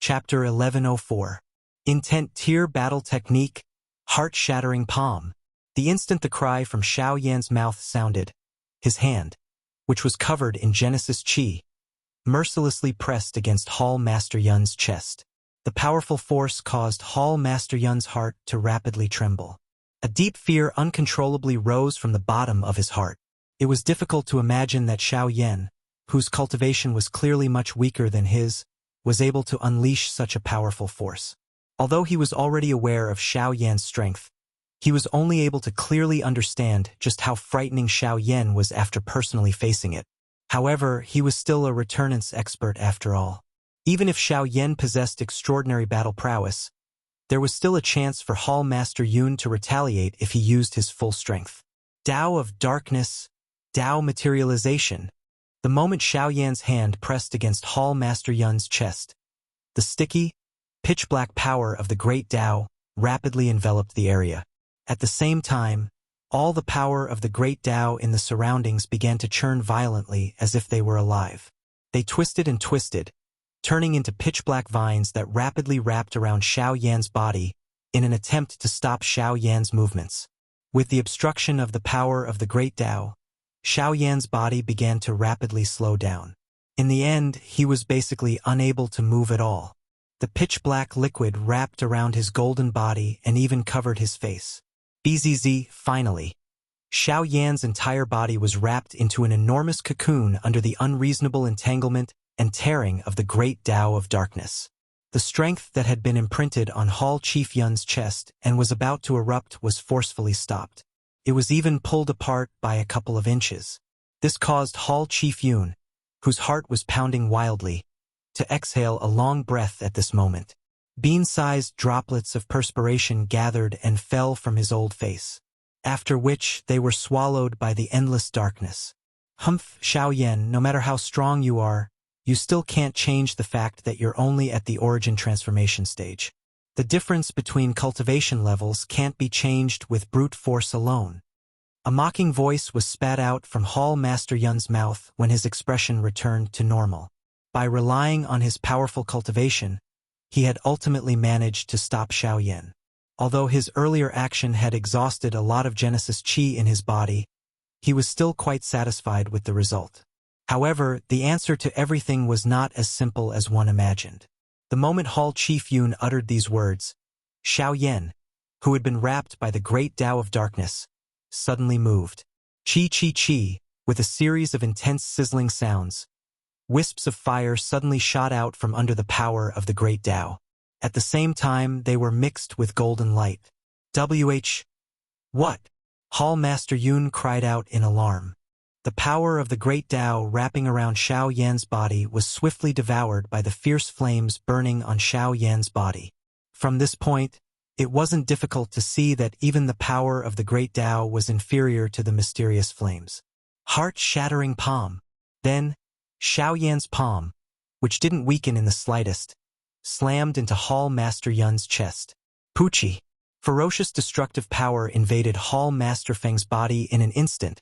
Chapter 1104. Intent Tier Battle Technique, Heart-Shattering Palm. The instant the cry from Xiao Yan's mouth sounded, his hand, which was covered in Genesis Chi, mercilessly pressed against Hall Master Yun's chest. The powerful force caused Hall Master Yun's heart to rapidly tremble. A deep fear uncontrollably rose from the bottom of his heart. It was difficult to imagine that Xiao Yan, whose cultivation was clearly much weaker than his, was able to unleash such a powerful force. Although he was already aware of Xiao Yan's strength, he was only able to clearly understand just how frightening Xiao Yan was after personally facing it. However, he was still a returnance expert after all. Even if Xiao Yan possessed extraordinary battle prowess, there was still a chance for Hall Master Yun to retaliate if he used his full strength. Tao of Darkness, Tao Materialization. The moment Xiao Yan's hand pressed against Hall Master Yun's chest, the sticky, pitch-black power of the Great Tao rapidly enveloped the area. At the same time, all the power of the Great Tao in the surroundings began to churn violently as if they were alive. They twisted and twisted, turning into pitch-black vines that rapidly wrapped around Xiao Yan's body in an attempt to stop Xiao Yan's movements. With the obstruction of the power of the Great Tao, Xiao Yan's body began to rapidly slow down. In the end, he was basically unable to move at all. The pitch-black liquid wrapped around his golden body and even covered his face. Bzz, finally. Xiao Yan's entire body was wrapped into an enormous cocoon under the unreasonable entanglement and tearing of the Great Tao of Darkness. The strength that had been imprinted on Hall Chief Yun's chest and was about to erupt was forcefully stopped. It was even pulled apart by a couple of inches. This caused Hall Chief Yun, whose heart was pounding wildly, to exhale a long breath at this moment. Bean-sized droplets of perspiration gathered and fell from his old face, after which they were swallowed by the endless darkness. Humph, Xiao Yan, no matter how strong you are, you still can't change the fact that you're only at the origin transformation stage. The difference between cultivation levels can't be changed with brute force alone. A mocking voice was spat out from Hall Master Yun's mouth when his expression returned to normal. By relying on his powerful cultivation, he had ultimately managed to stop Xiao Yan. Although his earlier action had exhausted a lot of Genesis Chi in his body, he was still quite satisfied with the result. However, the answer to everything was not as simple as one imagined. The moment Hall Chief Yun uttered these words, Xiao Yan, who had been wrapped by the Great Tao of Darkness, suddenly moved. Chi chi chi, with a series of intense sizzling sounds. Wisps of fire suddenly shot out from under the power of the Great Tao. At the same time, they were mixed with golden light. What? Hall Master Yun cried out in alarm. The power of the Great Tao wrapping around Xiao Yan's body was swiftly devoured by the fierce flames burning on Xiao Yan's body. From this point, it wasn't difficult to see that even the power of the Great Tao was inferior to the mysterious flames. Heart-shattering palm. Then, Xiao Yan's palm, which didn't weaken in the slightest, slammed into Hall Master Yun's chest. Poochie. Ferocious destructive power invaded Hall Master Feng's body in an instant,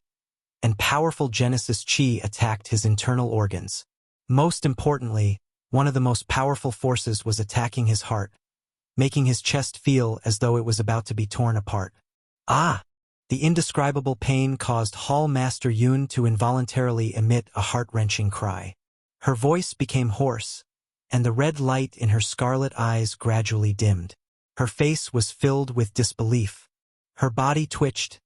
and powerful Genesis Chi attacked his internal organs. Most importantly, one of the most powerful forces was attacking his heart, making his chest feel as though it was about to be torn apart. Ah! The indescribable pain caused Hall Master Yun to involuntarily emit a heart-wrenching cry. Her voice became hoarse, and the red light in her scarlet eyes gradually dimmed. Her face was filled with disbelief. Her body twitched,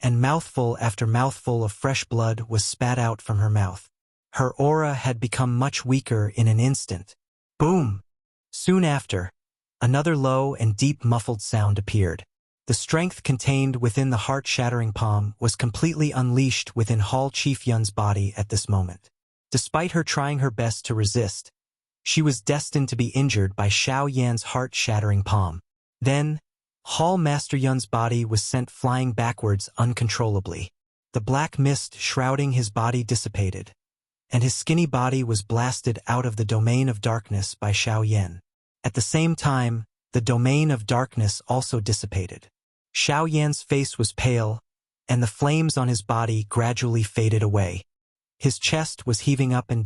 and mouthful after mouthful of fresh blood was spat out from her mouth. Her aura had become much weaker in an instant. Boom! Soon after, another low and deep muffled sound appeared. The strength contained within the heart-shattering palm was completely unleashed within Hall Chief Yun's body at this moment. Despite her trying her best to resist, she was destined to be injured by Xiao Yan's heart-shattering palm. Then, Hall Master Yun's body was sent flying backwards uncontrollably. The black mist shrouding his body dissipated, and his skinny body was blasted out of the domain of darkness by Xiao Yan. At the same time, the domain of darkness also dissipated. Xiao Yan's face was pale, and the flames on his body gradually faded away. His chest was heaving up and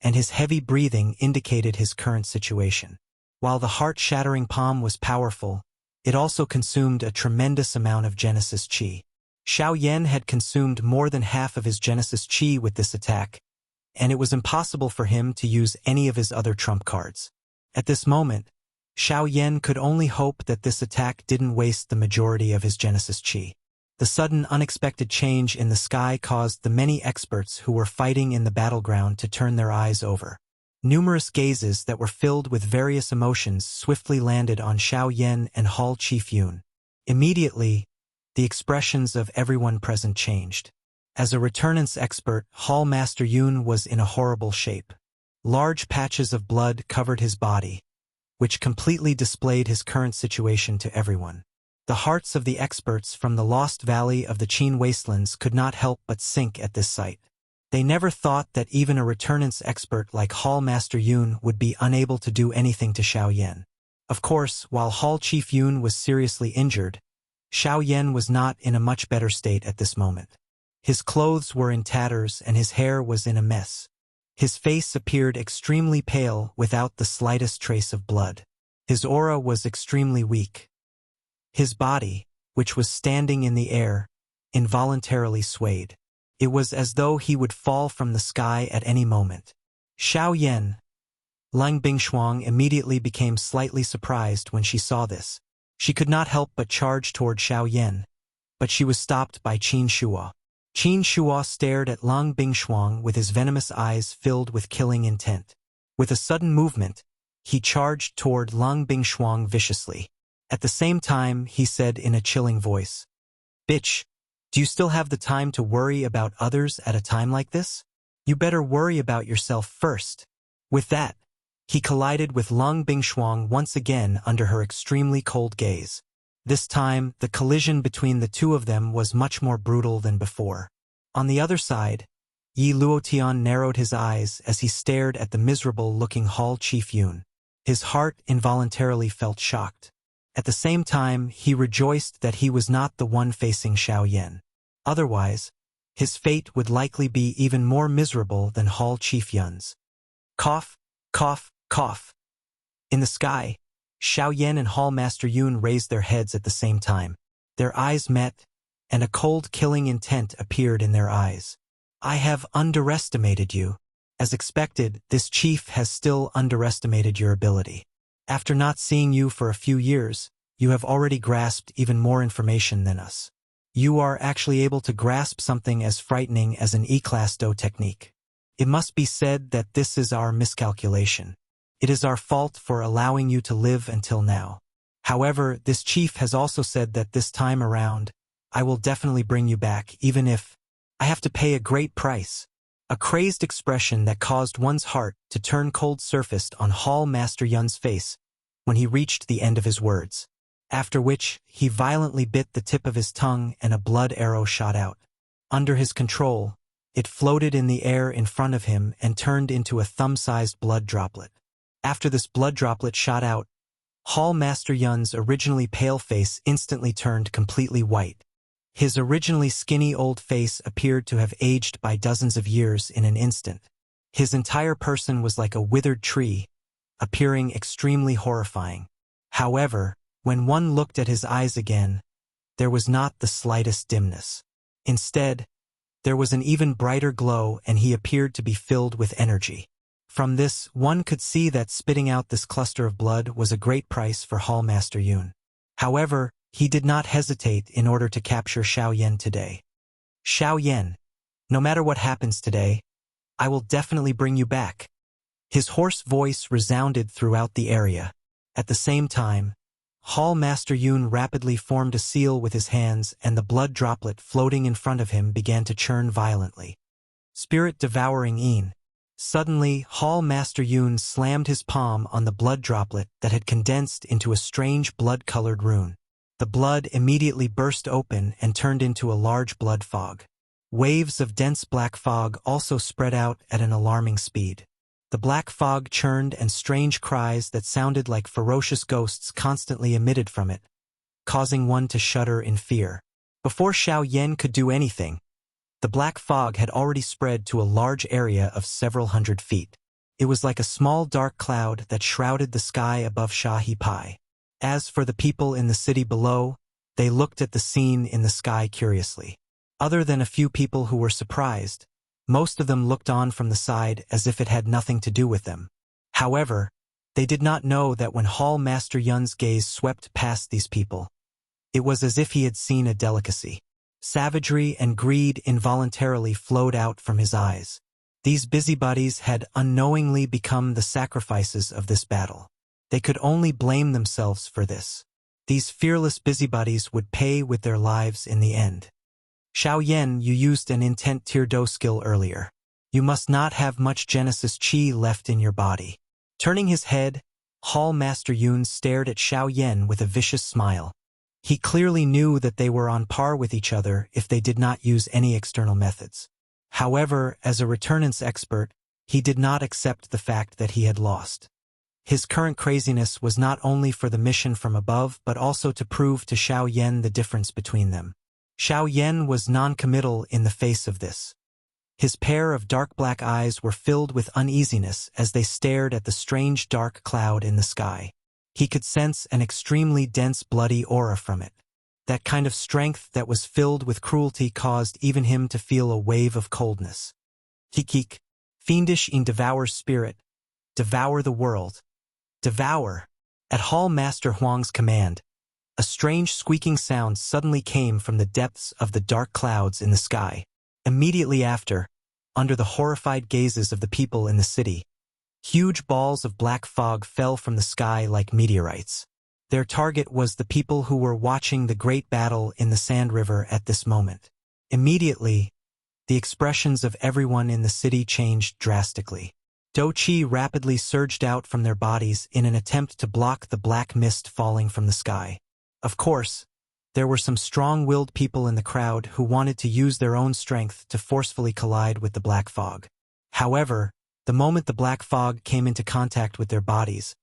and his heavy breathing indicated his current situation. While the heart-shattering palm was powerful, it also consumed a tremendous amount of Genesis Chi. Xiao Yan had consumed more than half of his Genesis Chi with this attack, and it was impossible for him to use any of his other trump cards. At this moment, Xiao Yan could only hope that this attack didn't waste the majority of his Genesis Chi. The sudden, unexpected change in the sky caused the many experts who were fighting in the battleground to turn their eyes over. Numerous gazes that were filled with various emotions swiftly landed on Xiao Yan and Hall Chief Yun. Immediately, the expressions of everyone present changed. As a returnance expert, Hall Master Yun was in a horrible shape. Large patches of blood covered his body, which completely displayed his current situation to everyone. The hearts of the experts from the Lost Valley of the Qin Wastelands could not help but sink at this sight. They never thought that even a returnance expert like Hall Master Yun would be unable to do anything to Xiao Yan. Of course, while Hall Chief Yun was seriously injured, Xiao Yan was not in a much better state at this moment. His clothes were in tatters and his hair was in a mess. His face appeared extremely pale without the slightest trace of blood. His aura was extremely weak. His body, which was standing in the air, involuntarily swayed. It was as though he would fall from the sky at any moment. Xiao Yan. Lang Bingshuang immediately became slightly surprised when she saw this. She could not help but charge toward Xiao Yan, but she was stopped by Qin Shuo. Qin Shuo stared at Lang Bingshuang with his venomous eyes filled with killing intent. With a sudden movement, he charged toward Lang Bingshuang viciously. At the same time, he said in a chilling voice, "Bitch, do you still have the time to worry about others at a time like this? You better worry about yourself first." With that, he collided with Lang Bingshuang once again under her extremely cold gaze. This time, the collision between the two of them was much more brutal than before. On the other side, Yi Luotian narrowed his eyes as he stared at the miserable-looking Hall Chief Yun. His heart involuntarily felt shocked. At the same time, he rejoiced that he was not the one facing Xiao Yan. Otherwise, his fate would likely be even more miserable than Hall Chief Yun's. Cough, cough, cough. In the sky, Xiao Yan and Hall Master Yun raised their heads at the same time. Their eyes met, and a cold killing intent appeared in their eyes. "I have underestimated you. As expected, this chief has still underestimated your ability. After not seeing you for a few years, you have already grasped even more information than us. You are actually able to grasp something as frightening as an E-class Do technique. It must be said that this is our miscalculation. It is our fault for allowing you to live until now. However, this chief has also said that this time around, I will definitely bring you back, even if I have to pay a great price." A crazed expression that caused one's heart to turn cold surfaced on Hall Master Yun's face when he reached the end of his words, after which he violently bit the tip of his tongue and a blood arrow shot out. Under his control, it floated in the air in front of him and turned into a thumb-sized blood droplet. After this blood droplet shot out, Hall Master Yun's originally pale face instantly turned completely white. His originally skinny old face appeared to have aged by dozens of years in an instant. His entire person was like a withered tree, appearing extremely horrifying. However, when one looked at his eyes again, there was not the slightest dimness. Instead, there was an even brighter glow and he appeared to be filled with energy. From this, one could see that spitting out this cluster of blood was a great price for Hall Master Yun. However, he did not hesitate in order to capture Xiao Yan today. "Xiao Yan, no matter what happens today, I will definitely bring you back." His hoarse voice resounded throughout the area. At the same time, Hall Master Yun rapidly formed a seal with his hands and the blood droplet floating in front of him began to churn violently. Spirit devouring Yin. Suddenly, Hall Master Yun slammed his palm on the blood droplet that had condensed into a strange blood-colored rune. The blood immediately burst open and turned into a large blood fog. Waves of dense black fog also spread out at an alarming speed. The black fog churned and strange cries that sounded like ferocious ghosts constantly emitted from it, causing one to shudder in fear. Before Xiao Yan could do anything, the black fog had already spread to a large area of several hundred feet. It was like a small dark cloud that shrouded the sky above Shahi Pai. As for the people in the city below, they looked at the scene in the sky curiously. Other than a few people who were surprised, most of them looked on from the side as if it had nothing to do with them. However, they did not know that when Hall Master Yun's gaze swept past these people, it was as if he had seen a delicacy. Savagery and greed involuntarily flowed out from his eyes. These busybodies had unknowingly become the sacrifices of this battle. They could only blame themselves for this. These fearless busybodies would pay with their lives in the end. Xiao Yan, you used an intent tier do skill earlier. You must not have much Genesis Chi left in your body. Turning his head, Hall Master Yun stared at Xiao Yan with a vicious smile. He clearly knew that they were on par with each other if they did not use any external methods. However, as a returnance expert, he did not accept the fact that he had lost. His current craziness was not only for the mission from above but also to prove to Xiao Yan the difference between them. Xiao Yan was non-committal in the face of this. His pair of dark black eyes were filled with uneasiness as they stared at the strange dark cloud in the sky. He could sense an extremely dense bloody aura from it. That kind of strength that was filled with cruelty caused even him to feel a wave of coldness. Hikik, fiendish in devour's spirit, devour the world. Devour. At Hall Master Huang's command, a strange squeaking sound suddenly came from the depths of the dark clouds in the sky. Immediately after, under the horrified gazes of the people in the city, huge balls of black fog fell from the sky like meteorites. Their target was the people who were watching the great battle in the Sand River at this moment. Immediately, the expressions of everyone in the city changed drastically. Do Qi rapidly surged out from their bodies in an attempt to block the black mist falling from the sky. Of course, there were some strong-willed people in the crowd who wanted to use their own strength to forcefully collide with the black fog. However, the moment the black fog came into contact with their bodies,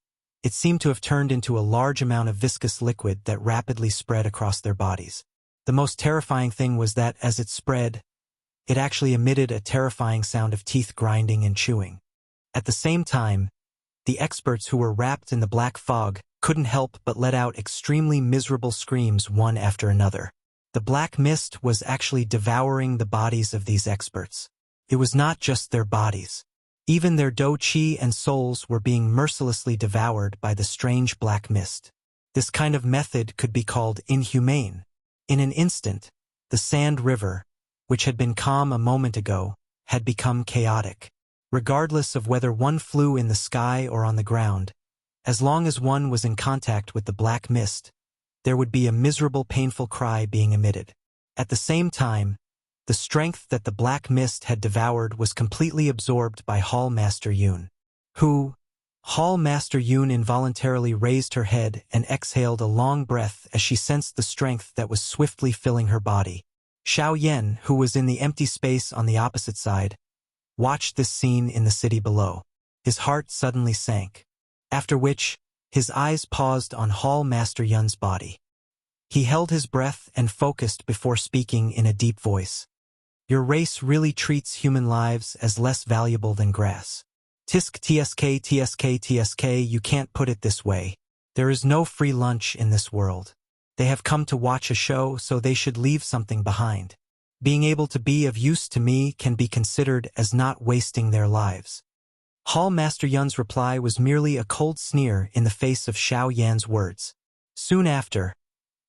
it seemed to have turned into a large amount of viscous liquid that rapidly spread across their bodies. The most terrifying thing was that as it spread, it actually emitted a terrifying sound of teeth grinding and chewing. At the same time, the experts who were wrapped in the black fog couldn't help but let out extremely miserable screams one after another. The black mist was actually devouring the bodies of these experts. It was not just their bodies. Even their do qi and souls were being mercilessly devoured by the strange black mist. This kind of method could be called inhumane. In an instant, the Sand River, which had been calm a moment ago, had become chaotic. Regardless of whether one flew in the sky or on the ground, as long as one was in contact with the black mist, there would be a miserable, painful cry being emitted. At the same time, the strength that the black mist had devoured was completely absorbed by Hall Master Yun, who, Hall Master Yun involuntarily raised her head and exhaled a long breath as she sensed the strength that was swiftly filling her body. Xiao Yan, who was in the empty space on the opposite side, watched this scene in the city below. His heart suddenly sank, after which, his eyes paused on Hall Master Yun's body. He held his breath and focused before speaking in a deep voice. Your race really treats human lives as less valuable than grass. Tisk tsk tsk tsk, you can't put it this way. There is no free lunch in this world. They have come to watch a show, so they should leave something behind. Being able to be of use to me can be considered as not wasting their lives. Hall Master Yun's reply was merely a cold sneer in the face of Xiao Yan's words. Soon after,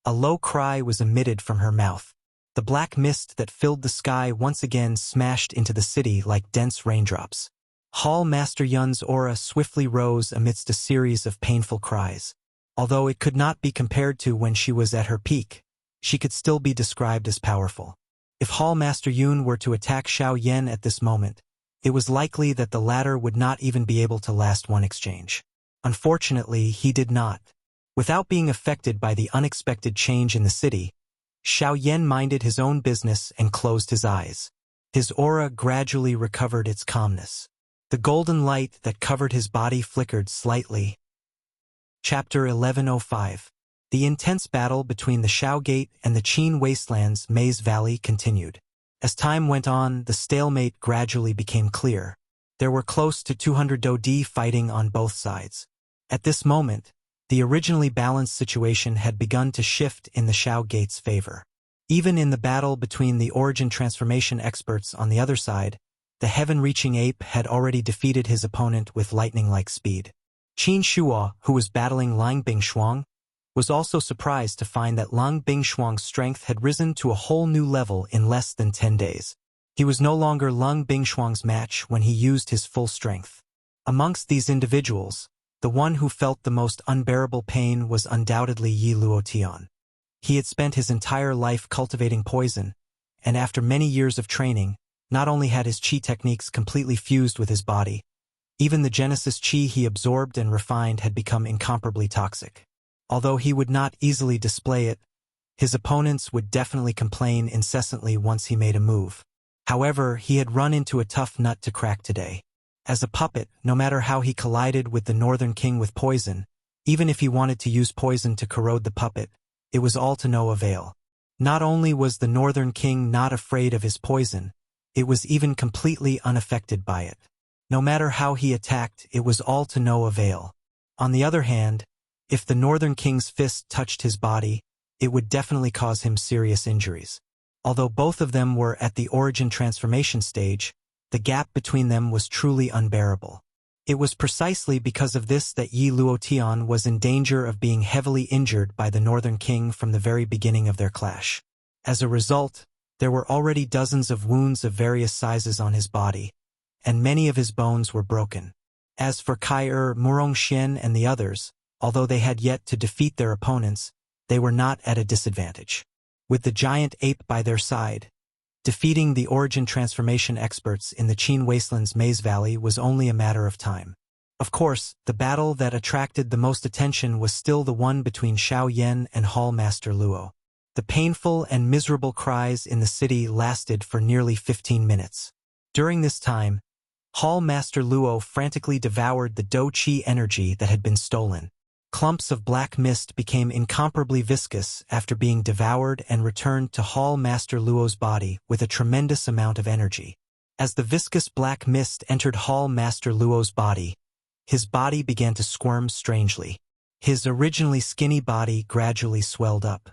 a low cry was emitted from her mouth. The black mist that filled the sky once again smashed into the city like dense raindrops. Hall Master Yun's aura swiftly rose amidst a series of painful cries. Although it could not be compared to when she was at her peak, she could still be described as powerful. If Hall Master Yun were to attack Xiao Yan at this moment, it was likely that the latter would not even be able to last one exchange. Unfortunately, he did not. Without being affected by the unexpected change in the city, Xiao Yan minded his own business and closed his eyes. His aura gradually recovered its calmness. The golden light that covered his body flickered slightly. Chapter 1105. The intense battle between the Shao Gate and the Qin Wastelands Maze Valley continued. As time went on, the stalemate gradually became clear. There were close to 200 Dodi fighting on both sides. At this moment, the originally balanced situation had begun to shift in the Shao Gate's favor. Even in the battle between the origin transformation experts on the other side, the heaven-reaching ape had already defeated his opponent with lightning-like speed. Qin Shuo, who was battling Lang Bingshuang, was also surprised to find that Lang Bingshuang's strength had risen to a whole new level in less than 10 days. He was no longer Lang Bingshuang's match when he used his full strength. Amongst these individuals, the one who felt the most unbearable pain was undoubtedly Yi Luotian. He had spent his entire life cultivating poison, and after many years of training, not only had his qi techniques completely fused with his body, even the Genesis qi he absorbed and refined had become incomparably toxic. Although he would not easily display it, his opponents would definitely complain incessantly once he made a move. However, he had run into a tough nut to crack today. As a puppet, no matter how he collided with the Northern King with poison, even if he wanted to use poison to corrode the puppet, it was all to no avail. Not only was the Northern King not afraid of his poison, it was even completely unaffected by it. No matter how he attacked, it was all to no avail. On the other hand, if the Northern King's fist touched his body, it would definitely cause him serious injuries. Although both of them were at the origin transformation stage, the gap between them was truly unbearable. It was precisely because of this that Yi Luotian was in danger of being heavily injured by the Northern King from the very beginning of their clash. As a result, there were already dozens of wounds of various sizes on his body, and many of his bones were broken. As for Kai Murongxian and the others, although they had yet to defeat their opponents, they were not at a disadvantage. With the giant ape by their side, defeating the origin transformation experts in the Qin Wasteland's Maze Valley was only a matter of time. Of course, the battle that attracted the most attention was still the one between Xiao Yan and Hall Master Luo. The painful and miserable cries in the city lasted for nearly 15 minutes. During this time, Hall Master Luo frantically devoured the Do Qi energy that had been stolen. Clumps of black mist became incomparably viscous after being devoured and returned to Hall Master Luo's body with a tremendous amount of energy. As the viscous black mist entered Hall Master Luo's body, his body began to squirm strangely. His originally skinny body gradually swelled up.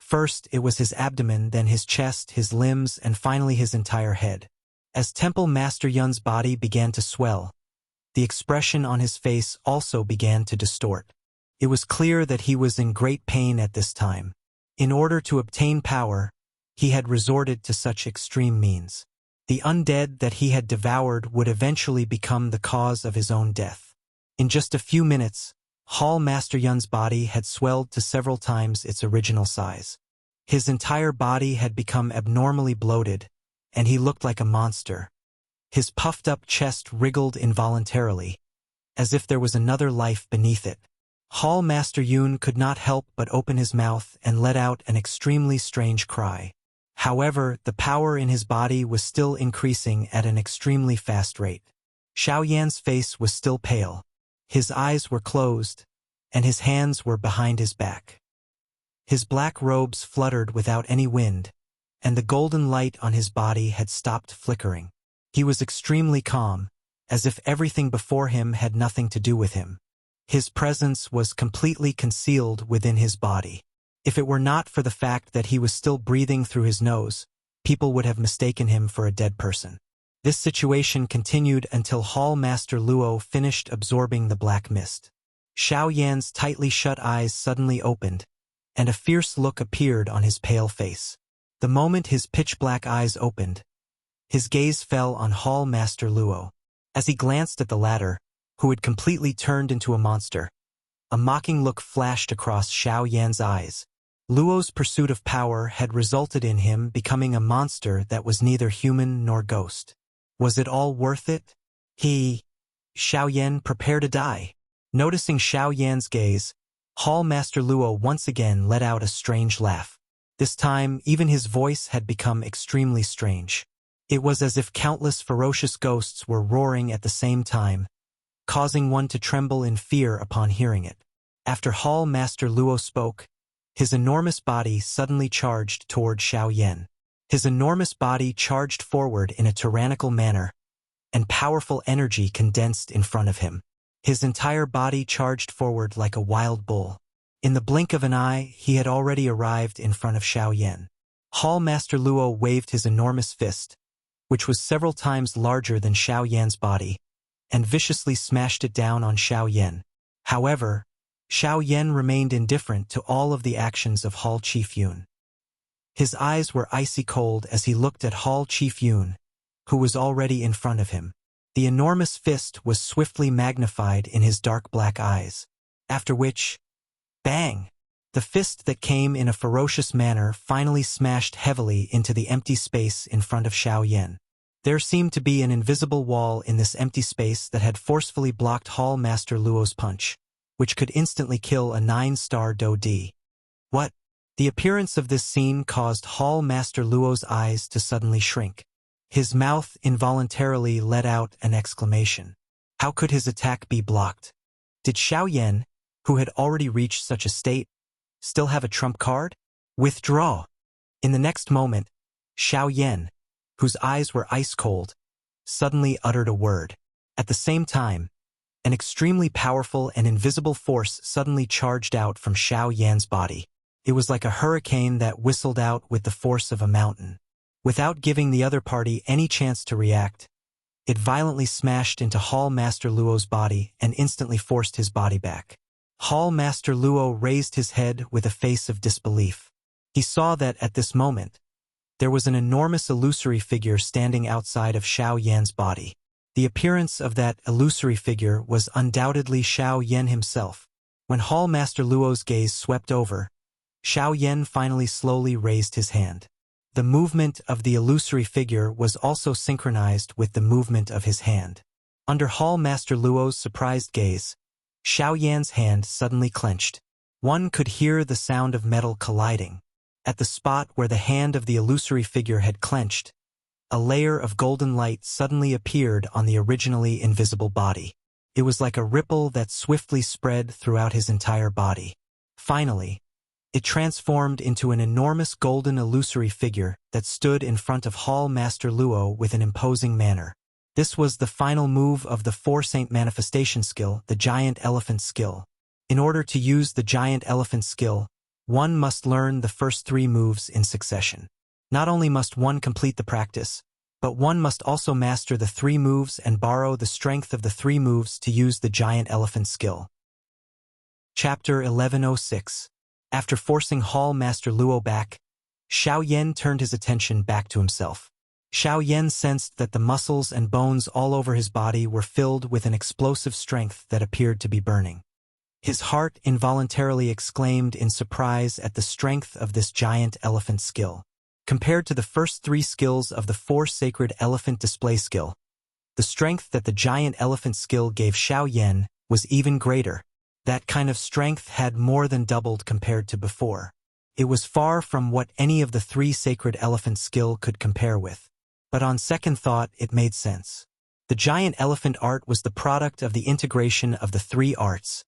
First, it was his abdomen, then his chest, his limbs, and finally his entire head. As Temple Master Yun's body began to swell, the expression on his face also began to distort. It was clear that he was in great pain at this time. In order to obtain power, he had resorted to such extreme means. The undead that he had devoured would eventually become the cause of his own death. In just a few minutes, Hall Master Yun's body had swelled to several times its original size. His entire body had become abnormally bloated, and he looked like a monster. His puffed-up chest wriggled involuntarily, as if there was another life beneath it. Hall Master Yun could not help but open his mouth and let out an extremely strange cry. However, the power in his body was still increasing at an extremely fast rate. Xiao Yan's face was still pale. His eyes were closed, and his hands were behind his back. His black robes fluttered without any wind, and the golden light on his body had stopped flickering. He was extremely calm, as if everything before him had nothing to do with him. His presence was completely concealed within his body. If it were not for the fact that he was still breathing through his nose, people would have mistaken him for a dead person. This situation continued until Hall Master Luo finished absorbing the black mist. Xiao Yan's tightly shut eyes suddenly opened, and a fierce look appeared on his pale face. The moment his pitch-black eyes opened, his gaze fell on Hall Master Luo. As he glanced at the latter, who had completely turned into a monster, a mocking look flashed across Xiao Yan's eyes. Luo's pursuit of power had resulted in him becoming a monster that was neither human nor ghost. Was it all worth it? Xiao Yan, prepare to die. Noticing Xiao Yan's gaze, Hall Master Luo once again let out a strange laugh. This time, even his voice had become extremely strange. It was as if countless ferocious ghosts were roaring at the same time, causing one to tremble in fear upon hearing it. After Hall Master Luo spoke, his enormous body suddenly charged toward Xiao Yan. His enormous body charged forward in a tyrannical manner, and powerful energy condensed in front of him. His entire body charged forward like a wild bull. In the blink of an eye, he had already arrived in front of Xiao Yan. Hall Master Luo waved his enormous fist, which was several times larger than Xiao Yan's body, and viciously smashed it down on Xiao Yan. However, Xiao Yan remained indifferent to all of the actions of Hall Chief Yun. His eyes were icy cold as he looked at Hall Chief Yun, who was already in front of him. The enormous fist was swiftly magnified in his dark black eyes, after which, bang! The fist that came in a ferocious manner finally smashed heavily into the empty space in front of Xiao Yan. There seemed to be an invisible wall in this empty space that had forcefully blocked Hall Master Luo's punch, which could instantly kill a 9-star Do D. What? The appearance of this scene caused Hall Master Luo's eyes to suddenly shrink. His mouth involuntarily let out an exclamation. How could his attack be blocked? Did Xiao Yan, who had already reached such a state, still have a trump card? Withdraw! In the next moment, Xiao Yan, whose eyes were ice cold, suddenly uttered a word. At the same time, an extremely powerful and invisible force suddenly charged out from Xiao Yan's body. It was like a hurricane that whistled out with the force of a mountain. Without giving the other party any chance to react, it violently smashed into Hall Master Luo's body and instantly forced his body back. Hall Master Luo raised his head with a face of disbelief. He saw that at this moment, there was an enormous illusory figure standing outside of Xiao Yan's body. The appearance of that illusory figure was undoubtedly Xiao Yan himself. When Hall Master Luo's gaze swept over, Xiao Yan finally slowly raised his hand. The movement of the illusory figure was also synchronized with the movement of his hand. Under Hall Master Luo's surprised gaze, Xiao Yan's hand suddenly clenched. One could hear the sound of metal colliding. At the spot where the hand of the illusory figure had clenched, a layer of golden light suddenly appeared on the originally invisible body. It was like a ripple that swiftly spread throughout his entire body. Finally, it transformed into an enormous golden illusory figure that stood in front of Hall Master Luo with an imposing manner. This was the final move of the Four-Saint Manifestation skill, the Giant Elephant skill. In order to use the Giant Elephant skill, one must learn the first 3 moves in succession. Not only must one complete the practice, but one must also master the 3 moves and borrow the strength of the 3 moves to use the Giant Elephant skill. Chapter 1106. After forcing Hall Master Luo back, Xiao Yan turned his attention back to himself. Xiao Yan sensed that the muscles and bones all over his body were filled with an explosive strength that appeared to be burning. His heart involuntarily exclaimed in surprise at the strength of this Giant Elephant skill. Compared to the first 3 skills of the 4 Sacred Elephant Display skill, the strength that the Giant Elephant skill gave Xiao Yan was even greater. That kind of strength had more than doubled compared to before. It was far from what any of the 3 Sacred Elephant skill could compare with. But on second thought, it made sense. The Giant Elephant art was the product of the integration of the 3 arts,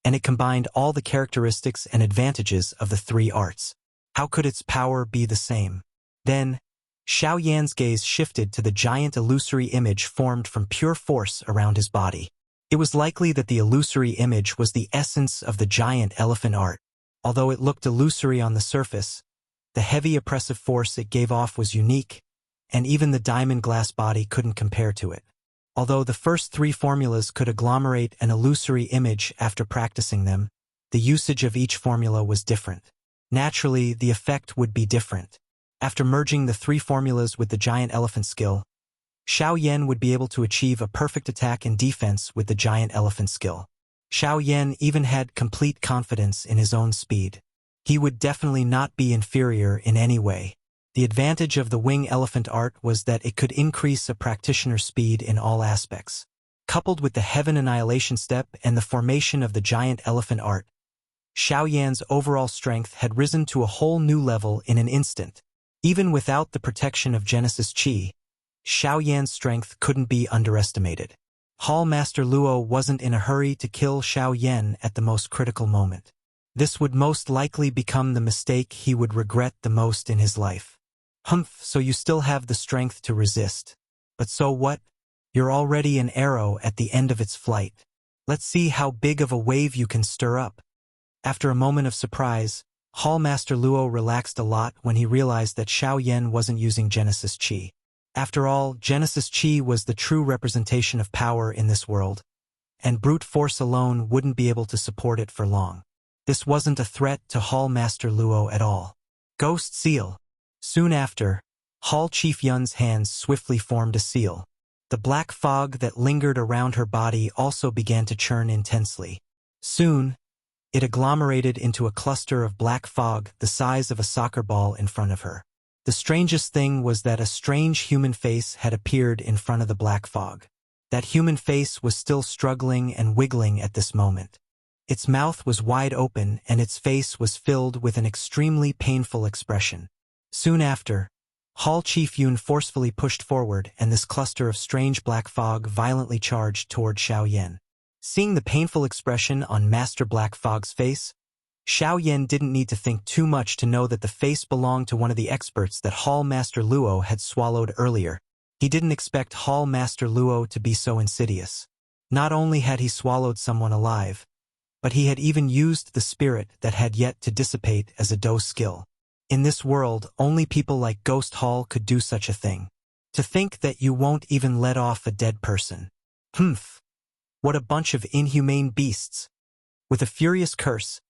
and it combined all the characteristics and advantages of the 3 arts. How could its power be the same? Then, Xiao Yan's gaze shifted to the giant illusory image formed from pure force around his body. It was likely that the illusory image was the essence of the Giant Elephant art. Although it looked illusory on the surface, the heavy oppressive force it gave off was unique, and even the diamond glass body couldn't compare to it. Although the first 3 formulas could agglomerate an illusory image after practicing them, the usage of each formula was different. Naturally, the effect would be different. After merging the 3 formulas with the Giant Elephant skill, Xiao Yan would be able to achieve a perfect attack and defense with the Giant Elephant skill. Xiao Yan even had complete confidence in his own speed. He would definitely not be inferior in any way. The advantage of the Wing Elephant art was that it could increase a practitioner's speed in all aspects. Coupled with the Heaven Annihilation step and the formation of the Giant Elephant art, Xiao Yan's overall strength had risen to a whole new level in an instant. Even without the protection of Genesis Qi, Xiao Yan's strength couldn't be underestimated. Hall Master Luo wasn't in a hurry to kill Xiao Yan at the most critical moment. This would most likely become the mistake he would regret the most in his life. Humph, so you still have the strength to resist. But so what? You're already an arrow at the end of its flight. Let's see how big of a wave you can stir up. After a moment of surprise, Hall Master Luo relaxed a lot when he realized that Xiao Yan wasn't using Genesis Qi. After all, Genesis Qi was the true representation of power in this world, and brute force alone wouldn't be able to support it for long. This wasn't a threat to Hall Master Luo at all. Ghost Seal. Soon after, Hall Chief Yun's hands swiftly formed a seal. The black fog that lingered around her body also began to churn intensely. Soon, it agglomerated into a cluster of black fog the size of a soccer ball in front of her. The strangest thing was that a strange human face had appeared in front of the black fog. That human face was still struggling and wiggling at this moment. Its mouth was wide open and its face was filled with an extremely painful expression. Soon after, Hall Chief Yun forcefully pushed forward and this cluster of strange black fog violently charged toward Xiao Yan. Seeing the painful expression on Master Black Fog's face, Xiao Yan didn't need to think too much to know that the face belonged to one of the experts that Hall Master Luo had swallowed earlier. He didn't expect Hall Master Luo to be so insidious. Not only had he swallowed someone alive, but he had even used the spirit that had yet to dissipate as a Do skill. In this world, only people like Ghost Hall could do such a thing. To think that you won't even let off a dead person. Humph! What a bunch of inhumane beasts! With a furious curse,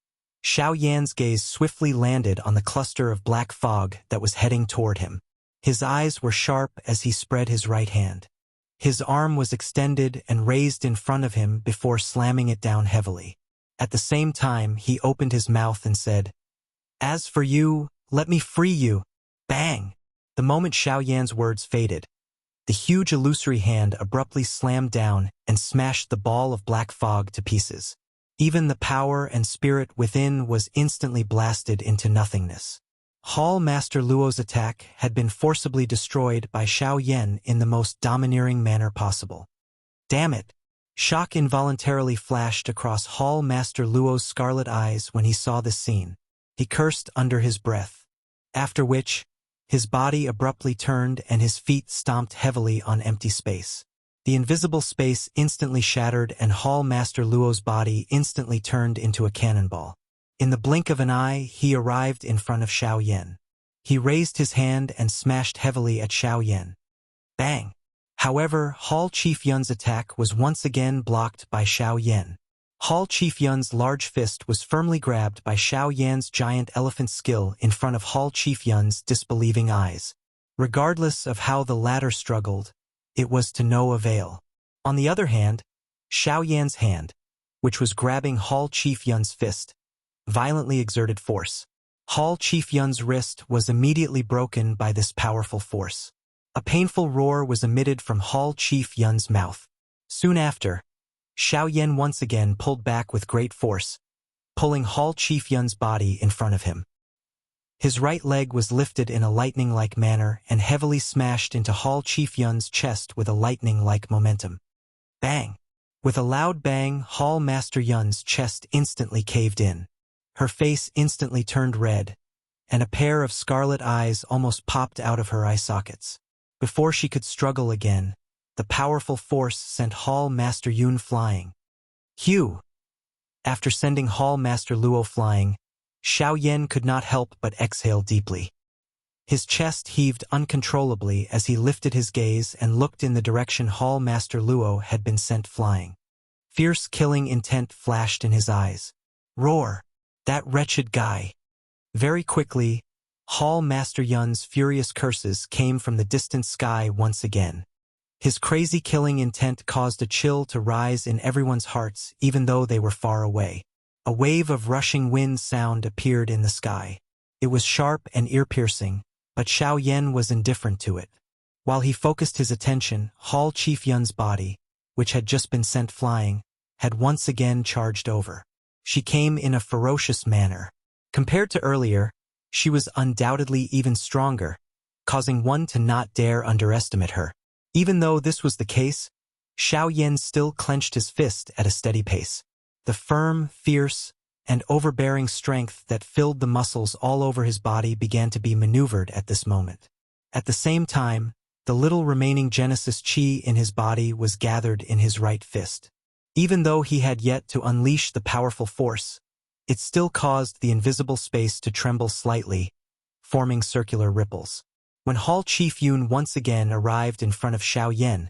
Xiao Yan's gaze swiftly landed on the cluster of black fog that was heading toward him. His eyes were sharp as he spread his right hand. His arm was extended and raised in front of him before slamming it down heavily. At the same time, he opened his mouth and said, "As for you, let me free you." Bang! The moment Xiao Yan's words faded, the huge illusory hand abruptly slammed down and smashed the ball of black fog to pieces. Even the power and spirit within was instantly blasted into nothingness. Hall Master Luo's attack had been forcibly destroyed by Xiao Yan in the most domineering manner possible. Damn it! Shock involuntarily flashed across Hall Master Luo's scarlet eyes when he saw this scene. He cursed under his breath, after which, his body abruptly turned and his feet stomped heavily on empty space. The invisible space instantly shattered and Hall Master Luo's body instantly turned into a cannonball. In the blink of an eye, he arrived in front of Xiao Yan. He raised his hand and smashed heavily at Xiao Yan. Bang! However, Hall Chief Yun's attack was once again blocked by Xiao Yan. Hall Chief Yun's large fist was firmly grabbed by Xiao Yan's giant elephant skill in front of Hall Chief Yun's disbelieving eyes. Regardless of how the latter struggled, it was to no avail. On the other hand, Xiao Yan's hand, which was grabbing Hall Chief Yun's fist, violently exerted force. Hall Chief Yun's wrist was immediately broken by this powerful force. A painful roar was emitted from Hall Chief Yun's mouth. Soon after, Xiao Yan once again pulled back with great force, pulling Hall Chief Yun's body in front of him. His right leg was lifted in a lightning-like manner and heavily smashed into Hall Chief Yun's chest with a lightning-like momentum. Bang! With a loud bang, Hall Master Yun's chest instantly caved in. Her face instantly turned red, and a pair of scarlet eyes almost popped out of her eye sockets. Before she could struggle again, the powerful force sent Hall Master Yun flying. Phew! After sending Hall Master Luo flying, Xiao Yan could not help but exhale deeply. His chest heaved uncontrollably as he lifted his gaze and looked in the direction Hall Master Luo had been sent flying. Fierce killing intent flashed in his eyes. Roar! That wretched guy! Very quickly, Hall Master Yun's furious curses came from the distant sky once again. His crazy killing intent caused a chill to rise in everyone's hearts even though they were far away. A wave of rushing wind sound appeared in the sky. It was sharp and ear-piercing, but Xiao Yan was indifferent to it. While he focused his attention, Hall Chief Yun's body, which had just been sent flying, had once again charged over. She came in a ferocious manner. Compared to earlier, she was undoubtedly even stronger, causing one to not dare underestimate her. Even though this was the case, Xiao Yan still clenched his fist at a steady pace. The firm, fierce, and overbearing strength that filled the muscles all over his body began to be maneuvered at this moment. At the same time, The little remaining Genesis chi in his body was gathered in his right fist. Even though he had yet to unleash the powerful force, it still caused the invisible space to tremble slightly, forming circular ripples. When Hall Chief Yun once again arrived in front of Xiao Yan,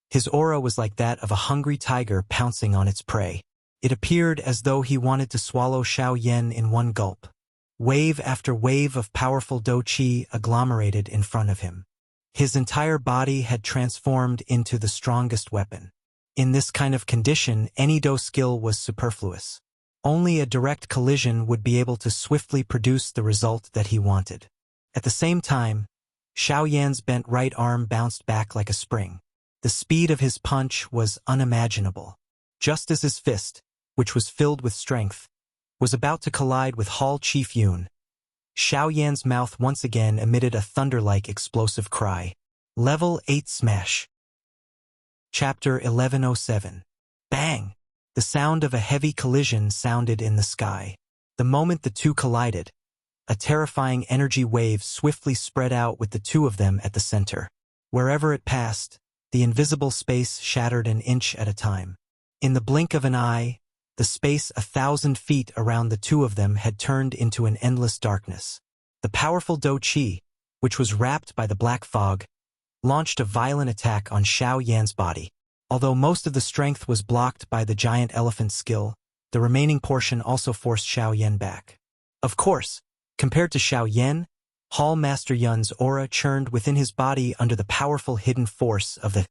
his aura was like that of a hungry tiger pouncing on its prey. It appeared as though he wanted to swallow Xiao Yan in one gulp. Wave after wave of powerful Do Qi agglomerated in front of him. His entire body had transformed into the strongest weapon. In this kind of condition, any Do skill was superfluous. Only a direct collision would be able to swiftly produce the result that he wanted. At the same time, Xiao Yan's bent right arm bounced back like a spring. The speed of his punch was unimaginable. Just as his fist, which was filled with strength, was about to collide with Hall Chief Yun, Xiao Yan's mouth once again emitted a thunder-like explosive cry. Level 8 Smash. Chapter 1107. Bang! The sound of a heavy collision sounded in the sky. The moment the two collided, a terrifying energy wave swiftly spread out with the two of them at the center. Wherever it passed, the invisible space shattered an inch at a time. In the blink of an eye, the space 1,000 feet around the two of them had turned into an endless darkness. The powerful Do Qi, which was wrapped by the black fog, launched a violent attack on Xiao Yan's body. Although most of the strength was blocked by the giant elephant's skill, the remaining portion also forced Xiao Yan back. Of course, compared to Xiao Yan, Hall Master Yun's aura churned within his body under the powerful hidden force of the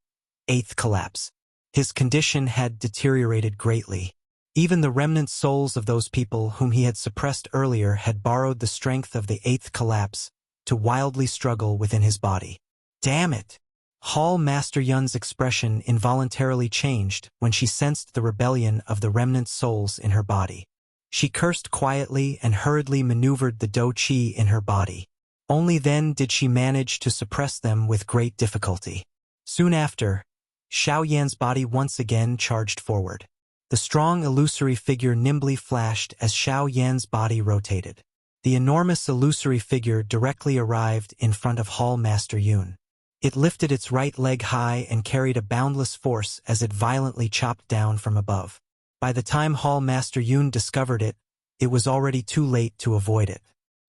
8th collapse. His condition had deteriorated greatly. Even the remnant souls of those people whom he had suppressed earlier had borrowed the strength of the 8th collapse to wildly struggle within his body. Damn it! Hall Master Yun's expression involuntarily changed when she sensed the rebellion of the remnant souls in her body. She cursed quietly and hurriedly maneuvered the Do Qi in her body. Only then did she manage to suppress them with great difficulty. Soon after, Xiao Yan's body once again charged forward. The strong illusory figure nimbly flashed as Xiao Yan's body rotated. The enormous illusory figure directly arrived in front of Hall Master Yun. It lifted its right leg high and carried a boundless force as it violently chopped down from above. By the time Hall Master Yun discovered it, it was already too late to avoid it.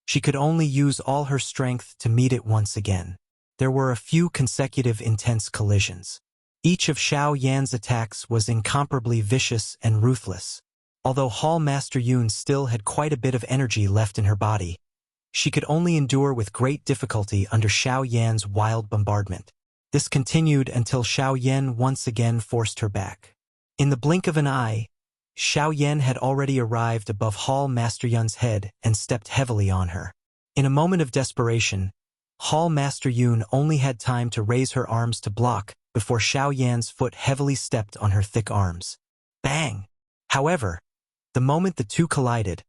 She could only use all her strength to meet it once again. There were a few consecutive intense collisions. Each of Xiao Yan's attacks was incomparably vicious and ruthless. Although Hall Master Yun still had quite a bit of energy left in her body, she could only endure with great difficulty under Xiao Yan's wild bombardment. This continued until Xiao Yan once again forced her back. In the blink of an eye, Xiao Yan had already arrived above Hall Master Yun's head and stepped heavily on her. In a moment of desperation, Hall Master Yun only had time to raise her arms to block before Xiao Yan's foot heavily stepped on her thick arms. Bang! However, the moment the two collided,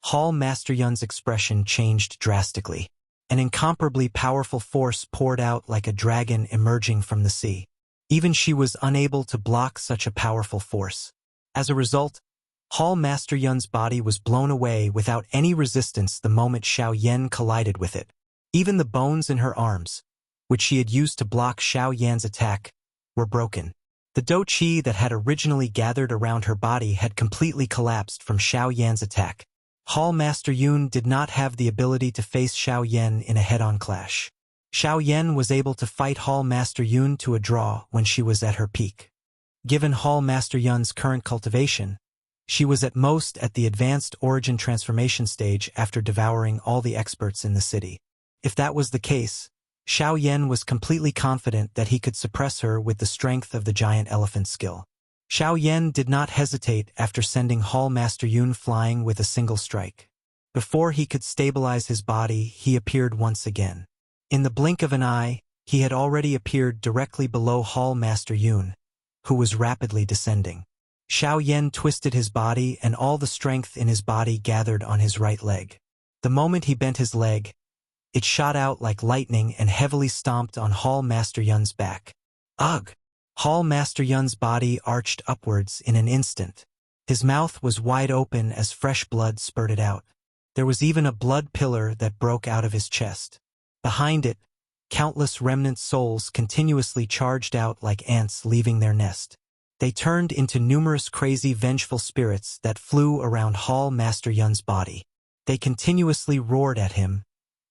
Hall Master Yun's expression changed drastically. An incomparably powerful force poured out like a dragon emerging from the sea. Even she was unable to block such a powerful force. As a result, Hall Master Yun's body was blown away without any resistance the moment Xiao Yan collided with it. Even the bones in her arms, which she had used to block Xiao Yan's attack, were broken. The Do Qi that had originally gathered around her body had completely collapsed from Xiao Yan's attack. Hall Master Yun did not have the ability to face Xiao Yan in a head-on clash. Xiao Yan was able to fight Hall Master Yun to a draw when she was at her peak. Given Hall Master Yun's current cultivation, she was at most at the advanced origin transformation stage after devouring all the experts in the city. If that was the case, Xiao Yan was completely confident that he could suppress her with the strength of the giant elephant skill. Xiao Yan did not hesitate after sending Hall Master Yun flying with a single strike. Before he could stabilize his body, he appeared once again. In the blink of an eye, he had already appeared directly below Hall Master Yun, who was rapidly descending. Xiao Yan twisted his body and all the strength in his body gathered on his right leg. The moment he bent his leg, it shot out like lightning and heavily stomped on Hall Master Yun's back. Ugh! Hall Master Yun's body arched upwards in an instant. His mouth was wide open as fresh blood spurted out. There was even a blood pillar that broke out of his chest. Behind it, Countless remnant souls continuously charged out like ants leaving their nest. They turned into numerous crazy vengeful spirits that flew around Hall Master Yun's body. They continuously roared at him,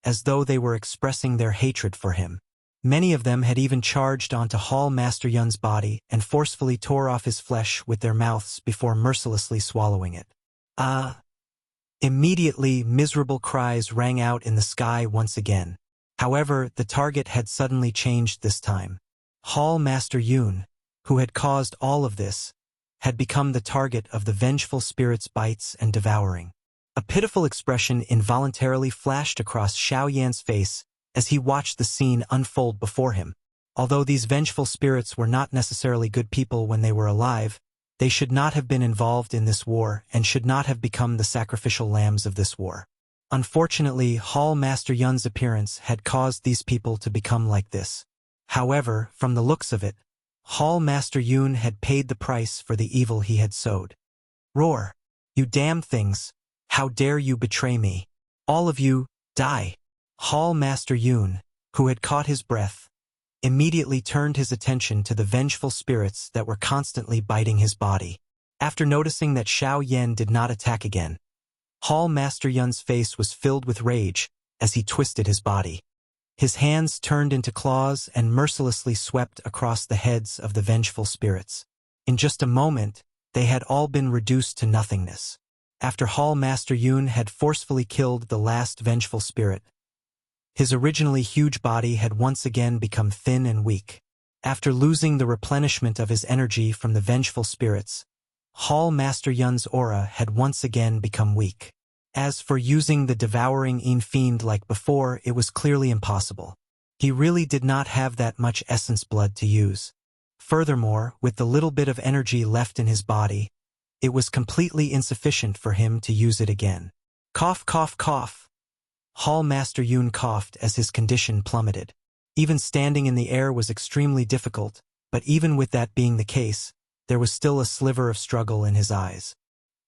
as though they were expressing their hatred for him. Many of them had even charged onto Hall Master Yun's body and forcefully tore off his flesh with their mouths before mercilessly swallowing it. Immediately, miserable cries rang out in the sky once again. However, the target had suddenly changed this time. Hall Master Yun, who had caused all of this, had become the target of the vengeful spirit's bites and devouring. A pitiful expression involuntarily flashed across Xiao Yan's face as he watched the scene unfold before him. Although these vengeful spirits were not necessarily good people when they were alive, they should not have been involved in this war and should not have become the sacrificial lambs of this war. Unfortunately, Hall Master Yun's appearance had caused these people to become like this. However, from the looks of it, Hall Master Yun had paid the price for the evil he had sowed. Roar! You damn things! How dare you betray me? All of you, die! Hall Master Yun, who had caught his breath, immediately turned his attention to the vengeful spirits that were constantly biting his body. After noticing that Xiao Yan did not attack again, Hall Master Yun's face was filled with rage as he twisted his body. His hands turned into claws and mercilessly swept across the heads of the vengeful spirits. In just a moment, they had all been reduced to nothingness. After Hall Master Yun had forcefully killed the last vengeful spirit, his originally huge body had once again become thin and weak. After losing the replenishment of his energy from the vengeful spirits, Hall Master Yun's aura had once again become weak. As for using the devouring fiend like before, it was clearly impossible. He really did not have that much essence blood to use. Furthermore, with the little bit of energy left in his body, it was completely insufficient for him to use it again. Cough, cough, cough. Hall Master Yun coughed as his condition plummeted. Even standing in the air was extremely difficult, but even with that being the case, there was still a sliver of struggle in his eyes.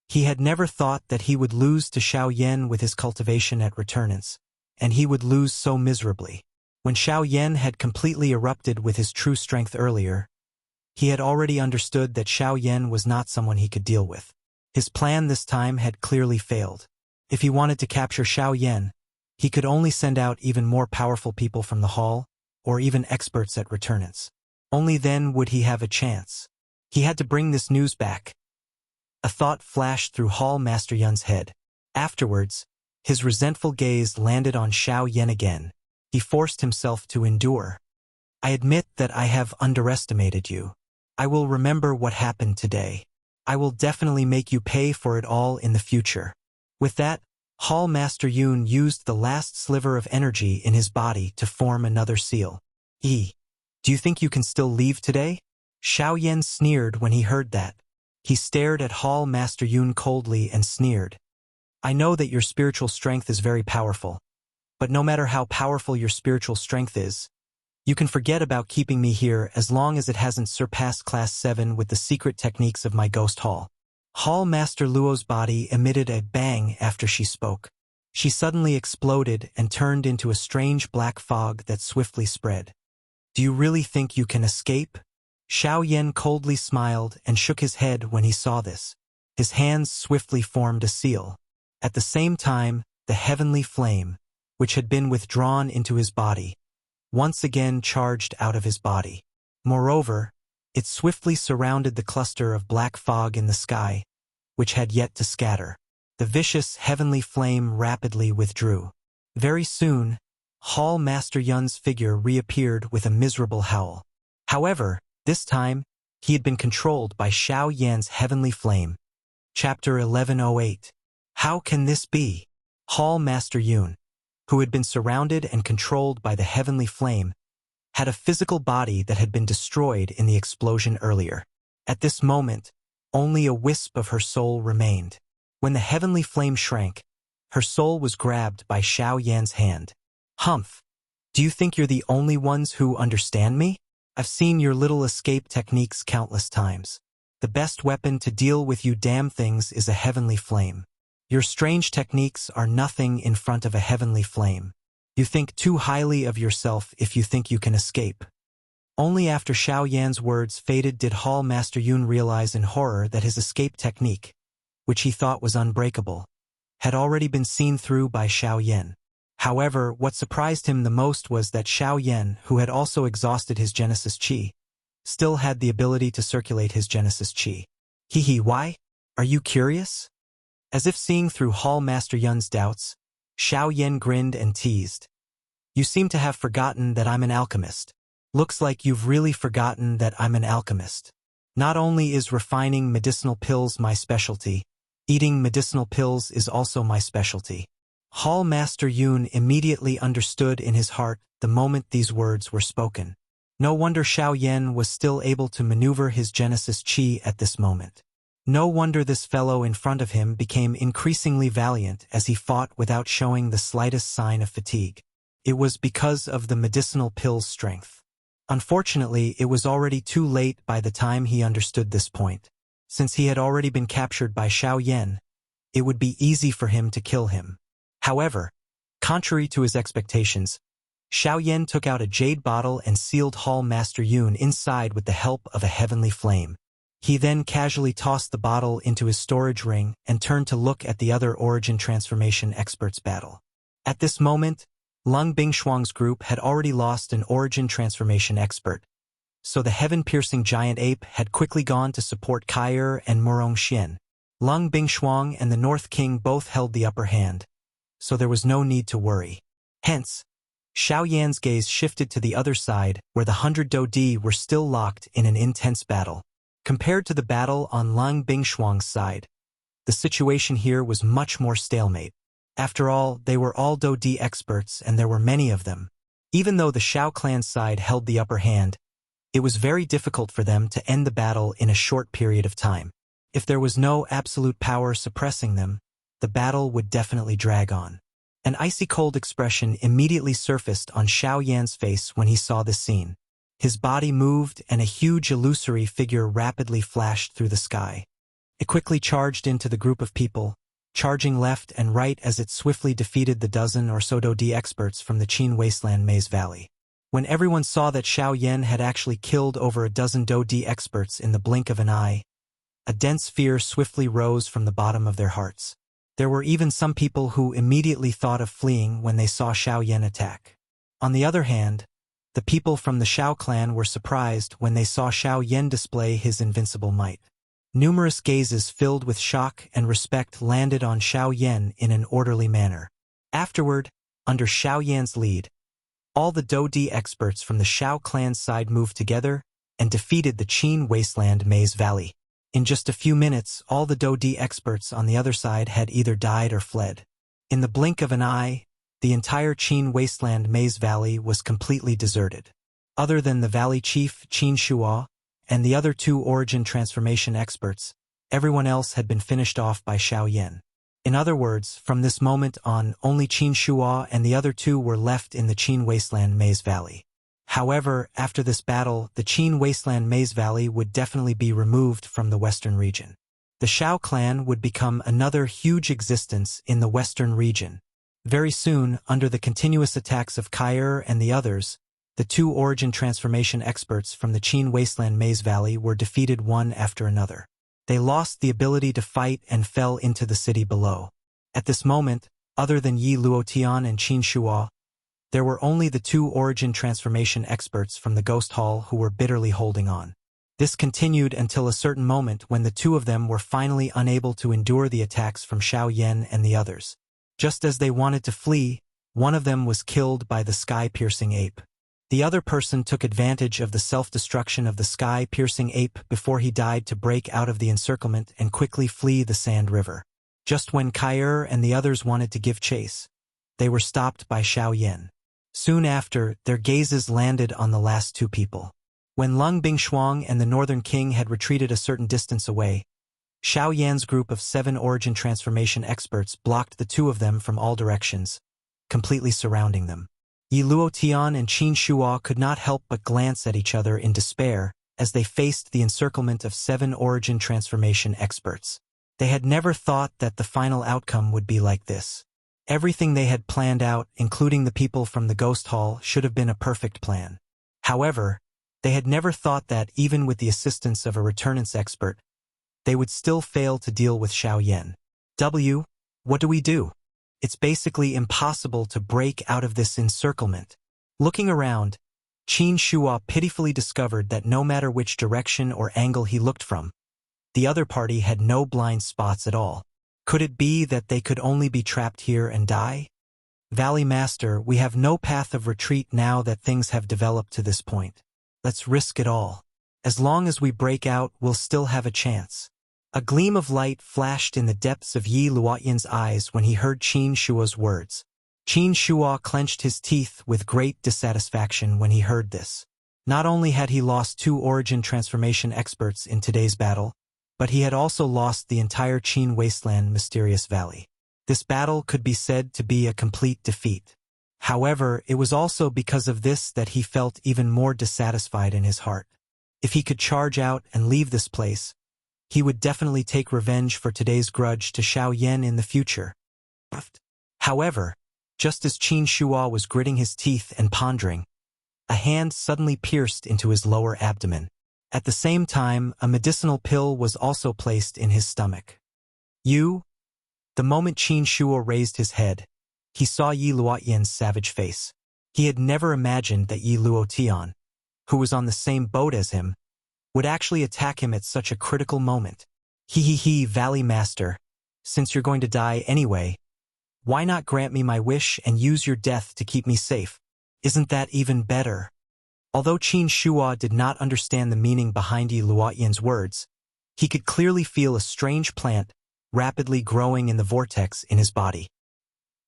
He had never thought that he would lose to Xiao Yan with his cultivation at Returnance, and he would lose so miserably. When Xiao Yan had completely erupted with his true strength earlier, he had already understood that Xiao Yan was not someone he could deal with. His plan this time had clearly failed. If he wanted to capture Xiao Yan, he could only send out even more powerful people from the hall, or even experts at Returnance. Only then would he have a chance. He had to bring this news back. A thought flashed through Hall Master Yun's head. Afterwards, his resentful gaze landed on Xiao Yan again. He forced himself to endure. I admit that I have underestimated you. I will remember what happened today. I will definitely make you pay for it all in the future. With that, Hall Master Yun used the last sliver of energy in his body to form another seal. Do you think you can still leave today? Xiao Yan sneered when he heard that. He stared at Hall Master Yun coldly and sneered. I know that your spiritual strength is very powerful, but no matter how powerful your spiritual strength is, you can forget about keeping me here as long as it hasn't surpassed Class 7 with the secret techniques of my ghost hall. Hall Master Luo's body emitted a bang after she spoke. She suddenly exploded and turned into a strange black fog that swiftly spread. Do you really think you can escape? Xiao Yan coldly smiled and shook his head when he saw this. His hands swiftly formed a seal. At the same time, the heavenly flame, which had been withdrawn into his body, once again charged out of his body. Moreover, it swiftly surrounded the cluster of black fog in the sky, which had yet to scatter. The vicious heavenly flame rapidly withdrew. Very soon, Hall Master Yun's figure reappeared with a miserable howl. However, this time, he had been controlled by Xiao Yan's heavenly flame. Chapter 1108. How can this be? Hall Master Yun, who had been surrounded and controlled by the heavenly flame, had a physical body that had been destroyed in the explosion earlier. At this moment, only a wisp of her soul remained. When the heavenly flame shrank, her soul was grabbed by Xiao Yan's hand. Humph! Do you think you're the only ones who understand me? I've seen your little escape techniques countless times. The best weapon to deal with you damn things is a heavenly flame. Your strange techniques are nothing in front of a heavenly flame. You think too highly of yourself if you think you can escape. Only after Xiao Yan's words faded did Hall Master Yun realize in horror that his escape technique, which he thought was unbreakable, had already been seen through by Xiao Yan. However, what surprised him the most was that Xiao Yan, who had also exhausted his Genesis Qi, still had the ability to circulate his Genesis Qi. Why? Are you curious? As if seeing through Hall Master Yun's doubts, Xiao Yan grinned and teased. You seem to have forgotten that I'm an alchemist. Looks like you've really forgotten that I'm an alchemist. Not only is refining medicinal pills my specialty, eating medicinal pills is also my specialty. Hall Master Yun immediately understood in his heart the moment these words were spoken. No wonder Xiao Yan was still able to maneuver his Genesis Qi at this moment. No wonder this fellow in front of him became increasingly valiant as he fought without showing the slightest sign of fatigue. It was because of the medicinal pill's strength. Unfortunately, it was already too late by the time he understood this point. Since he had already been captured by Xiao Yan, it would be easy for him to kill him. However, contrary to his expectations, Xiao Yan took out a jade bottle and sealed Hall Master Yun inside with the help of a heavenly flame. He then casually tossed the bottle into his storage ring and turned to look at the other Origin Transformation Experts battle. At this moment, Lung Bingshuang's group had already lost an Origin Transformation Expert, so the heaven-piercing giant ape had quickly gone to support Kai'er and Murong Xian. Lung Bingshuang and the North King both held the upper hand, so there was no need to worry. Hence, Xiao Yan's gaze shifted to the other side, where the 100 Dodi were still locked in an intense battle. Compared to the battle on Lung Bingshuang's side, the situation here was much more stalemate. After all, they were all Dodi experts and there were many of them. Even though the Xiao clan's side held the upper hand, it was very difficult for them to end the battle in a short period of time. If there was no absolute power suppressing them, the battle would definitely drag on. An icy-cold expression immediately surfaced on Xiao Yan's face when he saw this scene. His body moved and a huge illusory figure rapidly flashed through the sky. It quickly charged into the group of people, charging left and right as it swiftly defeated the dozen or so Dodi experts from the Qin Wasteland Maze Valley. When everyone saw that Xiao Yan had actually killed over a dozen Dodi experts in the blink of an eye, a dense fear swiftly rose from the bottom of their hearts. There were even some people who immediately thought of fleeing when they saw Xiao Yan attack. On the other hand, the people from the Xiao clan were surprised when they saw Xiao Yan display his invincible might. Numerous gazes filled with shock and respect landed on Xiao Yan in an orderly manner. Afterward, under Xiao Yan's lead, all the Dodi experts from the Xiao clan's side moved together and defeated the Qin Wasteland Maze Valley. In just a few minutes, all the Dodi experts on the other side had either died or fled. In the blink of an eye, the entire Qin Wasteland Maze Valley was completely deserted. Other than the Valley Chief, Qin Shuo, and the other two Origin Transformation experts, everyone else had been finished off by Xiao Yan. In other words, from this moment on, only Qin Shuo and the other two were left in the Qin Wasteland Maze Valley. However, after this battle, the Qin Wasteland Maze Valley would definitely be removed from the western region. The Xiao clan would become another huge existence in the western region. Very soon, under the continuous attacks of Kai'er and the others, the two Origin Transformation experts from the Qin Wasteland Maze Valley were defeated one after another. They lost the ability to fight and fell into the city below. At this moment, other than Yi Luotian and Qin Shuo, there were only the two Origin Transformation experts from the Ghost Hall who were bitterly holding on. This continued until a certain moment when the two of them were finally unable to endure the attacks from Xiao Yan and the others. Just as they wanted to flee, one of them was killed by the sky-piercing ape. The other person took advantage of the self-destruction of the sky-piercing ape before he died to break out of the encirclement and quickly flee the Sand River. Just when Kai'er and the others wanted to give chase, they were stopped by Xiao Yan. Soon after, their gazes landed on the last two people. When Lung Bingshuang and the Northern King had retreated a certain distance away, Xiao Yan's group of 7 Origin Transformation experts blocked the two of them from all directions, completely surrounding them. Yi Luotian and Qin Shuo could not help but glance at each other in despair as they faced the encirclement of 7 Origin Transformation experts. They had never thought that the final outcome would be like this. Everything they had planned out, including the people from the ghost hall, should have been a perfect plan. However, they had never thought that, even with the assistance of a returnance expert, they would still fail to deal with Xiao Yan. What do we do? It's basically impossible to break out of this encirclement. Looking around, Qin Shuo pitifully discovered that no matter which direction or angle he looked from, the other party had no blind spots at all. Could it be that they could only be trapped here and die? Valley Master, we have no path of retreat now that things have developed to this point. Let's risk it all. As long as we break out, we'll still have a chance. A gleam of light flashed in the depths of Yi Luoyan's eyes when he heard Qin Shuo's words. Qin Shuo clenched his teeth with great dissatisfaction when he heard this. Not only had he lost 2 origin transformation experts in today's battle, but he had also lost the entire Qin Wasteland Mysterious Valley. This battle could be said to be a complete defeat. However, it was also because of this that he felt even more dissatisfied in his heart. If he could charge out and leave this place, he would definitely take revenge for today's grudge to Xiao Yan in the future. However, just as Qin Shuo was gritting his teeth and pondering, a hand suddenly pierced into his lower abdomen. At the same time, a medicinal pill was also placed in his stomach. The moment Qin Shuo raised his head, he saw Yi Luoyan's savage face. He had never imagined that Yi Luotian, who was on the same boat as him, would actually attack him at such a critical moment. Valley Master, since you're going to die anyway, why not grant me my wish and use your death to keep me safe? Isn't that even better? Although Qin Shuo did not understand the meaning behind Yi Luoyan's words, he could clearly feel a strange plant rapidly growing in the vortex in his body.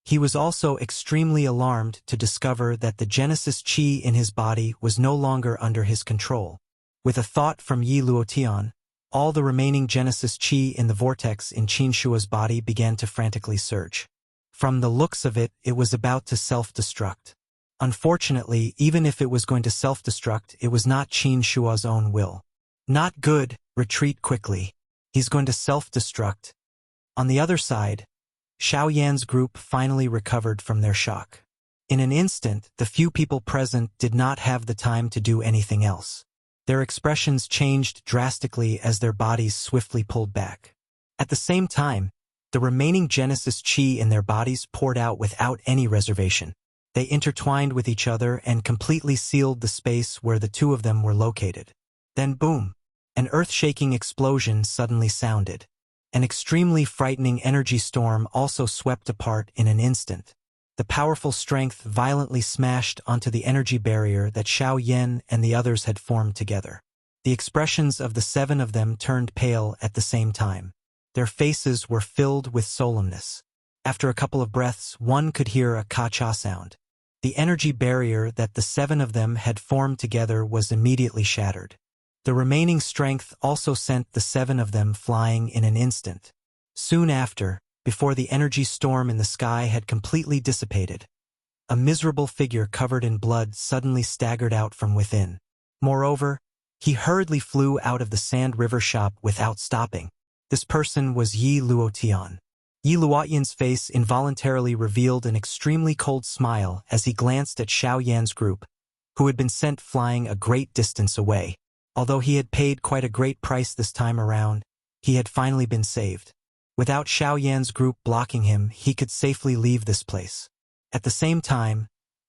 He was also extremely alarmed to discover that the Genesis Qi in his body was no longer under his control. With a thought from Yi Luotian, all the remaining Genesis Qi in the vortex in Qin Shuo's body began to frantically surge. From the looks of it, it was about to self-destruct. Unfortunately, even if it was going to self-destruct, it was not Qin Shuo's own will. Not good, retreat quickly. He's going to self-destruct. On the other side, Xiao Yan's group finally recovered from their shock. In an instant, the few people present did not have the time to do anything else. Their expressions changed drastically as their bodies swiftly pulled back. At the same time, the remaining Genesis Qi in their bodies poured out without any reservation. They intertwined with each other and completely sealed the space where the two of them were located. Then boom! An earth-shaking explosion suddenly sounded. An extremely frightening energy storm also swept apart in an instant. The powerful strength violently smashed onto the energy barrier that Xiao Yan and the others had formed together. The expressions of the 7 of them turned pale at the same time. Their faces were filled with solemnness. After a couple of breaths, one could hear a ka-cha sound. The energy barrier that the 7 of them had formed together was immediately shattered. The remaining strength also sent the 7 of them flying in an instant. Soon after, before the energy storm in the sky had completely dissipated, a miserable figure covered in blood suddenly staggered out from within. Moreover, he hurriedly flew out of the Sand River shop without stopping. This person was Yi Luotian. Yi Luoyan's face involuntarily revealed an extremely cold smile as he glanced at Xiao Yan's group, who had been sent flying a great distance away. Although he had paid quite a great price this time around, he had finally been saved. Without Xiao Yan's group blocking him, he could safely leave this place. At the same time,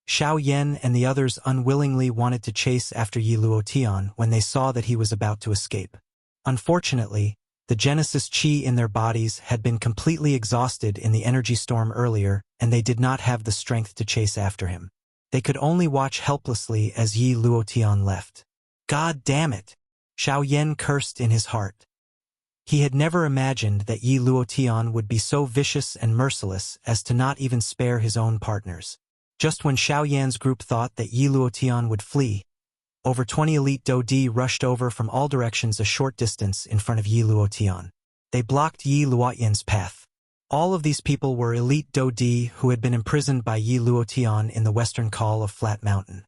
Xiao Yan and the others unwillingly wanted to chase after Yi Luotian when they saw that he was about to escape. Unfortunately, the Genesis Qi in their bodies had been completely exhausted in the energy storm earlier, and they did not have the strength to chase after him. They could only watch helplessly as Yi Luotian left. God damn it! Xiao Yan cursed in his heart. He had never imagined that Yi Luotian would be so vicious and merciless as to not even spare his own partners. Just when Xiao Yan's group thought that Yi Luotian would flee, over 20 elite Dodi rushed over from all directions a short distance in front of Yi Luotian. They blocked Yi Luoyan's path. All of these people were elite Dodi who had been imprisoned by Yi Luotian in the western call of Flat Mountain.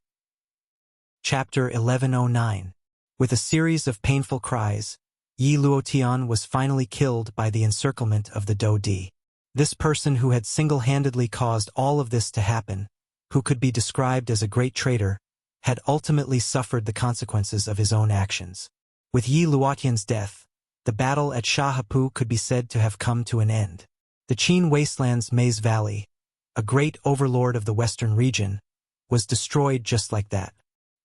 Chapter 1109. With a series of painful cries, Yi Luotian was finally killed by the encirclement of the Dodi. This person who had single-handedly caused all of this to happen, who could be described as a great traitor, had ultimately suffered the consequences of his own actions. With Yi Luotian's death, the battle at Shahapu could be said to have come to an end. The Qin Wasteland's Maze Valley, a great overlord of the western region, was destroyed just like that.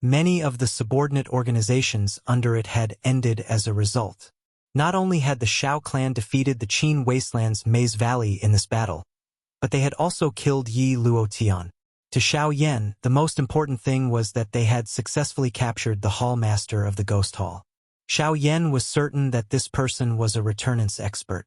Many of the subordinate organizations under it had ended as a result. Not only had the Shao clan defeated the Qin Wasteland's Maze Valley in this battle, but they had also killed Yi Luotian. To Xiao Yan, the most important thing was that they had successfully captured the Hall Master of the Ghost Hall. Xiao Yan was certain that this person was a returnance expert.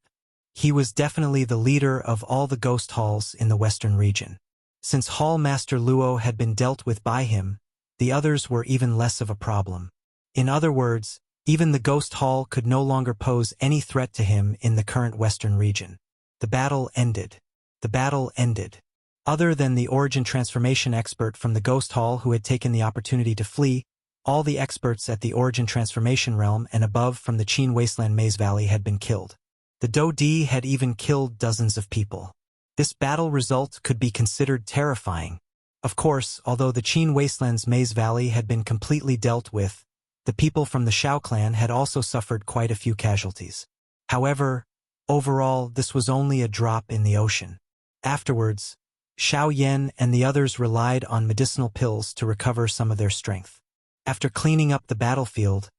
He was definitely the leader of all the ghost halls in the western region. Since Hall Master Luo had been dealt with by him, the others were even less of a problem. In other words, even the ghost hall could no longer pose any threat to him in the current western region. The battle ended. The battle ended. Other than the origin transformation expert from the ghost hall who had taken the opportunity to flee, all the experts at the origin transformation realm and above from the Qin Wasteland Maze Valley had been killed. The Do Di had even killed dozens of people. This battle result could be considered terrifying. Of course, although the Qin Wasteland's Maze Valley had been completely dealt with, the people from the Shao clan had also suffered quite a few casualties. However, overall, this was only a drop in the ocean. Afterwards, Xiao Yan and the others relied on medicinal pills to recover some of their strength. After cleaning up the battlefield,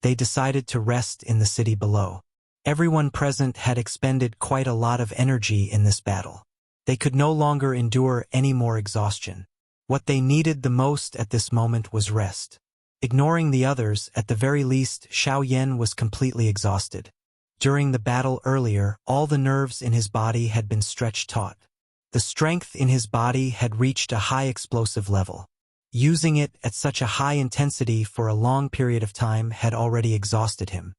they decided to rest in the city below. Everyone present had expended quite a lot of energy in this battle. They could no longer endure any more exhaustion. What they needed the most at this moment was rest. Ignoring the others, at the very least, Xiao Yan was completely exhausted. During the battle earlier, all the nerves in his body had been stretched taut. The strength in his body had reached a high explosive level. Using it at such a high intensity for a long period of time had already exhausted him.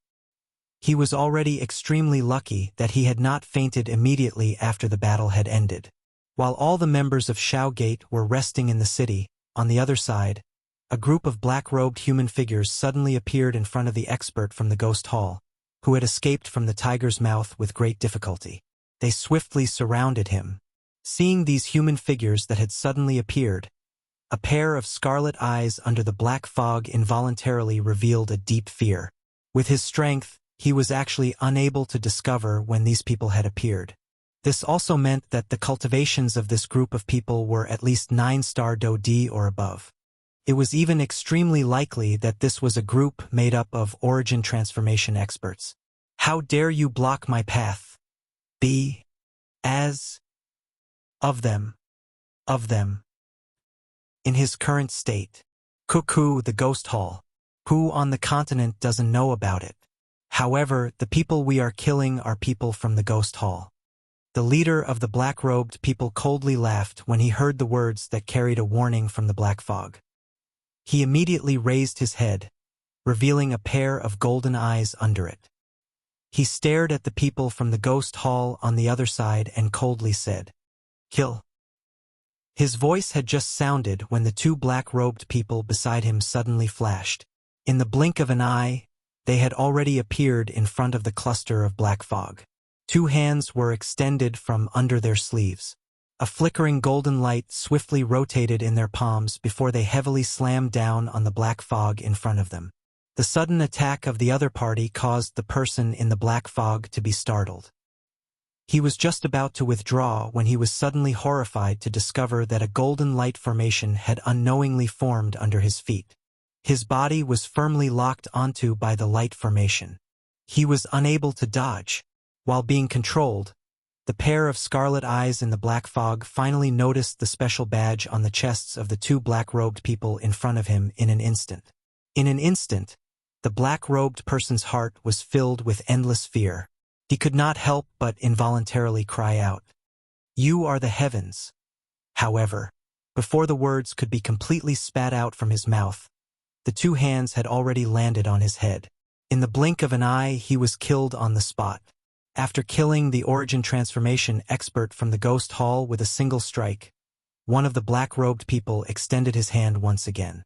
He was already extremely lucky that he had not fainted immediately after the battle had ended. While all the members of Shao Gate were resting in the city, on the other side, a group of black-robed human figures suddenly appeared in front of the expert from the Ghost Hall, who had escaped from the tiger's mouth with great difficulty. They swiftly surrounded him. Seeing these human figures that had suddenly appeared, a pair of scarlet eyes under the black fog involuntarily revealed a deep fear. With his strength, he was actually unable to discover when these people had appeared. This also meant that the cultivations of this group of people were at least 9-star Do Di or above. It was even extremely likely that this was a group made up of origin transformation experts. How dare you block my path? Be as of them. In his current state. Cuckoo, the Ghost Hall. Who on the continent doesn't know about it? However, the people we are killing are people from the Ghost Hall. The leader of the black-robed people coldly laughed when he heard the words that carried a warning from the black fog. He immediately raised his head, revealing a pair of golden eyes under it. He stared at the people from the Ghost Hall on the other side and coldly said, "Kill." His voice had just sounded when the two black-robed people beside him suddenly flashed. In the blink of an eye, they had already appeared in front of the cluster of black fog. Two hands were extended from under their sleeves. A flickering golden light swiftly rotated in their palms before they heavily slammed down on the black fog in front of them. The sudden attack of the other party caused the person in the black fog to be startled. He was just about to withdraw when he was suddenly horrified to discover that a golden light formation had unknowingly formed under his feet. His body was firmly locked onto by the light formation. He was unable to dodge. While being controlled, the pair of scarlet eyes in the black fog finally noticed the special badge on the chests of the two black-robed people in front of him in an instant. In an instant, the black-robed person's heart was filled with endless fear. He could not help but involuntarily cry out, "You are the heavens." However, before the words could be completely spat out from his mouth, the two hands had already landed on his head. In the blink of an eye, he was killed on the spot. After killing the origin transformation expert from the Ghost Hall with a single strike, one of the black-robed people extended his hand once again.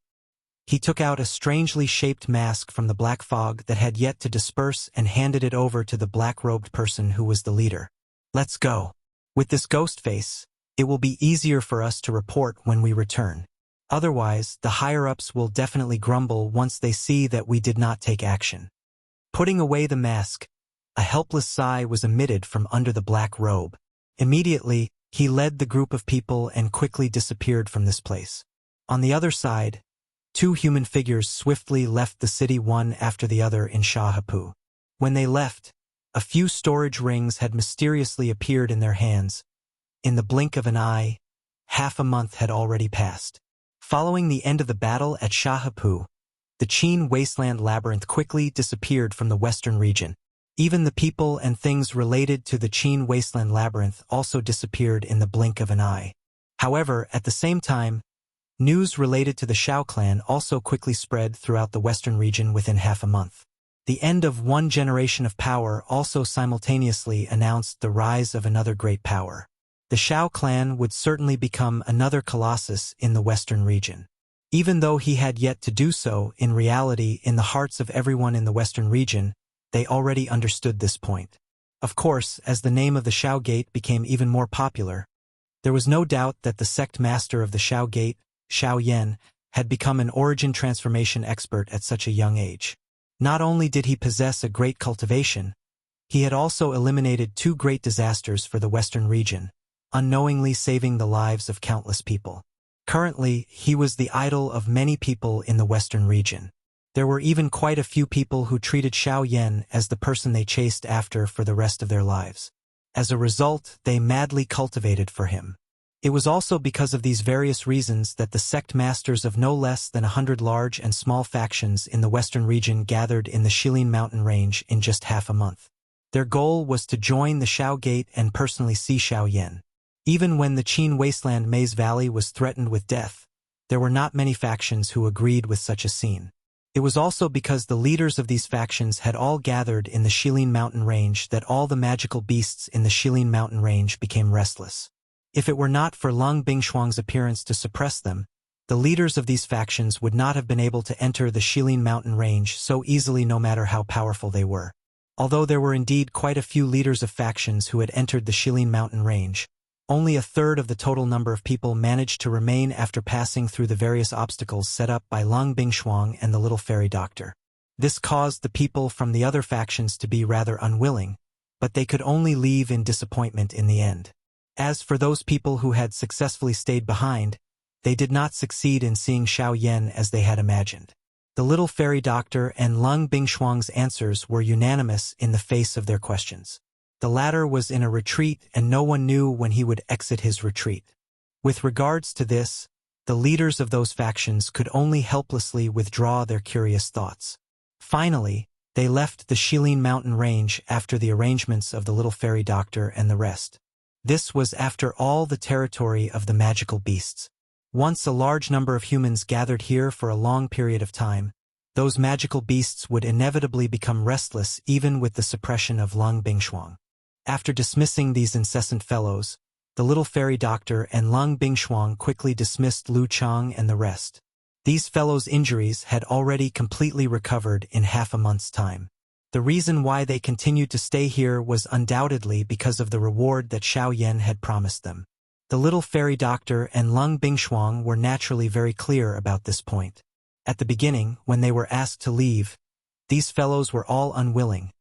He took out a strangely shaped mask from the black fog that had yet to disperse and handed it over to the black-robed person who was the leader. "Let's go." With this ghost face, it will be easier for us to report when we return. Otherwise, the higher-ups will definitely grumble once they see that we did not take action. Putting away the mask, a helpless sigh was emitted from under the black robe. Immediately, he led the group of people and quickly disappeared from this place. On the other side, two human figures swiftly left the city one after the other in Shahapu. When they left, a few storage rings had mysteriously appeared in their hands. In the blink of an eye, half a month had already passed. Following the end of the battle at Shahapu, the Qin Wasteland Labyrinth quickly disappeared from the western region. Even the people and things related to the Qin Wasteland Labyrinth also disappeared in the blink of an eye. However, at the same time, news related to the Shao clan also quickly spread throughout the western region within half a month. The end of one generation of power also simultaneously announced the rise of another great power. The Shao clan would certainly become another colossus in the western region. Even though he had yet to do so, in reality, in the hearts of everyone in the western region, they already understood this point. Of course, as the name of the Shao Gate became even more popular, there was no doubt that the sect master of the Shao Gate, Shao Yan, had become an origin transformation expert at such a young age. Not only did he possess a great cultivation, he had also eliminated two great disasters for the western region, unknowingly saving the lives of countless people. Currently, he was the idol of many people in the western region. There were even quite a few people who treated Shao Yan as the person they chased after for the rest of their lives. As a result, they madly cultivated for him. It was also because of these various reasons that the sect masters of no less than 100 large and small factions in the western region gathered in the Shilin mountain range in just half a month. Their goal was to join the Shao Gate and personally see Shao Yan. Even when the Qin Wasteland Maze Valley was threatened with death, there were not many factions who agreed with such a scene. It was also because the leaders of these factions had all gathered in the Shilin mountain range that all the magical beasts in the Shilin mountain range became restless. If it were not for Lung Bingshuang's appearance to suppress them, the leaders of these factions would not have been able to enter the Shilin mountain range so easily no matter how powerful they were. Although there were indeed quite a few leaders of factions who had entered the Shilin mountain range, only a third of the total number of people managed to remain after passing through the various obstacles set up by Lung Bingshuang and the little fairy doctor. This caused the people from the other factions to be rather unwilling, but they could only leave in disappointment in the end. As for those people who had successfully stayed behind, they did not succeed in seeing Shao Yan as they had imagined. The little fairy doctor and Lung Bingshuang's answers were unanimous in the face of their questions. The latter was in a retreat and no one knew when he would exit his retreat. With regards to this, the leaders of those factions could only helplessly withdraw their curious thoughts. Finally, they left the Shilin mountain range after the arrangements of the little fairy doctor and the rest. This was after all the territory of the magical beasts. Once a large number of humans gathered here for a long period of time, those magical beasts would inevitably become restless even with the suppression of Lung Bingshuang. After dismissing these incessant fellows, the little fairy doctor and Lung Bingshuang quickly dismissed Lu Chang and the rest. These fellows' injuries had already completely recovered in half a month's time. The reason why they continued to stay here was undoubtedly because of the reward that Shao Yan had promised them. The little fairy doctor and Lung Bingshuang were naturally very clear about this point. At the beginning, when they were asked to leave, these fellows were all unwilling,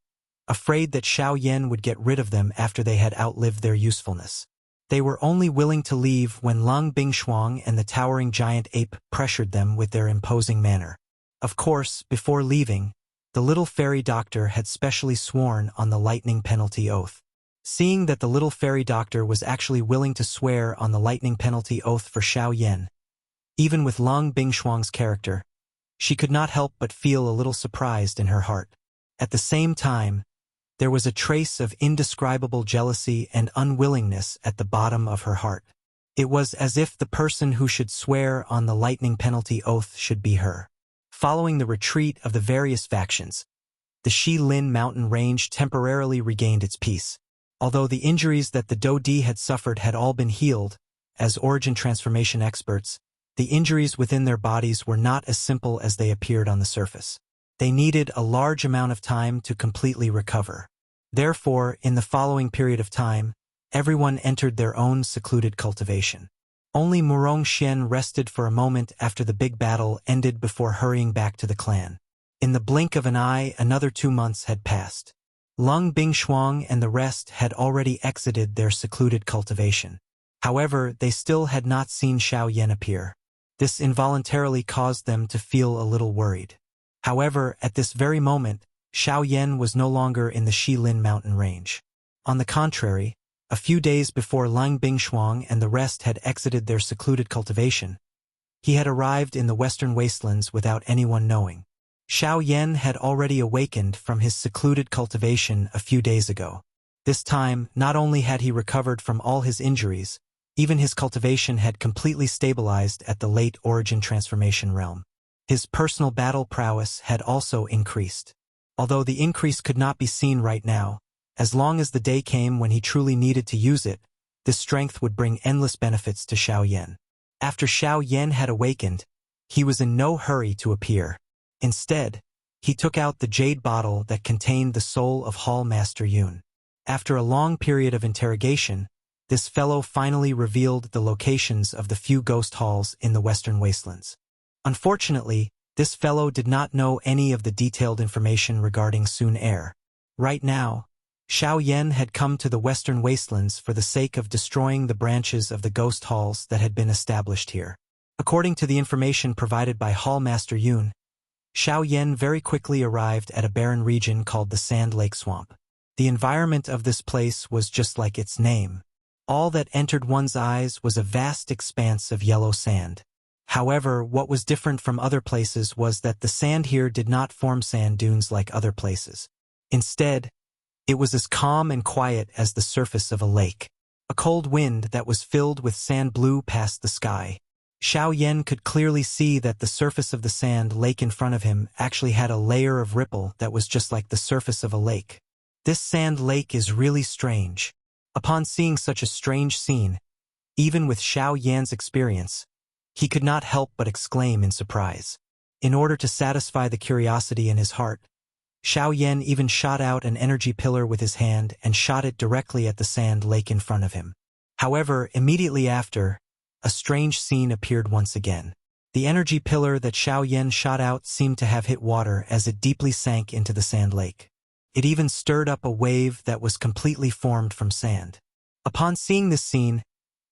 afraid that Shao Yan would get rid of them after they had outlived their usefulness. They were only willing to leave when Lung Bingshuang and the towering giant ape pressured them with their imposing manner. Of course, before leaving, the little fairy doctor had specially sworn on the lightning penalty oath. Seeing that the little fairy doctor was actually willing to swear on the lightning penalty oath for Shao Yan, even with Lung Bingshuang's character, she could not help but feel a little surprised in her heart. At the same time, there was a trace of indescribable jealousy and unwillingness at the bottom of her heart. It was as if the person who should swear on the lightning penalty oath should be her. Following the retreat of the various factions, the Shilin mountain range temporarily regained its peace. Although the injuries that the Dodi had suffered had all been healed, as origin transformation experts, the injuries within their bodies were not as simple as they appeared on the surface. They needed a large amount of time to completely recover. Therefore, in the following period of time, Everyone entered their own secluded cultivation. Only Murong Xian rested for a moment after the big battle ended before hurrying back to the clan. In the blink of an eye, another 2 months had passed. Lung Bingshuang and the rest had already exited their secluded cultivation. However, they still had not seen Xiao Yan appear. This involuntarily caused them to feel a little worried. However, at this very moment, Xiao Yan was no longer in the Shilin mountain range. On the contrary, a few days before Lang Bingshuang and the rest had exited their secluded cultivation, he had arrived in the western wastelands without anyone knowing. Xiao Yan had already awakened from his secluded cultivation a few days ago. This time, not only had he recovered from all his injuries, even his cultivation had completely stabilized at the late origin transformation realm. His personal battle prowess had also increased. Although the increase could not be seen right now, as long as the day came when he truly needed to use it, this strength would bring endless benefits to Xiao Yan. After Xiao Yan had awakened, he was in no hurry to appear. Instead, he took out the jade bottle that contained the soul of Hall Master Yun. After a long period of interrogation, this fellow finally revealed the locations of the few ghost halls in the western wastelands. Unfortunately, this fellow did not know any of the detailed information regarding Sun Air. Right now, Xiao Yan had come to the western wastelands for the sake of destroying the branches of the ghost halls that had been established here. According to the information provided by Hall Master Yun, Xiao Yan very quickly arrived at a barren region called the Sand Lake Swamp. The environment of this place was just like its name. All that entered one's eyes was a vast expanse of yellow sand. However, what was different from other places was that the sand here did not form sand dunes like other places. Instead, it was as calm and quiet as the surface of a lake. A cold wind that was filled with sand blew past the sky. Xiao Yan could clearly see that the surface of the sand lake in front of him actually had a layer of ripple that was just like the surface of a lake. This sand lake is really strange. Upon seeing such a strange scene, even with Xiao Yan's experience, he could not help but exclaim in surprise. In order to satisfy the curiosity in his heart, Xiao Yan even shot out an energy pillar with his hand and shot it directly at the sand lake in front of him. However, immediately after, a strange scene appeared once again. The energy pillar that Xiao Yan shot out seemed to have hit water as it deeply sank into the sand lake. It even stirred up a wave that was completely formed from sand. Upon seeing this scene,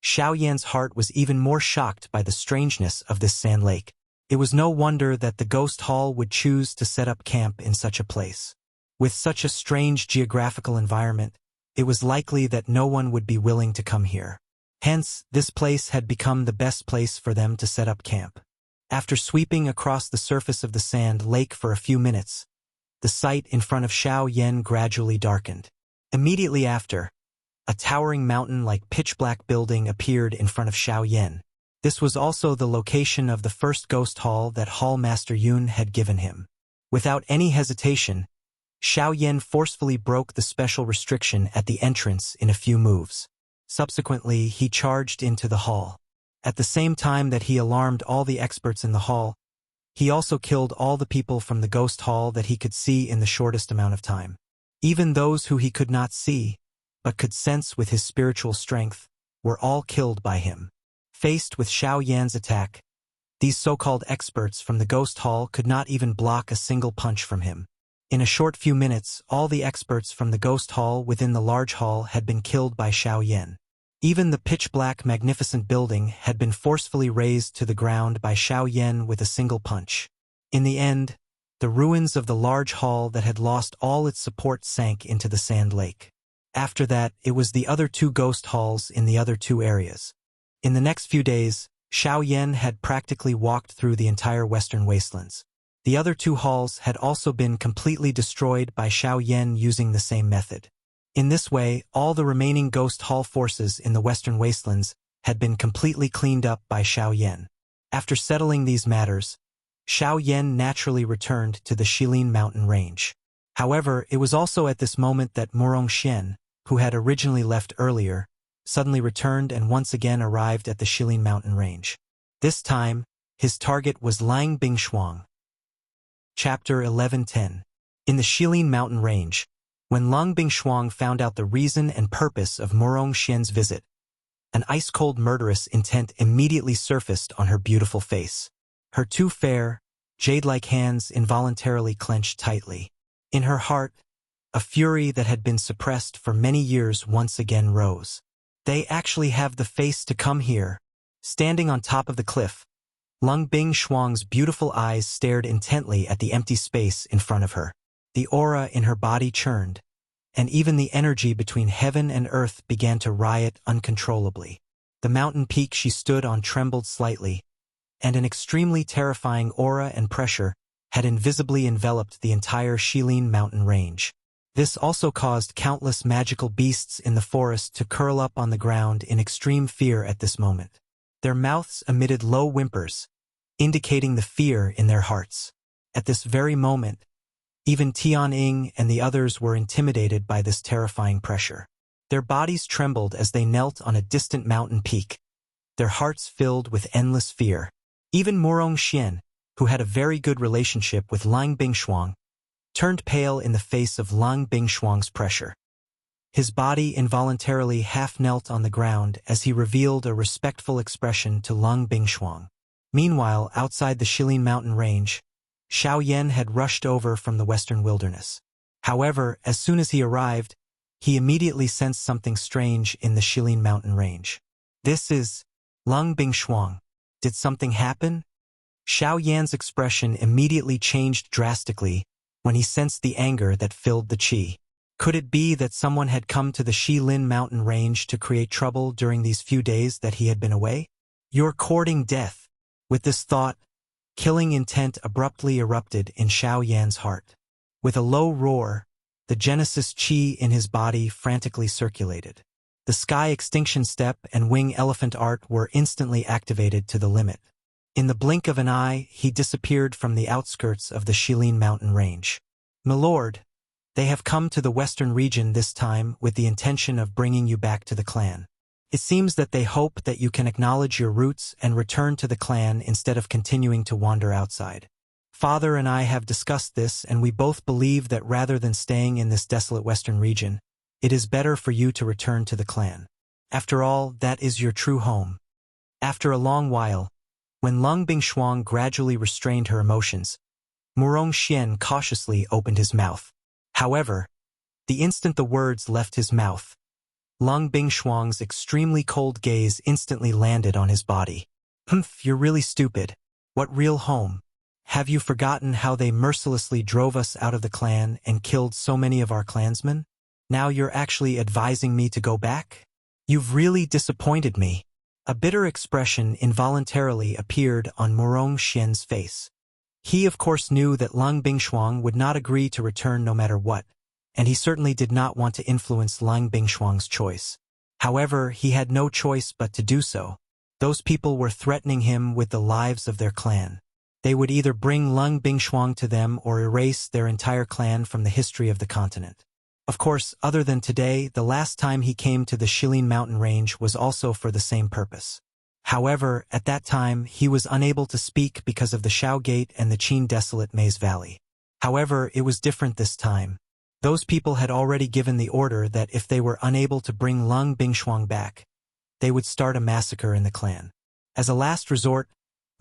Xiao Yan's heart was even more shocked by the strangeness of this sand lake. It was no wonder that the ghost hall would choose to set up camp in such a place. With such a strange geographical environment, it was likely that no one would be willing to come here. Hence, this place had become the best place for them to set up camp. After sweeping across the surface of the sand lake for a few minutes, the sight in front of Xiao Yan gradually darkened. Immediately after, a towering mountain-like pitch-black building appeared in front of Xiao Yan. This was also the location of the first ghost hall that Hall Master Yun had given him. Without any hesitation, Xiao Yan forcefully broke the special restriction at the entrance in a few moves. Subsequently, he charged into the hall. At the same time that he alarmed all the experts in the hall, he also killed all the people from the ghost hall that he could see in the shortest amount of time. Even those who he could not see, but could sense with his spiritual strength, were all killed by him. Faced with Xiao Yan's attack, these so-called experts from the ghost hall could not even block a single punch from him. In a short few minutes, all the experts from the ghost hall within the large hall had been killed by Xiao Yan. Even the pitch-black magnificent building had been forcefully razed to the ground by Xiao Yan with a single punch. In the end, the ruins of the large hall that had lost all its support sank into the sand lake. After that, it was the other 2 ghost halls in the other 2 areas. In the next few days, Xiao Yan had practically walked through the entire western wastelands. The other 2 halls had also been completely destroyed by Xiao Yan using the same method. In this way, all the remaining ghost hall forces in the western wastelands had been completely cleaned up by Xiao Yan. After settling these matters, Xiao Yan naturally returned to the Shilin mountain range. However, it was also at this moment that Murong Xian, who had originally left earlier, suddenly returned and once again arrived at the Shilin mountain range. This time, his target was Lang Bingshuang. Chapter 11:10. In the Shilin mountain range, When Lang Bingshuang found out the reason and purpose of Murong Xian's visit, an ice-cold murderous intent immediately surfaced on her beautiful face. Her two fair, jade-like hands involuntarily clenched tightly. In her heart, a fury that had been suppressed for many years once again rose. They actually have the face to come here. Standing on top of the cliff, Lang Bingshuang's beautiful eyes stared intently at the empty space in front of her. The aura in her body churned, and even the energy between heaven and earth began to riot uncontrollably. The mountain peak she stood on trembled slightly, and an extremely terrifying aura and pressure had invisibly enveloped the entire Shilin mountain range. This also caused countless magical beasts in the forest to curl up on the ground in extreme fear at this moment. Their mouths emitted low whimpers, indicating the fear in their hearts. At this very moment, even Tianying and the others were intimidated by this terrifying pressure. Their bodies trembled as they knelt on a distant mountain peak, their hearts filled with endless fear. Even Murong Xian, who had a very good relationship with Lang Bingshuang, turned pale in the face of Lang Bingshuang's pressure. His body involuntarily half-knelt on the ground as he revealed a respectful expression to Lang Bingshuang. Meanwhile, outside the Shilin mountain range, Xiao Yan had rushed over from the western wilderness. However, as soon as he arrived, he immediately sensed something strange in the Shilin mountain range. "This is Lang Bingshuang. Did something happen?" Xiao Yan's expression immediately changed drastically when he sensed the anger that filled the qi. Could it be that someone had come to the Shilin mountain range to create trouble during these few days that he had been away? "You're courting death." With this thought, killing intent abruptly erupted in Xiao Yan's heart. With a low roar, the Genesis Qi in his body frantically circulated. The Sky Extinction Step and Wing Elephant Art were instantly activated to the limit. In the blink of an eye, he disappeared from the outskirts of the Shilin mountain range. "Milord, they have come to the western region this time with the intention of bringing you back to the clan. It seems that they hope that you can acknowledge your roots and return to the clan instead of continuing to wander outside. Father and I have discussed this, and we both believe that rather than staying in this desolate western region, it is better for you to return to the clan. After all, that is your true home." After a long while, when Lang Bingshuang gradually restrained her emotions, Murong Xian cautiously opened his mouth. However, the instant the words left his mouth, Lang Bingshuang's extremely cold gaze instantly landed on his body. "Humph, you're really stupid. What real home? Have you forgotten how they mercilessly drove us out of the clan and killed so many of our clansmen? Now you're actually advising me to go back? You've really disappointed me." A bitter expression involuntarily appeared on Murong Xian's face. He of course knew that Lang Bingshuang would not agree to return no matter what, and he certainly did not want to influence Lang Bingshuang's choice. However, he had no choice but to do so. Those people were threatening him with the lives of their clan. They would either bring Lang Bingshuang to them or erase their entire clan from the history of the continent. Of course, other than today, the last time he came to the Shilin mountain range was also for the same purpose. However, at that time, he was unable to speak because of the Shao Gate and the Qin Desolate Maze Valley. However, it was different this time. Those people had already given the order that if they were unable to bring Lang Bingshuang back, they would start a massacre in the clan. As a last resort,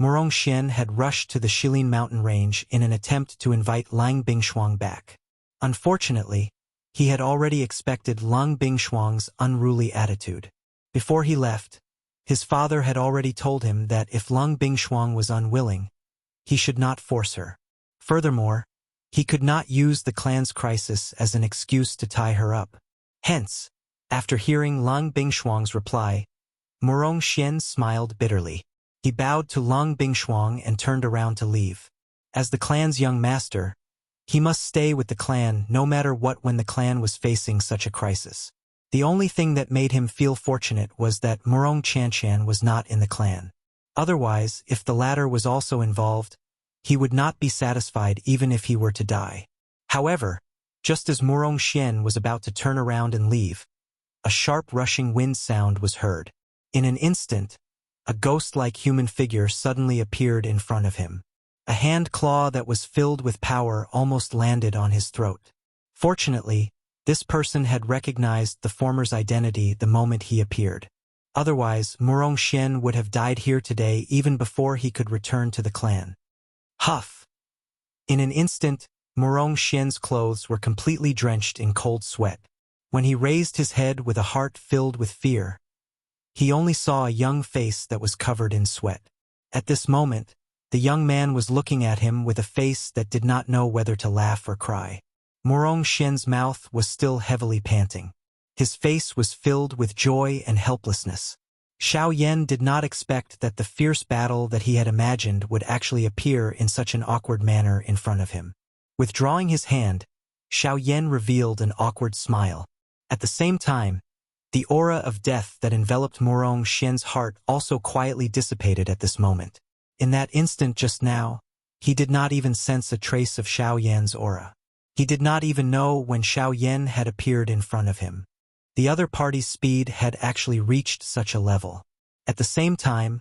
Murong Xian had rushed to the Shilin mountain range in an attempt to invite Lang Bingshuang back. Unfortunately, he had already expected Lang Bingshuang's unruly attitude. Before he left, his father had already told him that if Lang Bingshuang was unwilling, he should not force her. Furthermore, he could not use the clan's crisis as an excuse to tie her up. Hence, after hearing Lang Bingshuang's reply, Murong Xian smiled bitterly. He bowed to Lang Bingshuang and turned around to leave. As the clan's young master, he must stay with the clan no matter what when the clan was facing such a crisis. The only thing that made him feel fortunate was that Murong Qianshan was not in the clan. Otherwise, if the latter was also involved, he would not be satisfied even if he were to die. However, just as Murong Xian was about to turn around and leave, a sharp rushing wind sound was heard. In an instant, a ghost-like human figure suddenly appeared in front of him. A hand claw that was filled with power almost landed on his throat. Fortunately, This person had recognized the former's identity the moment he appeared. Otherwise, Murong Xian would have died here today even before he could return to the clan. Huff! In an instant, Murong Xian's clothes were completely drenched in cold sweat. When he raised his head with a heart filled with fear, he only saw a young face that was covered in sweat. At this moment, the young man was looking at him with a face that did not know whether to laugh or cry. Murong Xian's mouth was still heavily panting. His face was filled with joy and helplessness. Xiao Yan did not expect that the fierce battle that he had imagined would actually appear in such an awkward manner in front of him. Withdrawing his hand, Xiao Yan revealed an awkward smile. At the same time, the aura of death that enveloped Murong Xian's heart also quietly dissipated at this moment. In that instant just now, he did not even sense a trace of Xiao Yan's aura. He did not even know when Xiao Yan had appeared in front of him. The other party's speed had actually reached such a level. At the same time,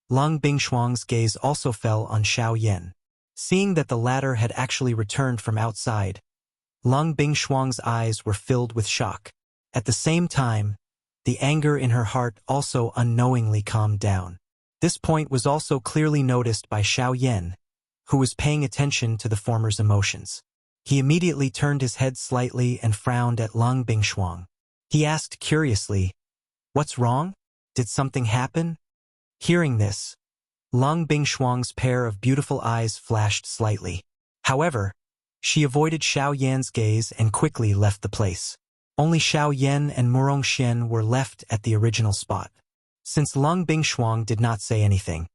Lung Bingshuang's gaze also fell on Xiao Yan. Seeing that the latter had actually returned from outside, Lung Bingshuang's eyes were filled with shock. At the same time, the anger in her heart also unknowingly calmed down. This point was also clearly noticed by Xiao Yan, who was paying attention to the former's emotions. He immediately turned his head slightly and frowned at Lung Bingshuang. He asked curiously, "What's wrong? Did something happen?" Hearing this, Lung Bingshuang's pair of beautiful eyes flashed slightly. However, she avoided Xiao Yan's gaze and quickly left the place. Only Xiao Yan and Murong Xian were left at the original spot. Since Lung Bingshuang did not say anything,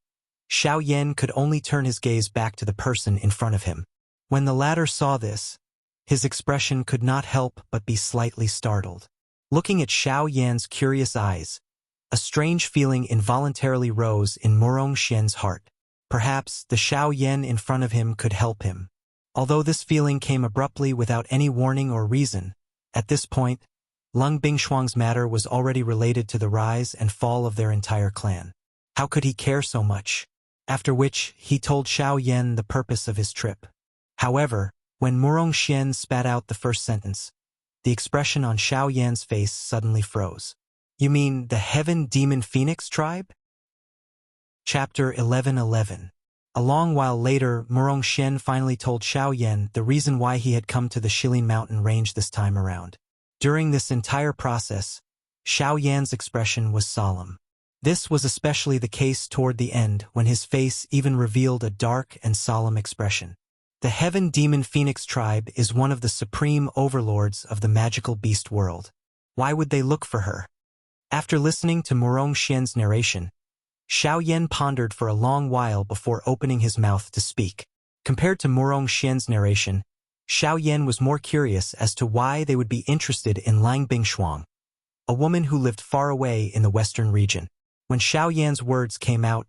Xiao Yan could only turn his gaze back to the person in front of him. When the latter saw this, his expression could not help but be slightly startled. Looking at Xiao Yan's curious eyes, a strange feeling involuntarily rose in Murong Xian's heart. Perhaps the Xiao Yan in front of him could help him. Although this feeling came abruptly without any warning or reason, at this point, Lung Bingshuang's matter was already related to the rise and fall of their entire clan. How could he care so much? After which, he told Xiao Yan the purpose of his trip. However, when Murong Xian spat out the first sentence, the expression on Xiao Yan's face suddenly froze. "You mean the Heaven Demon Phoenix tribe?" Chapter 11:11. A long while later, Murong Xian finally told Xiao Yan the reason why he had come to the Shilin Mountain range this time around. During this entire process, Xiao Yan's expression was solemn. This was especially the case toward the end when his face even revealed a dark and solemn expression. The Heaven Demon Phoenix tribe is one of the supreme overlords of the magical beast world. Why would they look for her? After listening to Murong Xian's narration, Xiao Yan pondered for a long while before opening his mouth to speak. Compared to Murong Xian's narration, Xiao Yan was more curious as to why they would be interested in Lang Bingshuang, a woman who lived far away in the western region. When Xiao Yan's words came out,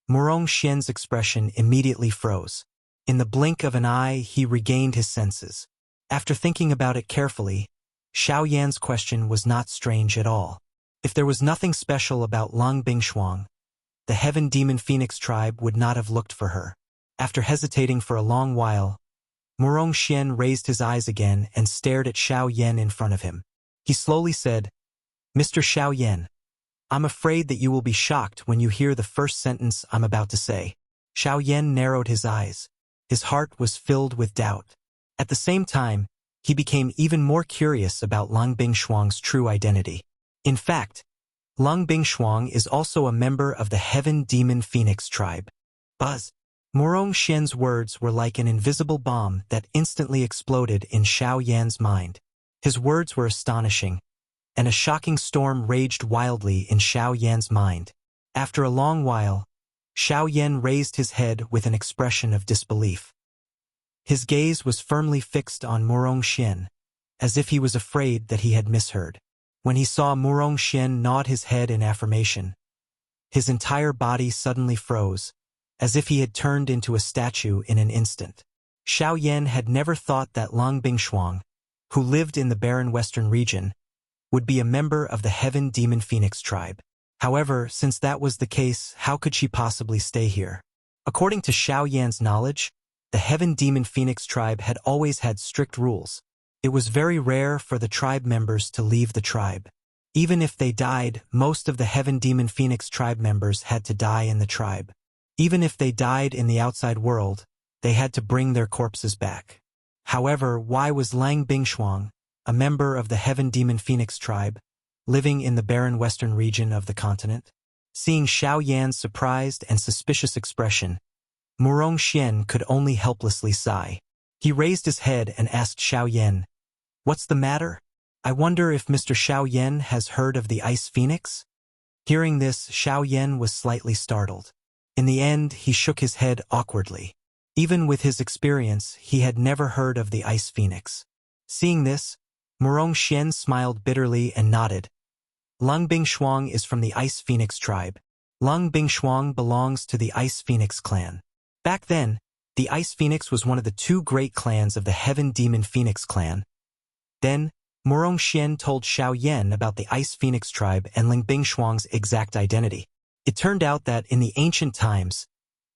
Murong Xian's expression immediately froze. In the blink of an eye, he regained his senses. After thinking about it carefully, Xiao Yan's question was not strange at all. If there was nothing special about Lang Bingshuang, the Heaven Demon Phoenix tribe would not have looked for her. After hesitating for a long while, Murong Xian raised his eyes again and stared at Xiao Yan in front of him. He slowly said, "Mr. Xiao Yan, I'm afraid that you will be shocked when you hear the first sentence I'm about to say." Xiao Yan narrowed his eyes. His heart was filled with doubt. At the same time, he became even more curious about Lang Bingshuang's true identity. In fact, Lang Bingshuang is also a member of the Heaven Demon Phoenix tribe. Buzz! Murong Xian's words were like an invisible bomb that instantly exploded in Xiao Yan's mind. His words were astonishing, and a shocking storm raged wildly in Xiao Yan's mind. After a long while, Xiao Yan raised his head with an expression of disbelief. His gaze was firmly fixed on Murong Xian, as if he was afraid that he had misheard. When he saw Murong Xian nod his head in affirmation, his entire body suddenly froze, as if he had turned into a statue in an instant. Xiao Yan had never thought that Lang Bingshuang, who lived in the barren western region, would be a member of the Heaven Demon Phoenix tribe. However, since that was the case, how could she possibly stay here? According to Xiao Yan's knowledge, the Heaven Demon Phoenix tribe had always had strict rules. It was very rare for the tribe members to leave the tribe. Even if they died, most of the Heaven Demon Phoenix tribe members had to die in the tribe. Even if they died in the outside world, they had to bring their corpses back. However, why was Lang Bingshuang, a member of the Heaven Demon Phoenix tribe, living in the barren western region of the continent? Seeing Xiao Yan's surprised and suspicious expression, Murong Xian could only helplessly sigh. He raised his head and asked Xiao Yan, "What's the matter? I wonder if Mr. Xiao Yan has heard of the Ice Phoenix?" Hearing this, Xiao Yan was slightly startled. In the end, he shook his head awkwardly. Even with his experience, he had never heard of the Ice Phoenix. Seeing this, Murong Xian smiled bitterly and nodded. Lung Bingshuang is from the Ice Phoenix tribe. Lung Bingshuang belongs to the Ice Phoenix clan. Back then, the Ice Phoenix was one of the two great clans of the Heaven Demon Phoenix clan. Then, Murong Xian told Xiao Yan about the Ice Phoenix tribe and Ling Bingshuang's exact identity. It turned out that in the ancient times,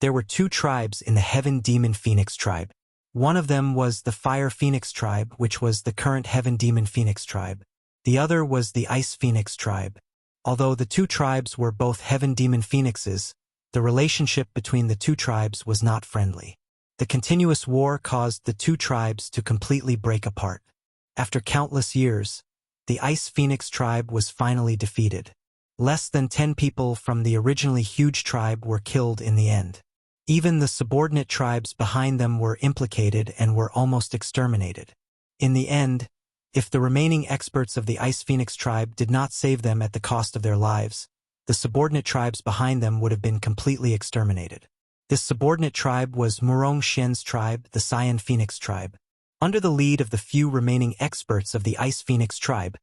there were two tribes in the Heaven Demon Phoenix tribe. One of them was the Fire Phoenix tribe, which was the current Heaven Demon Phoenix tribe. The other was the Ice Phoenix tribe. Although the two tribes were both Heaven Demon Phoenixes, the relationship between the two tribes was not friendly. The continuous war caused the two tribes to completely break apart. After countless years, the Ice Phoenix tribe was finally defeated. Less than 10 people from the originally huge tribe were killed in the end. Even the subordinate tribes behind them were implicated and were almost exterminated. In the end, if the remaining experts of the Ice Phoenix tribe did not save them at the cost of their lives, the subordinate tribes behind them would have been completely exterminated. This subordinate tribe was Murong Xian's tribe, the Cyan Phoenix tribe. Under the lead of the few remaining experts of the Ice Phoenix tribe,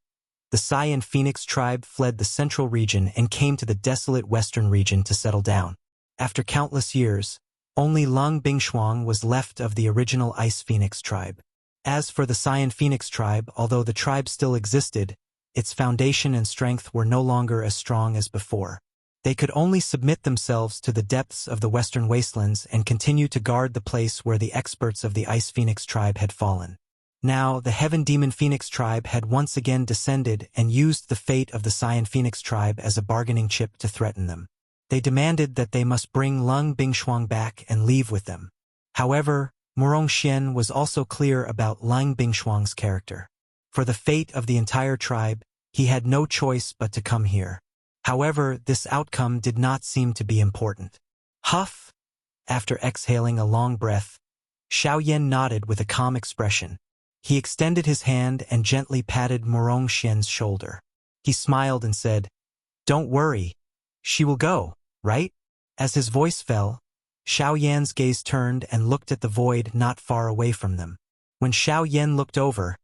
the Cyan Phoenix tribe fled the central region and came to the desolate western region to settle down. After countless years, only Lung Bingshuang was left of the original Ice Phoenix tribe. As for the Cyan Phoenix tribe, although the tribe still existed, its foundation and strength were no longer as strong as before. They could only submit themselves to the depths of the western wastelands and continue to guard the place where the experts of the Ice Phoenix tribe had fallen. Now, the Heaven Demon Phoenix tribe had once again descended and used the fate of the Cyan Phoenix tribe as a bargaining chip to threaten them. They demanded that they must bring Lung Bingshuang back and leave with them. However, Murong Xian was also clear about Lung Bingshuang's character. For the fate of the entire tribe, he had no choice but to come here. However, this outcome did not seem to be important. Huff! After exhaling a long breath, Xiao Yan nodded with a calm expression. He extended his hand and gently patted Murong Xian's shoulder. He smiled and said, "Don't worry. She will go, right?" As his voice fell, Xiao Yan's gaze turned and looked at the void not far away from them. When Xiao Yan looked over,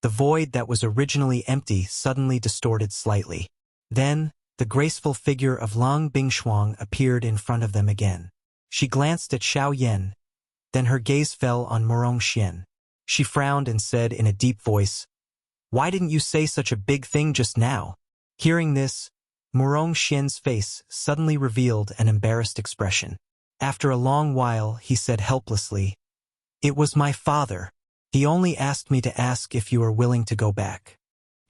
the void that was originally empty suddenly distorted slightly. Then, the graceful figure of Lung Bingshuang appeared in front of them again. She glanced at Xiao Yan, then her gaze fell on Murong Xian. She frowned and said in a deep voice, "Why didn't you say such a big thing just now?" Hearing this, Murong Xian's face suddenly revealed an embarrassed expression. After a long while, he said helplessly, "It was my father. He only asked me to ask if you are willing to go back.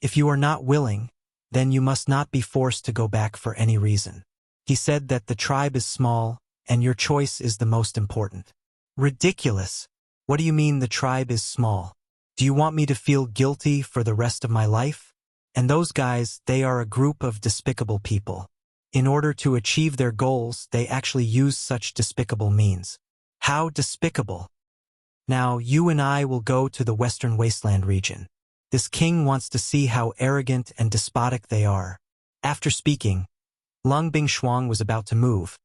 If you are not willing, then you must not be forced to go back for any reason. He said that the tribe is small, and your choice is the most important." Ridiculous! What do you mean the tribe is small? Do you want me to feel guilty for the rest of my life? And those guys, they are a group of despicable people. In order to achieve their goals, they actually use such despicable means. How despicable! Now, you and I will go to the Western Wasteland region. This king wants to see how arrogant and despotic they are. After speaking, Lung Bingshuang was about to move,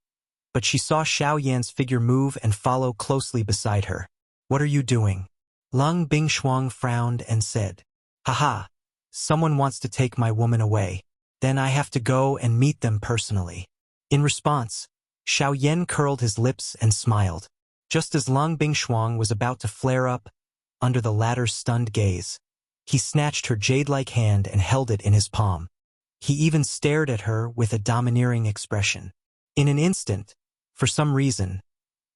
but she saw Xiao Yan's figure move and follow closely beside her. "What are you doing?" Lung Bingshuang frowned and said, "Haha, someone wants to take my woman away. Then I have to go and meet them personally." In response, Xiao Yan curled his lips and smiled. Just as Lung Bingshuang was about to flare up under the latter's stunned gaze, he snatched her jade-like hand and held it in his palm. He even stared at her with a domineering expression. In an instant, for some reason,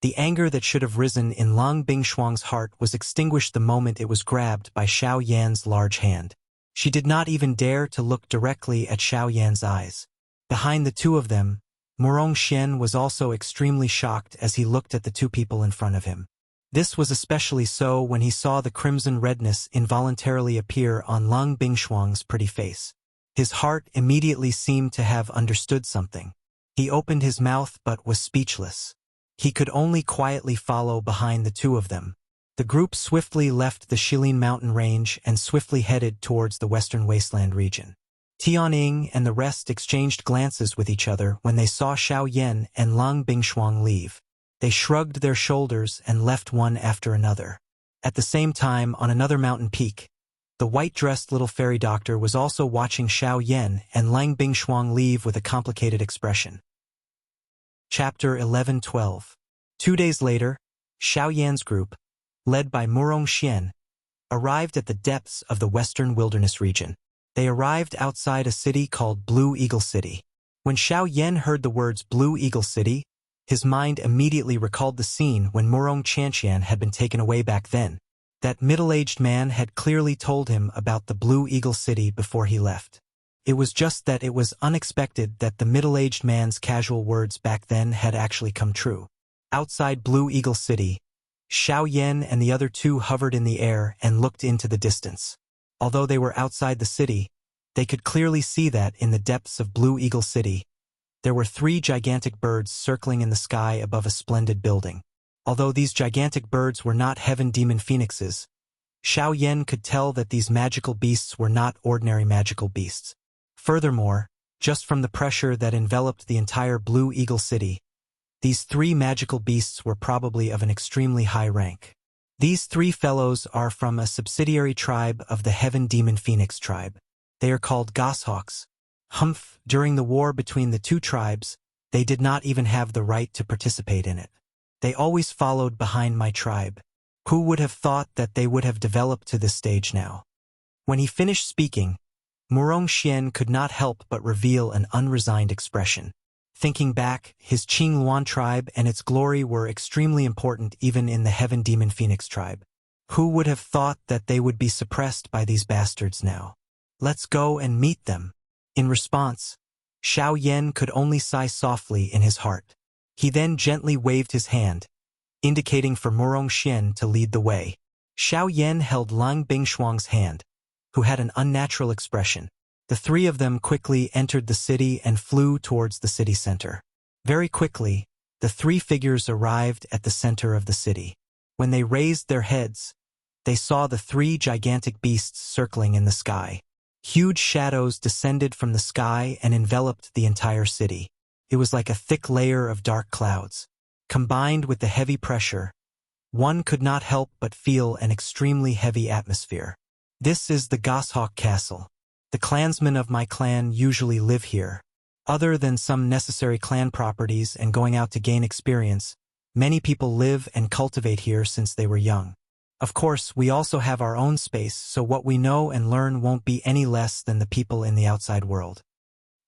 The anger that should have risen in Lang Bingshuang's heart was extinguished the moment it was grabbed by Xiao Yan's large hand. She did not even dare to look directly at Xiao Yan's eyes. Behind the two of them, Murong Xian was also extremely shocked as he looked at the two people in front of him. This was especially so when he saw the crimson redness involuntarily appear on Lang Bingshuang's pretty face. His heart immediately seemed to have understood something. He opened his mouth but was speechless. He could only quietly follow behind the two of them. The group swiftly left the Shilin mountain range and swiftly headed towards the western wasteland region. Tianying and the rest exchanged glances with each other when they saw Xiao Yan and Lang Bingshuang leave. They shrugged their shoulders and left one after another. At the same time, on another mountain peak, the white-dressed little fairy doctor was also watching Xiao Yan and Lang Bingshuang leave with a complicated expression. Chapter 11-12. 2 days later, Xiao Yan's group, led by Murong Xian, arrived at the depths of the western wilderness region. They arrived outside a city called Blue Eagle City. When Xiao Yan heard the words Blue Eagle City, his mind immediately recalled the scene when Murong Qianqian had been taken away back then. That middle-aged man had clearly told him about the Blue Eagle City before he left. It was just that it was unexpected that the middle-aged man's casual words back then had actually come true. Outside Blue Eagle City, Xiao Yan and the other two hovered in the air and looked into the distance. Although they were outside the city, they could clearly see that in the depths of Blue Eagle City, there were 3 gigantic birds circling in the sky above a splendid building. Although these gigantic birds were not heaven demon phoenixes, Xiao Yan could tell that these magical beasts were not ordinary magical beasts. Furthermore, just from the pressure that enveloped the entire Blue Eagle City, these 3 magical beasts were probably of an extremely high rank. These 3 fellows are from a subsidiary tribe of the Heaven Demon Phoenix tribe. They are called goshawks. During the war between the 2 tribes, they did not even have the right to participate in it. They always followed behind my tribe. Who would have thought that they would have developed to this stage now? When he finished speaking, Murong Xian could not help but reveal an unresigned expression. Thinking back, his Qing Luan tribe and its glory were extremely important even in the Heaven Demon Phoenix tribe. Who would have thought that they would be suppressed by these bastards now? Let's go and meet them. In response, Xiao Yan could only sigh softly in his heart. He then gently waved his hand, indicating for Murong Xian to lead the way. Xiao Yan held Lang Bingshuang's hand, who had an unnatural expression. The 3 of them quickly entered the city and flew towards the city center. Very quickly, the 3 figures arrived at the center of the city. When they raised their heads, they saw the 3 gigantic beasts circling in the sky. Huge shadows descended from the sky and enveloped the entire city. It was like a thick layer of dark clouds. Combined with the heavy pressure, one could not help but feel an extremely heavy atmosphere. This is the Goshawk Castle. The clansmen of my clan usually live here. Other than some necessary clan properties and going out to gain experience, many people live and cultivate here since they were young. Of course, we also have our own space, so what we know and learn won't be any less than the people in the outside world.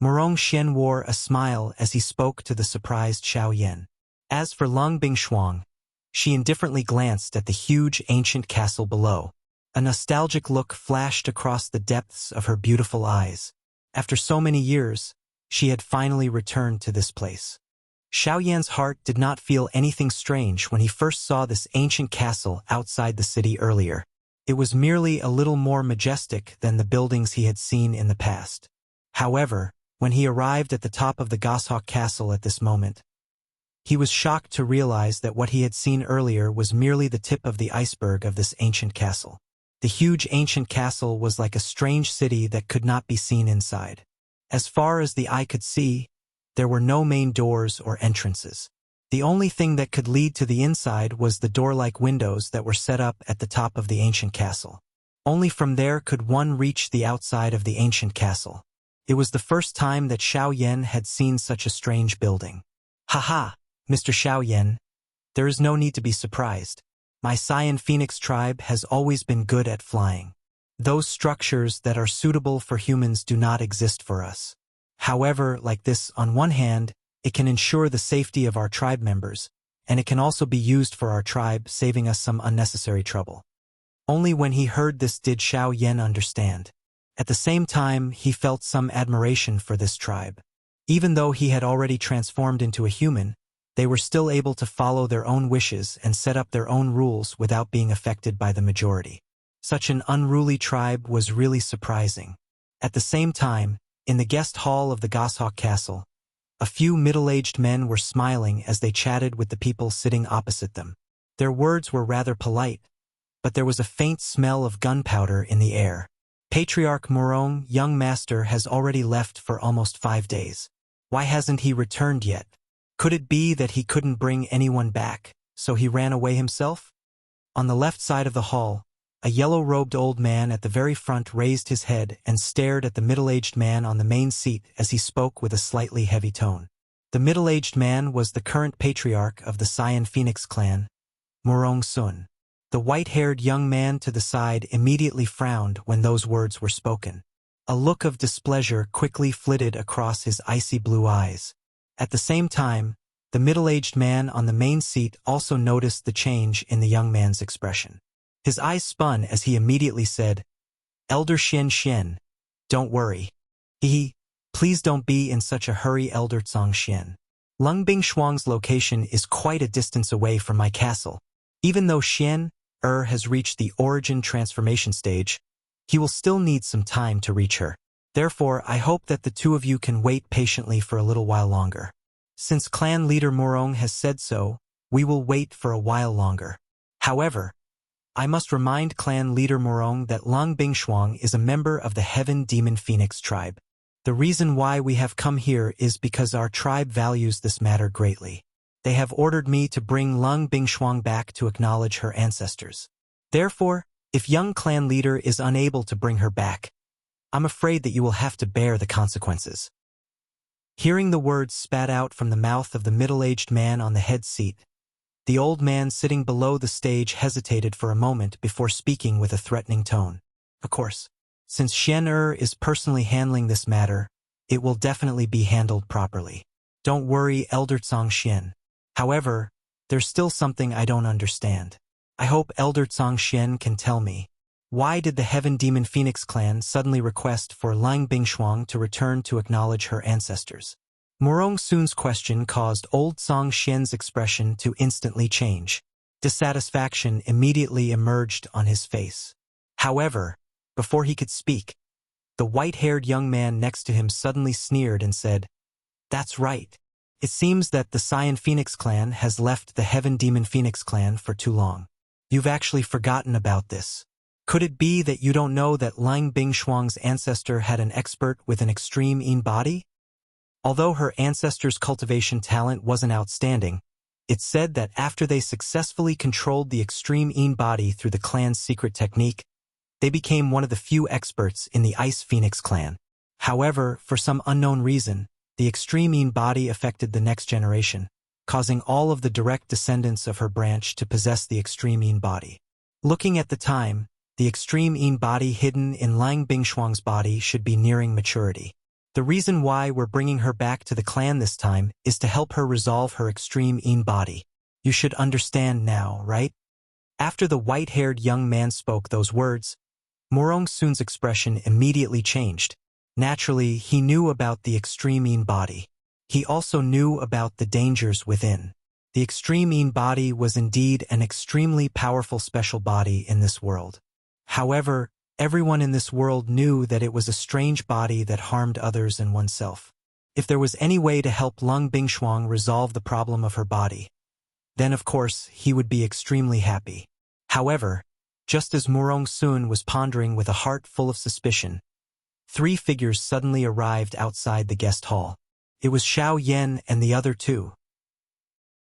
Murong Xian wore a smile as he spoke to the surprised Xiao Yan. As for Lang Bingshuang, she indifferently glanced at the huge ancient castle below. A nostalgic look flashed across the depths of her beautiful eyes. After so many years, she had finally returned to this place. Xiao Yan's heart did not feel anything strange when he first saw this ancient castle outside the city earlier. It was merely a little more majestic than the buildings he had seen in the past. However, when he arrived at the top of the Goshawk Castle at this moment, he was shocked to realize that what he had seen earlier was merely the tip of the iceberg of this ancient castle. The huge ancient castle was like a strange city that could not be seen inside. As far as the eye could see, there were no main doors or entrances. The only thing that could lead to the inside was the door-like windows that were set up at the top of the ancient castle. Only from there could one reach the outside of the ancient castle. It was the first time that Xiao Yan had seen such a strange building. "Haha, Mr. Xiao Yan, there is no need to be surprised. My Saiyan Phoenix tribe has always been good at flying. Those structures that are suitable for humans do not exist for us. However, like this, on one hand, it can ensure the safety of our tribe members, and it can also be used for our tribe, saving us some unnecessary trouble. Only when he heard this did Xiao Yan understand. At the same time, he felt some admiration for this tribe. Even though he had already transformed into a human, they were still able to follow their own wishes and set up their own rules without being affected by the majority. Such an unruly tribe was really surprising. At the same time, in the guest hall of the Goshawk Castle, a few middle-aged men were smiling as they chatted with the people sitting opposite them. Their words were rather polite, but there was a faint smell of gunpowder in the air. Patriarch Morong, young master, has already left for almost 5 days. Why hasn't he returned yet? Could it be that he couldn't bring anyone back, so he ran away himself? On the left side of the hall, a yellow-robed old man at the very front raised his head and stared at the middle-aged man on the main seat as he spoke with a slightly heavy tone. The middle-aged man was the current patriarch of the Cyan Phoenix clan, Morong Sun. The white-haired young man to the side immediately frowned when those words were spoken. A look of displeasure quickly flitted across his icy blue eyes. At the same time, the middle-aged man on the main seat also noticed the change in the young man's expression. His eyes spun as he immediately said, "Elder Xian, don't worry. Please don't be in such a hurry, Elder Zhang Xian. Lungbing Shuang's location is quite a distance away from my castle. Even though Xian has reached the origin transformation stage, he will still need some time to reach her. Therefore, I hope that the two of you can wait patiently for a little while longer. Since clan leader Morong has said so, we will wait for a while longer. However, I must remind clan leader Morong that Long Bingshuang is a member of the Heaven Demon Phoenix tribe. The reason why we have come here is because our tribe values this matter greatly. They have ordered me to bring Long Bingshuang back to acknowledge her ancestors. Therefore, if young clan leader is unable to bring her back, I'm afraid that you will have to bear the consequences." Hearing the words spat out from the mouth of the middle-aged man on the head seat, the old man sitting below the stage hesitated for a moment before speaking with a threatening tone. "Of course, since Xian is personally handling this matter, it will definitely be handled properly. Don't worry, Elder Zhang Xian. However, there's still something I don't understand. I hope Elder Zhang Xian can tell me. Why did the Heaven Demon Phoenix clan suddenly request for Lang Bingshuang to return to acknowledge her ancestors?" Morong Sun's question caused old Zhang Xian's expression to instantly change. Dissatisfaction immediately emerged on his face. However, before he could speak, the white-haired young man next to him suddenly sneered and said, "That's right. It seems that the Cyan Phoenix clan has left the Heaven Demon Phoenix clan for too long. You've actually forgotten about this. Could it be that you don't know that Lang Bingshuang's ancestor had an expert with an extreme Yin body? Although her ancestor's cultivation talent wasn't outstanding, it's said that after they successfully controlled the extreme Yin body through the clan's secret technique, they became one of the few experts in the Ice Phoenix clan. However, for some unknown reason, the extreme Yin body affected the next generation, causing all of the direct descendants of her branch to possess the extreme Yin body. Looking at the time, the extreme Yin body hidden in Lang Bingshuang's body should be nearing maturity. The reason why we're bringing her back to the clan this time is to help her resolve her extreme Yin body. You should understand now, right?" After the white-haired young man spoke those words, Morong Sun's expression immediately changed. Naturally, he knew about the extreme Yin body. He also knew about the dangers within. The extreme Yin body was indeed an extremely powerful special body in this world. However, everyone in this world knew that it was a strange body that harmed others and oneself. If there was any way to help Lung Bingshuang resolve the problem of her body, then of course he would be extremely happy. However, just as Morong Sun was pondering with a heart full of suspicion, 3 figures suddenly arrived outside the guest hall. It was Xiao Yan and the other two.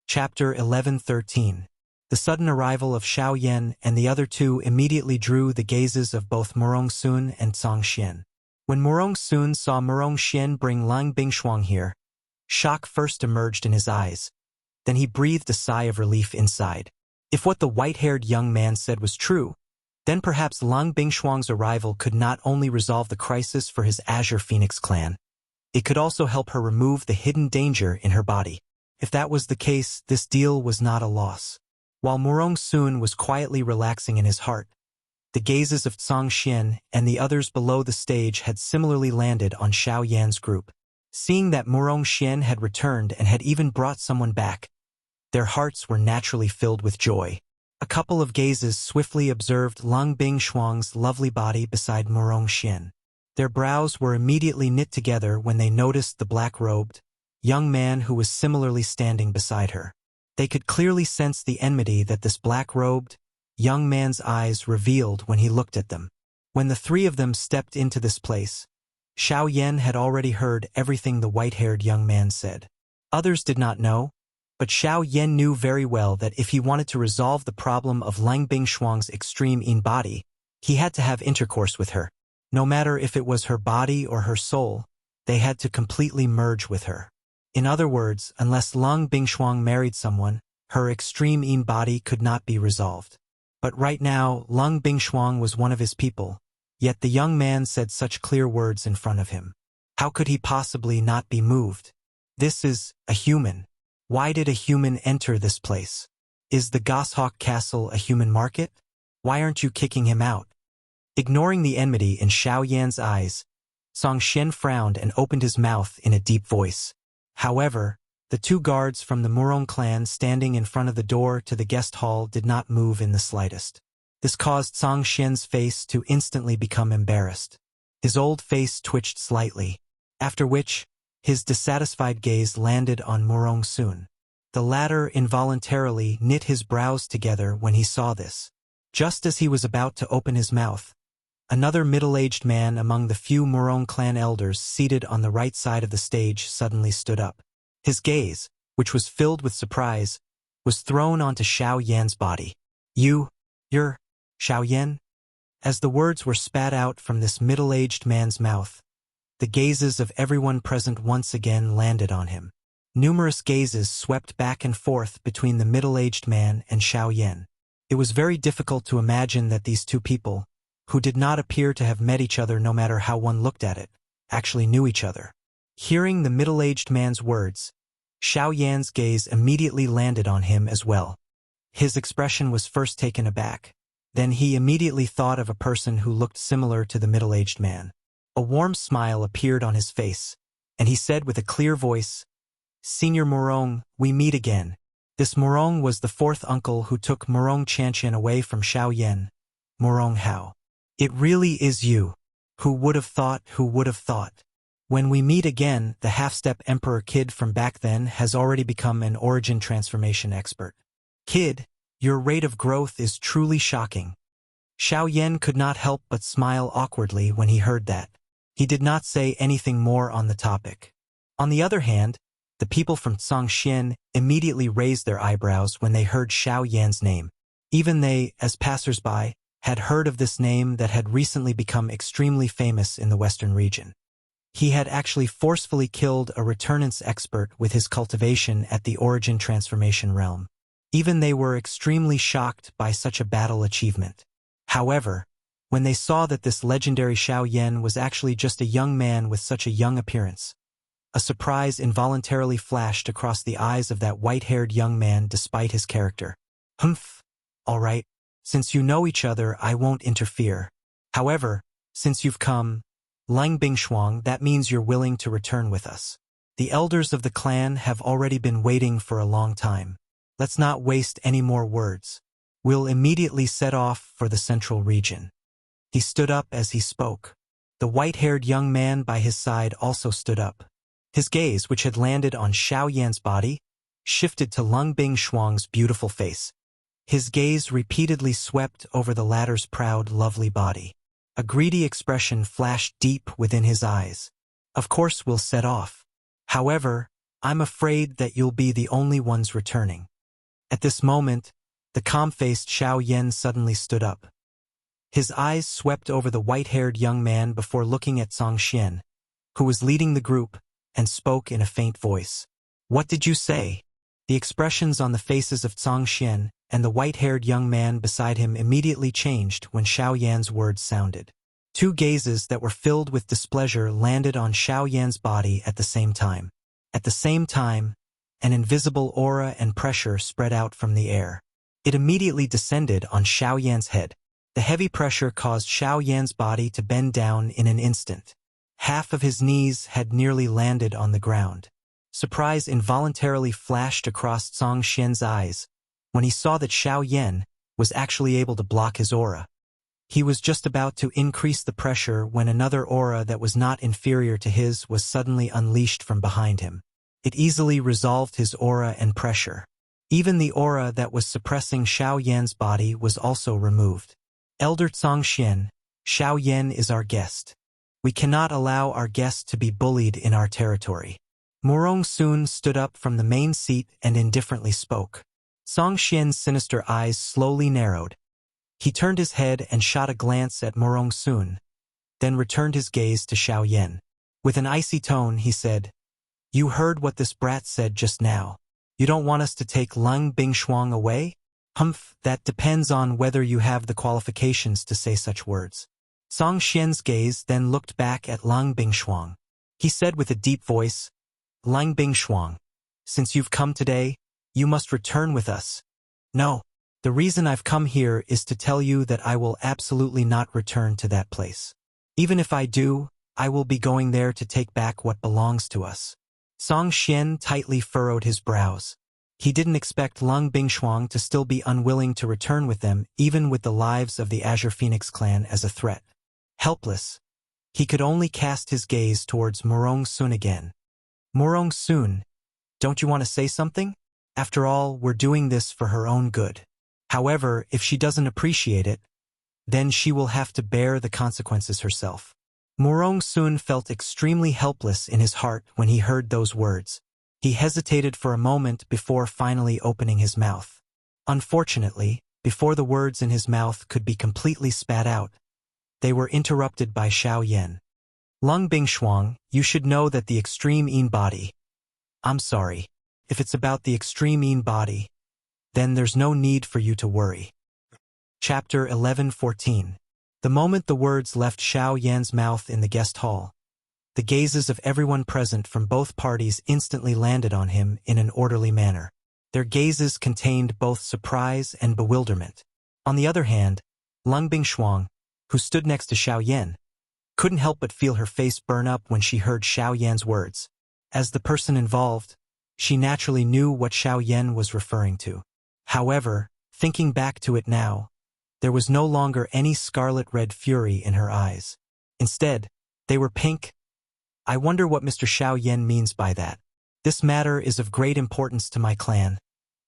Chapter 11:13. The sudden arrival of Xiao Yan and the other two immediately drew the gazes of both Morong Sun and Zhang Xian. When Morong Sun saw Morong Xian bring Lang Bingshuang here, shock first emerged in his eyes. Then he breathed a sigh of relief inside. If what the white-haired young man said was true, then perhaps Lang Bingshuang's arrival could not only resolve the crisis for his Azure Phoenix clan, it could also help her remove the hidden danger in her body. If that was the case, this deal was not a loss. While Murong Sun was quietly relaxing in his heart, the gazes of Tsang Xian and the others below the stage had similarly landed on Xiao Yan's group. Seeing that Murong Xian had returned and had even brought someone back, their hearts were naturally filled with joy. A couple of gazes swiftly observed Lung Bing Shuang's lovely body beside Murong Xian. Their brows were immediately knit together when they noticed the black-robed young man who was similarly standing beside her. They could clearly sense the enmity that this black-robed young man's eyes revealed when he looked at them. When the three of them stepped into this place, Xiao Yan had already heard everything the white-haired young man said. Others did not know, but Xiao Yan knew very well that if he wanted to resolve the problem of Lang Bingshuang's extreme yin body, he had to have intercourse with her. No matter if it was her body or her soul, they had to completely merge with her. In other words, unless Lang Bingshuang married someone, her extreme yin body could not be resolved. But right now, Lang Bingshuang was one of his people, yet the young man said such clear words in front of him. How could he possibly not be moved? This is a human. Why did a human enter this place? Is the Goshawk Castle a human market? Why aren't you kicking him out? Ignoring the enmity in Xiao Yan's eyes, Song Xian frowned and opened his mouth in a deep voice. However, the two guards from the Murong clan standing in front of the door to the guest hall did not move in the slightest. This caused Song Xian's face to instantly become embarrassed. His old face twitched slightly, after which, his dissatisfied gaze landed on Murong Sun. The latter involuntarily knit his brows together when he saw this. Just as he was about to open his mouth, another middle-aged man among the few Murong clan elders seated on the right side of the stage suddenly stood up. His gaze, which was filled with surprise, was thrown onto Xiao Yan's body. You're Xiao Yan? As the words were spat out from this middle-aged man's mouth, the gazes of everyone present once again landed on him. Numerous gazes swept back and forth between the middle-aged man and Xiao Yan. It was very difficult to imagine that these two people, who did not appear to have met each other no matter how one looked at it, actually knew each other. Hearing the middle-aged man's words, Xiao Yan's gaze immediately landed on him as well. His expression was first taken aback. Then he immediately thought of a person who looked similar to the middle-aged man. A warm smile appeared on his face, and he said with a clear voice, "Senior Murong, we meet again." This Murong was the fourth uncle who took Murong Chantian away from Xiao Yan, Murong Hao. It really is you. Who would have thought, who would have thought? When we meet again, the half-step emperor kid from back then has already become an origin transformation expert. Kid, your rate of growth is truly shocking. Xiao Yan could not help but smile awkwardly when he heard that. He did not say anything more on the topic. On the other hand, the people from Tsang Xian immediately raised their eyebrows when they heard Xiao Yan's name. Even they, as passers-by, had heard of this name that had recently become extremely famous in the western region. He had actually forcefully killed a returnance expert with his cultivation at the origin transformation realm. Even they were extremely shocked by such a battle achievement. However, when they saw that this legendary Xiao Yan was actually just a young man with such a young appearance, a surprise involuntarily flashed across the eyes of that white-haired young man despite his character. Humph. All right, since you know each other, I won't interfere. However, since you've come, Lang Bingshuang, that means you're willing to return with us. The elders of the clan have already been waiting for a long time. Let's not waste any more words. We'll immediately set off for the central region. He stood up as he spoke. The white-haired young man by his side also stood up. His gaze, which had landed on Xiao Yan's body, shifted to Lang Bingshuang's beautiful face. His gaze repeatedly swept over the latter's proud, lovely body. A greedy expression flashed deep within his eyes. Of course we'll set off. However, I'm afraid that you'll be the only ones returning. At this moment, the calm-faced Xiao Yan suddenly stood up. His eyes swept over the white-haired young man before looking at Song Xian, who was leading the group, and spoke in a faint voice. What did you say? The expressions on the faces of Song Xian and the white-haired young man beside him immediately changed when Xiao Yan's words sounded. Two gazes that were filled with displeasure landed on Xiao Yan's body at the same time. At the same time, an invisible aura and pressure spread out from the air. It immediately descended on Xiao Yan's head. The heavy pressure caused Xiao Yan's body to bend down in an instant. Half of his knees had nearly landed on the ground. Surprise involuntarily flashed across Song Xian's eyes when he saw that Xiao Yan was actually able to block his aura. He was just about to increase the pressure when another aura that was not inferior to his was suddenly unleashed from behind him. It easily resolved his aura and pressure. Even the aura that was suppressing Xiao Yan's body was also removed. Elder Song Xian, Xiao Yan is our guest. We cannot allow our guest to be bullied in our territory. Morong Sun stood up from the main seat and indifferently spoke. Song Xian's sinister eyes slowly narrowed. He turned his head and shot a glance at Morong Sun, then returned his gaze to Xiao Yan. With an icy tone, he said, "You heard what this brat said just now. You don't want us to take Lung Bingshuang away? Humph, that depends on whether you have the qualifications to say such words." Song Xian's gaze then looked back at Lung Bingshuang. He said with a deep voice, "Lung Bingshuang, since you've come today, you must return with us." "No, the reason I've come here is to tell you that I will absolutely not return to that place. Even if I do, I will be going there to take back what belongs to us." Song Xian tightly furrowed his brows. He didn't expect Lung Bingshuang to still be unwilling to return with them, even with the lives of the Azure Phoenix clan as a threat. Helpless, he could only cast his gaze towards Morong Sun again. "Morong Sun, don't you want to say something? After all, we're doing this for her own good. However, if she doesn't appreciate it, then she will have to bear the consequences herself." Morong Sun felt extremely helpless in his heart when he heard those words. He hesitated for a moment before finally opening his mouth. Unfortunately, before the words in his mouth could be completely spat out, they were interrupted by Xiao Yan. "Lung Bingshuang, you should know that the extreme Yin body—" "I'm sorry. If it's about the extreme Yin body, then there's no need for you to worry." Chapter 11:14. The moment the words left Xiao Yan's mouth in the guest hall, the gazes of everyone present from both parties instantly landed on him in an orderly manner. Their gazes contained both surprise and bewilderment. On the other hand, Lung Bingshuang, who stood next to Xiao Yan, couldn't help but feel her face burn up when she heard Xiao Yan's words. As the person involved, she naturally knew what Xiao Yan was referring to. However, thinking back to it now, there was no longer any scarlet-red fury in her eyes. Instead, they were pink. "I wonder what Mr. Xiao Yan means by that. This matter is of great importance to my clan,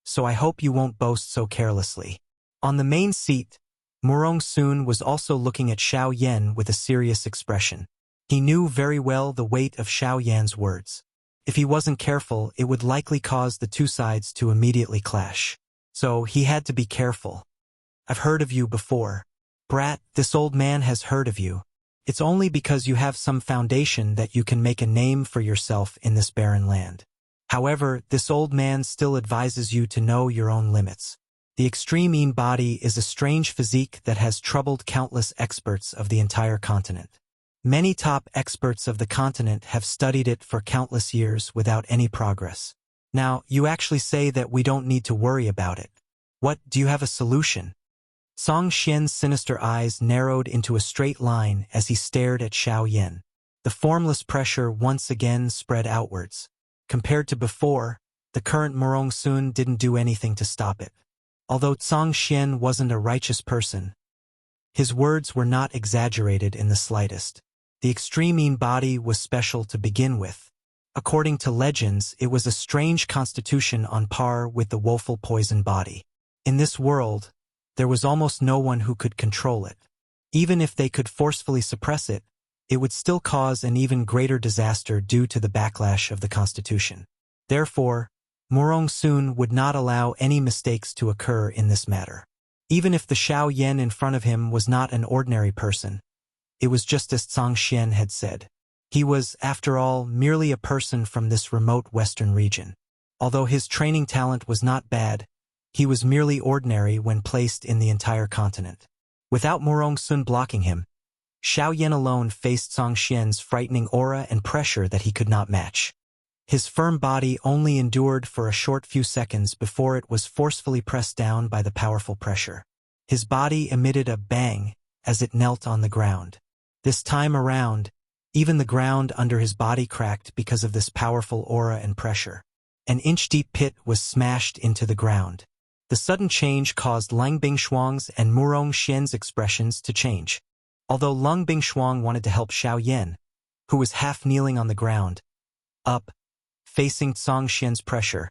so I hope you won't boast so carelessly." On the main seat, Morong Sun was also looking at Xiao Yan with a serious expression. He knew very well the weight of Xiao Yan's words. If he wasn't careful, it would likely cause the two sides to immediately clash. So he had to be careful. "I've heard of you before. Brat, this old man has heard of you. It's only because you have some foundation that you can make a name for yourself in this barren land. However, this old man still advises you to know your own limits. The extreme Yin body is a strange physique that has troubled countless experts of the entire continent. Many top experts of the continent have studied it for countless years without any progress. Now, you actually say that we don't need to worry about it. What, do you have a solution?" Song Xian's sinister eyes narrowed into a straight line as he stared at Xiao Yan. The formless pressure once again spread outwards. Compared to before, the current Morong Sun didn't do anything to stop it. Although Song Xian wasn't a righteous person, his words were not exaggerated in the slightest. The extreme Yin body was special to begin with. According to legends, it was a strange constitution on par with the woeful poison body. In this world, there was almost no one who could control it. Even if they could forcefully suppress it, it would still cause an even greater disaster due to the backlash of the constitution. Therefore, Morong Sun would not allow any mistakes to occur in this matter. Even if the Xiao Yan in front of him was not an ordinary person, it was just as Song Xian had said. He was, after all, merely a person from this remote western region. Although his training talent was not bad, he was merely ordinary when placed in the entire continent. Without Morong Sun blocking him, Xiao Yan alone faced Song Xian's frightening aura and pressure that he could not match. His firm body only endured for a short few seconds before it was forcefully pressed down by the powerful pressure. His body emitted a bang as it knelt on the ground. This time around, even the ground under his body cracked because of this powerful aura and pressure. An inch-deep pit was smashed into the ground. The sudden change caused Lang Bingshuang's and Murong Xian's expressions to change. Although Lang Bingshuang wanted to help Xiao Yan, who was half kneeling on the ground, up, facing Song Xian's pressure,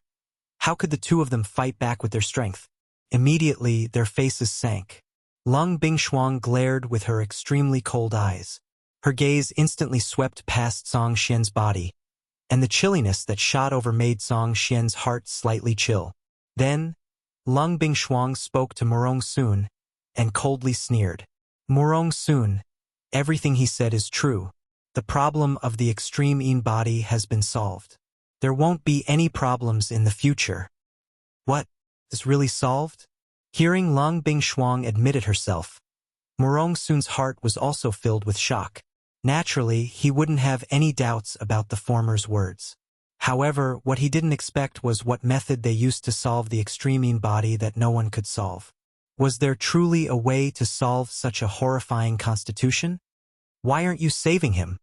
how could the two of them fight back with their strength? Immediately, their faces sank. Lang Bingshuang glared with her extremely cold eyes. Her gaze instantly swept past Song Xian's body, and the chilliness that shot over made Song Xian's heart slightly chill. Then, Lang Bingshuang spoke to Murong Sun and coldly sneered. Murong Sun, everything he said is true. The problem of the extreme Yin body has been solved. There won't be any problems in the future. What? Is really solved? Hearing Lang Bingshuang admit it herself, Murong Sun's heart was also filled with shock. Naturally, he wouldn't have any doubts about the former's words. However, what he didn't expect was what method they used to solve the extreme Yin body that no one could solve. Was there truly a way to solve such a horrifying constitution? Why aren't you saving him?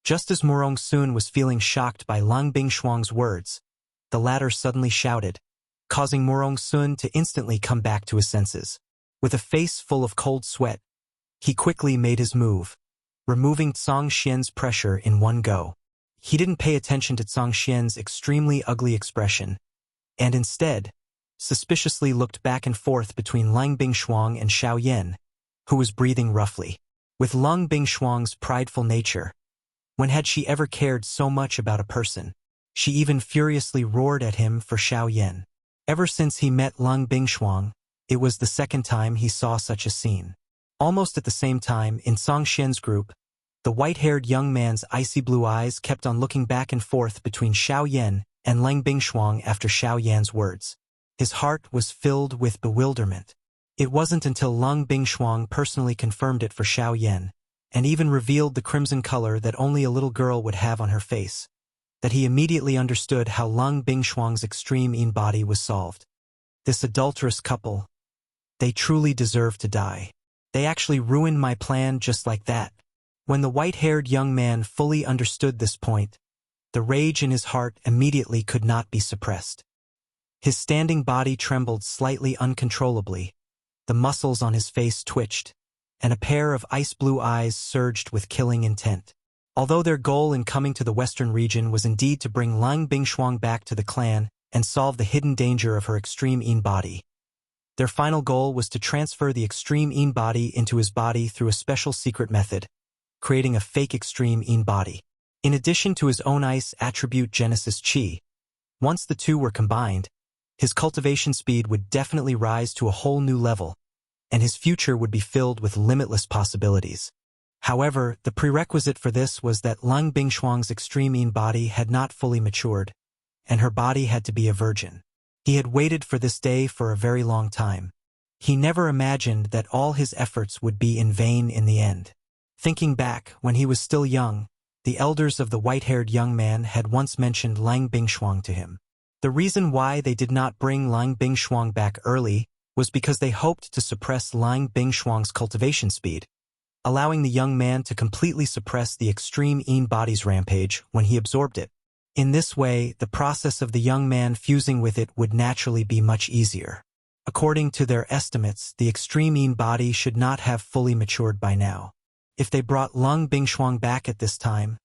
Just as Murong Sun was feeling shocked by Lang Bingshuang's words, the latter suddenly shouted, causing Murong Sun to instantly come back to his senses. With a face full of cold sweat, he quickly made his move, removing Song Xian's pressure in one go. He didn't pay attention to Song Xian's extremely ugly expression, and instead, suspiciously looked back and forth between Lang Bingshuang and Xiao Yan, who was breathing roughly. With Lang Bingshuang's prideful nature, when had she ever cared so much about a person? She even furiously roared at him for Xiao Yan. Ever since he met Lang Bingshuang, it was the second time he saw such a scene. Almost at the same time, in Song Xian's group, the white-haired young man's icy blue eyes kept on looking back and forth between Xiao Yan and Lang Bingshuang after Xiao Yan's words. His heart was filled with bewilderment. It wasn't until Lang Bingshuang personally confirmed it for Xiao Yan, and even revealed the crimson color that only a little girl would have on her face, that he immediately understood how Lang Bingshuang's extreme Yin body was solved. This adulterous couple, they truly deserve to die. They actually ruined my plan just like that. When the white-haired young man fully understood this point, the rage in his heart immediately could not be suppressed. His standing body trembled slightly uncontrollably, the muscles on his face twitched, and a pair of ice-blue eyes surged with killing intent. Although their goal in coming to the western region was indeed to bring Lang Bingshuang back to the clan and solve the hidden danger of her extreme Yin body, their final goal was to transfer the extreme Yin body into his body through a special secret method, creating a fake extreme Yin body. In addition to his own ice attribute Genesis Chi, once the two were combined, his cultivation speed would definitely rise to a whole new level, and his future would be filled with limitless possibilities. However, the prerequisite for this was that Lang Bingshuang's extreme Yin body had not fully matured, and her body had to be a virgin. He had waited for this day for a very long time. He never imagined that all his efforts would be in vain in the end. Thinking back, when he was still young, the elders of the white-haired young man had once mentioned Lang Bingshuang to him. The reason why they did not bring Lang Bingshuang back early was because they hoped to suppress Lang Bingshuang's cultivation speed, allowing the young man to completely suppress the extreme Yin body's rampage when he absorbed it. In this way, the process of the young man fusing with it would naturally be much easier. According to their estimates, the extreme Yin body should not have fully matured by now. If they brought Lang Bingshuang back at this time,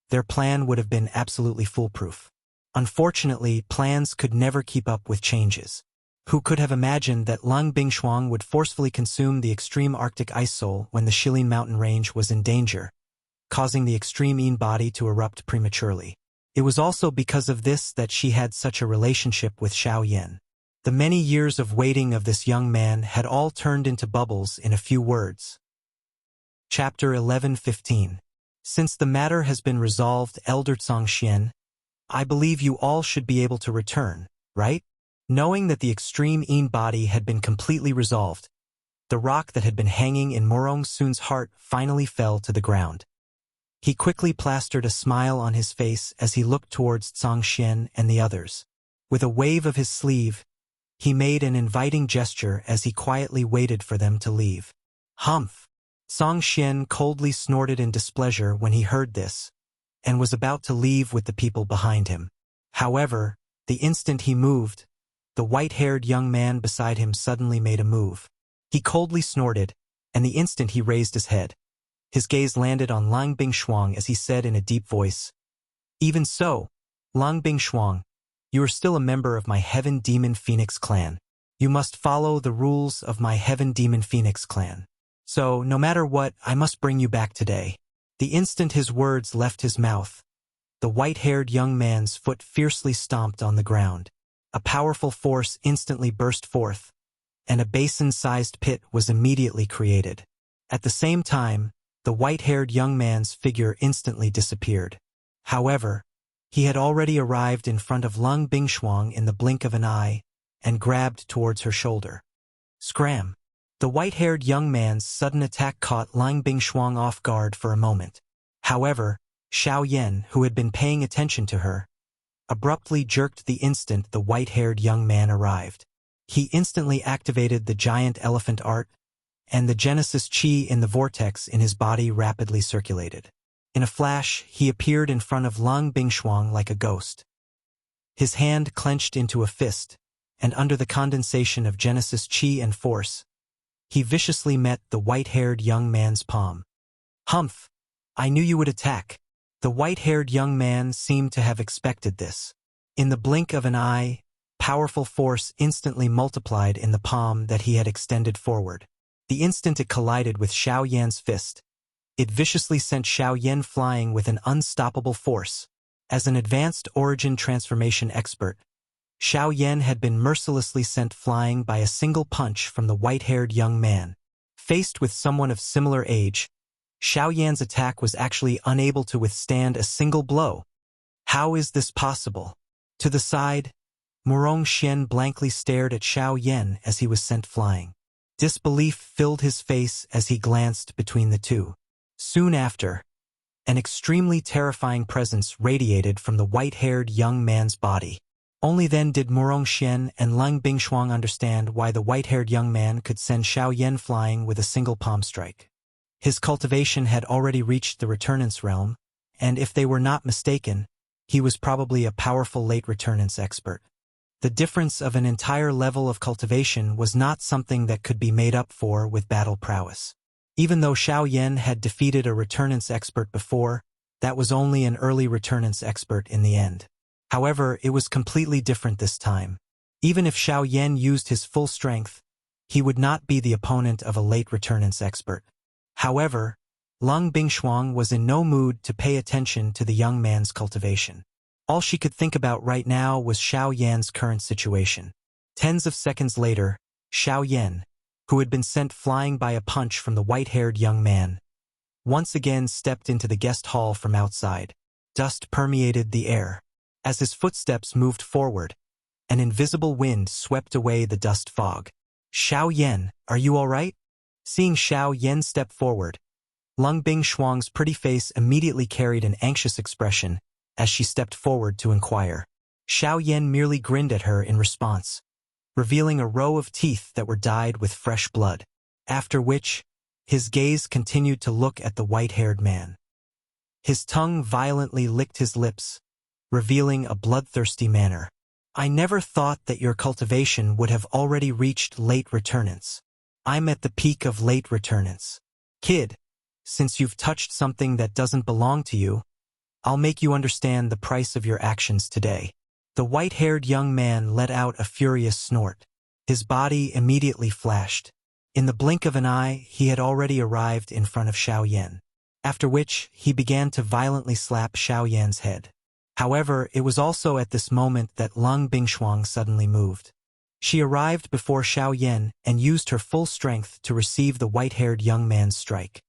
their plan would have been absolutely foolproof. Unfortunately, plans could never keep up with changes. Who could have imagined that Lang Bingshuang would forcefully consume the extreme Arctic ice soul when the Shilin mountain range was in danger, causing the extreme Yin body to erupt prematurely? It was also because of this that she had such a relationship with Xiao Yan. The many years of waiting of this young man had all turned into bubbles in a few words. Chapter 11:15. Since the matter has been resolved, Elder Song Xian, I believe you all should be able to return, right? Knowing that the extreme Yin body had been completely resolved, the rock that had been hanging in Murong Sun's heart finally fell to the ground. He quickly plastered a smile on his face as he looked towards Zhang Xian and the others. With a wave of his sleeve, he made an inviting gesture as he quietly waited for them to leave. Humph! Zhang Xian coldly snorted in displeasure when he heard this, and was about to leave with the people behind him. However, the instant he moved, the white-haired young man beside him suddenly made a move. He coldly snorted, and the instant he raised his head, his gaze landed on Lang Bingshuang as he said in a deep voice, "Even so, Lang Bingshuang, you are still a member of my Heaven Demon Phoenix clan. You must follow the rules of my Heaven Demon Phoenix clan. So, no matter what, I must bring you back today." The instant his words left his mouth, the white-haired young man's foot fiercely stomped on the ground. A powerful force instantly burst forth, and a basin-sized pit was immediately created. At the same time, the white-haired young man's figure instantly disappeared. However, he had already arrived in front of Lang Bingshuang in the blink of an eye and grabbed towards her shoulder. Scram! The white-haired young man's sudden attack caught Lang Bingshuang off guard for a moment. However, Xiao Yan, who had been paying attention to her, abruptly jerked the instant the white-haired young man arrived. He instantly activated the giant elephant art, and the Genesis Chi in the vortex in his body rapidly circulated. In a flash, he appeared in front of Lang Bingshuang like a ghost. His hand clenched into a fist, and under the condensation of Genesis Chi and force, he viciously met the white-haired young man's palm. Humph! I knew you would attack. The white-haired young man seemed to have expected this. In the blink of an eye, powerful force instantly multiplied in the palm that he had extended forward. The instant it collided with Xiao Yan's fist, it viciously sent Xiao Yan flying with an unstoppable force. As an advanced origin transformation expert, Xiao Yan had been mercilessly sent flying by a single punch from the white-haired young man. Faced with someone of similar age, Xiao Yan's attack was actually unable to withstand a single blow. How is this possible? To the side, Murong Xian blankly stared at Xiao Yan as he was sent flying. Disbelief filled his face as he glanced between the two. Soon after, an extremely terrifying presence radiated from the white-haired young man's body. Only then did Murong Xian and Lang Bingshuang understand why the white-haired young man could send Xiao Yan flying with a single palm strike. His cultivation had already reached the returnance realm, and if they were not mistaken, he was probably a powerful late returnance expert. The difference of an entire level of cultivation was not something that could be made up for with battle prowess. Even though Xiao Yan had defeated a returnance expert before, that was only an early returnance expert in the end. However, it was completely different this time. Even if Xiao Yan used his full strength, he would not be the opponent of a late returnance expert. However, Lang Bingshuang was in no mood to pay attention to the young man's cultivation. All she could think about right now was Xiao Yan's current situation. Tens of seconds later, Xiao Yan, who had been sent flying by a punch from the white-haired young man, once again stepped into the guest hall from outside. Dust permeated the air. As his footsteps moved forward, an invisible wind swept away the dust fog. "Xiao Yan, are you all right?" Seeing Xiao Yan step forward, Lang Bingshuang's pretty face immediately carried an anxious expression as she stepped forward to inquire. Xiao Yan merely grinned at her in response, revealing a row of teeth that were dyed with fresh blood, after which, his gaze continued to look at the white-haired man. His tongue violently licked his lips, revealing a bloodthirsty manner. "I never thought that your cultivation would have already reached late returnance. I'm at the peak of late returnance. Kid, since you've touched something that doesn't belong to you, I'll make you understand the price of your actions today." The white-haired young man let out a furious snort. His body immediately flashed. In the blink of an eye, he had already arrived in front of Xiao Yan, after which he began to violently slap Xiao Yan's head. However, it was also at this moment that Lang Bingshuang suddenly moved. She arrived before Xiao Yan and used her full strength to receive the white-haired young man's strike.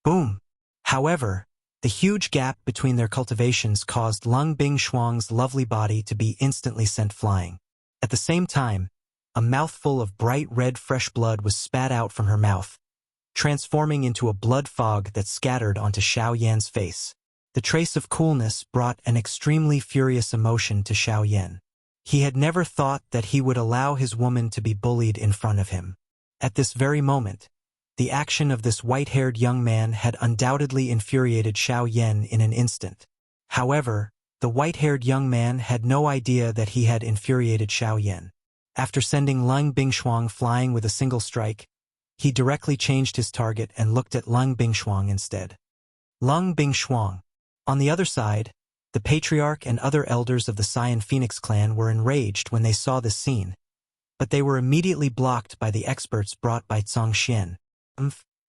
Boom! However, the huge gap between their cultivations caused Lang Bingshuang's lovely body to be instantly sent flying. At the same time, a mouthful of bright red fresh blood was spat out from her mouth, transforming into a blood fog that scattered onto Xiao Yan's face. The trace of coolness brought an extremely furious emotion to Xiao Yan. He had never thought that he would allow his woman to be bullied in front of him. At this very moment, the action of this white-haired young man had undoubtedly infuriated Xiao Yan in an instant. However, the white-haired young man had no idea that he had infuriated Xiao Yan. After sending Lung Bingshuang flying with a single strike, he directly changed his target and looked at Lung Bingshuang instead. Lung Bingshuang. On the other side, the patriarch and other elders of the Cyan Phoenix clan were enraged when they saw this scene, but they were immediately blocked by the experts brought by Zhang Xian.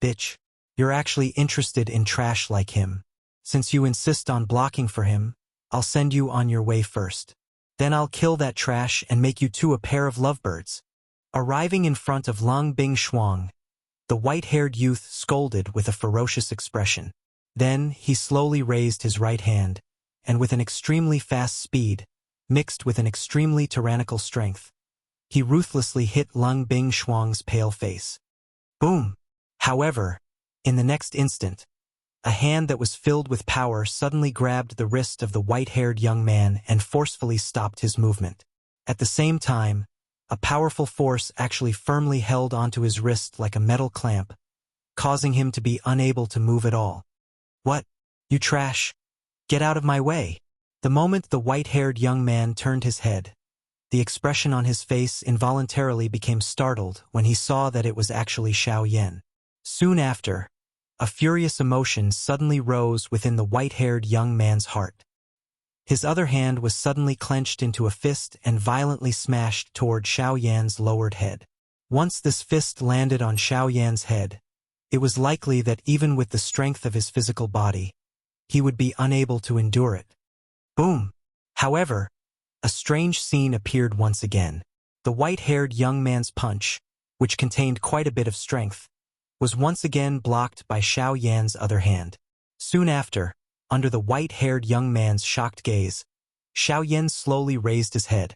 Bitch, you're actually interested in trash like him. Since you insist on blocking for him, I'll send you on your way first. Then I'll kill that trash and make you two a pair of lovebirds. Arriving in front of Lung Bingshuang, the white-haired youth scolded with a ferocious expression. Then he slowly raised his right hand, and with an extremely fast speed, mixed with an extremely tyrannical strength, he ruthlessly hit Lung Bingshuang's pale face. Boom! However, in the next instant, a hand that was filled with power suddenly grabbed the wrist of the white-haired young man and forcefully stopped his movement. At the same time, a powerful force actually firmly held onto his wrist like a metal clamp, causing him to be unable to move at all. What? You trash! Get out of my way! The moment the white-haired young man turned his head, the expression on his face involuntarily became startled when he saw that it was actually Xiao Yan. Soon after, a furious emotion suddenly rose within the white-haired young man's heart. His other hand was suddenly clenched into a fist and violently smashed toward Xiao Yan's lowered head. Once this fist landed on Xiao Yan's head, it was likely that even with the strength of his physical body, he would be unable to endure it. Boom! However, a strange scene appeared once again. The white-haired young man's punch, which contained quite a bit of strength, was once again blocked by Xiao Yan's other hand. Soon after, under the white-haired young man's shocked gaze, Xiao Yan slowly raised his head,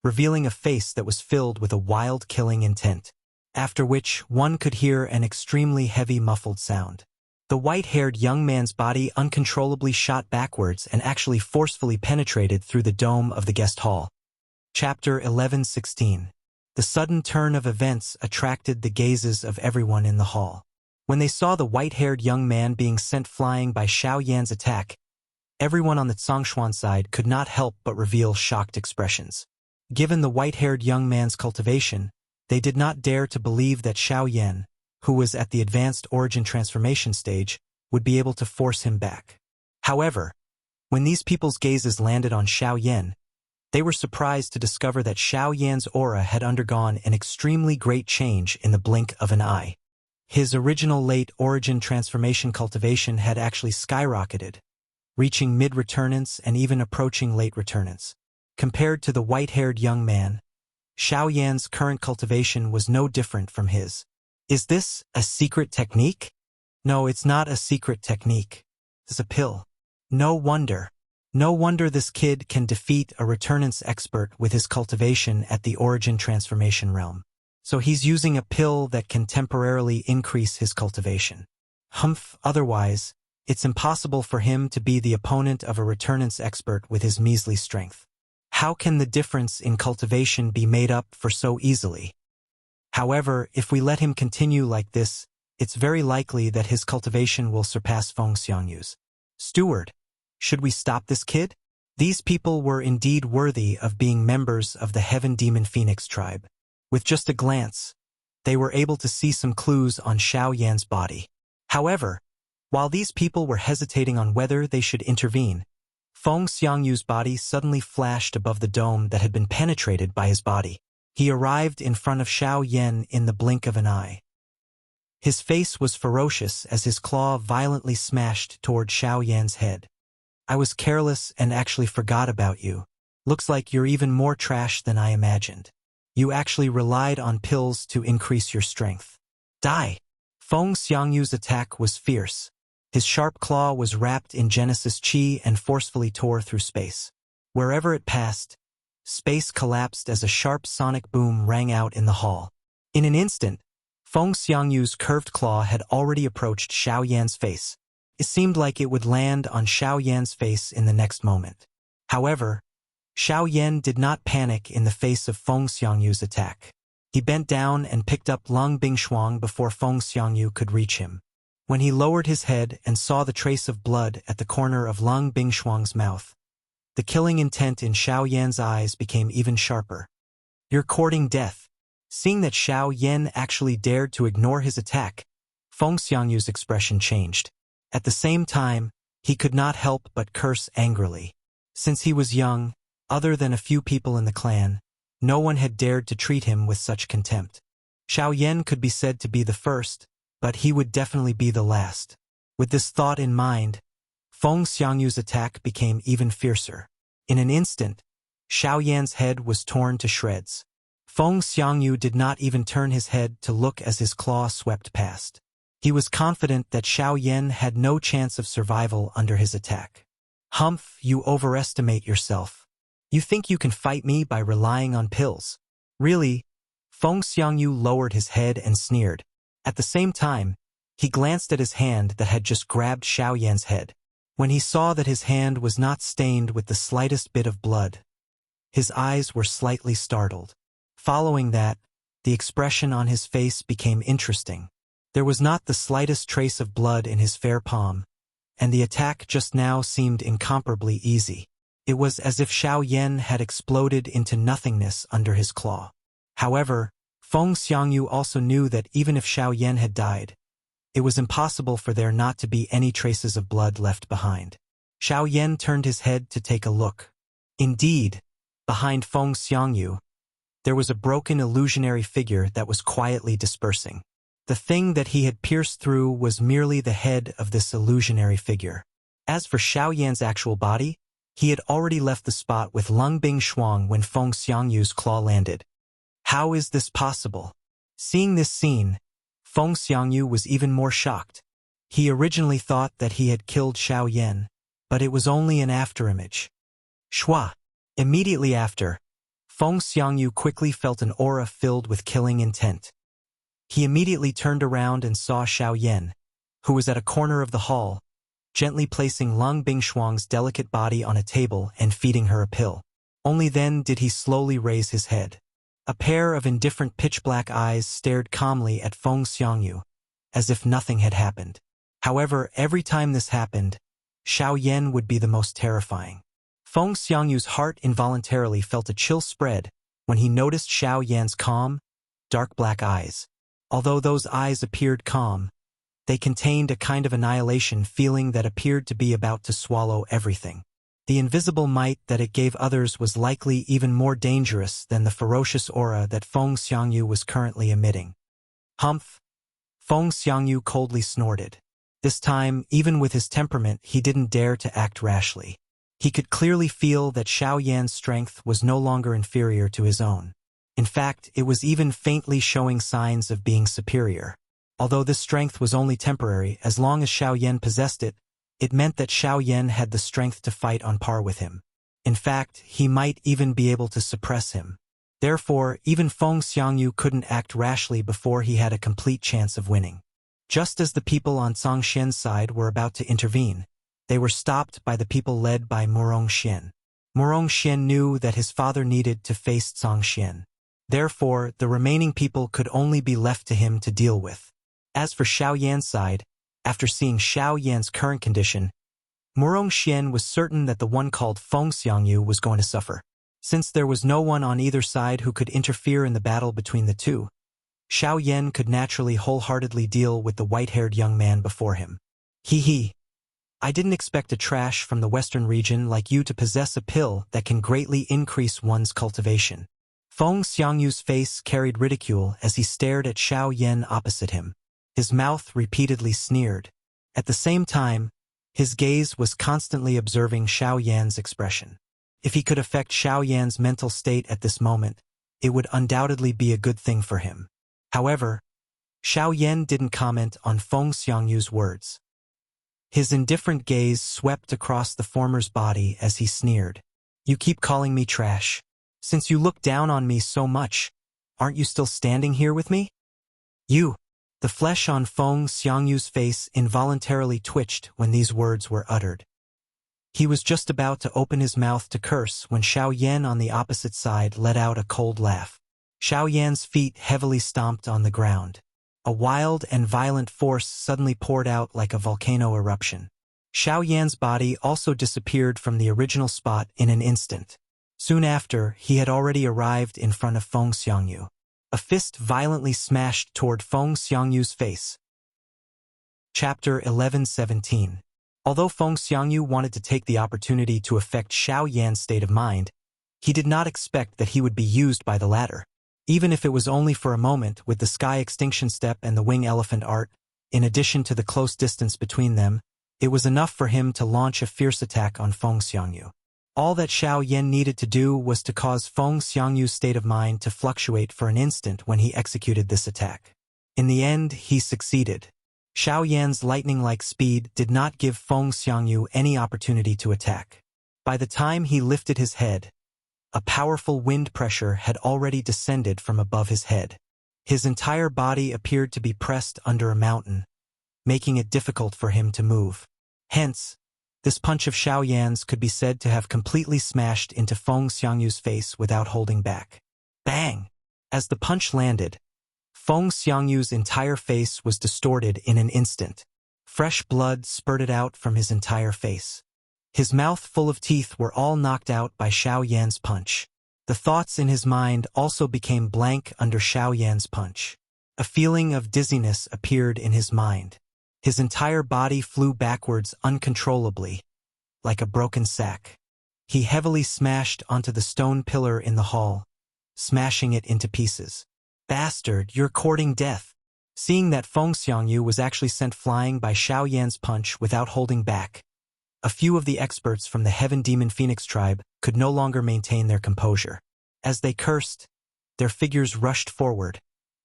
revealing a face that was filled with a wild killing intent, after which one could hear an extremely heavy muffled sound. The white-haired young man's body uncontrollably shot backwards and actually forcefully penetrated through the dome of the guest hall. Chapter 11:16. The sudden turn of events attracted the gazes of everyone in the hall. When they saw the white-haired young man being sent flying by Xiao Yan's attack, everyone on the Zhongshuan side could not help but reveal shocked expressions. Given the white-haired young man's cultivation, they did not dare to believe that Xiao Yan, who was at the advanced origin transformation stage, would be able to force him back. However, when these people's gazes landed on Xiao Yan, they were surprised to discover that Xiao Yan's aura had undergone an extremely great change in the blink of an eye. His original late origin transformation cultivation had actually skyrocketed, reaching mid-returnance and even approaching late returnance. Compared to the white-haired young man, Xiao Yan's current cultivation was no different from his. Is this a secret technique? No, it's not a secret technique. It's a pill. No wonder this kid can defeat a returnance expert with his cultivation at the origin transformation realm. So he's using a pill that can temporarily increase his cultivation. Otherwise, it's impossible for him to be the opponent of a returnance expert with his measly strength. How can the difference in cultivation be made up for so easily? However, if we let him continue like this, it's very likely that his cultivation will surpass Feng Xiangyu's. Steward, should we stop this kid? These people were indeed worthy of being members of the Heaven Demon Phoenix tribe. With just a glance, they were able to see some clues on Xiao Yan's body. However, while these people were hesitating on whether they should intervene, Feng Xiangyu's body suddenly flashed above the dome that had been penetrated by his body. He arrived in front of Xiao Yan in the blink of an eye. His face was ferocious as his claw violently smashed toward Xiao Yan's head. I was careless and actually forgot about you. Looks like you're even more trash than I imagined. You actually relied on pills to increase your strength. Die! Feng Xiangyu's attack was fierce. His sharp claw was wrapped in Genesis Qi and forcefully tore through space. Wherever it passed, space collapsed as a sharp sonic boom rang out in the hall. In an instant, Feng Xiangyu's curved claw had already approached Xiao Yan's face. It seemed like it would land on Xiao Yan's face in the next moment. However, Xiao Yan did not panic in the face of Feng Xiangyu's attack. He bent down and picked up Lung Bingshuang before Feng Xiangyu could reach him. When he lowered his head and saw the trace of blood at the corner of Lung Bingshuang's mouth, the killing intent in Xiao Yan's eyes became even sharper. "You're courting death." Seeing that Xiao Yan actually dared to ignore his attack, Feng Xiangyu's expression changed. At the same time, he could not help but curse angrily. Since he was young, other than a few people in the clan, no one had dared to treat him with such contempt. Xiao Yan could be said to be the first, but he would definitely be the last. With this thought in mind, Feng Xiangyu's attack became even fiercer. In an instant, Xiao Yan's head was torn to shreds. Feng Xiangyu did not even turn his head to look as his claw swept past. He was confident that Xiao Yan had no chance of survival under his attack. "Humph, you overestimate yourself. You think you can fight me by relying on pills." "Really?" Feng Xiangyu lowered his head and sneered. At the same time, he glanced at his hand that had just grabbed Xiao Yan's head. When he saw that his hand was not stained with the slightest bit of blood, his eyes were slightly startled. Following that, the expression on his face became interesting. There was not the slightest trace of blood in his fair palm, and the attack just now seemed incomparably easy. It was as if Xiao Yan had exploded into nothingness under his claw. However, Feng Xiangyu also knew that even if Xiao Yan had died, it was impossible for there not to be any traces of blood left behind. Xiao Yan turned his head to take a look. Indeed, behind Feng Xiangyu, there was a broken illusionary figure that was quietly dispersing. The thing that he had pierced through was merely the head of this illusionary figure. As for Xiao Yan's actual body, he had already left the spot with Lung Bingshuang when Feng Xiangyu's claw landed. How is this possible? Seeing this scene, Feng Xiangyu was even more shocked. He originally thought that he had killed Xiao Yan, but it was only an afterimage. Shua! Immediately after, Feng Xiangyu quickly felt an aura filled with killing intent. He immediately turned around and saw Xiao Yan, who was at a corner of the hall, gently placing Lung Bingshuang's delicate body on a table and feeding her a pill. Only then did he slowly raise his head. A pair of indifferent pitch-black eyes stared calmly at Feng Xiangyu, as if nothing had happened. However, every time this happened, Xiao Yan would be the most terrifying. Feng Xiangyu's heart involuntarily felt a chill spread when he noticed Xiao Yan's calm, dark black eyes. Although those eyes appeared calm, they contained a kind of annihilation feeling that appeared to be about to swallow everything. The invisible might that it gave others was likely even more dangerous than the ferocious aura that Feng Xiangyu was currently emitting. Humph! Feng Xiangyu coldly snorted. This time, even with his temperament, he didn't dare to act rashly. He could clearly feel that Xiao Yan's strength was no longer inferior to his own. In fact, it was even faintly showing signs of being superior. Although this strength was only temporary, as long as Xiao Yan possessed it, it meant that Xiao Yan had the strength to fight on par with him. In fact, he might even be able to suppress him. Therefore, even Feng Xiangyu couldn't act rashly before he had a complete chance of winning. Just as the people on Zhang Xian's side were about to intervene, they were stopped by the people led by Murong Xian. Murong Xian knew that his father needed to face Zhang Xian. Therefore, the remaining people could only be left to him to deal with. As for Xiao Yan's side, after seeing Xiao Yan's current condition, Murong Xian was certain that the one called Feng Xiangyu was going to suffer. Since there was no one on either side who could interfere in the battle between the two, Xiao Yan could naturally wholeheartedly deal with the white-haired young man before him. Hee. I didn't expect a trash from the western region like you to possess a pill that can greatly increase one's cultivation. Feng Xiangyu's face carried ridicule as he stared at Xiao Yan opposite him. His mouth repeatedly sneered. At the same time, his gaze was constantly observing Xiao Yan's expression. If he could affect Xiao Yan's mental state at this moment, it would undoubtedly be a good thing for him. However, Xiao Yan didn't comment on Feng Xiangyu's words. His indifferent gaze swept across the former's body as he sneered. You keep calling me trash. Since you look down on me so much, aren't you still standing here with me? You. The flesh on Feng Xiangyu's face involuntarily twitched when these words were uttered. He was just about to open his mouth to curse when Xiao Yan on the opposite side let out a cold laugh. Xiao Yan's feet heavily stomped on the ground. A wild and violent force suddenly poured out like a volcano eruption. Xiao Yan's body also disappeared from the original spot in an instant. Soon after, he had already arrived in front of Feng Xiangyu. A fist violently smashed toward Feng Xiangyu's face. Chapter 11:17. Although Feng Xiangyu wanted to take the opportunity to affect Xiao Yan's state of mind, he did not expect that he would be used by the latter. Even if it was only for a moment, with the sky extinction step and the wing elephant art, in addition to the close distance between them, it was enough for him to launch a fierce attack on Feng Xiangyu. All that Xiao Yan needed to do was to cause Feng Xiangyu's state of mind to fluctuate for an instant when he executed this attack. In the end, he succeeded. Xiao Yan's lightning-like speed did not give Feng Xiangyu any opportunity to attack. By the time he lifted his head, a powerful wind pressure had already descended from above his head. His entire body appeared to be pressed under a mountain, making it difficult for him to move. Hence, this punch of Xiao Yan's could be said to have completely smashed into Feng Xiangyu's face without holding back. Bang! As the punch landed, Feng Xiangyu's entire face was distorted in an instant. Fresh blood spurted out from his entire face. His mouth full of teeth were all knocked out by Xiao Yan's punch. The thoughts in his mind also became blank under Xiao Yan's punch. A feeling of dizziness appeared in his mind. His entire body flew backwards uncontrollably, like a broken sack. He heavily smashed onto the stone pillar in the hall, smashing it into pieces. Bastard, you're courting death. Seeing that Feng Xiangyu was actually sent flying by Xiao Yan's punch without holding back, a few of the experts from the Heaven Demon Phoenix tribe could no longer maintain their composure. As they cursed, their figures rushed forward,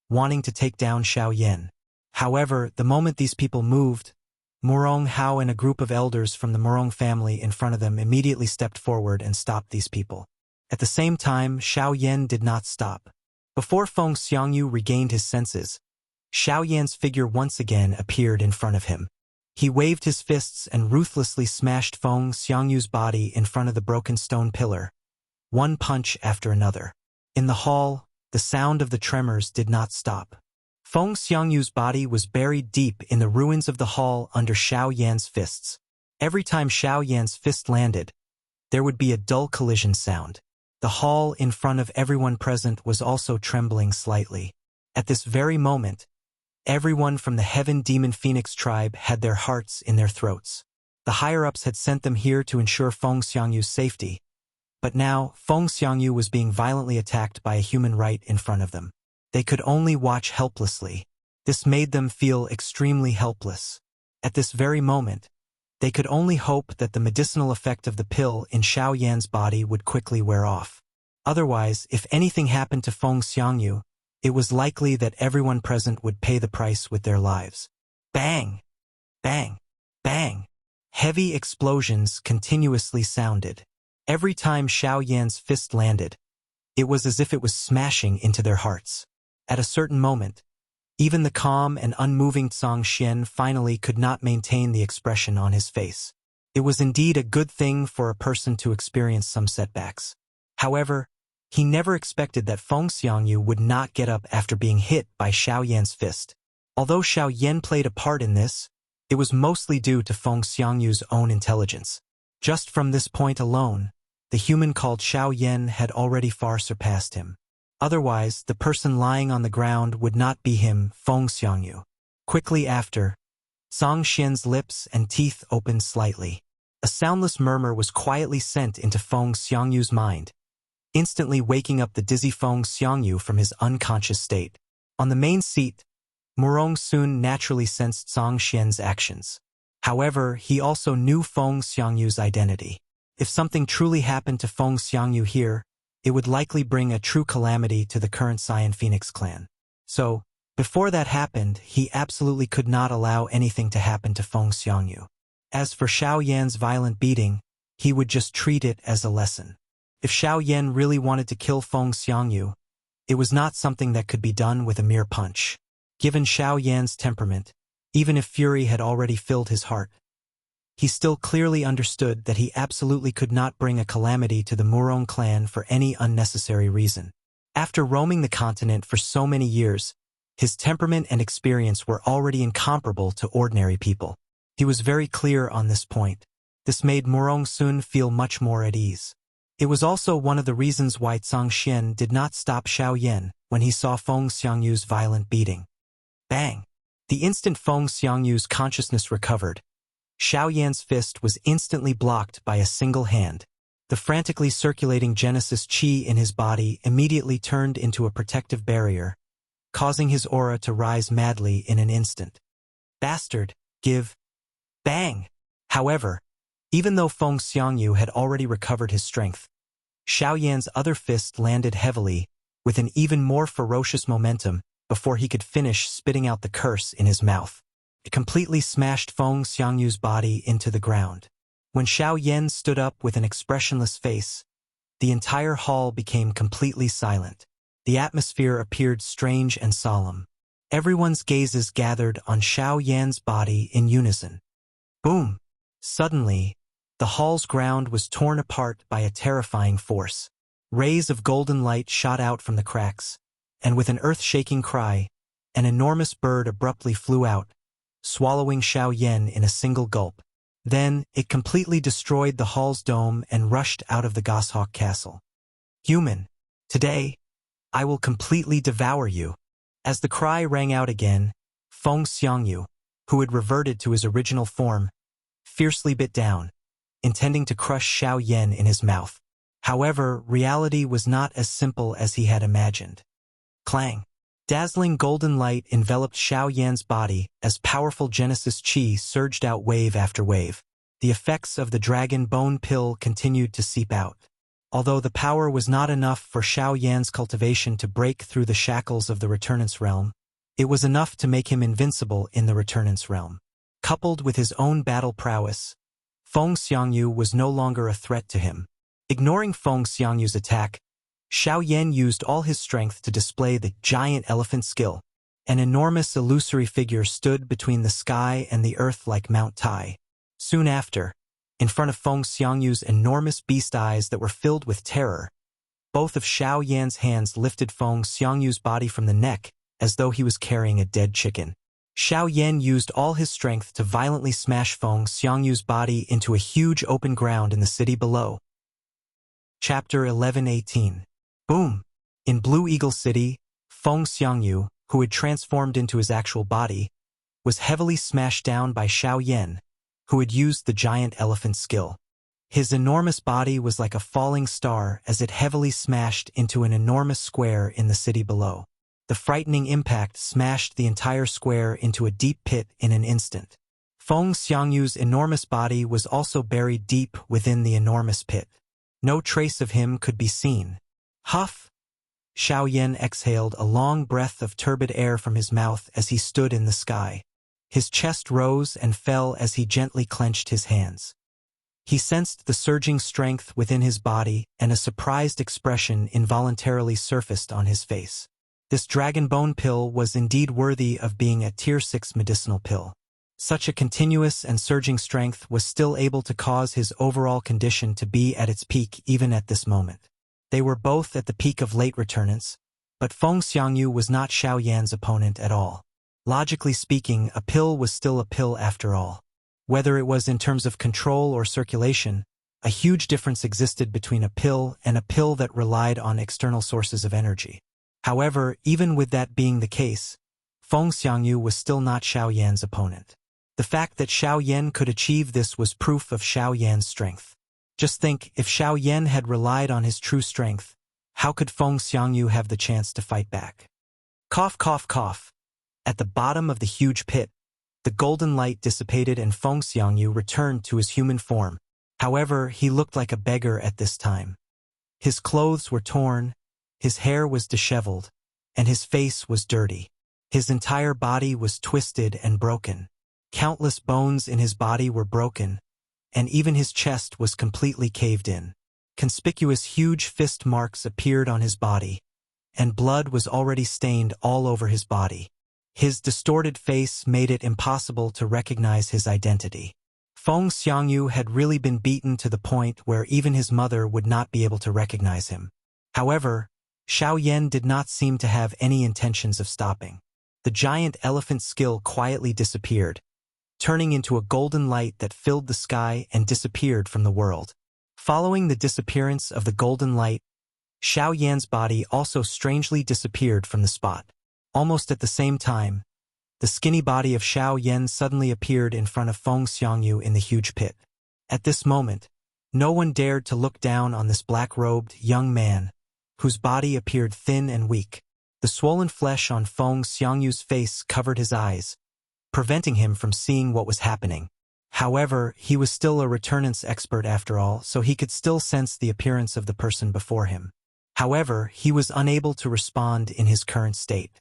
wanting to take down Xiao Yan. However, the moment these people moved, Murong Hao and a group of elders from the Murong family in front of them immediately stepped forward and stopped these people. At the same time, Xiao Yan did not stop. Before Feng Xiangyu regained his senses, Xiao Yan's figure once again appeared in front of him. He waved his fists and ruthlessly smashed Feng Xiangyu's body in front of the broken stone pillar, one punch after another. In the hall, the sound of the tremors did not stop. Feng Xiangyu's body was buried deep in the ruins of the hall under Xiao Yan's fists. Every time Xiao Yan's fist landed, there would be a dull collision sound. The hall in front of everyone present was also trembling slightly. At this very moment, everyone from the Heaven Demon Phoenix tribe had their hearts in their throats. The higher-ups had sent them here to ensure Feng Xiangyu's safety, but now Feng Xiangyu was being violently attacked by a human right in front of them. They could only watch helplessly. This made them feel extremely helpless. At this very moment, they could only hope that the medicinal effect of the pill in Xiao Yan's body would quickly wear off. Otherwise, if anything happened to Feng Xiangyu, it was likely that everyone present would pay the price with their lives. Bang! Bang! Bang! Heavy explosions continuously sounded. Every time Xiao Yan's fist landed, it was as if it was smashing into their hearts. At a certain moment, even the calm and unmoving Zhang Xian finally could not maintain the expression on his face. It was indeed a good thing for a person to experience some setbacks. However, he never expected that Feng Xiangyu would not get up after being hit by Xiao Yan's fist. Although Xiao Yan played a part in this, it was mostly due to Feng Xiangyu's own intelligence. Just from this point alone, the human called Xiao Yan had already far surpassed him. Otherwise, the person lying on the ground would not be him, Feng Xiangyu. Quickly after, Zhang Xian's lips and teeth opened slightly. A soundless murmur was quietly sent into Feng Xiangyu's mind, instantly waking up the dizzy Feng Xiangyu from his unconscious state. On the main seat, Murong soon naturally sensed Zhang Xian's actions. However, he also knew Feng Xiangyu's identity. If something truly happened to Feng Xiangyu here, it would likely bring a true calamity to the current Cyan Phoenix clan. So, before that happened, he absolutely could not allow anything to happen to Feng Xiangyu. As for Xiao Yan's violent beating, he would just treat it as a lesson. If Xiao Yan really wanted to kill Feng Xiangyu, it was not something that could be done with a mere punch. Given Xiao Yan's temperament, even if fury had already filled his heart, he still clearly understood that he absolutely could not bring a calamity to the Murong clan for any unnecessary reason. After roaming the continent for so many years, his temperament and experience were already incomparable to ordinary people. He was very clear on this point. This made Murong Sun feel much more at ease. It was also one of the reasons why Zhang Xian did not stop Xiao Yan when he saw Feng Xiangyu's violent beating. Bang! The instant Feng Xiangyu's consciousness recovered, Xiao Yan's fist was instantly blocked by a single hand. The frantically circulating Genesis Qi in his body immediately turned into a protective barrier, causing his aura to rise madly in an instant. Bastard, give. Bang! However, even though Feng Xiangyu had already recovered his strength, Xiao Yan's other fist landed heavily, with an even more ferocious momentum, before he could finish spitting out the curse in his mouth. It completely smashed Feng Xiangyu's body into the ground. When Xiao Yan stood up with an expressionless face, the entire hall became completely silent. The atmosphere appeared strange and solemn. Everyone's gazes gathered on Xiao Yan's body in unison. Boom! Suddenly, the hall's ground was torn apart by a terrifying force. Rays of golden light shot out from the cracks, and with an earth-shaking cry, an enormous bird abruptly flew out, swallowing Xiao Yan in a single gulp. Then, it completely destroyed the hall's dome and rushed out of the Goshawk Castle. Human, today, I will completely devour you. As the cry rang out again, Feng Xiangyu, who had reverted to his original form, fiercely bit down, intending to crush Xiao Yan in his mouth. However, reality was not as simple as he had imagined. Clang! Dazzling golden light enveloped Xiao Yan's body as powerful Genesis Qi surged out wave after wave. The effects of the dragon bone pill continued to seep out. Although the power was not enough for Xiao Yan's cultivation to break through the shackles of the Returnance Realm, it was enough to make him invincible in the Returnance Realm. Coupled with his own battle prowess, Feng Xiangyu was no longer a threat to him. Ignoring Feng Xiangyu's attack, Xiao Yan used all his strength to display the giant elephant skill. An enormous illusory figure stood between the sky and the earth like Mount Tai. Soon after, in front of Feng Xiangyu's enormous beast eyes that were filled with terror, both of Xiao Yan's hands lifted Feng Xiangyu's body from the neck as though he was carrying a dead chicken. Xiao Yan used all his strength to violently smash Feng Xiangyu's body into a huge open ground in the city below. Chapter 11:18. Boom! In Blue Eagle City, Feng Xiangyu, who had transformed into his actual body, was heavily smashed down by Xiao Yan, who had used the giant elephant skill. His enormous body was like a falling star as it heavily smashed into an enormous square in the city below. The frightening impact smashed the entire square into a deep pit in an instant. Feng Xiangyu's enormous body was also buried deep within the enormous pit. No trace of him could be seen. Huff! Xiao Yan exhaled a long breath of turbid air from his mouth as he stood in the sky. His chest rose and fell as he gently clenched his hands. He sensed the surging strength within his body, and a surprised expression involuntarily surfaced on his face. This dragon bone pill was indeed worthy of being a Tier 6 medicinal pill. Such a continuous and surging strength was still able to cause his overall condition to be at its peak even at this moment. They were both at the peak of late returnance, but Feng Xiangyu was not Xiao Yan's opponent at all. Logically speaking, a pill was still a pill after all. Whether it was in terms of control or circulation, a huge difference existed between a pill and a pill that relied on external sources of energy. However, even with that being the case, Feng Xiangyu was still not Xiao Yan's opponent. The fact that Xiao Yan could achieve this was proof of Xiao Yan's strength. Just think, if Xiao Yan had relied on his true strength, how could Feng Xiangyu have the chance to fight back? Cough, cough, cough. At the bottom of the huge pit, the golden light dissipated and Feng Xiangyu returned to his human form. However, he looked like a beggar at this time. His clothes were torn, his hair was disheveled, and his face was dirty. His entire body was twisted and broken. Countless bones in his body were broken, and even his chest was completely caved in. Conspicuous huge fist marks appeared on his body, and blood was already stained all over his body. His distorted face made it impossible to recognize his identity. Feng Xiangyu had really been beaten to the point where even his mother would not be able to recognize him. However, Xiao Yan did not seem to have any intentions of stopping. The giant elephant skill quietly disappeared, turning into a golden light that filled the sky and disappeared from the world. Following the disappearance of the golden light, Xiao Yan's body also strangely disappeared from the spot. Almost at the same time, the skinny body of Xiao Yan suddenly appeared in front of Feng Xiangyu in the huge pit. At this moment, no one dared to look down on this black-robed young man, whose body appeared thin and weak. The swollen flesh on Feng Xiangyu's face covered his eyes, preventing him from seeing what was happening. However, he was still a returnance expert after all, so he could still sense the appearance of the person before him. However, he was unable to respond in his current state.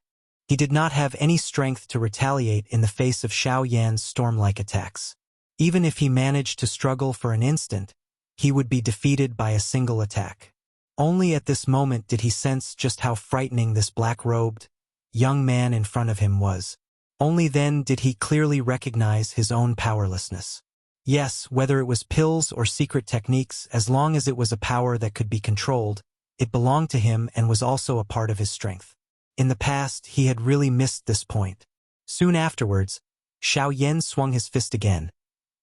He did not have any strength to retaliate in the face of Xiao Yan's storm-like attacks. Even if he managed to struggle for an instant, he would be defeated by a single attack. Only at this moment did he sense just how frightening this black-robed, young man in front of him was. Only then did he clearly recognize his own powerlessness. Yes, whether it was pills or secret techniques, as long as it was a power that could be controlled, it belonged to him and was also a part of his strength. In the past, he had really missed this point. Soon afterwards, Xiao Yan swung his fist again,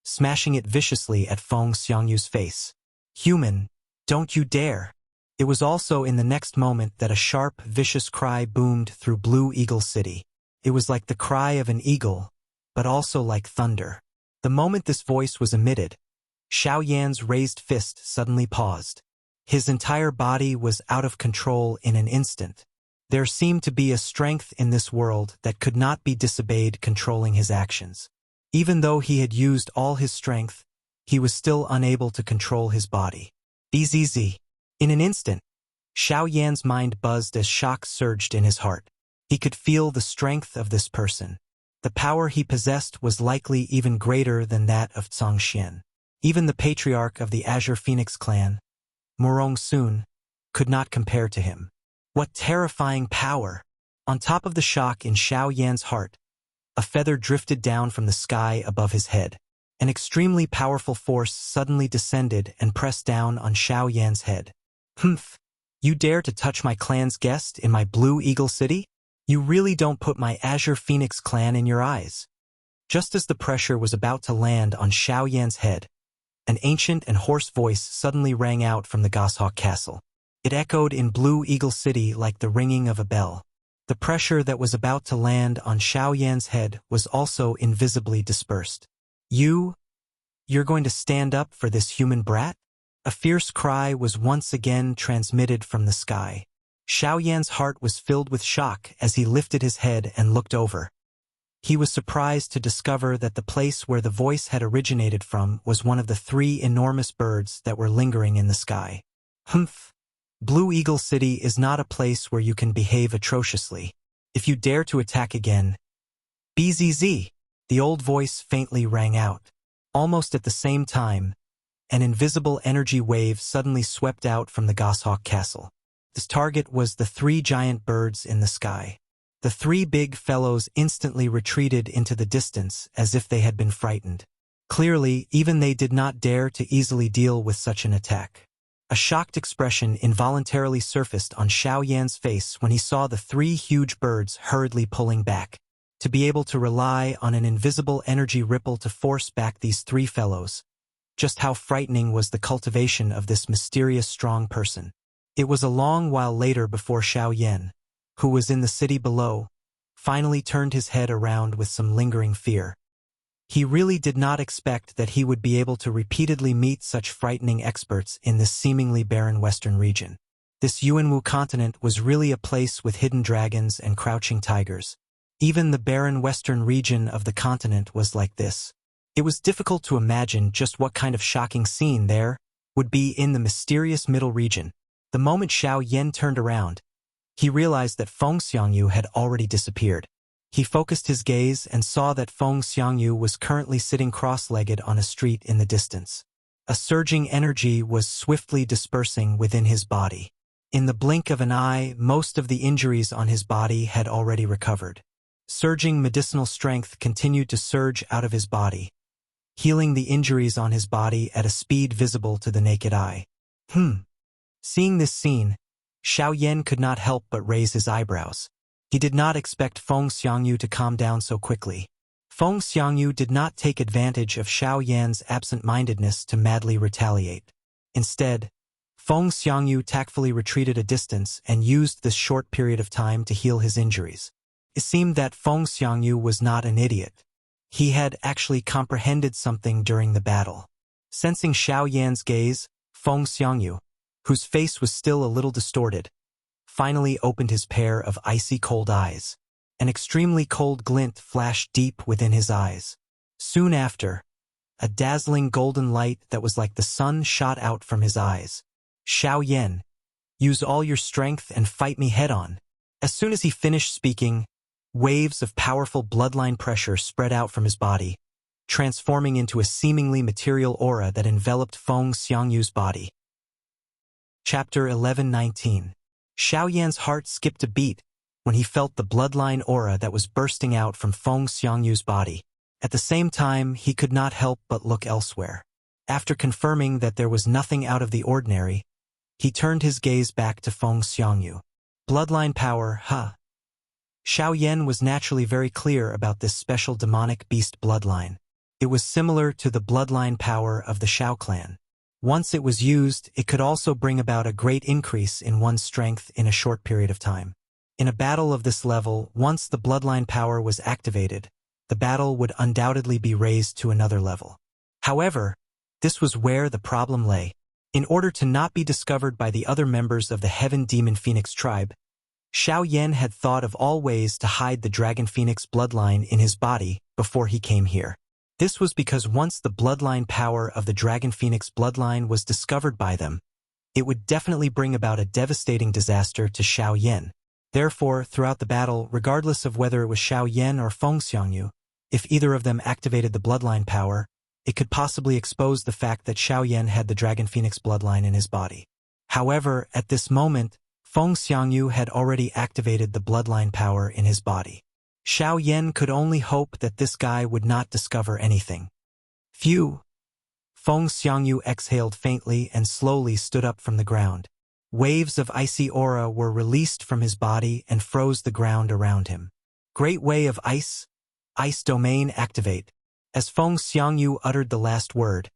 smashing it viciously at Feng Xiangyu's face. "Human, don't you dare!" It was also in the next moment that a sharp, vicious cry boomed through Blue Eagle City. It was like the cry of an eagle, but also like thunder. The moment this voice was emitted, Xiao Yan's raised fist suddenly paused. His entire body was out of control in an instant. There seemed to be a strength in this world that could not be disobeyed controlling his actions. Even though he had used all his strength, he was still unable to control his body. Bzz. In an instant, Xiao Yan's mind buzzed as shock surged in his heart. He could feel the strength of this person. The power he possessed was likely even greater than that of Zhang Xian. Even the patriarch of the Azure Phoenix clan, Murong Sun, could not compare to him. What terrifying power! On top of the shock in Xiao Yan's heart, a feather drifted down from the sky above his head. An extremely powerful force suddenly descended and pressed down on Xiao Yan's head. "Humph! You dare to touch my clan's guest in my Blue Eagle City? You really don't put my Azure Phoenix clan in your eyes." Just as the pressure was about to land on Xiao Yan's head, an ancient and hoarse voice suddenly rang out from the Goshawk Castle. It echoed in Blue Eagle City like the ringing of a bell. The pressure that was about to land on Xiao Yan's head was also invisibly dispersed. You're going to stand up for this human brat?" A fierce cry was once again transmitted from the sky. Xiao Yan's heart was filled with shock as he lifted his head and looked over. He was surprised to discover that the place where the voice had originated from was one of the 3 enormous birds that were lingering in the sky. "Humph! Blue Eagle City is not a place where you can behave atrociously. If you dare to attack again..." "Bzz!" The old voice faintly rang out. Almost at the same time, an invisible energy wave suddenly swept out from the Goshawk Castle. This target was the 3 giant birds in the sky. The 3 big fellows instantly retreated into the distance as if they had been frightened. Clearly, even they did not dare to easily deal with such an attack. A shocked expression involuntarily surfaced on Xiao Yan's face when he saw the 3 huge birds hurriedly pulling back. To be able to rely on an invisible energy ripple to force back these 3 fellows. Just how frightening was the cultivation of this mysterious strong person. It was a long while later before Xiao Yan, who was in the city below, finally turned his head around with some lingering fear. He really did not expect that he would be able to repeatedly meet such frightening experts in this seemingly barren western region. This Yuanwu continent was really a place with hidden dragons and crouching tigers. Even the barren western region of the continent was like this. It was difficult to imagine just what kind of shocking scene there would be in the mysterious middle region. The moment Xiao Yan turned around, he realized that Feng Xiangyu had already disappeared. He focused his gaze and saw that Feng Xiangyu was currently sitting cross-legged on a street in the distance. A surging energy was swiftly dispersing within his body. In the blink of an eye, most of the injuries on his body had already recovered. Surging medicinal strength continued to surge out of his body, healing the injuries on his body at a speed visible to the naked eye. Seeing this scene, Xiaoyan could not help but raise his eyebrows. He did not expect Feng Xiangyu to calm down so quickly. Feng Xiangyu did not take advantage of Xiaoyan's absent-mindedness to madly retaliate. Instead, Feng Xiangyu tactfully retreated a distance and used this short period of time to heal his injuries. It seemed that Feng Xiangyu was not an idiot. He had actually comprehended something during the battle. Sensing Xiaoyan's gaze, Feng Xiangyu, whose face was still a little distorted, finally opened his pair of icy cold eyes. An extremely cold glint flashed deep within his eyes. Soon after, a dazzling golden light that was like the sun shot out from his eyes. Xiaoyan, use all your strength and fight me head-on. As soon as he finished speaking, waves of powerful bloodline pressure spread out from his body, transforming into a seemingly material aura that enveloped Feng Xiangyu's body. Chapter 11:19. Xiaoyan's heart skipped a beat when he felt the bloodline aura that was bursting out from Feng Xiangyu's body. At the same time, he could not help but look elsewhere. After confirming that there was nothing out of the ordinary, he turned his gaze back to Feng Xiangyu. Bloodline power, huh? Xiaoyan was naturally very clear about this special demonic beast bloodline. It was similar to the bloodline power of the Xiao clan. Once it was used, it could also bring about a great increase in one's strength in a short period of time. In a battle of this level, once the bloodline power was activated, the battle would undoubtedly be raised to another level. However, this was where the problem lay. In order to not be discovered by the other members of the Heaven Demon Phoenix tribe, Xiaoyan had thought of all ways to hide the Dragon Phoenix bloodline in his body before he came here. This was because once the bloodline power of the Dragon Phoenix bloodline was discovered by them, it would definitely bring about a devastating disaster to Xiaoyan. Therefore, throughout the battle, regardless of whether it was Xiaoyan or Feng Xiangyu, if either of them activated the bloodline power, it could possibly expose the fact that Xiaoyan had the Dragon Phoenix bloodline in his body. However, at this moment, Feng Xiangyu had already activated the bloodline power in his body. Xiaoyan could only hope that this guy would not discover anything. Phew! Feng Xiangyu exhaled faintly and slowly stood up from the ground. Waves of icy aura were released from his body and froze the ground around him. Great Way of Ice, Ice Domain activate. As Feng Xiangyu uttered the last word,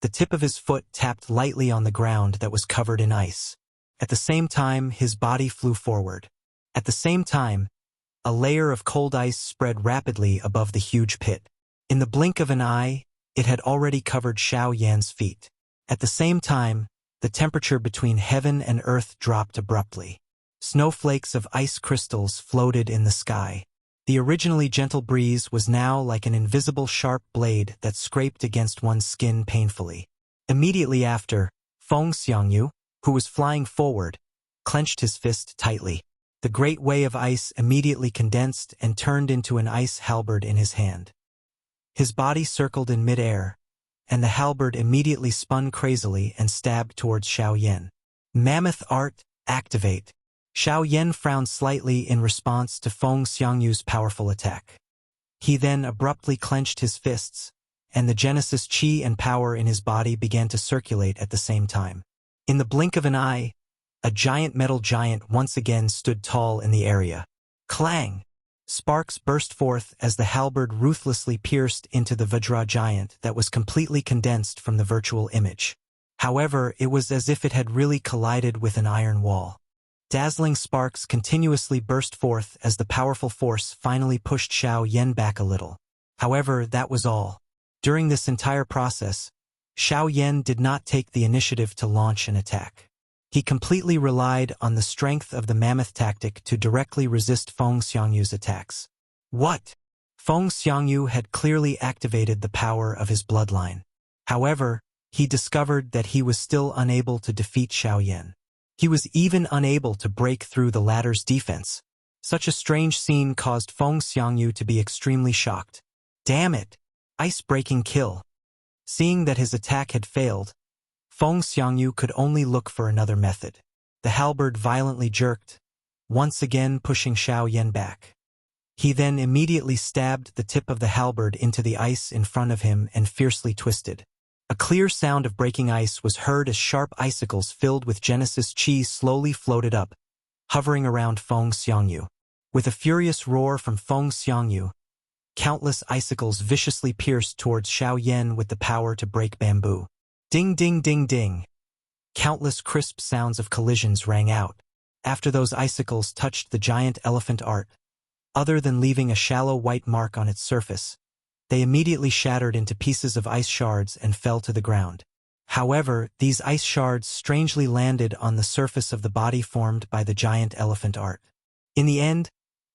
the tip of his foot tapped lightly on the ground that was covered in ice. At the same time, his body flew forward. At the same time, a layer of cold ice spread rapidly above the huge pit. In the blink of an eye, it had already covered Xiaoyan's feet. At the same time, the temperature between heaven and earth dropped abruptly. Snowflakes of ice crystals floated in the sky. The originally gentle breeze was now like an invisible sharp blade that scraped against one's skin painfully. Immediately after, Feng Xiangyu, who was flying forward, clenched his fist tightly. The Great Way of Ice immediately condensed and turned into an ice halberd in his hand. His body circled in midair, and the halberd immediately spun crazily and stabbed towards Xiaoyan. Mammoth Art, activate. Xiaoyan frowned slightly in response to Feng Xiangyu's powerful attack. He then abruptly clenched his fists, and the Genesis chi and power in his body began to circulate at the same time. In the blink of an eye, a giant metal giant once again stood tall in the area. Clang! Sparks burst forth as the halberd ruthlessly pierced into the Vajra giant that was completely condensed from the virtual image. However, it was as if it had really collided with an iron wall. Dazzling sparks continuously burst forth as the powerful force finally pushed Xiaoyan back a little. However, that was all. During this entire process, Xiaoyan did not take the initiative to launch an attack. He completely relied on the strength of the mammoth tactic to directly resist Feng Xiangyu's attacks. What? Feng Xiangyu had clearly activated the power of his bloodline. However, he discovered that he was still unable to defeat Xiaoyan. He was even unable to break through the latter's defense. Such a strange scene caused Feng Xiangyu to be extremely shocked. Damn it! Ice-breaking kill. Seeing that his attack had failed, Feng Xiangyu could only look for another method. The halberd violently jerked, once again pushing Xiaoyan back. He then immediately stabbed the tip of the halberd into the ice in front of him and fiercely twisted. A clear sound of breaking ice was heard as sharp icicles filled with Genesis chi slowly floated up, hovering around Feng Xiangyu. With a furious roar from Feng Xiangyu, countless icicles viciously pierced towards Xiao Yan with the power to break bamboo. Ding ding ding ding. Countless crisp sounds of collisions rang out. After those icicles touched the giant elephant art, other than leaving a shallow white mark on its surface, they immediately shattered into pieces of ice shards and fell to the ground. However, these ice shards strangely landed on the surface of the body formed by the giant elephant art. In the end,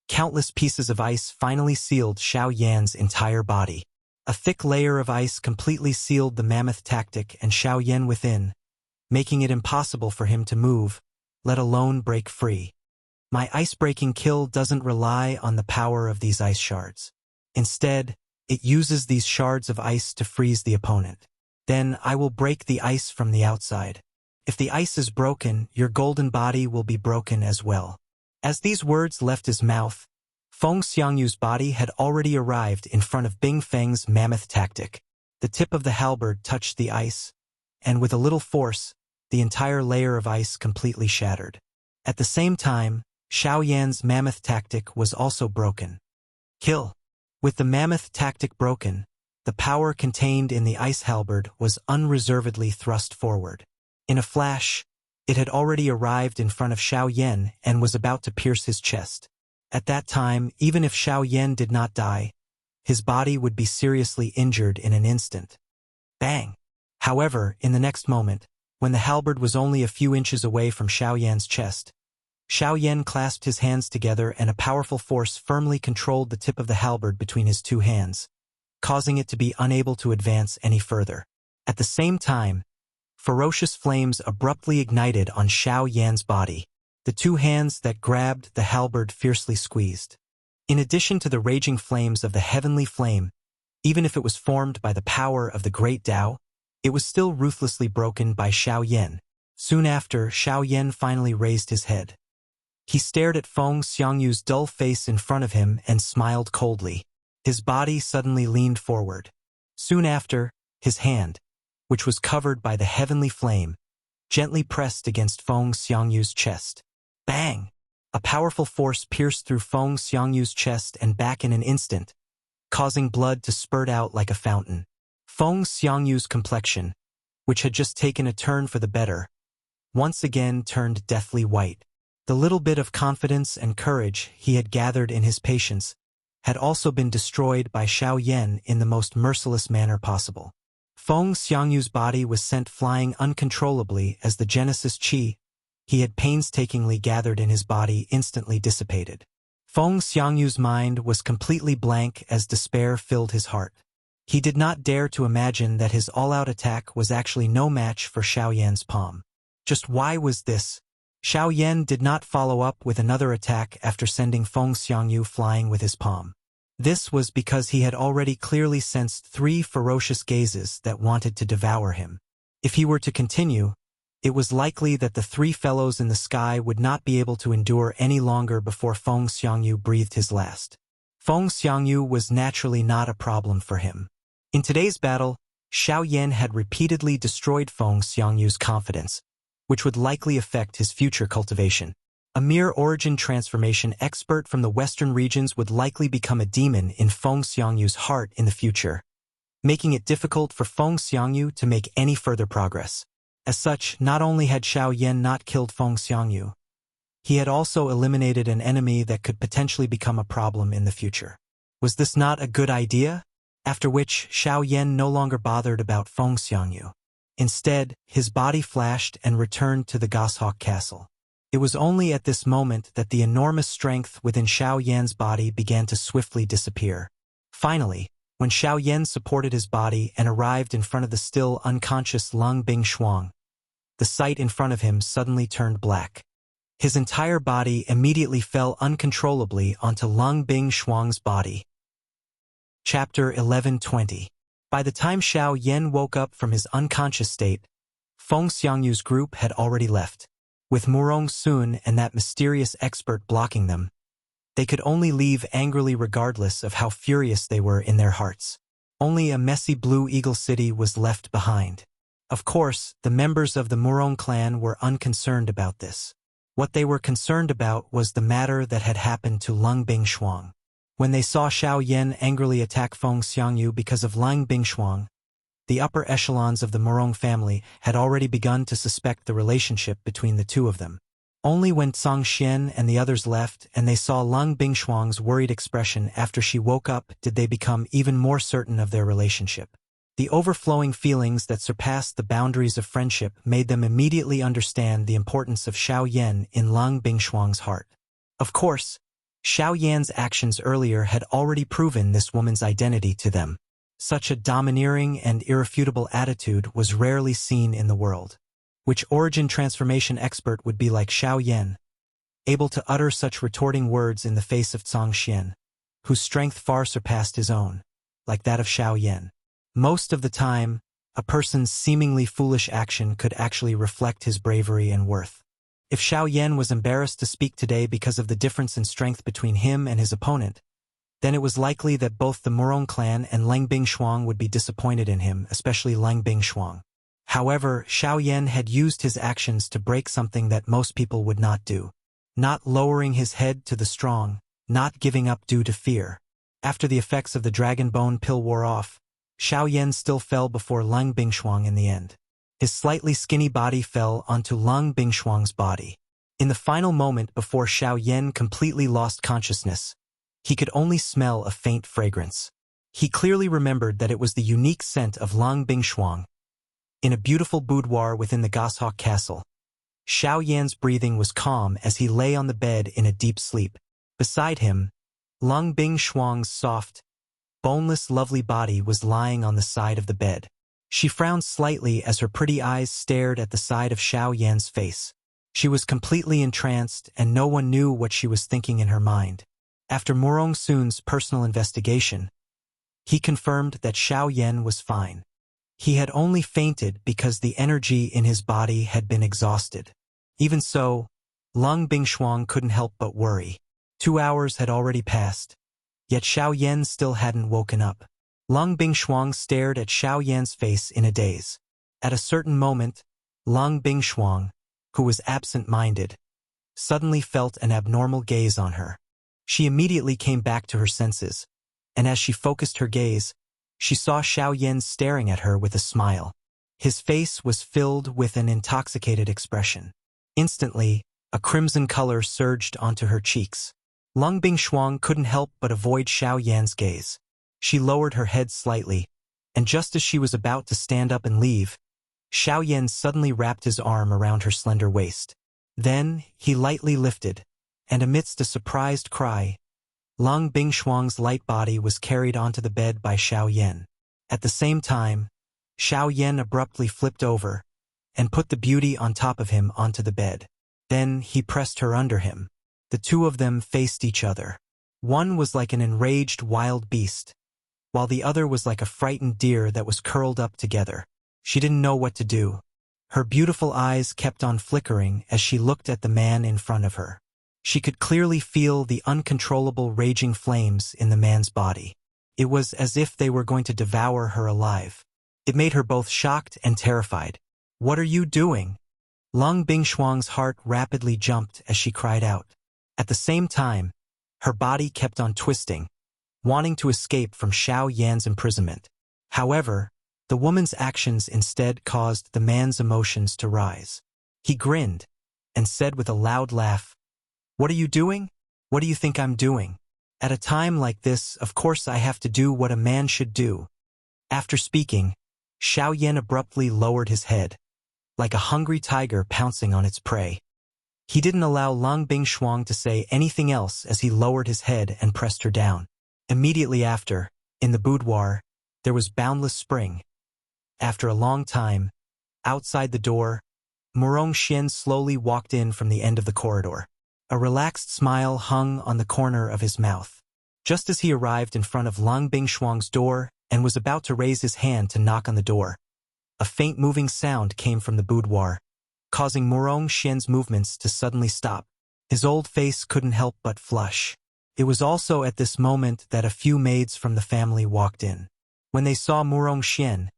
countless pieces of ice finally sealed Xiao Yan's entire body. A thick layer of ice completely sealed the mammoth tactic and Xiao Yan within, making it impossible for him to move, let alone break free. My ice-breaking kill doesn't rely on the power of these ice shards. Instead, it uses these shards of ice to freeze the opponent. Then I will break the ice from the outside. If the ice is broken, your golden body will be broken as well. As these words left his mouth, Feng Xiangyu's body had already arrived in front of Bing Feng's mammoth tactic. The tip of the halberd touched the ice, and with a little force, the entire layer of ice completely shattered. At the same time, Xiao Yan's mammoth tactic was also broken. Kill. With the mammoth tactic broken, the power contained in the ice halberd was unreservedly thrust forward. In a flash, it had already arrived in front of Xiao Yan and was about to pierce his chest. At that time, even if Xiao Yan did not die, his body would be seriously injured in an instant. Bang! However, in the next moment, when the halberd was only a few inches away from Xiao Yan's chest, Xiao Yan clasped his hands together and a powerful force firmly controlled the tip of the halberd between his two hands, causing it to be unable to advance any further. At the same time, ferocious flames abruptly ignited on Xiao Yan's body. The two hands that grabbed the halberd fiercely squeezed. In addition to the raging flames of the heavenly flame, even if it was formed by the power of the great Tao, it was still ruthlessly broken by Xiao Yan. Soon after, Xiao Yan finally raised his head. He stared at Feng Xiangyu's dull face in front of him and smiled coldly. His body suddenly leaned forward. Soon after, his hand, which was covered by the heavenly flame, gently pressed against Feng Xiangyu's chest. Bang! A powerful force pierced through Feng Xiangyu's chest and back in an instant, causing blood to spurt out like a fountain. Feng Xiangyu's complexion, which had just taken a turn for the better, once again turned deathly white. The little bit of confidence and courage he had gathered in his patience had also been destroyed by Xiao Yan in the most merciless manner possible. Feng Xiangyu's body was sent flying uncontrollably as the Genesis Qi he had painstakingly gathered in his body instantly dissipated. Feng Xiangyu's mind was completely blank as despair filled his heart. He did not dare to imagine that his all-out attack was actually no match for Xiao Yan's palm. Just why was this? Xiao Yan did not follow up with another attack after sending Feng Xiangyu flying with his palm. This was because he had already clearly sensed 3 ferocious gazes that wanted to devour him. If he were to continue, it was likely that the 3 fellows in the sky would not be able to endure any longer before Feng Xiangyu breathed his last. Feng Xiangyu was naturally not a problem for him. In today's battle, Xiao Yan had repeatedly destroyed Feng Xiangyu's confidence, which would likely affect his future cultivation. A mere origin transformation expert from the western regions would likely become a demon in Feng Xiangyu's heart in the future, making it difficult for Feng Xiangyu to make any further progress. As such, not only had Xiao Yan not killed Feng Xiangyu, he had also eliminated an enemy that could potentially become a problem in the future. Was this not a good idea? After which, Xiao Yan no longer bothered about Feng Xiangyu. Instead, his body flashed and returned to the Goshawk Castle. It was only at this moment that the enormous strength within Xiao Yan's body began to swiftly disappear. Finally, when Xiao Yan supported his body and arrived in front of the still unconscious Lung Bing Shuang, the sight in front of him suddenly turned black. His entire body immediately fell uncontrollably onto Lung Bing Shuang's body. Chapter 11:20. By the time Xiao Yan woke up from his unconscious state, Feng Xiangyu's group had already left. With Murong Sun and that mysterious expert blocking them, They could only leave angrily regardless of how furious they were in their hearts. Only a messy Blue Eagle City was left behind. Of course, the members of the Murong clan were unconcerned about this. What they were concerned about was the matter that had happened to Lung Bingshuang. When they saw Xiao Yan angrily attack Feng Xiangyu because of Lung Bingshuang, the upper echelons of the Murong family had already begun to suspect the relationship between the two of them. Only when Zhang Xian and the others left and they saw Lung Bingshuang's worried expression after she woke up did they become even more certain of their relationship. The overflowing feelings that surpassed the boundaries of friendship made them immediately understand the importance of Xiao Yan in Lung Bingshuang's heart. Of course, Xiao Yan's actions earlier had already proven this woman's identity to them. Such a domineering and irrefutable attitude was rarely seen in the world. Which origin transformation expert would be like Xiao Yan, able to utter such retorting words in the face of Zhang Xian, whose strength far surpassed his own, like that of Xiao Yan. Most of the time, a person's seemingly foolish action could actually reflect his bravery and worth. If Xiao Yan was embarrassed to speak today because of the difference in strength between him and his opponent, then it was likely that both the Murong clan and Leng Bingshuang would be disappointed in him, especially Leng Bingshuang. However, Xiao Yan had used his actions to break something that most people would not do. Not lowering his head to the strong, not giving up due to fear. After the effects of the dragon bone pill wore off, Xiao Yan still fell before Lung Bingshuang in the end. His slightly skinny body fell onto Lung Bingshuang's body. In the final moment before Xiao Yan completely lost consciousness, he could only smell a faint fragrance. He clearly remembered that it was the unique scent of Lung Bingshuang. In a beautiful boudoir within the Goshawk Castle, Xiao Yan's breathing was calm as he lay on the bed in a deep sleep. Beside him, Lung Bingshuang's soft, boneless, lovely body was lying on the side of the bed. She frowned slightly as her pretty eyes stared at the side of Xiao Yan's face. She was completely entranced, and no one knew what she was thinking in her mind. After Murong Sun's personal investigation, he confirmed that Xiao Yan was fine. He had only fainted because the energy in his body had been exhausted. Even so, Lung Bingshuang couldn't help but worry. 2 hours had already passed, yet Xiao Yan still hadn't woken up. Lung Bingshuang stared at Xiao Yan's face in a daze. At a certain moment, Lung Bingshuang, who was absent-minded, suddenly felt an abnormal gaze on her. She immediately came back to her senses, and as she focused her gaze, she saw Xiao Yan staring at her with a smile. His face was filled with an intoxicated expression. Instantly, a crimson color surged onto her cheeks. Lung Bingshuang couldn't help but avoid Xiao Yan's gaze. She lowered her head slightly, and just as she was about to stand up and leave, Xiao Yan suddenly wrapped his arm around her slender waist. Then, he lightly lifted, and amidst a surprised cry, Lung Bingshuang's light body was carried onto the bed by Xiao Yan. At the same time, Xiao Yan abruptly flipped over and put the beauty on top of him onto the bed. Then he pressed her under him. The two of them faced each other. One was like an enraged wild beast, while the other was like a frightened deer that was curled up together. She didn't know what to do. Her beautiful eyes kept on flickering as she looked at the man in front of her. She could clearly feel the uncontrollable raging flames in the man's body. It was as if they were going to devour her alive. It made her both shocked and terrified. "What are you doing?" Lung Bingshuang's heart rapidly jumped as she cried out. At the same time, her body kept on twisting, wanting to escape from Xiao Yan's imprisonment. However, the woman's actions instead caused the man's emotions to rise. He grinned and said with a loud laugh, "What are you doing? What do you think I'm doing? At a time like this, of course I have to do what a man should do." After speaking, Xiao Yan abruptly lowered his head, like a hungry tiger pouncing on its prey. He didn't allow Lung Bingshuang to say anything else as he lowered his head and pressed her down. Immediately after, in the boudoir, there was boundless spring. After a long time, outside the door, Murong Xian slowly walked in from the end of the corridor. A relaxed smile hung on the corner of his mouth. Just as he arrived in front of Lung Bingshuang's door and was about to raise his hand to knock on the door, a faint moving sound came from the boudoir, causing Murong Xian's movements to suddenly stop. His old face couldn't help but flush. It was also at this moment that a few maids from the family walked in. When they saw Murong Xian,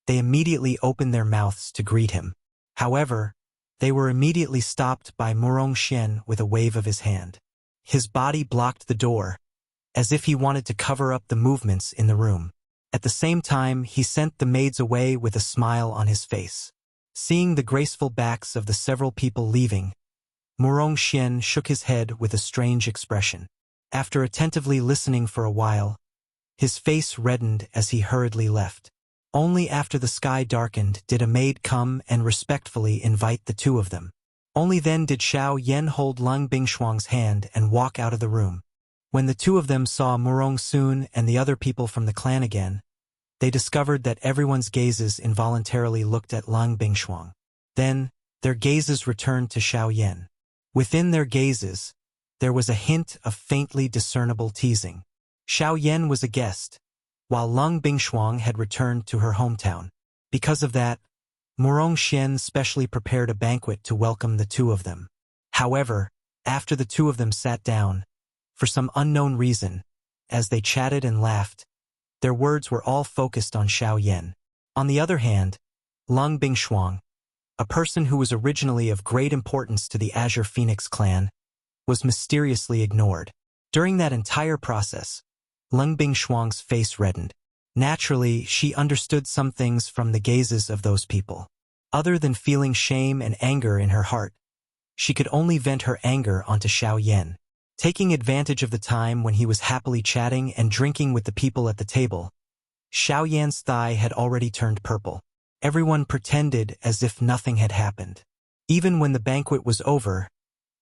they immediately opened their mouths to greet him. However, they were immediately stopped by Murong Xian with a wave of his hand. His body blocked the door, as if he wanted to cover up the movements in the room. At the same time, he sent the maids away with a smile on his face. Seeing the graceful backs of the several people leaving, Murong Xian shook his head with a strange expression. After attentively listening for a while, his face reddened as he hurriedly left. Only after the sky darkened did a maid come and respectfully invite the two of them. Only then did Xiao Yan hold Lung Bingshuang's hand and walk out of the room. When the two of them saw Murong Sun and the other people from the clan again, they discovered that everyone's gazes involuntarily looked at Lung Bingshuang. Then, their gazes returned to Xiao Yan. Within their gazes, there was a hint of faintly discernible teasing. Xiao Yan was a guest, while Lung Bingshuang had returned to her hometown. Because of that, Murong Xian specially prepared a banquet to welcome the two of them. However, after the two of them sat down, for some unknown reason, as they chatted and laughed, their words were all focused on Xiao Yan. On the other hand, Lung Bingshuang, a person who was originally of great importance to the Azure Phoenix clan, was mysteriously ignored. During that entire process, Lung Bingshuang's face reddened. Naturally, she understood some things from the gazes of those people. Other than feeling shame and anger in her heart, she could only vent her anger onto Xiao Yan. Taking advantage of the time when he was happily chatting and drinking with the people at the table, Xiao Yan's thigh had already turned purple. Everyone pretended as if nothing had happened. Even when the banquet was over,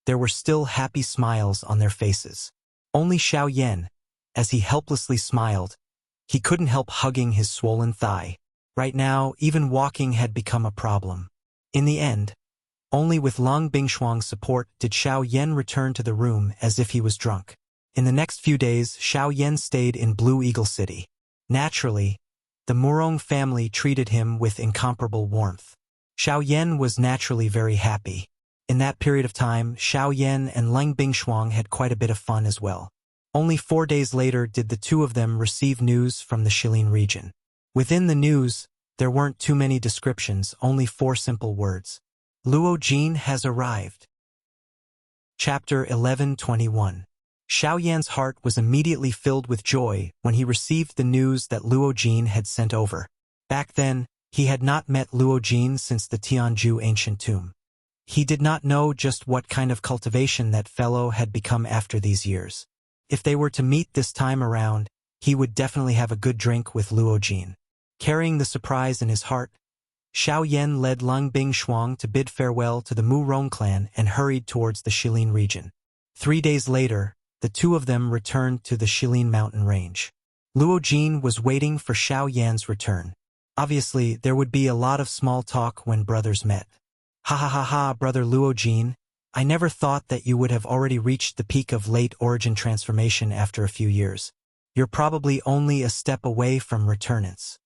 there were still happy smiles on their faces. Only Xiao Yan, as he helplessly smiled, he couldn't help hugging his swollen thigh. Right now, even walking had become a problem. In the end, only with Lung Bingshuang's support did Xiao Yan return to the room as if he was drunk. In the next few days, Xiao Yan stayed in Blue Eagle City. Naturally, the Murong family treated him with incomparable warmth. Xiao Yan was naturally very happy. In that period of time, Xiao Yan and Lung Bingshuang had quite a bit of fun as well. Only 4 days later did the two of them receive news from the Shilin region. Within the news, there weren't too many descriptions, only 4 simple words. Luo Jin has arrived. Chapter 11:21. Xiao Yan's heart was immediately filled with joy when he received the news that Luo Jin had sent over. Back then, he had not met Luo Jin since the Tianju ancient tomb. He did not know just what kind of cultivation that fellow had become after these years. If they were to meet this time around, he would definitely have a good drink with Luo Jin. Carrying the surprise in his heart, Xiao Yan led Lung Bingshuang to bid farewell to the Murong clan and hurried towards the Shilin region. 3 days later, the two of them returned to the Shilin mountain range. Luo Jin was waiting for Xiao Yan's return. Obviously, there would be a lot of small talk when brothers met. Ha ha ha ha, brother Luo Jin. I never thought that you would have already reached the peak of late origin transformation after a few years. You're probably only a step away from returnance.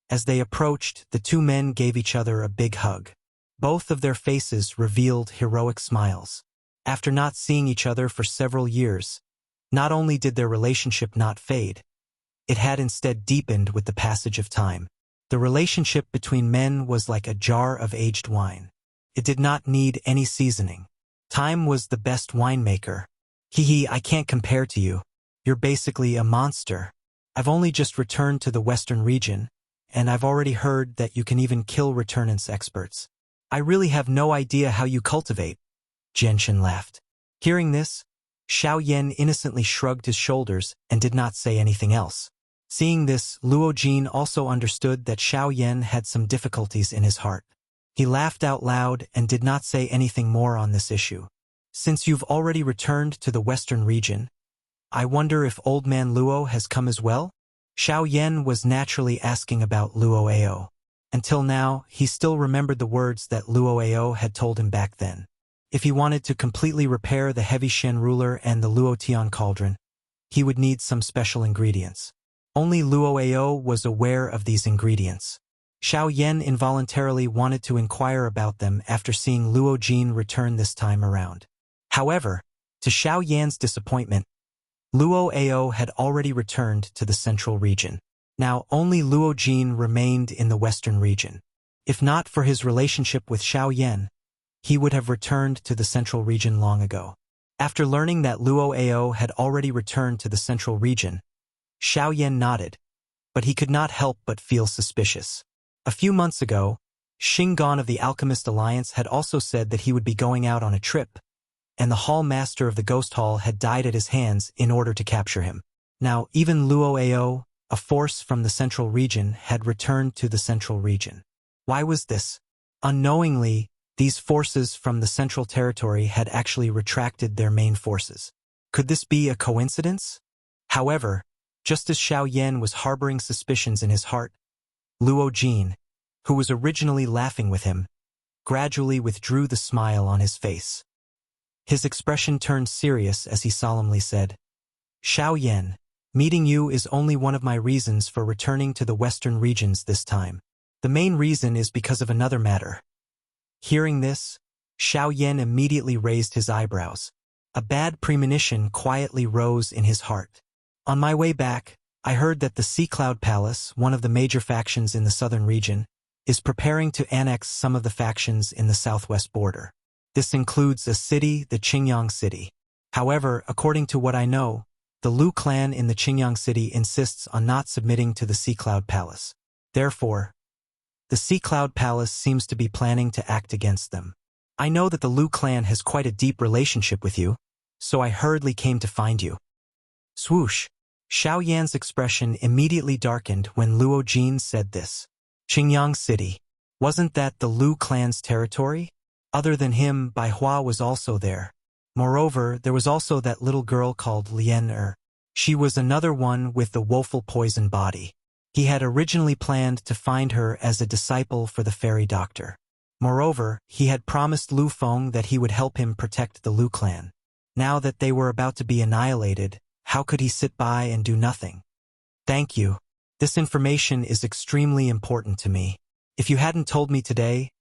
As they approached, the two men gave each other a big hug. Both of their faces revealed heroic smiles. After not seeing each other for several years, not only did their relationship not fade, it had instead deepened with the passage of time. The relationship between men was like a jar of aged wine. It did not need any seasoning. Time was the best winemaker. Hee, I can't compare to you. You're basically a monster. I've only just returned to the western region, and I've already heard that you can even kill returnance experts. I really have no idea how you cultivate. Genshin laughed. Hearing this, Xiao Yan innocently shrugged his shoulders and did not say anything else. Seeing this, Luo Jin also understood that Xiao Yan had some difficulties in his heart. He laughed out loud and did not say anything more on this issue. Since you've already returned to the western region, I wonder if old man Luo has come as well? Xiao Yan was naturally asking about Luo Ao. Until now, he still remembered the words that Luo Ao had told him back then. If he wanted to completely repair the heavy Shen ruler and the Luo Tian cauldron, he would need some special ingredients. Only Luo Ao was aware of these ingredients. Xiao Yan involuntarily wanted to inquire about them after seeing Luo Jin return this time around. However, to Xiao Yan's disappointment, Luo Ao had already returned to the central region. Now only Luo Jin remained in the western region. If not for his relationship with Xiao Yan, he would have returned to the central region long ago. After learning that Luo Ao had already returned to the central region, Xiao Yan nodded, but he could not help but feel suspicious. A few months ago, Xing Gan of the Alchemist Alliance had also said that he would be going out on a trip, and the hall master of the Ghost Hall had died at his hands in order to capture him. Now even Luo Ao, a force from the central region, had returned to the central region. Why was this? Unknowingly, these forces from the central territory had actually retracted their main forces. Could this be a coincidence? However, just as Xiao Yan was harboring suspicions in his heart, Luo Jin, who was originally laughing with him, gradually withdrew the smile on his face. His expression turned serious as he solemnly said, "Xiao Yan, meeting you is only one of my reasons for returning to the western regions this time. The main reason is because of another matter." Hearing this, Xiao Yan immediately raised his eyebrows. A bad premonition quietly rose in his heart. On my way back, I heard that the Sea Cloud Palace, one of the major factions in the southern region, is preparing to annex some of the factions in the southwest border. This includes a city, the Qingyang City. However, according to what I know, the Lu clan in the Qingyang City insists on not submitting to the Sea Cloud Palace. Therefore, the Sea Cloud Palace seems to be planning to act against them. I know that the Lu clan has quite a deep relationship with you, so I hurriedly came to find you. Swoosh! Xiao Yan's expression immediately darkened when Luo Jin said this. Qingyang City. Wasn't that the Lu clan's territory? Other than him, Bai Hua was also there. Moreover, there was also that little girl called Lian Er. She was another one with the woeful poison body. He had originally planned to find her as a disciple for the fairy doctor. Moreover, he had promised Lu Feng that he would help him protect the Lu clan. Now that they were about to be annihilated, how could he sit by and do nothing? Thank you. This information is extremely important to me. If you hadn't told me today,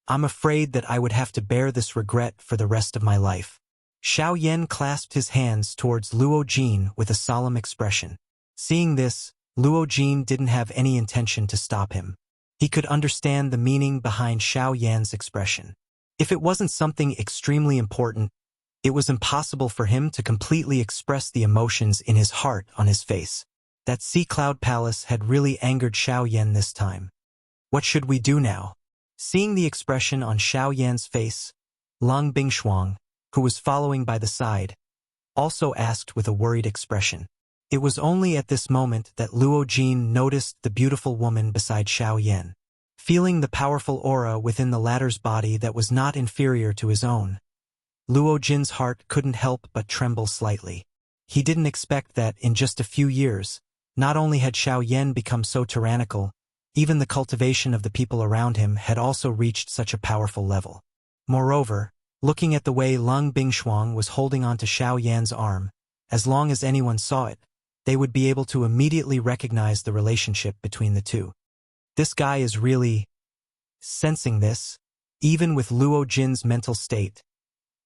I'm afraid that I would have to bear this regret for the rest of my life. Xiao Yan clasped his hands towards Luo Jin with a solemn expression. Seeing this, Luo Jin didn't have any intention to stop him. He could understand the meaning behind Xiao Yan's expression. If it wasn't something extremely important, it was impossible for him to completely express the emotions in his heart on his face. That Sea Cloud Palace had really angered Xiao Yan this time. What should we do now? Seeing the expression on Xiao Yan's face, Lang Bingshuang, who was following by the side, also asked with a worried expression. It was only at this moment that Luo Jin noticed the beautiful woman beside Xiao Yan. Feeling the powerful aura within the latter's body that was not inferior to his own, Luo Jin's heart couldn't help but tremble slightly. He didn't expect that in just a few years, not only had Xiao Yan become so tyrannical, even the cultivation of the people around him had also reached such a powerful level. Moreover, looking at the way Lang Bingshuang was holding on to Xiao Yan's arm, as long as anyone saw it, they would be able to immediately recognize the relationship between the two. This guy is really... Sensing this, even with Luo Jin's mental state,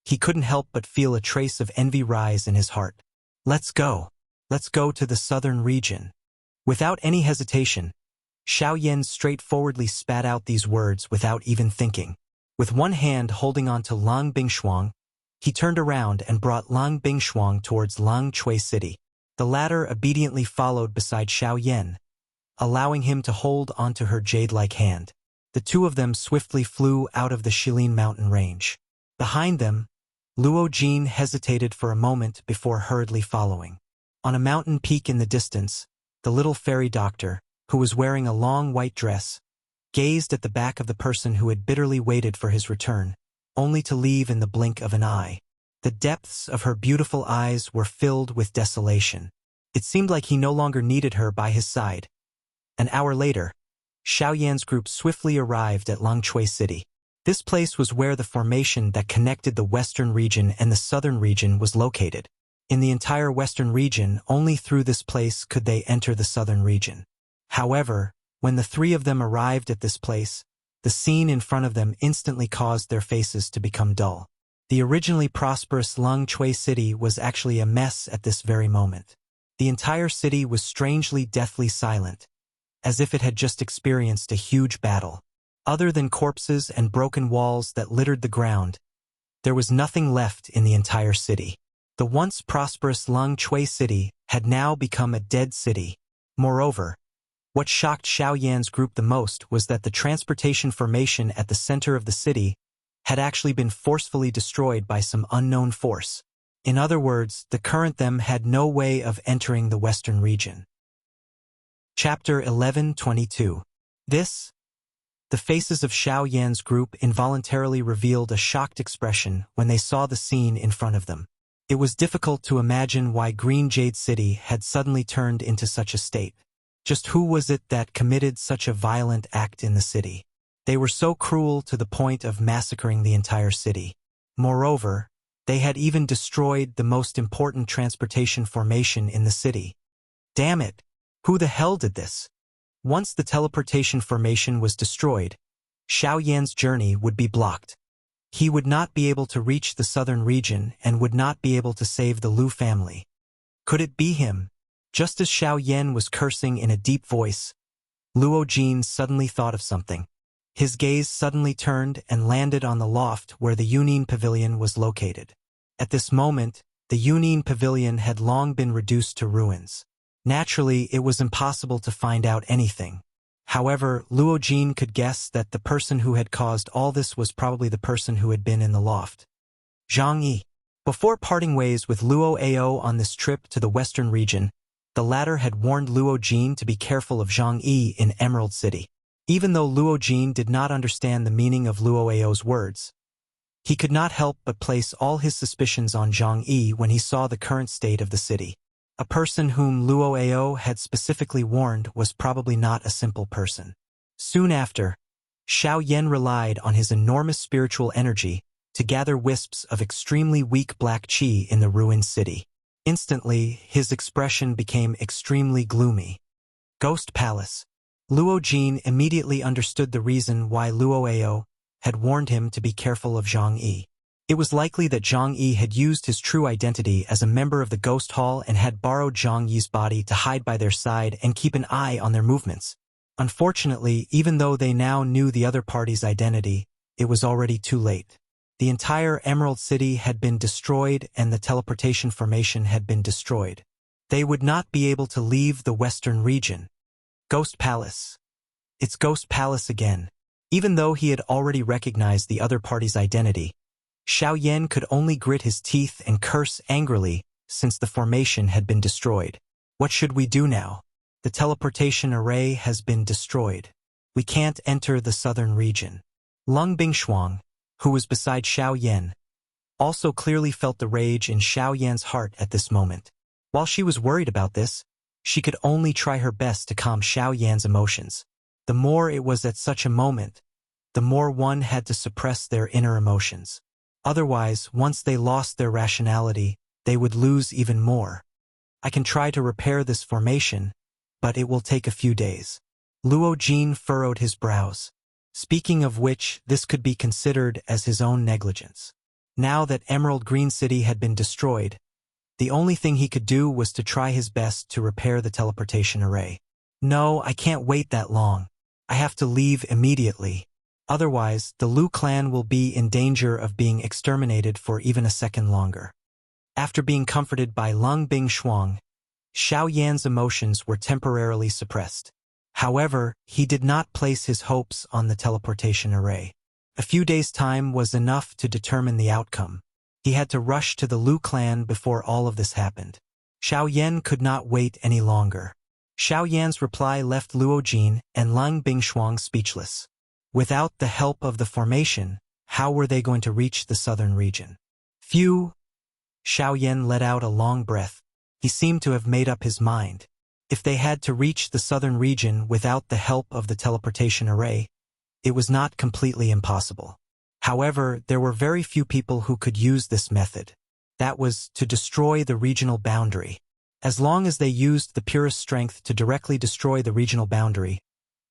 he couldn't help but feel a trace of envy rise in his heart. Let's go. Let's go to the southern region. Without any hesitation, Xiao Yan straightforwardly spat out these words without even thinking. With one hand holding on to Lang Bingshuang, he turned around and brought Lang Bingshuang towards Lang Chui City. The latter obediently followed beside Xiao Yan, allowing him to hold onto her jade-like hand. The two of them swiftly flew out of the Shilin mountain range. Behind them, Luo Jin hesitated for a moment before hurriedly following. On a mountain peak in the distance, the little fairy doctor, who was wearing a long white dress, gazed at the back of the person who had bitterly waited for his return, only to leave in the blink of an eye. The depths of her beautiful eyes were filled with desolation. It seemed like he no longer needed her by his side. An hour later, Xiao Yan's group swiftly arrived at Langchui City. This place was where the formation that connected the western region and the southern region was located. In the entire western region, only through this place could they enter the southern region. However, when the three of them arrived at this place, the scene in front of them instantly caused their faces to become dull. The originally prosperous Lung Chui city was actually a mess at this very moment. The entire city was strangely deathly silent, as if it had just experienced a huge battle. Other than corpses and broken walls that littered the ground, there was nothing left in the entire city. The once prosperous Lung Chui city had now become a dead city. Moreover, what shocked Xiao Yan's group the most was that the transportation formation at the center of the city had actually been forcefully destroyed by some unknown force. In other words, the current them had no way of entering the western region. Chapter 11:22. The faces of Xiao Yan's group involuntarily revealed a shocked expression when they saw the scene in front of them. It was difficult to imagine why Green Jade City had suddenly turned into such a state. Just who was it that committed such a violent act in the city? They were so cruel to the point of massacring the entire city. Moreover, they had even destroyed the most important transportation formation in the city. Damn it! Who the hell did this? Once the teleportation formation was destroyed, Xiao Yan's journey would be blocked. He would not be able to reach the southern region and would not be able to save the Lu family. Could it be him? Just as Xiao Yan was cursing in a deep voice, Luo Jin suddenly thought of something. His gaze suddenly turned and landed on the loft where the Yunin Pavilion was located. At this moment, the Yunin Pavilion had long been reduced to ruins. Naturally, it was impossible to find out anything. However, Luo Jin could guess that the person who had caused all this was probably the person who had been in the loft. Zhang Yi. Before parting ways with Luo Ao on this trip to the western region, the latter had warned Luo Jin to be careful of Zhang Yi in Emerald City. Even though Luo Jin did not understand the meaning of Luo Ao's words, he could not help but place all his suspicions on Zhang Yi when he saw the current state of the city. A person whom Luo Ao had specifically warned was probably not a simple person. Soon after, Xiao Yan relied on his enormous spiritual energy to gather wisps of extremely weak black qi in the ruined city. Instantly, his expression became extremely gloomy. Ghost Palace. Luo Jin immediately understood the reason why Luo Ao had warned him to be careful of Zhang Yi. It was likely that Zhang Yi had used his true identity as a member of the Ghost Hall and had borrowed Zhang Yi's body to hide by their side and keep an eye on their movements. Unfortunately, even though they now knew the other party's identity, it was already too late. The entire Emerald City had been destroyed and the teleportation formation had been destroyed. They would not be able to leave the western region. Ghost Palace. It's Ghost Palace again. Even though he had already recognized the other party's identity, Xiao Yan could only grit his teeth and curse angrily since the formation had been destroyed. What should we do now? The teleportation array has been destroyed. We can't enter the southern region. Lung Bingshuang, who was beside Xiao Yan, also clearly felt the rage in Xiao Yan's heart at this moment. While she was worried about this, she could only try her best to calm Xiao Yan's emotions. The more it was at such a moment, the more one had to suppress their inner emotions. Otherwise, once they lost their rationality, they would lose even more. I can try to repair this formation, but it will take a few days. Luo Jin furrowed his brows. Speaking of which, this could be considered as his own negligence. Now that Emerald Green City had been destroyed, the only thing he could do was to try his best to repair the teleportation array. No, I can't wait that long. I have to leave immediately. Otherwise, the Lu clan will be in danger of being exterminated for even a second longer. After being comforted by Lung Bingshuang, Xiao Yan's emotions were temporarily suppressed. However, he did not place his hopes on the teleportation array. A few days' time was enough to determine the outcome. He had to rush to the Lu clan before all of this happened. Xiao Yan could not wait any longer. Xiao Yan's reply left Luo Jin and Lung Bingshuang speechless. Without the help of the formation, how were they going to reach the southern region? Phew! Xiao Yan let out a long breath. He seemed to have made up his mind. If they had to reach the southern region without the help of the teleportation array, it was not completely impossible. However, there were very few people who could use this method. That was to destroy the regional boundary. As long as they used the purest strength to directly destroy the regional boundary,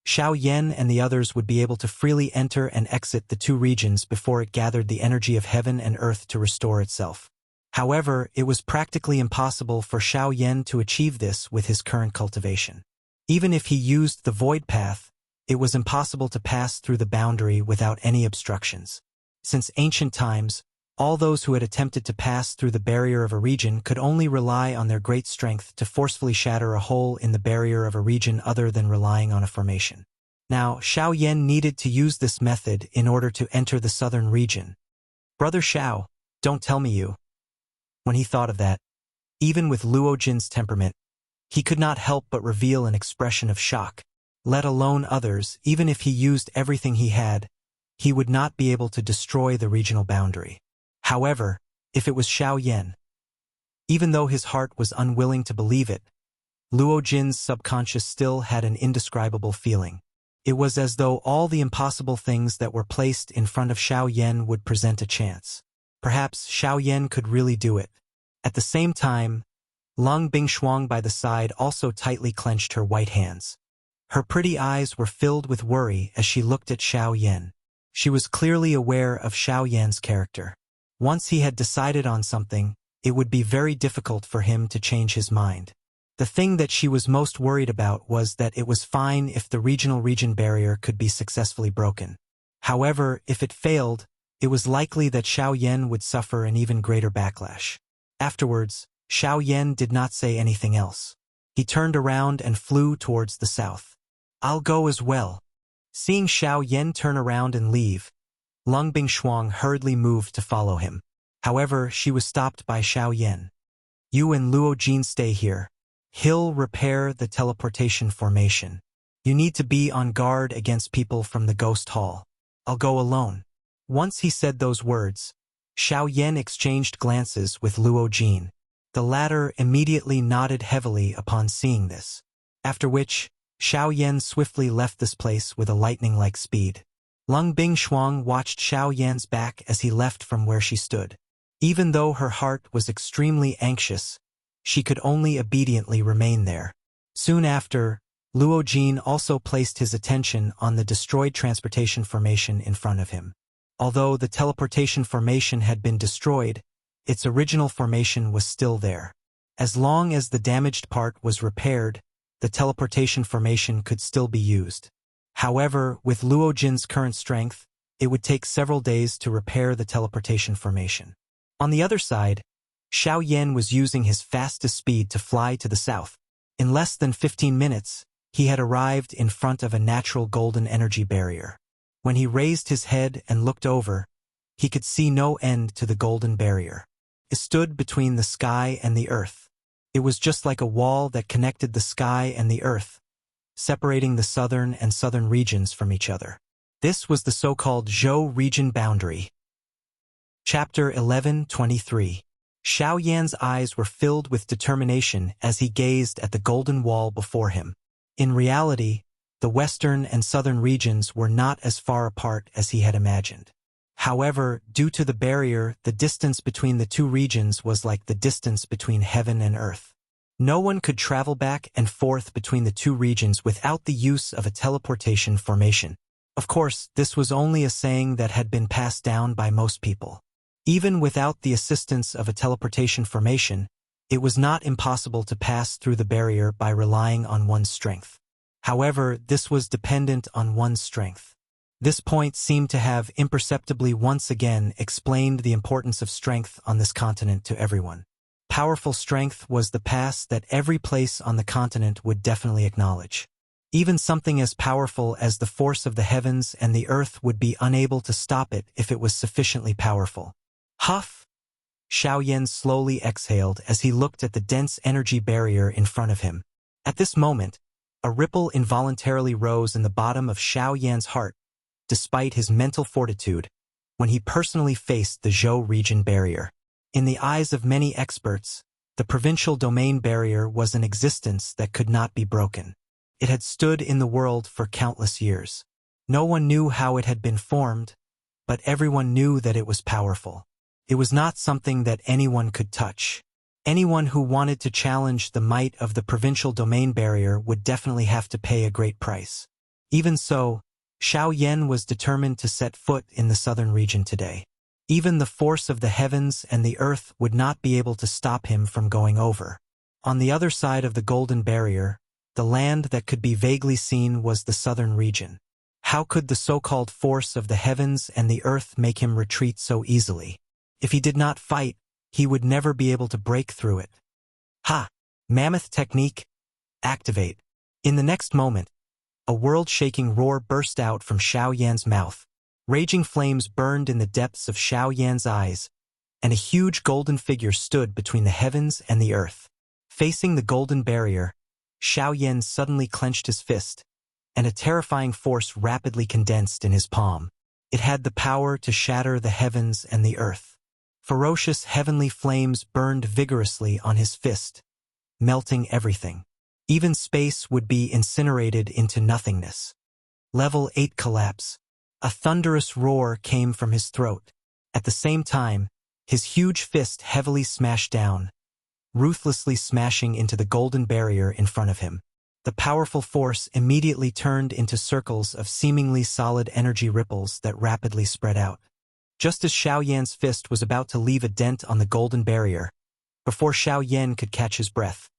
Xiao Yan and the others would be able to freely enter and exit the two regions before it gathered the energy of heaven and earth to restore itself. However, it was practically impossible for Xiao Yan to achieve this with his current cultivation. Even if he used the void path, it was impossible to pass through the boundary without any obstructions. Since ancient times, all those who had attempted to pass through the barrier of a region could only rely on their great strength to forcefully shatter a hole in the barrier of a region other than relying on a formation. Now, Xiao Yan needed to use this method in order to enter the southern region. Brother Xiao, don't tell me you. When he thought of that, even with Luo Jin's temperament, he could not help but reveal an expression of shock. Let alone others, even if he used everything he had, he would not be able to destroy the regional boundary. However, if it was Xiao Yan, even though his heart was unwilling to believe it, Luo Jin's subconscious still had an indescribable feeling. It was as though all the impossible things that were placed in front of Xiao Yan would present a chance. Perhaps Xiao Yan could really do it. At the same time, Lung Bingshuang by the side also tightly clenched her white hands. Her pretty eyes were filled with worry as she looked at Xiao Yan. She was clearly aware of Xiao Yan's character. Once he had decided on something, it would be very difficult for him to change his mind. The thing that she was most worried about was that it was fine if the region barrier could be successfully broken. However, if it failed, it was likely that Xiao Yan would suffer an even greater backlash. Afterwards, Xiao Yan did not say anything else. He turned around and flew towards the south. I'll go as well. Seeing Xiao Yan turn around and leave, Lung Bingshuang hurriedly moved to follow him. However, she was stopped by Xiao Yan. You and Luo Jin stay here. He'll repair the teleportation formation. You need to be on guard against people from the ghost hall. I'll go alone. Once he said those words, Xiao Yan exchanged glances with Luo Jin. The latter immediately nodded heavily upon seeing this. After which, Xiao Yan swiftly left this place with a lightning-like speed. Lung Bingshuang watched Xiao Yan's back as he left from where she stood. Even though her heart was extremely anxious, she could only obediently remain there. Soon after, Luo Jin also placed his attention on the destroyed transportation formation in front of him. Although the teleportation formation had been destroyed, its original formation was still there. As long as the damaged part was repaired, the teleportation formation could still be used. However, with Luo Jin's current strength, it would take several days to repair the teleportation formation. On the other side, Xiao Yan was using his fastest speed to fly to the south. In less than 15 minutes, he had arrived in front of a natural golden energy barrier. When he raised his head and looked over, he could see no end to the golden barrier. It stood between the sky and the earth. It was just like a wall that connected the sky and the earth, separating the southern and southern regions from each other. This was the so-called Zhou region boundary. Chapter 11:23. Xiao Yan's eyes were filled with determination as he gazed at the golden wall before him. In reality, the western and southern regions were not as far apart as he had imagined. However, due to the barrier, the distance between the two regions was like the distance between heaven and earth. No one could travel back and forth between the two regions without the use of a teleportation formation. Of course, this was only a saying that had been passed down by most people. Even without the assistance of a teleportation formation, it was not impossible to pass through the barrier by relying on one's strength. However, this was dependent on one's strength. This point seemed to have imperceptibly once again explained the importance of strength on this continent to everyone. Powerful strength was the pass that every place on the continent would definitely acknowledge. Even something as powerful as the force of the heavens and the earth would be unable to stop it if it was sufficiently powerful. Huff! Xiao Yan slowly exhaled as he looked at the dense energy barrier in front of him. At this moment, a ripple involuntarily rose in the bottom of Xiao Yan's heart, despite his mental fortitude, when he personally faced the Zhou region barrier. In the eyes of many experts, the provincial domain barrier was an existence that could not be broken. It had stood in the world for countless years. No one knew how it had been formed, but everyone knew that it was powerful. It was not something that anyone could touch. Anyone who wanted to challenge the might of the provincial domain barrier would definitely have to pay a great price. Even so, Xiao Yan was determined to set foot in the southern region today. Even the force of the heavens and the earth would not be able to stop him from going over. On the other side of the Golden Barrier, the land that could be vaguely seen was the southern region. How could the so-called force of the heavens and the earth make him retreat so easily? If he did not fight, he would never be able to break through it. Ha! Mammoth technique. Activate. In the next moment, a world-shaking roar burst out from Xiao Yan's mouth. Raging flames burned in the depths of Xiao Yan's eyes, and a huge golden figure stood between the heavens and the earth. Facing the Golden Barrier, Xiao Yan suddenly clenched his fist, and a terrifying force rapidly condensed in his palm. It had the power to shatter the heavens and the earth. Ferocious heavenly flames burned vigorously on his fist, melting everything. Even space would be incinerated into nothingness. Level 8 collapse. A thunderous roar came from his throat. At the same time, his huge fist heavily smashed down, ruthlessly smashing into the Golden Barrier in front of him. The powerful force immediately turned into circles of seemingly solid energy ripples that rapidly spread out. Just as Xiao Yan's fist was about to leave a dent on the Golden Barrier, before Xiao Yan could catch his breath,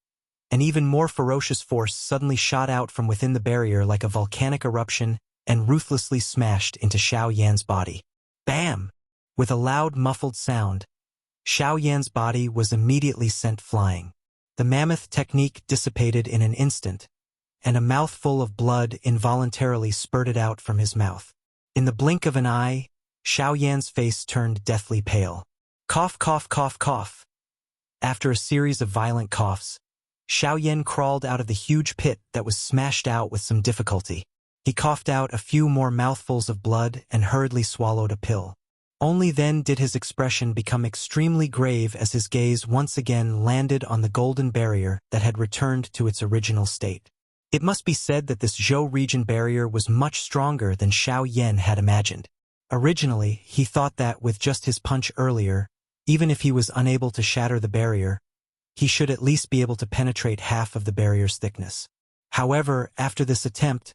an even more ferocious force suddenly shot out from within the barrier like a volcanic eruption and ruthlessly smashed into Xiao Yan's body. Bam! With a loud muffled sound, Xiao Yan's body was immediately sent flying. The mammoth technique dissipated in an instant, and a mouthful of blood involuntarily spurted out from his mouth. In the blink of an eye, Xiao Yan's face turned deathly pale. Cough, cough, cough, cough. After a series of violent coughs, Xiao Yan crawled out of the huge pit that was smashed out with some difficulty. He coughed out a few more mouthfuls of blood and hurriedly swallowed a pill. Only then did his expression become extremely grave as his gaze once again landed on the Golden Barrier that had returned to its original state. It must be said that this Zhou region barrier was much stronger than Xiao Yan had imagined. Originally, he thought that with just his punch earlier, even if he was unable to shatter the barrier, he should at least be able to penetrate half of the barrier's thickness. However, after this attempt,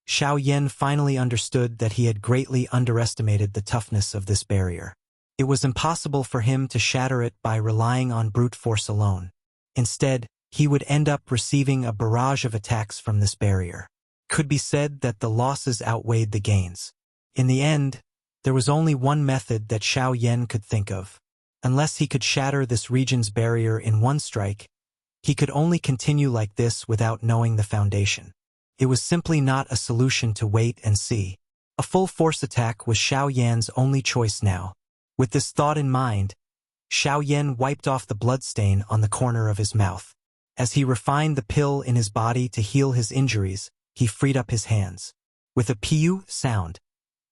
Xiao Yan finally understood that he had greatly underestimated the toughness of this barrier. It was impossible for him to shatter it by relying on brute force alone. Instead, he would end up receiving a barrage of attacks from this barrier. It could be said that the losses outweighed the gains. In the end, there was only one method that Xiao Yan could think of. Unless he could shatter this region's barrier in one strike, he could only continue like this without knowing the foundation. It was simply not a solution to wait and see. A full force attack was Xiao Yan's only choice now. With this thought in mind, Xiao Yan wiped off the bloodstain on the corner of his mouth. As he refined the pill in his body to heal his injuries, he freed up his hands. With a piu sound,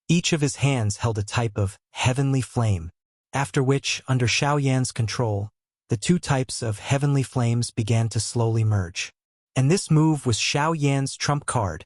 each of his hands held a type of heavenly flame, after which, under Xiao Yan's control, the two types of heavenly flames began to slowly merge. And this move was Xiao Yan's trump card,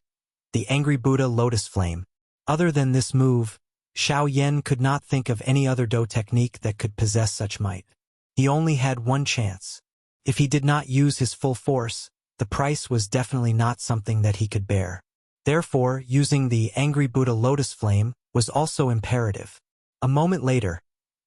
the Angry Buddha Lotus Flame. Other than this move, Xiao Yan could not think of any other Do technique that could possess such might. He only had one chance. If he did not use his full force, the price was definitely not something that he could bear. Therefore, using the Angry Buddha Lotus Flame was also imperative. A moment later,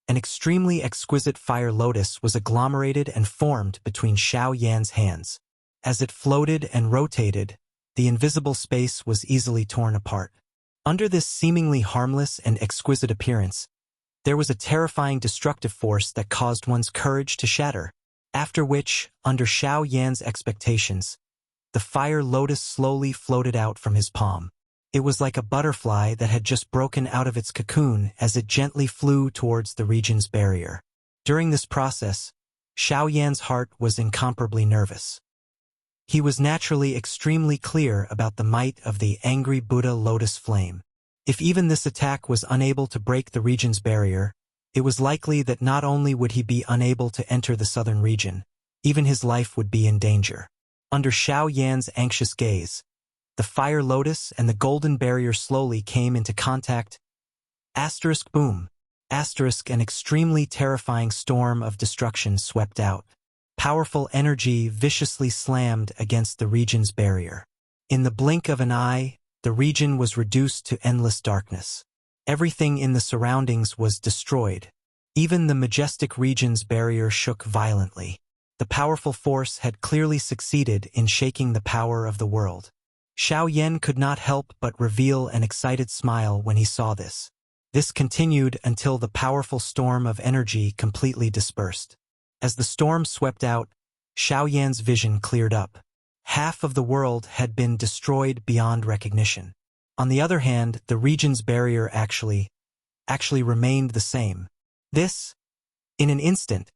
an extremely exquisite fire lotus was agglomerated and formed between Xiao Yan's hands. As it floated and rotated, the invisible space was easily torn apart. Under this seemingly harmless and exquisite appearance, there was a terrifying destructive force that caused one's courage to shatter. After which, under Xiao Yan's expectations, the fire lotus slowly floated out from his palm. It was like a butterfly that had just broken out of its cocoon as it gently flew towards the region's barrier. During this process, Xiao Yan's heart was incomparably nervous. He was naturally extremely clear about the might of the Angry Buddha Lotus Flame. If even this attack was unable to break the region's barrier, it was likely that not only would he be unable to enter the southern region, even his life would be in danger. Under Xiao Yan's anxious gaze, the fire lotus and the golden barrier slowly came into contact. Asterisk boom. Asterisk an extremely terrifying storm of destruction swept out. Powerful energy viciously slammed against the region's barrier. In the blink of an eye, the region was reduced to endless darkness. Everything in the surroundings was destroyed. Even the majestic region's barrier shook violently. The powerful force had clearly succeeded in shaking the power of the world. Xiao Yan could not help but reveal an excited smile when he saw this. This continued until the powerful storm of energy completely dispersed. As the storm swept out, Xiao Yan's vision cleared up. Half of the world had been destroyed beyond recognition. On the other hand, the region's barrier actually remained the same. This, in an instant,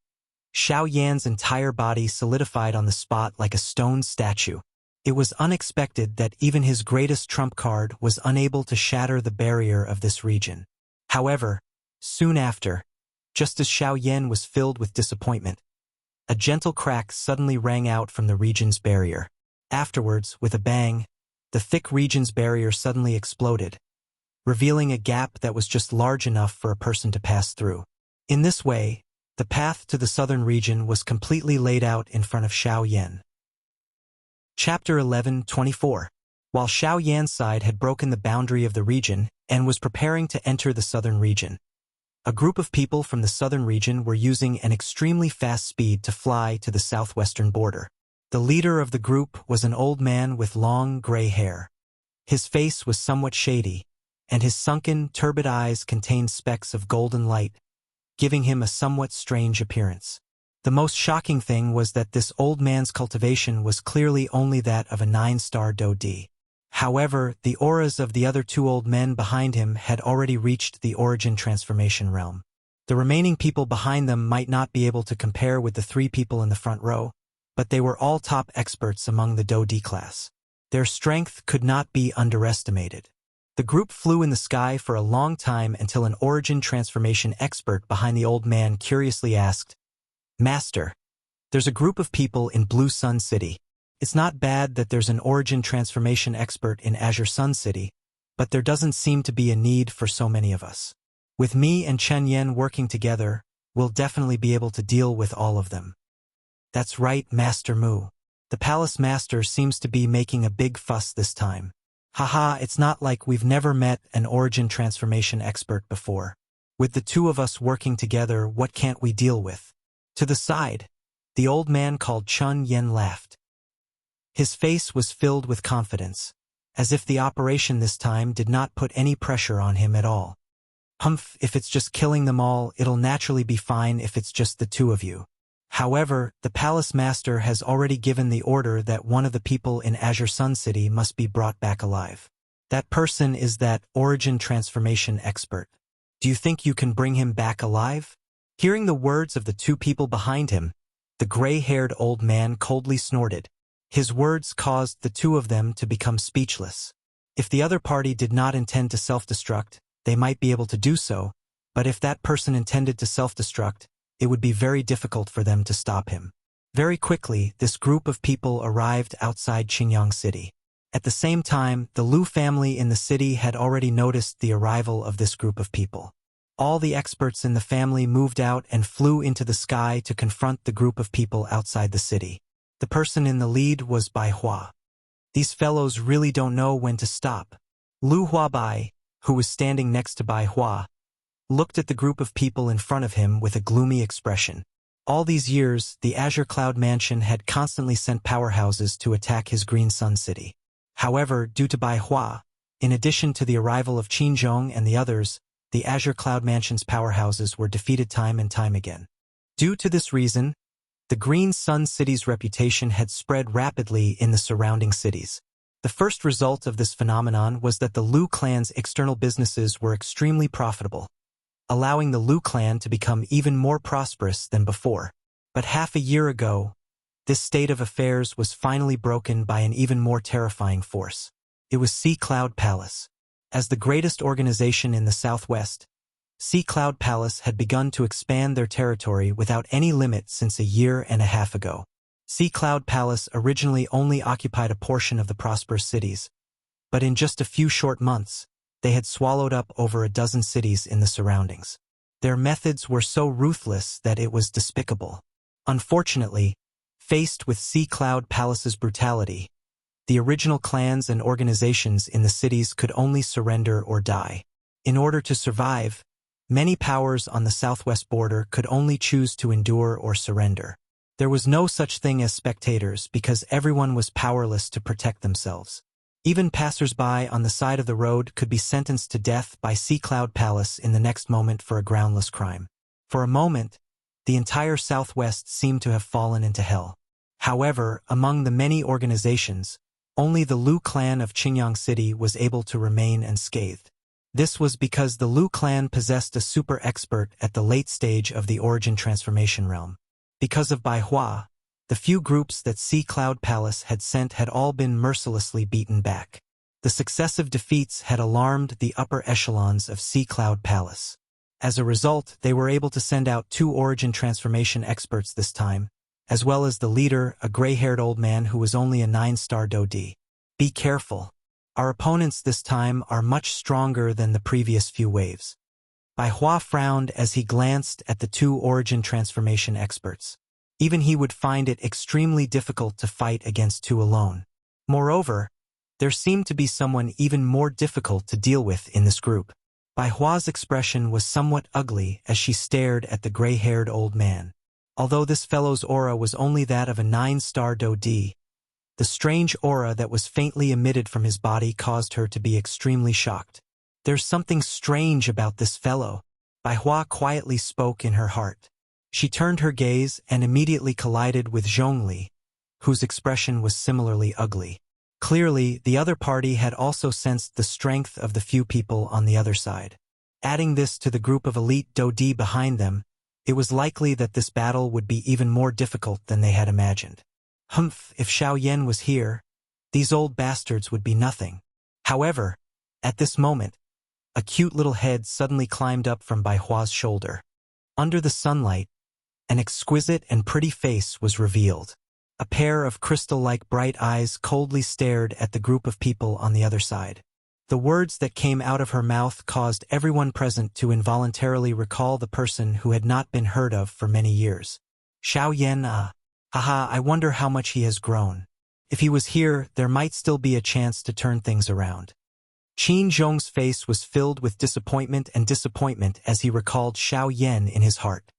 Xiao Yan's entire body solidified on the spot like a stone statue. It was unexpected that even his greatest trump card was unable to shatter the barrier of this region. However, soon after, just as Xiao Yan was filled with disappointment, a gentle crack suddenly rang out from the region's barrier. Afterwards, with a bang, the thick region's barrier suddenly exploded, revealing a gap that was just large enough for a person to pass through. In this way, the path to the southern region was completely laid out in front of Xiao Yan. Chapter 11:24. While Xiao Yan's side had broken the boundary of the region and was preparing to enter the southern region, a group of people from the southern region were using an extremely fast speed to fly to the southwestern border. The leader of the group was an old man with long gray hair. His face was somewhat shady, and his sunken, turbid eyes contained specks of golden light, giving him a somewhat strange appearance. The most shocking thing was that this old man's cultivation was clearly only that of a 9-star Do-D. However, the auras of the other two old men behind him had already reached the origin transformation realm. The remaining people behind them might not be able to compare with the 3 people in the front row, but they were all top experts among the Do-D class. Their strength could not be underestimated. The group flew in the sky for a long time until an origin transformation expert behind the old man curiously asked, "Master, there's a group of people in Blue Sun City. It's not bad that there's an origin transformation expert in Azure Sun City, but there doesn't seem to be a need for so many of us. With me and Chen Yan working together, we'll definitely be able to deal with all of them." "That's right, Master Mu. The Palace Master seems to be making a big fuss this time. Haha, it's not like we've never met an origin transformation expert before. With the 2 of us working together, what can't we deal with?" To the side, the old man called Chun Yen laughed. His face was filled with confidence, as if the operation this time did not put any pressure on him at all. "Humph, if it's just killing them all, it'll naturally be fine if it's just the 2 of you. However, the Palace Master has already given the order that one of the people in Azure Sun City must be brought back alive. That person is that origin transformation expert. Do you think you can bring him back alive?" Hearing the words of the 2 people behind him, the gray-haired old man coldly snorted. His words caused the 2 of them to become speechless. If the other party did not intend to self-destruct, they might be able to do so, but if that person intended to self-destruct, it would be very difficult for them to stop him. Very quickly, this group of people arrived outside Qingyang City. At the same time, the Lu family in the city had already noticed the arrival of this group of people. All the experts in the family moved out and flew into the sky to confront the group of people outside the city. The person in the lead was Bai Hua. These fellows really don't know when to stop. Lu Huabai, who was standing next to Bai Hua, looked at the group of people in front of him with a gloomy expression. All these years, the Azure Cloud Mansion had constantly sent powerhouses to attack his Green Sun City. However, due to Bai Hua, in addition to the arrival of Qinzhong and the others, the Azure Cloud Mansion's powerhouses were defeated time and time again. Due to this reason, the Green Sun City's reputation had spread rapidly in the surrounding cities. The first result of this phenomenon was that the Lu clan's external businesses were extremely profitable, allowing the Lu clan to become even more prosperous than before. But half a year ago, this state of affairs was finally broken by an even more terrifying force. It was Sea Cloud Palace. As the greatest organization in the southwest, Sea Cloud Palace had begun to expand their territory without any limit since a year and a half ago. Sea Cloud Palace originally only occupied a portion of the prosperous cities, but in just a few short months, they had swallowed up over a dozen cities in the surroundings. Their methods were so ruthless that it was despicable. Unfortunately, faced with Sea Cloud Palace's brutality, The original clans and organizations in the cities could only surrender or die. In order to survive, many powers on the southwest border could only choose to endure or surrender. There was no such thing as spectators because everyone was powerless to protect themselves. Even passers-by on the side of the road could be sentenced to death by Sea Cloud Palace in the next moment for a groundless crime. For a moment, the entire Southwest seemed to have fallen into hell. However, among the many organizations, only the Lu clan of Qingyang City was able to remain unscathed. This was because the Lu clan possessed a super expert at the late stage of the origin transformation realm. Because of Bai Hua, the few groups that Sea Cloud Palace had sent had all been mercilessly beaten back. The successive defeats had alarmed the upper echelons of Sea Cloud Palace. As a result, they were able to send out 2 origin transformation experts this time, as well as the leader, a gray-haired old man who was only a 9-star Dodi. Be careful. Our opponents this time are much stronger than the previous few waves. Bai Hua frowned as he glanced at the 2 origin transformation experts. Even he would find it extremely difficult to fight against 2 alone. Moreover, there seemed to be someone even more difficult to deal with in this group. Bai Hua's expression was somewhat ugly as she stared at the gray-haired old man. Although this fellow's aura was only that of a 9-star Dodi, the strange aura that was faintly emitted from his body caused her to be extremely shocked. There's something strange about this fellow, Bai Hua quietly spoke in her heart. She turned her gaze and immediately collided with Zhongli, whose expression was similarly ugly. Clearly, the other party had also sensed the strength of the few people on the other side. Adding this to the group of elite Dodi behind them, it was likely that this battle would be even more difficult than they had imagined. Humph, if Xiao Yan was here, these old bastards would be nothing. However, at this moment, a cute little head suddenly climbed up from Bai Hua's shoulder. Under the sunlight, an exquisite and pretty face was revealed. A pair of crystal-like bright eyes coldly stared at the group of people on the other side. The words that came out of her mouth caused everyone present to involuntarily recall the person who had not been heard of for many years. Xiao Yan, haha, I wonder how much he has grown. If he was here, there might still be a chance to turn things around. Qin Zhong's face was filled with disappointment as he recalled Xiao Yan in his heart.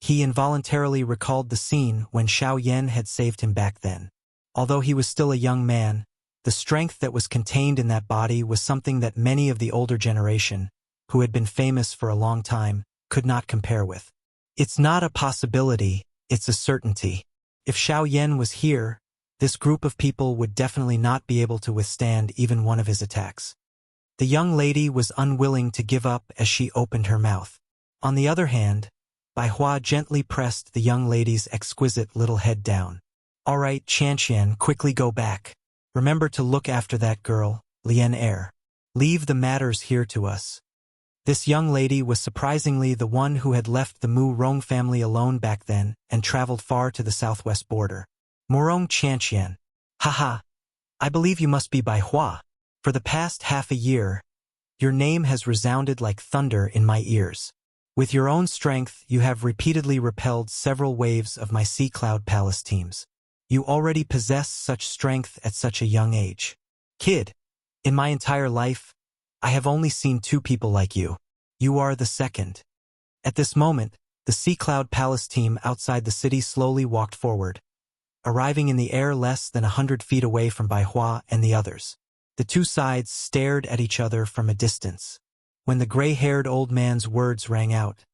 He involuntarily recalled the scene when Xiao Yan had saved him back then. Although he was still a young man, the strength that was contained in that body was something that many of the older generation, who had been famous for a long time, could not compare with. It's not a possibility, it's a certainty. If Xiao Yan was here, this group of people would definitely not be able to withstand even one of his attacks. The young lady was unwilling to give up as she opened her mouth. On the other hand, Bai Hua gently pressed the young lady's exquisite little head down. All right, Qianqian, quickly go back. Remember to look after that girl, Lian Er. Leave the matters here to us. This young lady was surprisingly the one who had left the Mu Rong family alone back then and traveled far to the southwest border. Murong Qianqian. Haha. I believe you must be Bai Hua. For the past half a year, your name has resounded like thunder in my ears. With your own strength, you have repeatedly repelled several waves of my Sea Cloud Palace teams. You already possess such strength at such a young age. Kid, in my entire life, I have only seen 2 people like you. You are the second. At this moment, the Sea Cloud Palace team outside the city slowly walked forward, arriving in the air less than 100 feet away from Bai Hua and the others. The 2 sides stared at each other from a distance. When the gray-haired old man's words rang out,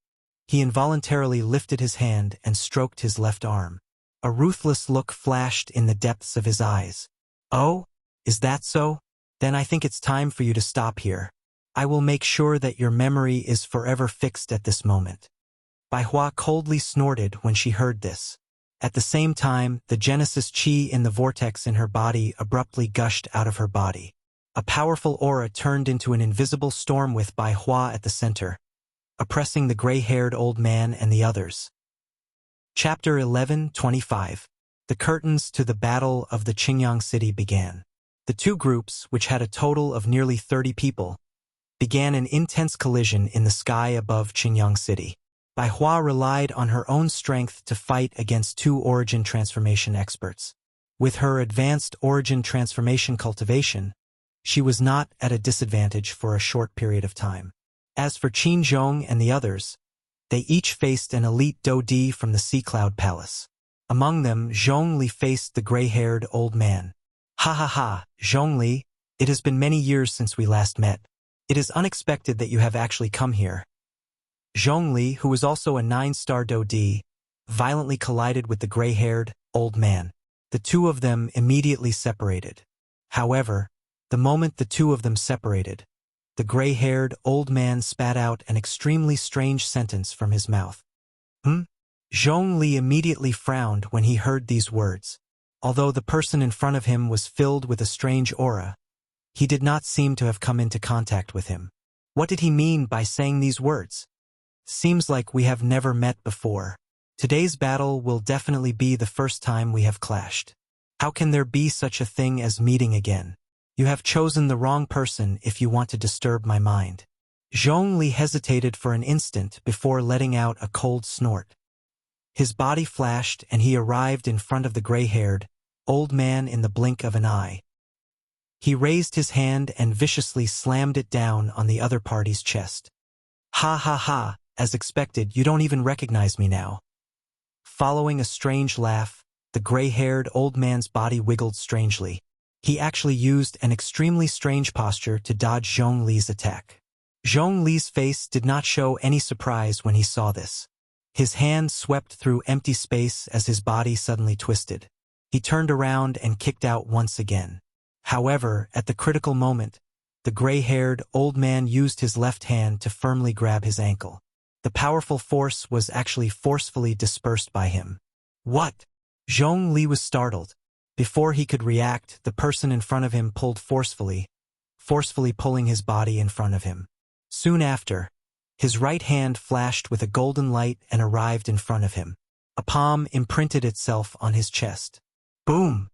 he involuntarily lifted his hand and stroked his left arm. A ruthless look flashed in the depths of his eyes. Oh, is that so? Then I think it's time for you to stop here. I will make sure that your memory is forever fixed at this moment. Bai Hua coldly snorted when she heard this. At the same time, the Genesis Qi in the vortex in her body abruptly gushed out of her body. A powerful aura turned into an invisible storm with Bai Hua at the center, oppressing the gray-haired old man and the others. Chapter 11:25. The curtains to the Battle of the Qingyang City began. The 2 groups, which had a total of nearly 30 people, began an intense collision in the sky above Qingyang City. Bai Hua relied on her own strength to fight against 2 origin transformation experts. With her advanced origin transformation cultivation, she was not at a disadvantage for a short period of time. As for Qin Zhong and the others, they each faced an elite Dodi from the Sea Cloud Palace. Among them, Zhongli faced the gray-haired old man. Ha ha ha, Zhongli, it has been many years since we last met. It is unexpected that you have actually come here. Zhongli, who was also a 9-star Dodi, violently collided with the gray-haired old man. The two of them immediately separated. However, the moment the two of them separated, the gray-haired old man spat out an extremely strange sentence from his mouth. Zhongli immediately frowned when he heard these words. Although the person in front of him was filled with a strange aura, he did not seem to have come into contact with him. What did he mean by saying these words? Seems like we have never met before. Today's battle will definitely be the first time we have clashed. How can there be such a thing as meeting again? You have chosen the wrong person if you want to disturb my mind. Zhongli hesitated for an instant before letting out a cold snort. His body flashed and he arrived in front of the gray-haired old man in the blink of an eye. He raised his hand and viciously slammed it down on the other party's chest. Ha ha ha, as expected, you don't even recognize me now. Following a strange laugh, the gray-haired old man's body wiggled strangely. He actually used an extremely strange posture to dodge Zhongli's attack. Zhongli's face did not show any surprise when he saw this. His hand swept through empty space as his body suddenly twisted. He turned around and kicked out once again. However, at the critical moment, the gray-haired old man used his left hand to firmly grab his ankle. The powerful force was actually forcefully dispersed by him. What? Zhongli was startled. Before he could react, the person in front of him pulled forcefully pulling his body in front of him. Soon after, his right hand flashed with a golden light and arrived in front of him. A palm imprinted itself on his chest. Boom!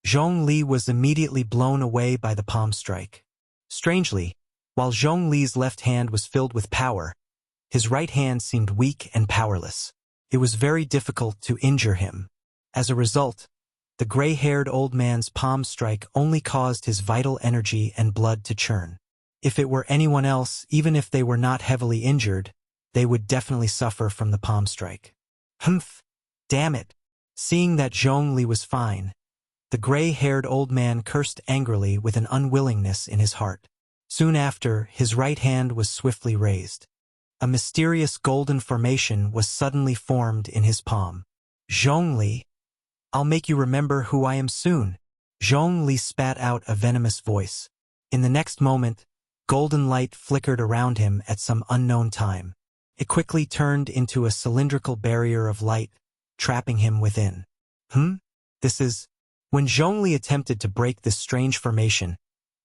Zhongli was immediately blown away by the palm strike. Strangely, while Zhongli's left hand was filled with power, his right hand seemed weak and powerless. It was very difficult to injure him. As a result, the gray-haired old man's palm strike only caused his vital energy and blood to churn. If it were anyone else, even if they were not heavily injured, they would definitely suffer from the palm strike. Humph! Damn it! Seeing that Zhongli was fine, the gray-haired old man cursed angrily with an unwillingness in his heart. Soon after, his right hand was swiftly raised. A mysterious golden formation was suddenly formed in his palm. Zhongli, I'll make you remember who I am soon. Zhongli spat out a venomous voice. In the next moment, golden light flickered around him at some unknown time. It quickly turned into a cylindrical barrier of light, trapping him within. This is... When Zhongli attempted to break this strange formation,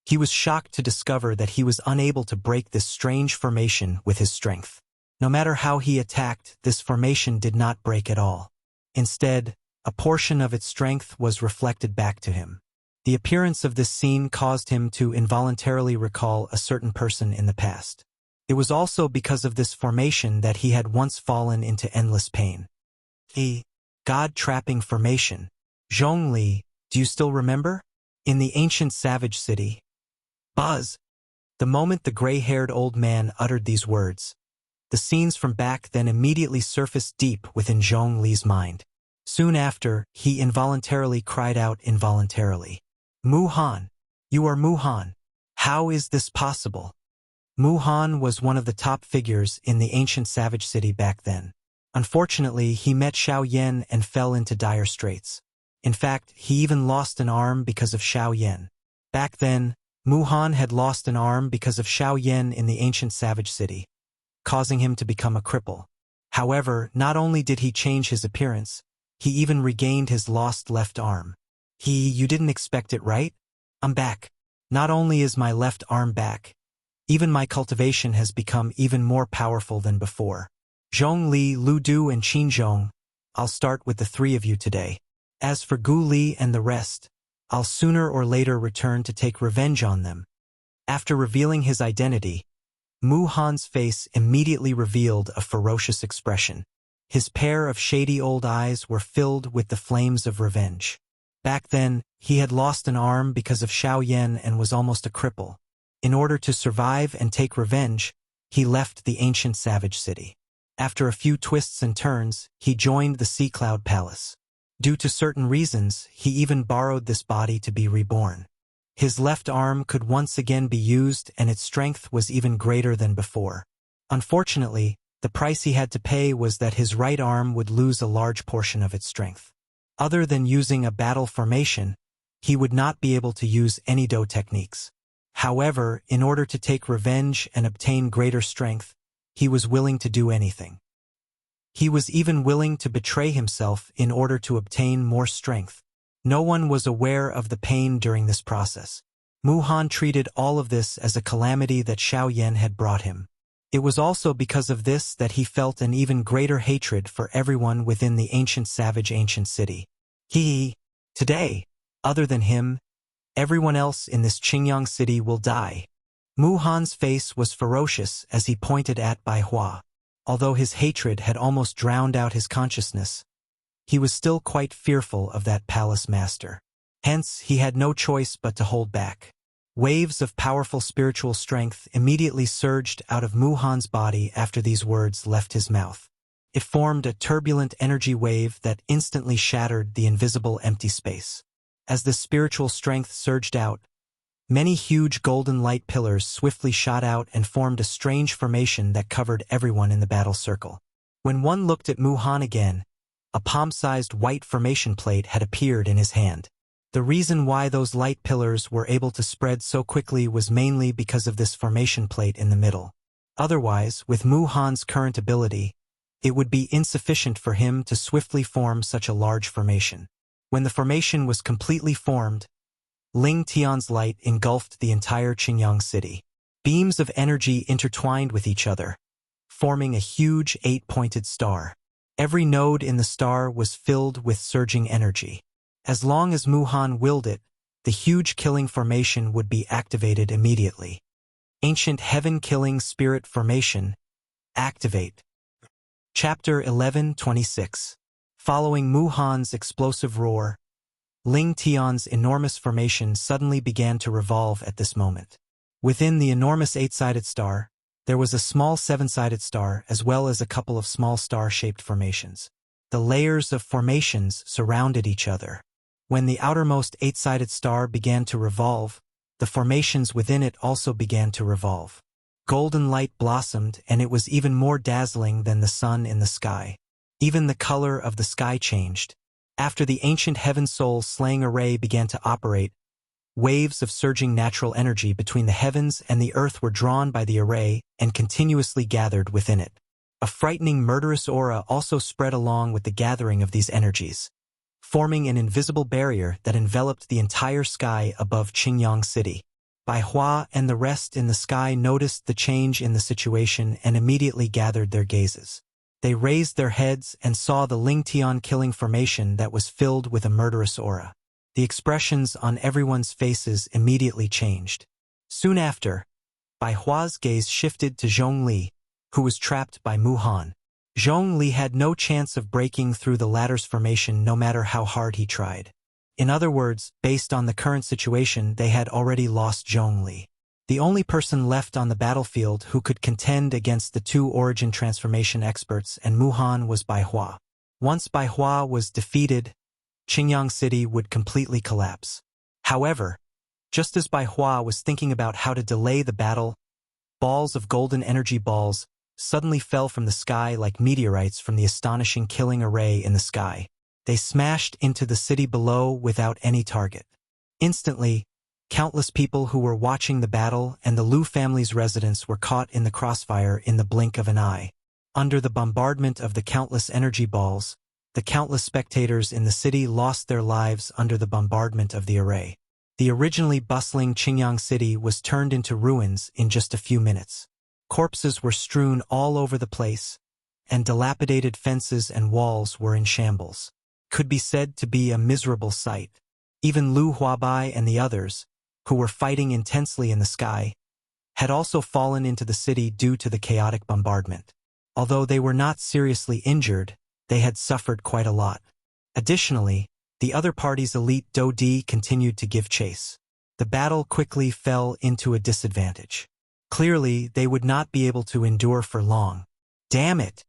he was shocked to discover that he was unable to break this strange formation with his strength. No matter how he attacked, this formation did not break at all. Instead, a portion of its strength was reflected back to him. The appearance of this scene caused him to involuntarily recall a certain person in the past. It was also because of this formation that he had once fallen into endless pain. The God-trapping formation. Zhongli, do you still remember? In the ancient savage city. Buzz! The moment the gray-haired old man uttered these words, the scenes from back then immediately surfaced deep within Zhongli's mind. Soon after, he involuntarily cried out involuntarily. Muhan! You are Muhan! How is this possible? Muhan was one of the top figures in the ancient savage city back then. Unfortunately, he met Xiao Yan and fell into dire straits. In fact, he even lost an arm because of Xiao Yan. Back then, Muhan had lost an arm because of Xiao Yan in the ancient savage city, causing him to become a cripple. However, not only did he change his appearance, he even regained his lost left arm. You didn't expect it, right? I'm back. Not only is my left arm back, even my cultivation has become even more powerful than before. Zhongli, Lu Du and Qin Zhong, I'll start with the three of you today. As for Gu Li and the rest, I'll sooner or later return to take revenge on them. After revealing his identity, Mu Han's face immediately revealed a ferocious expression. His pair of shady old eyes were filled with the flames of revenge. Back then, he had lost an arm because of Xiao Yan and was almost a cripple. In order to survive and take revenge, he left the ancient savage city. After a few twists and turns, he joined the Sea Cloud Palace. Due to certain reasons, he even borrowed this body to be reborn. His left arm could once again be used and its strength was even greater than before. Unfortunately, the price he had to pay was that his right arm would lose a large portion of its strength. Other than using a battle formation, he would not be able to use any Do techniques. However, in order to take revenge and obtain greater strength, he was willing to do anything. He was even willing to betray himself in order to obtain more strength. No one was aware of the pain during this process. Mu Han treated all of this as a calamity that Xiao Yan had brought him. It was also because of this that he felt an even greater hatred for everyone within the ancient city. Today, other than him, everyone else in this Qingyang city will die. Mu Han's face was ferocious as he pointed at Bai Hua. Although his hatred had almost drowned out his consciousness, he was still quite fearful of that palace master. Hence, he had no choice but to hold back. Waves of powerful spiritual strength immediately surged out of Mu Han's body after these words left his mouth. It formed a turbulent energy wave that instantly shattered the invisible empty space. As the spiritual strength surged out, many huge golden light pillars swiftly shot out and formed a strange formation that covered everyone in the battle circle. When one looked at Mu Han again, a palm-sized white formation plate had appeared in his hand. The reason why those light pillars were able to spread so quickly was mainly because of this formation plate in the middle. Otherwise, with Mu Han's current ability, it would be insufficient for him to swiftly form such a large formation. When the formation was completely formed, Ling Tian's light engulfed the entire Qingyang city. Beams of energy intertwined with each other, forming a huge 8-pointed star. Every node in the star was filled with surging energy. As long as Mu Han willed it, the huge killing formation would be activated immediately. Ancient Heaven Killing Spirit Formation. Activate. Chapter 11:26. Following Mu Han's explosive roar, Ling Tian's enormous formation suddenly began to revolve at this moment. Within the enormous 8-sided star, there was a small 7-sided star as well as a couple of small star-shaped formations. The layers of formations surrounded each other. When the outermost 8-sided star began to revolve, the formations within it also began to revolve. Golden light blossomed and it was even more dazzling than the sun in the sky. Even the color of the sky changed. After the ancient heaven soul slaying array began to operate, waves of surging natural energy between the heavens and the earth were drawn by the array and continuously gathered within it. A frightening murderous aura also spread along with the gathering of these energies, forming an invisible barrier that enveloped the entire sky above Qingyang city. Bai Hua and the rest in the sky noticed the change in the situation and immediately gathered their gazes. They raised their heads and saw the Ling Tian killing formation that was filled with a murderous aura. The expressions on everyone's faces immediately changed. Soon after, Bai Hua's gaze shifted to Zhongli, who was trapped by Mu Han. Zhongli had no chance of breaking through the latter's formation no matter how hard he tried. In other words, based on the current situation, they had already lost Zhongli. The only person left on the battlefield who could contend against the two origin transformation experts and Mu Han was Bai Hua. Once Bai Hua was defeated, Qingyang city would completely collapse. However, just as Bai Hua was thinking about how to delay the battle, balls of golden energy balls suddenly fell from the sky like meteorites from the astonishing killing array in the sky. They smashed into the city below without any target. Instantly, countless people who were watching the battle and the Lu family's residents were caught in the crossfire in the blink of an eye. Under the bombardment of the countless energy balls, the countless spectators in the city lost their lives under the bombardment of the array. The originally bustling Qingyang city was turned into ruins in just a few minutes. Corpses were strewn all over the place, and dilapidated fences and walls were in shambles. Could be said to be a miserable sight. Even Lu Huabai and the others, who were fighting intensely in the sky, had also fallen into the city due to the chaotic bombardment. Although they were not seriously injured, they had suffered quite a lot. Additionally, The other party's elite Do Di continued to give chase. The battle quickly fell into a disadvantage. Clearly, they would not be able to endure for long. Damn it!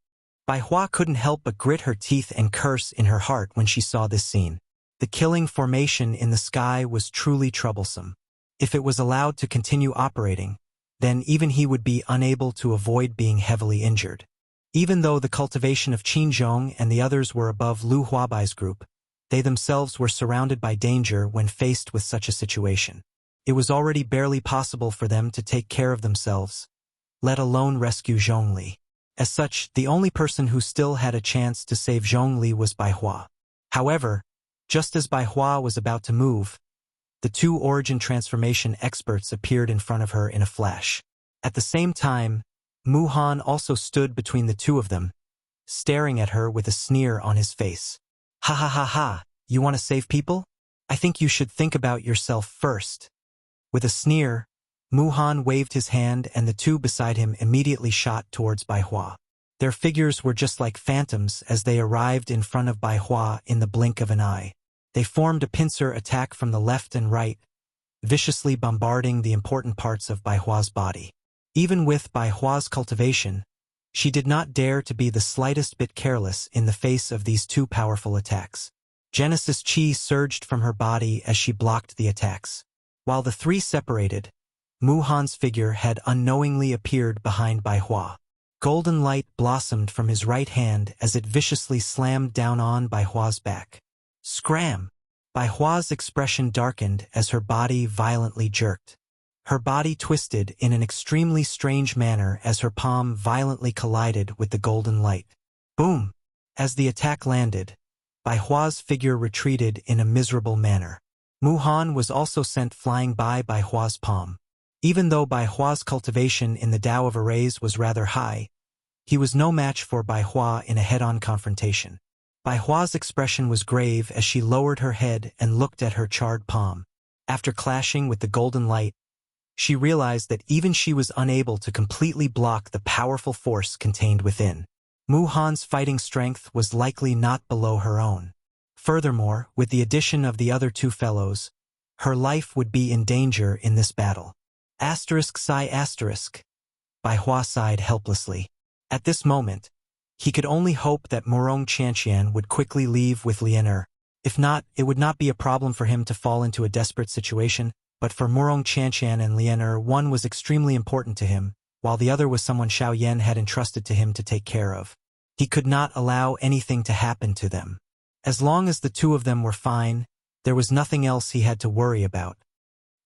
Bai Hua couldn't help but grit her teeth and curse in her heart when she saw this scene. The killing formation in the sky was truly troublesome. If it was allowed to continue operating, then even he would be unable to avoid being heavily injured. Even though the cultivation of Qinzhong and the others were above Lu Huabai's group, they themselves were surrounded by danger when faced with such a situation. It was already barely possible for them to take care of themselves, let alone rescue Zhongli. As such, the only person who still had a chance to save Zhongli was Bai Hua. However, just as Bai Hua was about to move, the two origin transformation experts appeared in front of her in a flash. At the same time, Mu Han also stood between the two of them, staring at her with a sneer on his face. Ha ha ha ha, you want to save people? I think you should think about yourself first. With a sneer, Mu Han waved his hand and the two beside him immediately shot towards Bai Hua. Their figures were just like phantoms as they arrived in front of Bai Hua in the blink of an eye. They formed a pincer attack from the left and right, viciously bombarding the important parts of Bai Hua's body. Even with Bai Hua's cultivation, she did not dare to be the slightest bit careless in the face of these two powerful attacks. Genesis Qi surged from her body as she blocked the attacks. While the three separated, Mu Han's figure had unknowingly appeared behind Bai Hua. Golden light blossomed from his right hand as it viciously slammed down on Bai Hua's back. Scram! Bai Hua's expression darkened as her body violently jerked. Her body twisted in an extremely strange manner as her palm violently collided with the golden light. Boom! As the attack landed, Bai Hua's figure retreated in a miserable manner. Mu Han was also sent flying by Bai Hua's palm. Even though Bai Hua's cultivation in the Tao of Arrays was rather high, he was no match for Bai Hua in a head-on confrontation. Bai Hua's expression was grave as she lowered her head and looked at her charred palm. After clashing with the golden light, she realized that even she was unable to completely block the powerful force contained within. Mu Han's fighting strength was likely not below her own. Furthermore, with the addition of the other two fellows, her life would be in danger in this battle. Sigh. Bai Hua sighed helplessly. At this moment, he could only hope that Murong Qianqian would quickly leave with Lianer. If not, it would not be a problem for him to fall into a desperate situation, but for Murong Qianqian and Lianer, one was extremely important to him, while the other was someone Xiao Yan had entrusted to him to take care of. He could not allow anything to happen to them. As long as the two of them were fine, there was nothing else he had to worry about.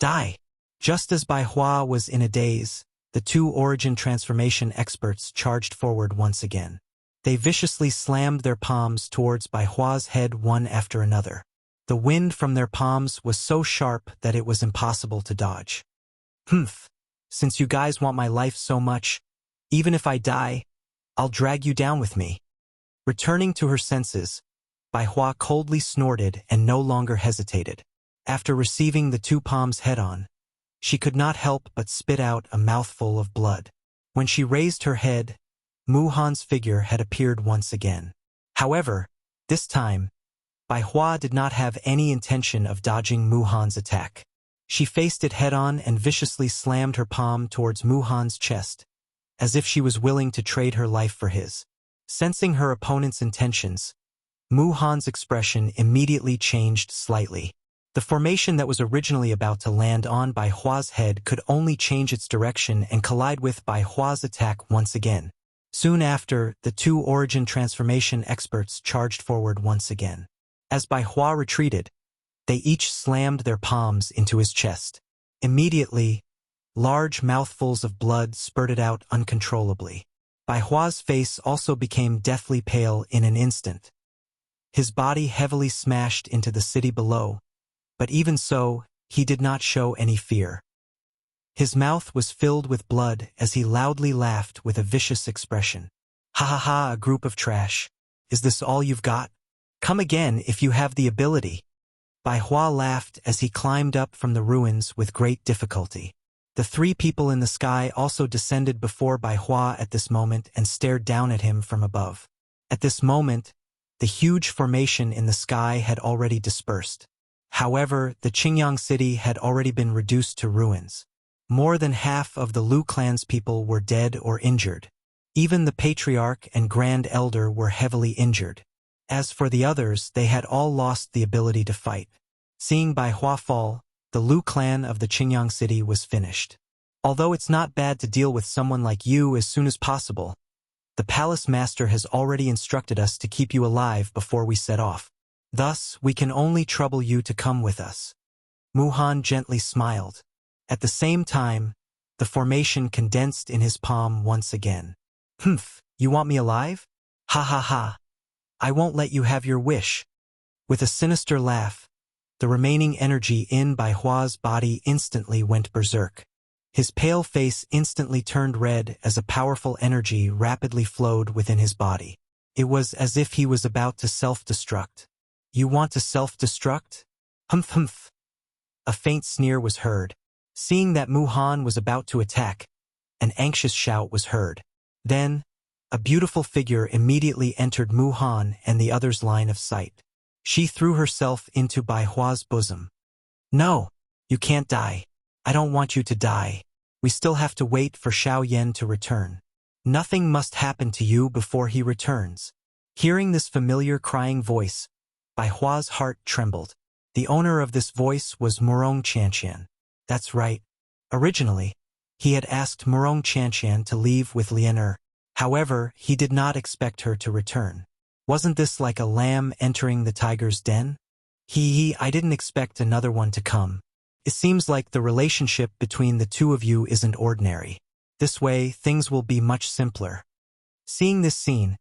Die! Just as Bai Hua was in a daze, the two origin transformation experts charged forward once again. They viciously slammed their palms towards Bai Hua's head one after another. The wind from their palms was so sharp that it was impossible to dodge. Humph! Since you guys want my life so much, even if I die, I'll drag you down with me. Returning to her senses, Bai Hua coldly snorted and no longer hesitated. After receiving the two palms head-on, she could not help but spit out a mouthful of blood. When she raised her head, Mu Han's figure had appeared once again. However, this time, Bai Hua did not have any intention of dodging Mu Han's attack. She faced it head-on and viciously slammed her palm towards Mu Han's chest, as if she was willing to trade her life for his. Sensing her opponent's intentions, Mu Han's expression immediately changed slightly. The formation that was originally about to land on Bai Hua's head could only change its direction and collide with Bai Hua's attack once again. Soon after, the two origin transformation experts charged forward once again. As Bai Hua retreated, they each slammed their palms into his chest. Immediately, large mouthfuls of blood spurted out uncontrollably. Bai Hua's face also became deathly pale in an instant. His body heavily smashed into the city below, but even so, he did not show any fear. His mouth was filled with blood as he loudly laughed with a vicious expression. Ha ha ha, a group of trash. Is this all you've got? Come again if you have the ability. Bai Hua laughed as he climbed up from the ruins with great difficulty. The three people in the sky also descended before Bai Hua at this moment and stared down at him from above. At this moment, The huge formation in the sky had already dispersed. However, the Qingyang city had already been reduced to ruins. More than half of the Lu clan's people were dead or injured. Even the patriarch and grand elder were heavily injured. As for the others, they had all lost the ability to fight. Seeing Bai Hua fall, the Lu clan of the Qingyang city was finished. Although it's not bad to deal with someone like you as soon as possible, the palace master has already instructed us to keep you alive before we set off. Thus, we can only trouble you to come with us. Mu Han gently smiled. At the same time, the formation condensed in his palm once again. Humph, you want me alive? Ha ha ha. I won't let you have your wish. With a sinister laugh, the remaining energy in Bai Hua's body instantly went berserk. His pale face instantly turned red as a powerful energy rapidly flowed within his body. It was as if he was about to self-destruct. You want to self-destruct? Humph humph. A faint sneer was heard. Seeing that Mu Han was about to attack, an anxious shout was heard. Then, a beautiful figure immediately entered Mu Han and the other's line of sight. She threw herself into Bai Hua's bosom. No, you can't die. I don't want you to die. We still have to wait for Xiao Yan to return. Nothing must happen to you before he returns. Hearing this familiar crying voice, Bai Hua's heart trembled. The owner of this voice was Murong Qianqian. That's right. Originally, he had asked Murong Qianqian to leave with Lian. However, he did not expect her to return. Wasn't this like a lamb entering the tiger's den? I didn't expect another one to come. It seems like the relationship between the two of you isn't ordinary. This way, things will be much simpler. Seeing this scene,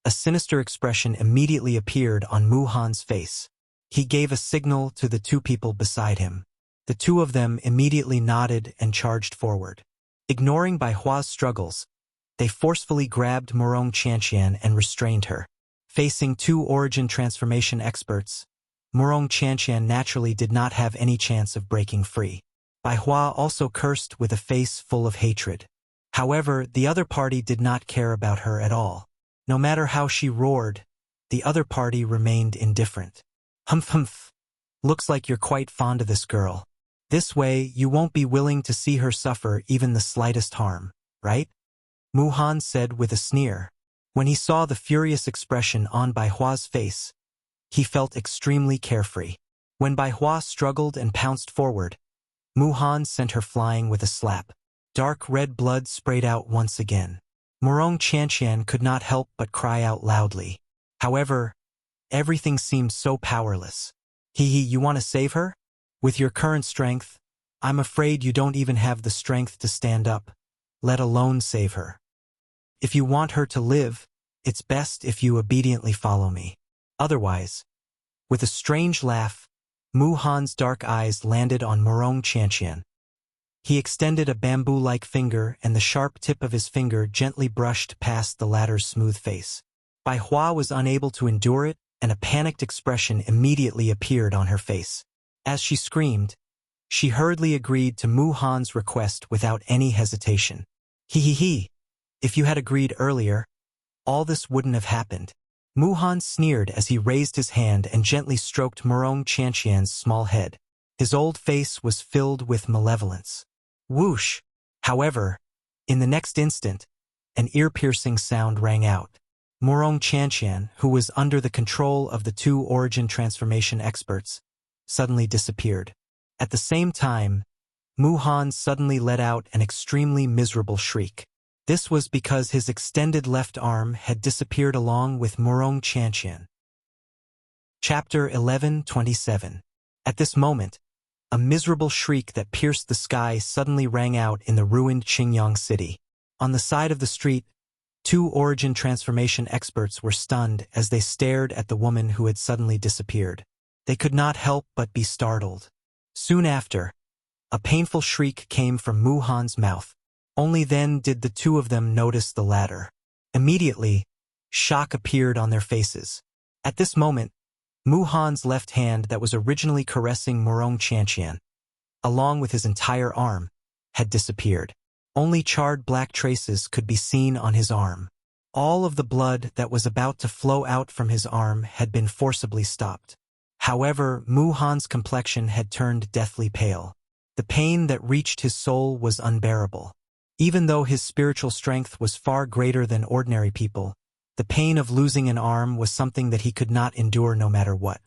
a sinister expression immediately appeared on Mu Han's face. He gave a signal to the two people beside him. The two of them immediately nodded and charged forward. Ignoring Bai Hua's struggles, they forcefully grabbed Murong Qianqian and restrained her. Facing two origin transformation experts, Murong Qianqian naturally did not have any chance of breaking free. Bai Hua also cursed with a face full of hatred. However, the other party did not care about her at all. No matter how she roared, the other party remained indifferent. Humph humph. Looks like you're quite fond of this girl. This way, you won't be willing to see her suffer even the slightest harm, right? Mu Han said with a sneer. When he saw the furious expression on Bai Hua's face, he felt extremely carefree. When Bai Hua struggled and pounced forward, Mu Han sent her flying with a slap. Dark red blood sprayed out once again. Murong Qianqian could not help but cry out loudly. However, everything seemed so powerless. You want to save her? With your current strength, I'm afraid you don't even have the strength to stand up, let alone save her. If you want her to live, it's best if you obediently follow me. Otherwise, with a strange laugh, Mu Han's dark eyes landed on Murong Qianqian. He extended a bamboo-like finger and the sharp tip of his finger gently brushed past the latter's smooth face. Bai Hua was unable to endure it, and a panicked expression immediately appeared on her face. As she screamed, she hurriedly agreed to Mu Han's request without any hesitation. If you had agreed earlier, all this wouldn't have happened. Mu Han sneered as he raised his hand and gently stroked Murong Qianqian's small head. His old face was filled with malevolence. Whoosh! However, in the next instant, an ear-piercing sound rang out. Murong Qianqian, who was under the control of the two origin transformation experts, suddenly disappeared. At the same time, Mu Han suddenly let out an extremely miserable shriek. This was because his extended left arm had disappeared along with Murong Qianqian. Chapter 11:27. At this moment, a miserable shriek that pierced the sky suddenly rang out in the ruined Qingyang city. On the side of the street, two origin transformation experts were stunned as they stared at the woman who had suddenly disappeared. They could not help but be startled. Soon after, a painful shriek came from Mu Han's mouth. Only then did the two of them notice the latter. Immediately, shock appeared on their faces. At this moment, Mu Han's left hand that was originally caressing Murong Qianqian, along with his entire arm, had disappeared. Only charred black traces could be seen on his arm. All of the blood that was about to flow out from his arm had been forcibly stopped. However, Mu Han's complexion had turned deathly pale. The pain that reached his soul was unbearable. Even though his spiritual strength was far greater than ordinary people, the pain of losing an arm was something that he could not endure no matter what.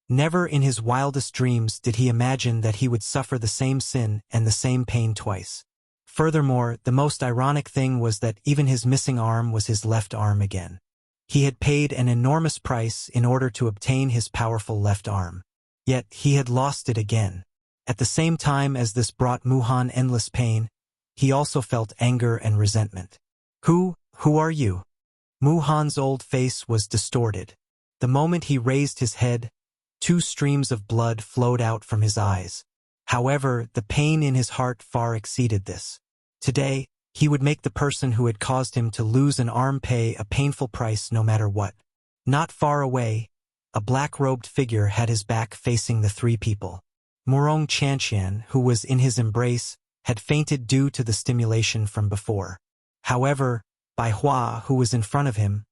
Never in his wildest dreams did he imagine that he would suffer the same sin and the same pain twice. Furthermore, the most ironic thing was that even his missing arm was his left arm again. He had paid an enormous price in order to obtain his powerful left arm. Yet he had lost it again. At the same time as this brought Mu Han endless pain, he also felt anger and resentment. Who are you? Mu Han's old face was distorted. The moment he raised his head, 2 streams of blood flowed out from his eyes. However, the pain in his heart far exceeded this. Today, he would make the person who had caused him to lose an arm pay a painful price no matter what. Not far away, a black-robed figure had his back facing the 3 people. Murong Chanxian, who was in his embrace, had fainted due to the stimulation from before. However, Bai Hua, who was in front of him,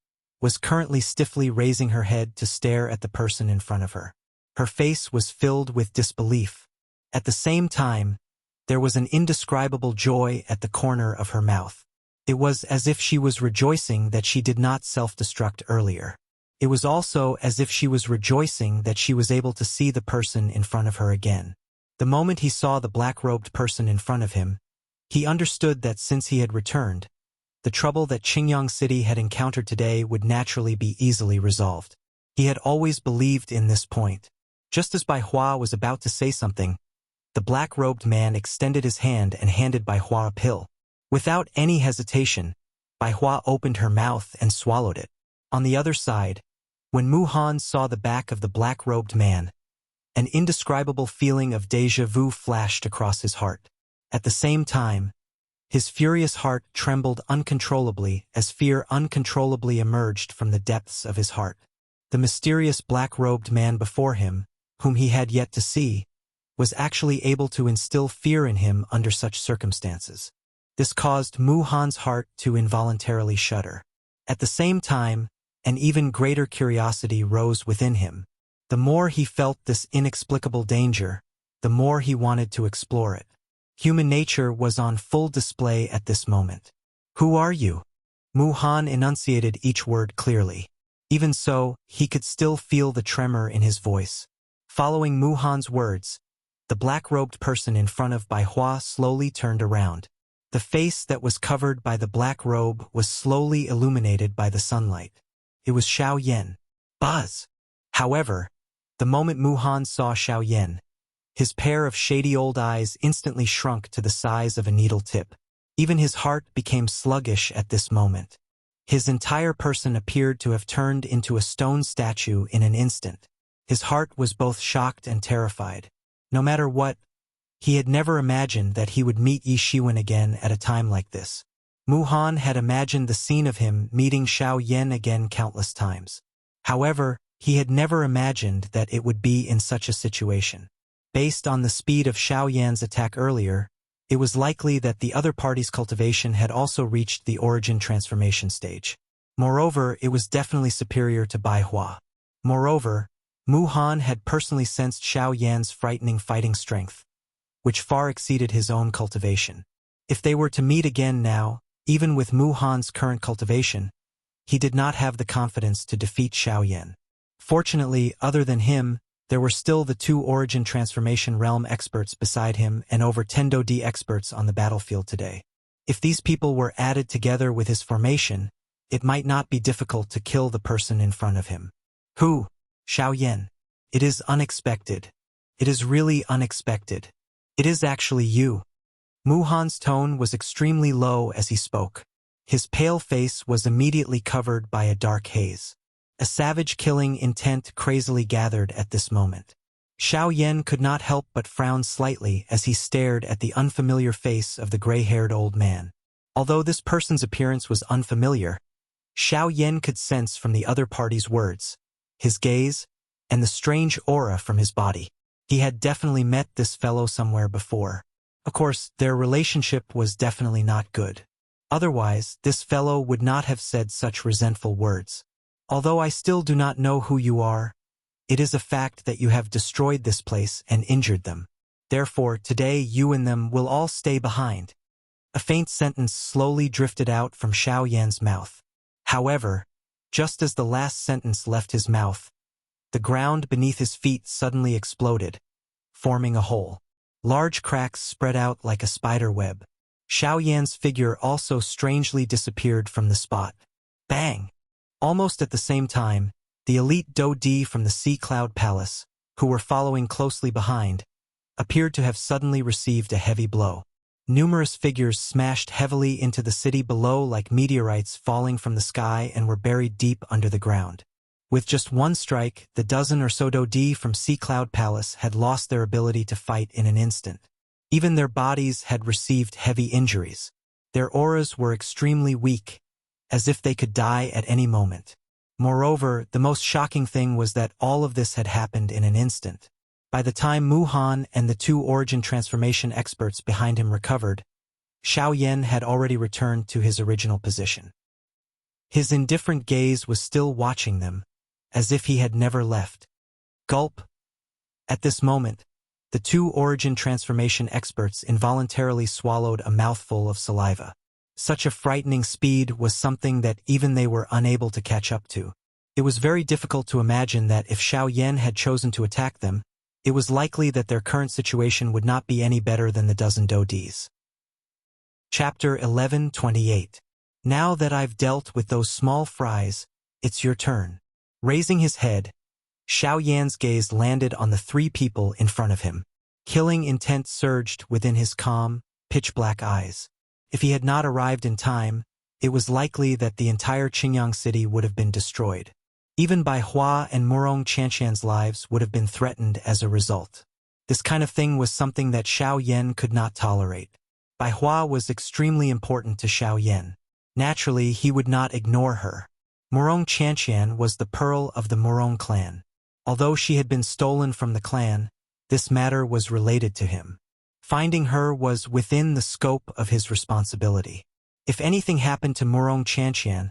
was currently stiffly raising her head to stare at the person in front of her. Her face was filled with disbelief. At the same time, there was an indescribable joy at the corner of her mouth. It was as if she was rejoicing that she did not self-destruct earlier. It was also as if she was rejoicing that she was able to see the person in front of her again. The moment he saw the black-robed person in front of him, he understood that since he had returned, the trouble that Qingyang City had encountered today would naturally be easily resolved. He had always believed in this point. Just as Bai Hua was about to say something, the black-robed man extended his hand and handed Bai Hua a pill. Without any hesitation, Bai Hua opened her mouth and swallowed it. On the other side, when Mu Han saw the back of the black-robed man, an indescribable feeling of déjà vu flashed across his heart. At the same time, his furious heart trembled uncontrollably as fear uncontrollably emerged from the depths of his heart. The mysterious black-robed man before him, whom he had yet to see, was actually able to instill fear in him under such circumstances. This caused Mu Han's heart to involuntarily shudder. At the same time, an even greater curiosity rose within him. The more he felt this inexplicable danger, the more he wanted to explore it. Human nature was on full display at this moment. Who are you? Mu Han enunciated each word clearly. Even so, he could still feel the tremor in his voice. Following Mu Han's words, the black-robed person in front of Bai Hua slowly turned around. The face that was covered by the black robe was slowly illuminated by the sunlight. It was Xiao Yan. Buzz! However, the moment Mu Han saw Xiao Yan, his pair of shady old eyes instantly shrunk to the size of a needle tip. Even his heart became sluggish at this moment. His entire person appeared to have turned into a stone statue in an instant. His heart was both shocked and terrified. No matter what, he had never imagined that he would meet Yi Shiwen again at a time like this. Mu Han had imagined the scene of him meeting Xiao Yan again countless times. However, he had never imagined that it would be in such a situation. Based on the speed of Xiao Yan's attack earlier, it was likely that the other party's cultivation had also reached the origin transformation stage. Moreover, it was definitely superior to Bai Hua. Moreover, Mu Han had personally sensed Xiao Yan's frightening fighting strength, which far exceeded his own cultivation. If they were to meet again now, even with Mu Han's current cultivation, he did not have the confidence to defeat Xiao Yan. Fortunately, other than him, there were still the 2 origin transformation realm experts beside him and over 10 Do-D experts on the battlefield today. If these people were added together with his formation, it might not be difficult to kill the person in front of him. Who? Xiao Yan. It is unexpected. It is really unexpected. It is actually you. Mu Han's tone was extremely low as he spoke. His pale face was immediately covered by a dark haze. A savage killing intent crazily gathered at this moment. Xiao Yan could not help but frown slightly as he stared at the unfamiliar face of the gray-haired old man. Although this person's appearance was unfamiliar, Xiao Yan could sense from the other party's words, his gaze, and the strange aura from his body. He had definitely met this fellow somewhere before. Of course, their relationship was definitely not good. Otherwise, this fellow would not have said such resentful words. Although I still do not know who you are, it is a fact that you have destroyed this place and injured them. Therefore, today you and them will all stay behind. A faint sentence slowly drifted out from Xiao Yan's mouth. However, just as the last sentence left his mouth, the ground beneath his feet suddenly exploded, forming a hole. Large cracks spread out like a spider web. Xiao Yan's figure also strangely disappeared from the spot. Bang! Almost at the same time, the elite Do-Di from the Sea Cloud Palace, who were following closely behind, appeared to have suddenly received a heavy blow. Numerous figures smashed heavily into the city below like meteorites falling from the sky and were buried deep under the ground. With just one strike, the dozen or so Do-Di from Sea Cloud Palace had lost their ability to fight in an instant. Even their bodies had received heavy injuries. Their auras were extremely weak, as if they could die at any moment. Moreover, the most shocking thing was that all of this had happened in an instant. By the time Mu Han and the two origin transformation experts behind him recovered, Xiao Yan had already returned to his original position. His indifferent gaze was still watching them, as if he had never left. Gulp. At this moment, the two origin transformation experts involuntarily swallowed a mouthful of saliva. Such a frightening speed was something that even they were unable to catch up to. It was very difficult to imagine that if Xiao Yan had chosen to attack them, it was likely that their current situation would not be any better than the dozen Do-Dis. Chapter 1128. Now that I've dealt with those small fries, it's your turn. Raising his head, Xiao Yan's gaze landed on the three people in front of him. Killing intent surged within his calm, pitch-black eyes. If he had not arrived in time, it was likely that the entire Qingyang city would have been destroyed. Even Bai Hua and Murong Qianqian's lives would have been threatened as a result. This kind of thing was something that Xiao Yan could not tolerate. Bai Hua was extremely important to Xiao Yan. Naturally, he would not ignore her. Murong Qianqian was the pearl of the Murong clan. Although she had been stolen from the clan, this matter was related to him. Finding her was within the scope of his responsibility. If anything happened to Murong Qianqian,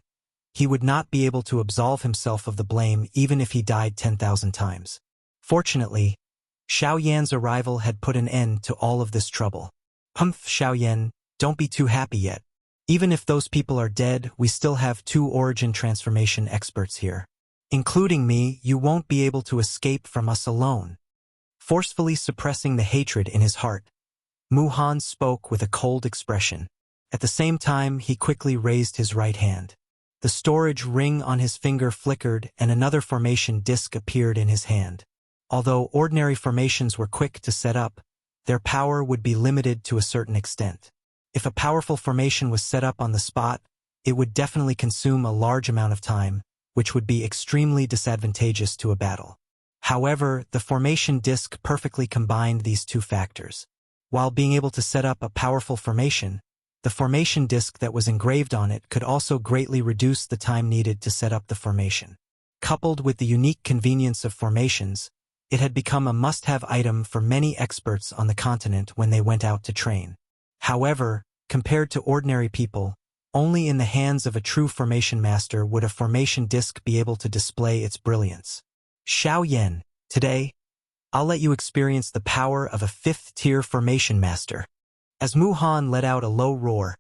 he would not be able to absolve himself of the blame even if he died 10,000 times. Fortunately, Xiao Yan's arrival had put an end to all of this trouble. Humph, Xiao Yan, don't be too happy yet. Even if those people are dead, we still have two origin transformation experts here. Including me, you won't be able to escape from us alone. Forcefully suppressing the hatred in his heart, Mu Han spoke with a cold expression. At the same time, he quickly raised his right hand. The storage ring on his finger flickered and another formation disc appeared in his hand. Although ordinary formations were quick to set up, their power would be limited to a certain extent. If a powerful formation was set up on the spot, it would definitely consume a large amount of time, which would be extremely disadvantageous to a battle. However, the formation disc perfectly combined these two factors. While being able to set up a powerful formation, the formation disc that was engraved on it could also greatly reduce the time needed to set up the formation. Coupled with the unique convenience of formations, it had become a must-have item for many experts on the continent when they went out to train. However, compared to ordinary people, only in the hands of a true formation master would a formation disc be able to display its brilliance. Xiao Yan, today, I'll let you experience the power of a fifth-tier formation master. As Mu Han let out a low roar,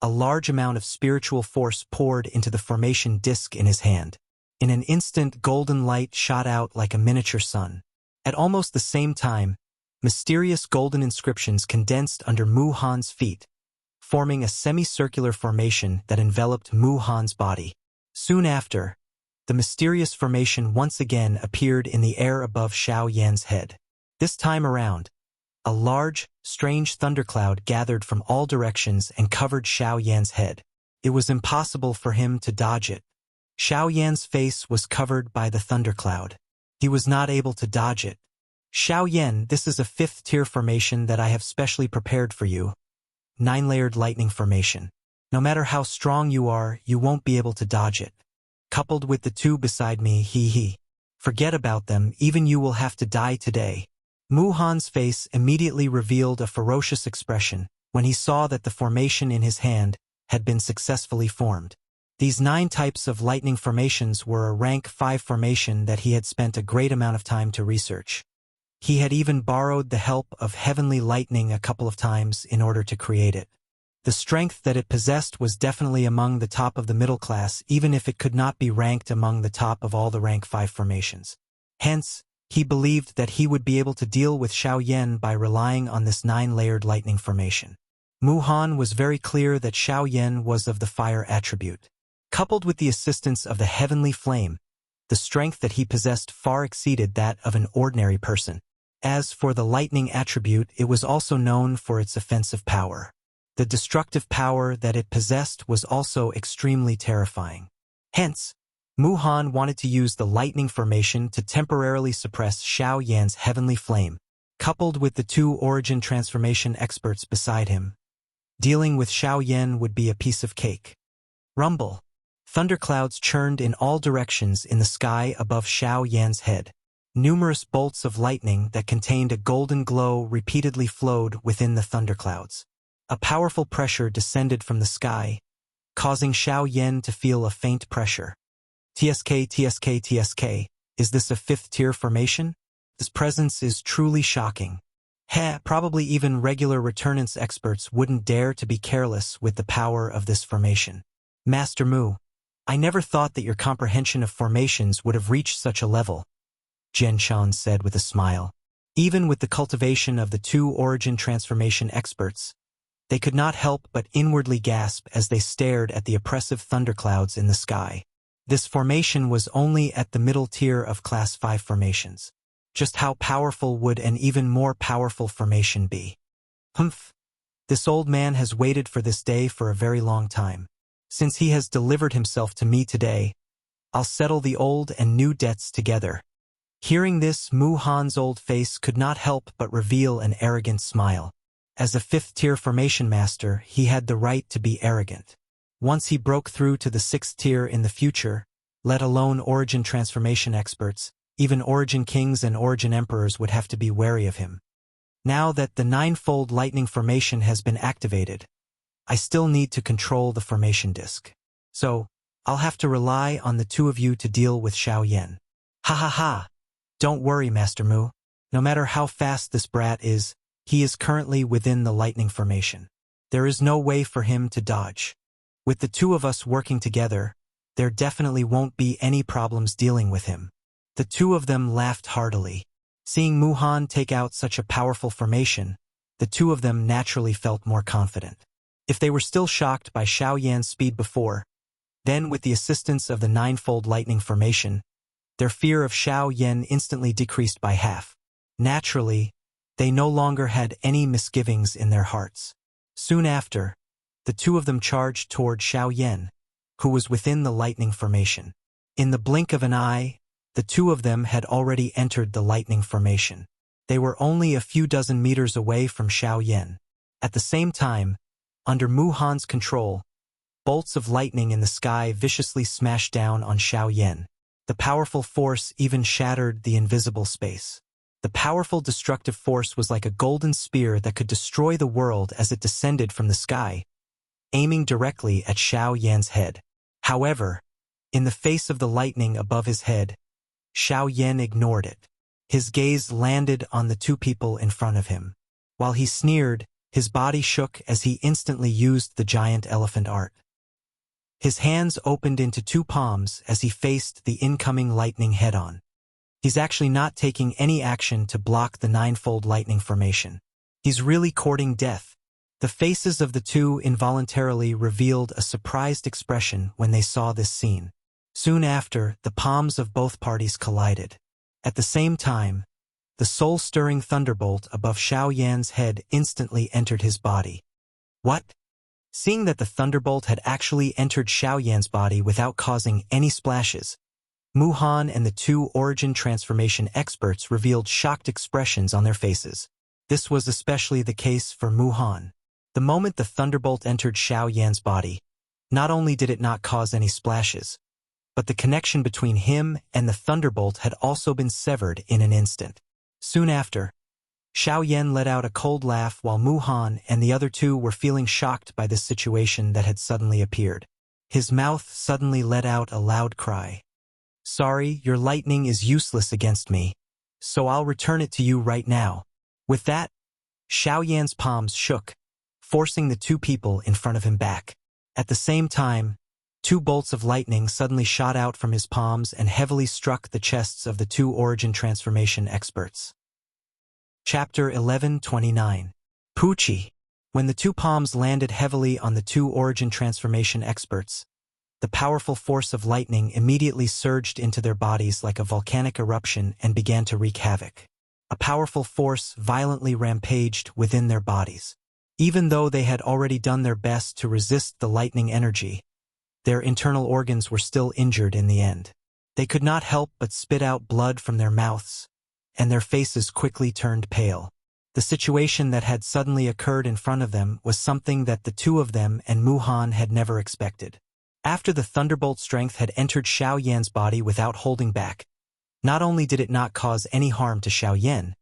a large amount of spiritual force poured into the formation disc in his hand. In an instant, golden light shot out like a miniature sun. At almost the same time, mysterious golden inscriptions condensed under Mu Han's feet, forming a semicircular formation that enveloped Mu Han's body. Soon after, the mysterious formation once again appeared in the air above Xiao Yan's head. This time around, a large, strange thundercloud gathered from all directions and covered Xiao Yan's head. It was impossible for him to dodge it. Xiao Yan's face was covered by the thundercloud. He was not able to dodge it. Xiao Yan, this is a fifth-tier formation that I have specially prepared for you. 9-layered lightning formation. No matter how strong you are, you won't be able to dodge it. Coupled with the two beside me, forget about them, even you will have to die today. Mu Han's face immediately revealed a ferocious expression when he saw that the formation in his hand had been successfully formed. These 9 types of lightning formations were a rank 5 formation that he had spent a great amount of time to research. He had even borrowed the help of heavenly lightning a couple of times in order to create it. The strength that it possessed was definitely among the top of the middle class, even if it could not be ranked among the top of all the rank 5 formations. Hence, he believed that he would be able to deal with Xiao Yan by relying on this 9-layered lightning formation. Mu Han was very clear that Xiao Yan was of the fire attribute. Coupled with the assistance of the heavenly flame, the strength that he possessed far exceeded that of an ordinary person. As for the lightning attribute, it was also known for its offensive power. The destructive power that it possessed was also extremely terrifying. Hence, Mu Han wanted to use the lightning formation to temporarily suppress Xiao Yan's heavenly flame, coupled with the 2 origin transformation experts beside him. Dealing with Xiao Yan would be a piece of cake. Rumble. Thunderclouds churned in all directions in the sky above Xiao Yan's head. Numerous bolts of lightning that contained a golden glow repeatedly flowed within the thunderclouds. A powerful pressure descended from the sky, causing Xiao Yan to feel a faint pressure. TSK, is this a 5th tier formation? This presence is truly shocking. Probably even regular returnance experts wouldn't dare to be careless with the power of this formation. Master Mu, I never thought that your comprehension of formations would have reached such a level, Jian Shan said with a smile. Even with the cultivation of the 2 origin transformation experts, they could not help but inwardly gasp as they stared at the oppressive thunderclouds in the sky. This formation was only at the middle tier of Class 5 formations. Just how powerful would an even more powerful formation be? Humph! This old man has waited for this day for a very long time. Since he has delivered himself to me today, I'll settle the old and new debts together. Hearing this, Mu Han's old face could not help but reveal an arrogant smile. As a 5th tier formation master, he had the right to be arrogant. Once he broke through to the 6th tier in the future, let alone origin transformation experts, even origin kings and origin emperors would have to be wary of him. Now that the 9-fold lightning formation has been activated, I still need to control the formation disk. So, I'll have to rely on the 2 of you to deal with Xiao Yan. Ha ha ha! Don't worry, Master Mu. No matter how fast this brat is, he is currently within the lightning formation. There is no way for him to dodge. With the 2 of us working together, there definitely won't be any problems dealing with him. The 2 of them laughed heartily. Seeing Mu Han take out such a powerful formation, the 2 of them naturally felt more confident. If they were still shocked by Xiao Yan's speed before, then with the assistance of the 9-fold lightning formation, their fear of Xiao Yan instantly decreased by half. Naturally, they no longer had any misgivings in their hearts. Soon after, the 2 of them charged toward Xiao Yan, who was within the lightning formation. In the blink of an eye, the 2 of them had already entered the lightning formation. They were only a few dozen meters away from Xiao Yan. At the same time, under Mu Han's control, bolts of lightning in the sky viciously smashed down on Xiao Yan. The powerful force even shattered the invisible space. The powerful destructive force was like a golden spear that could destroy the world as it descended from the sky, aiming directly at Xiao Yan's head. However, in the face of the lightning above his head, Xiao Yan ignored it. His gaze landed on the 2 people in front of him. While he sneered, his body shook as he instantly used the giant elephant art. His hands opened into 2 palms as he faced the incoming lightning head-on. He's actually not taking any action to block the 9-fold lightning formation. He's really courting death. The faces of the 2 involuntarily revealed a surprised expression when they saw this scene. Soon after, the palms of both parties collided. At the same time, the soul-stirring thunderbolt above Xiao Yan's head instantly entered his body. What? Seeing that the thunderbolt had actually entered Xiao Yan's body without causing any splashes, Mu Han and the 2 origin transformation experts revealed shocked expressions on their faces. This was especially the case for Mu Han. The moment the thunderbolt entered Xiao Yan's body, not only did it not cause any splashes, but the connection between him and the thunderbolt had also been severed in an instant. Soon after, Xiao Yan let out a cold laugh while Mu Han and the other two were feeling shocked by this situation that had suddenly appeared. His mouth suddenly let out a loud cry. Sorry, your lightning is useless against me, so I'll return it to you right now. With that, Xiao Yan's palms shook, forcing the two people in front of him back. At the same time, two bolts of lightning suddenly shot out from his palms and heavily struck the chests of the two origin transformation experts. Chapter 11:29. Pucci. When the two palms landed heavily on the two origin transformation experts, the powerful force of lightning immediately surged into their bodies like a volcanic eruption and began to wreak havoc. A powerful force violently rampaged within their bodies. Even though they had already done their best to resist the lightning energy, their internal organs were still injured in the end. They could not help but spit out blood from their mouths, and their faces quickly turned pale. The situation that had suddenly occurred in front of them was something that the two of them and Mu Han had never expected. After the thunderbolt strength had entered Xiao Yan's body without holding back, not only did it not cause any harm to Xiao Yan,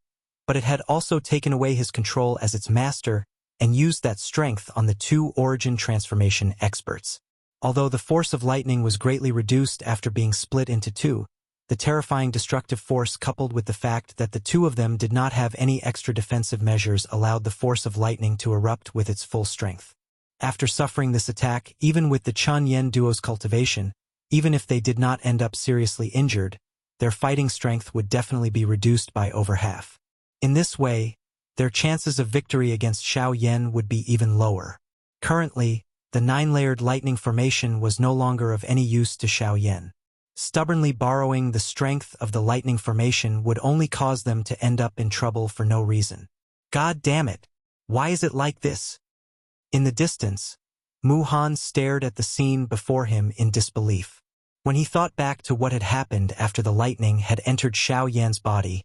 but it had also taken away his control as its master and used that strength on the two origin transformation experts. Although the force of lightning was greatly reduced after being split into two, the terrifying destructive force coupled with the fact that the two of them did not have any extra defensive measures allowed the force of lightning to erupt with its full strength. After suffering this attack, even with the Chun-Yen duo's cultivation, even if they did not end up seriously injured, their fighting strength would definitely be reduced by over half. In this way, their chances of victory against Xiao Yan would be even lower. Currently, the 9-layered lightning formation was no longer of any use to Xiao Yan. Stubbornly borrowing the strength of the lightning formation would only cause them to end up in trouble for no reason. God damn it! Why is it like this? In the distance, Mu Han stared at the scene before him in disbelief. When he thought back to what had happened after the lightning had entered Xiao Yan's body,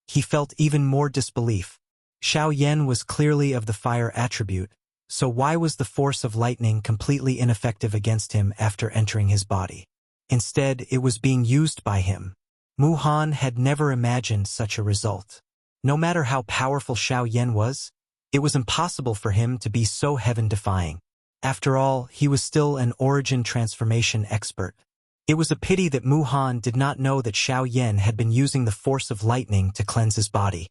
he felt even more disbelief. Xiao Yan was clearly of the fire attribute, so why was the force of lightning completely ineffective against him after entering his body? Instead, it was being used by him. Mu Han had never imagined such a result. No matter how powerful Xiao Yan was, it was impossible for him to be so heaven-defying. After all, he was still an origin transformation expert. It was a pity that Mu Han did not know that Xiao Yan had been using the force of lightning to cleanse his body.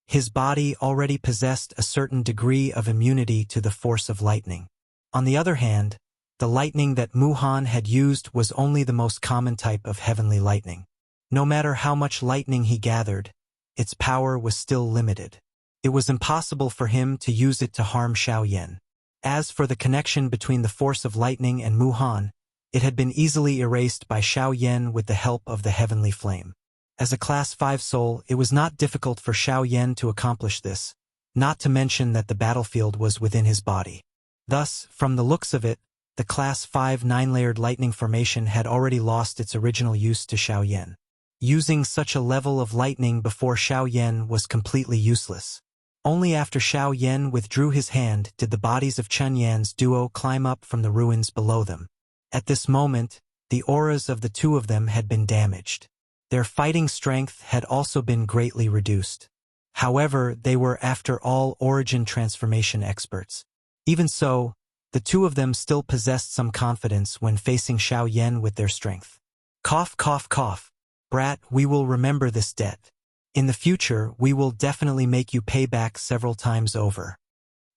His body already possessed a certain degree of immunity to the force of lightning. On the other hand, the lightning that Mu Han had used was only the most common type of heavenly lightning. No matter how much lightning he gathered, its power was still limited. It was impossible for him to use it to harm Xiao Yan. As for the connection between the force of lightning and Mu Han, it had been easily erased by Xiao Yan with the help of the heavenly flame. As a Class 5 soul, it was not difficult for Xiao Yan to accomplish this, not to mention that the battlefield was within his body. Thus, from the looks of it, the Class 5 9-layered lightning formation had already lost its original use to Xiao Yan. Using such a level of lightning before Xiao Yan was completely useless. Only after Xiao Yan withdrew his hand did the bodies of Chun Yan's duo climb up from the ruins below them. At this moment, the auras of the two of them had been damaged. Their fighting strength had also been greatly reduced. However, they were after all origin transformation experts. Even so, the two of them still possessed some confidence when facing Xiao Yan with their strength. Cough, cough, cough. Brat, we will remember this debt. In the future, we will definitely make you pay back several times over.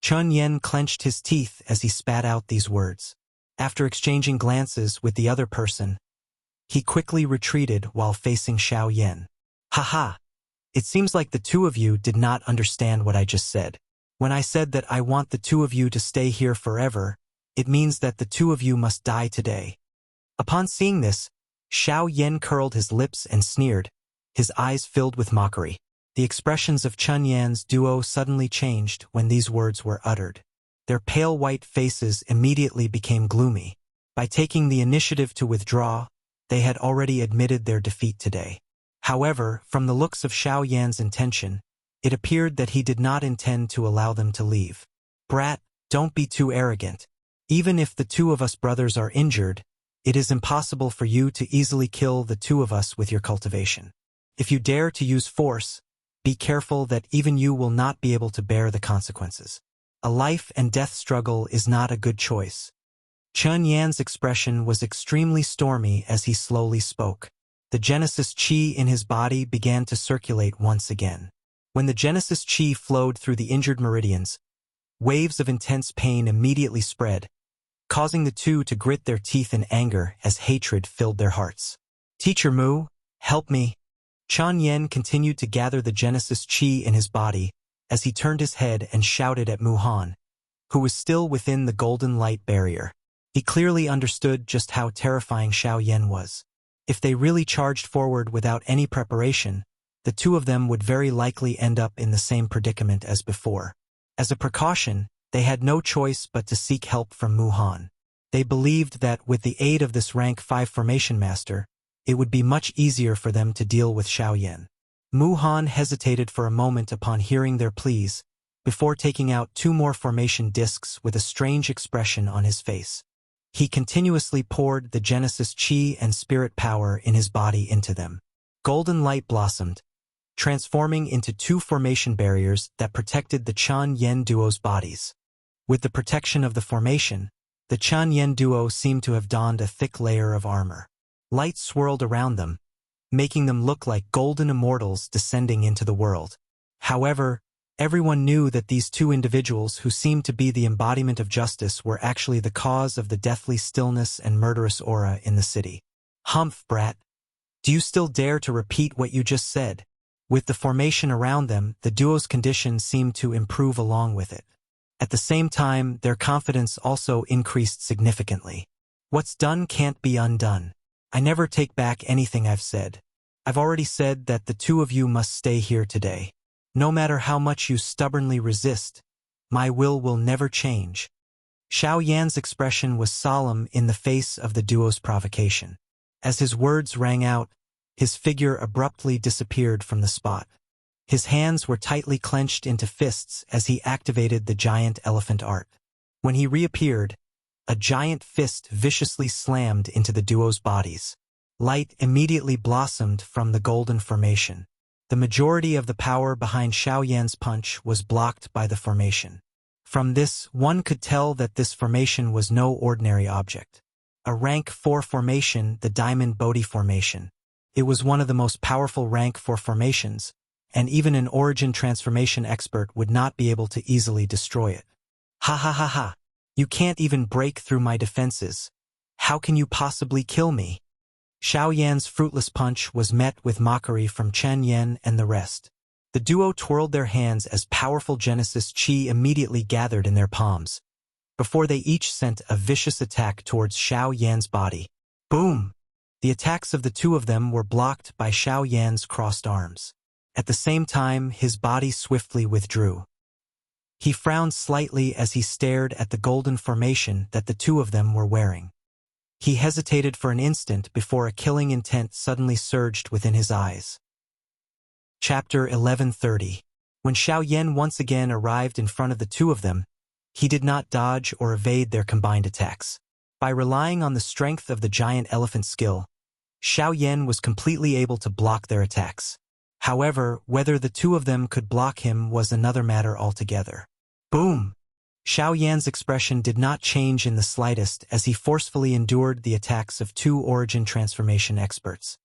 Chun Yan clenched his teeth as he spat out these words. After exchanging glances with the other person, he quickly retreated while facing Xiao Yan. Haha! It seems like the two of you did not understand what I just said. When I said that I want the two of you to stay here forever, it means that the two of you must die today. Upon seeing this, Xiao Yan curled his lips and sneered, his eyes filled with mockery. The expressions of Chun Yan's duo suddenly changed when these words were uttered. Their pale white faces immediately became gloomy. By taking the initiative to withdraw, they had already admitted their defeat today. However, from the looks of Xiao Yan's intention, it appeared that he did not intend to allow them to leave. Brat, don't be too arrogant. Even if the two of us brothers are injured, it is impossible for you to easily kill the two of us with your cultivation. If you dare to use force, Be careful that even you will not be able to bear the consequences. A life and death struggle is not a good choice. Chen Yan's expression was extremely stormy as he slowly spoke. The Genesis Qi in his body began to circulate once again. When the Genesis Qi flowed through the injured meridians, waves of intense pain immediately spread, causing the two to grit their teeth in anger as hatred filled their hearts. Teacher Mu, help me. Chen Yan continued to gather the Genesis Qi in his body as he turned his head and shouted at Mu Han, who was still within the golden light barrier. He clearly understood just how terrifying Xiao Yan was. If they really charged forward without any preparation, the two of them would very likely end up in the same predicament as before. As a precaution, they had no choice but to seek help from Mu Han. They believed that with the aid of this rank 5 formation master, it would be much easier for them to deal with Xiao Yan. Mu Han hesitated for a moment upon hearing their pleas, before taking out 2 more formation discs with a strange expression on his face. He continuously poured the Genesis Qi and spirit power in his body into them. Golden light blossomed, transforming into 2 formation barriers that protected the Chen Yen duo's bodies. With the protection of the formation, the Chen Yen duo seemed to have donned a thick layer of armor. Light swirled around them, making them look like golden immortals descending into the world. However, everyone knew that these 2 individuals who seemed to be the embodiment of justice were actually the cause of the deathly stillness and murderous aura in the city. Humph, brat. Do you still dare to repeat what you just said? With the formation around them, the duo's condition seemed to improve along with it. At the same time, their confidence also increased significantly. What's done can't be undone. I never take back anything I've said. I've already said that the 2 of you must stay here today. No matter how much you stubbornly resist, my will never change. Xiao Yan's expression was solemn in the face of the duo's provocation. As his words rang out, his figure abruptly disappeared from the spot. His hands were tightly clenched into fists as he activated the giant elephant art. When he reappeared, a giant fist viciously slammed into the duo's bodies. Light immediately blossomed from the golden formation. The majority of the power behind Xiao Yan's punch was blocked by the formation. From this, one could tell that this formation was no ordinary object. A rank 4 formation, the Diamond Bodhi formation. It was one of the most powerful rank 4 formations, and even an origin transformation expert would not be able to easily destroy it. Ha ha ha ha. You can't even break through my defenses. How can you possibly kill me? Xiao Yan's fruitless punch was met with mockery from Chen Yan and the rest. The duo twirled their hands as powerful Genesis Qi immediately gathered in their palms, before they each sent a vicious attack towards Xiao Yan's body. Boom! The attacks of the 2 of them were blocked by Xiao Yan's crossed arms. At the same time, his body swiftly withdrew. He frowned slightly as he stared at the golden formation that the 2 of them were wearing. He hesitated for an instant before a killing intent suddenly surged within his eyes. Chapter 1130. When Xiao Yan once again arrived in front of the 2 of them, he did not dodge or evade their combined attacks. By relying on the strength of the giant elephant skill, Xiao Yan was completely able to block their attacks. However, whether the 2 of them could block him was another matter altogether. Boom! Xiao Yan's expression did not change in the slightest as he forcefully endured the attacks of 2 origin transformation experts.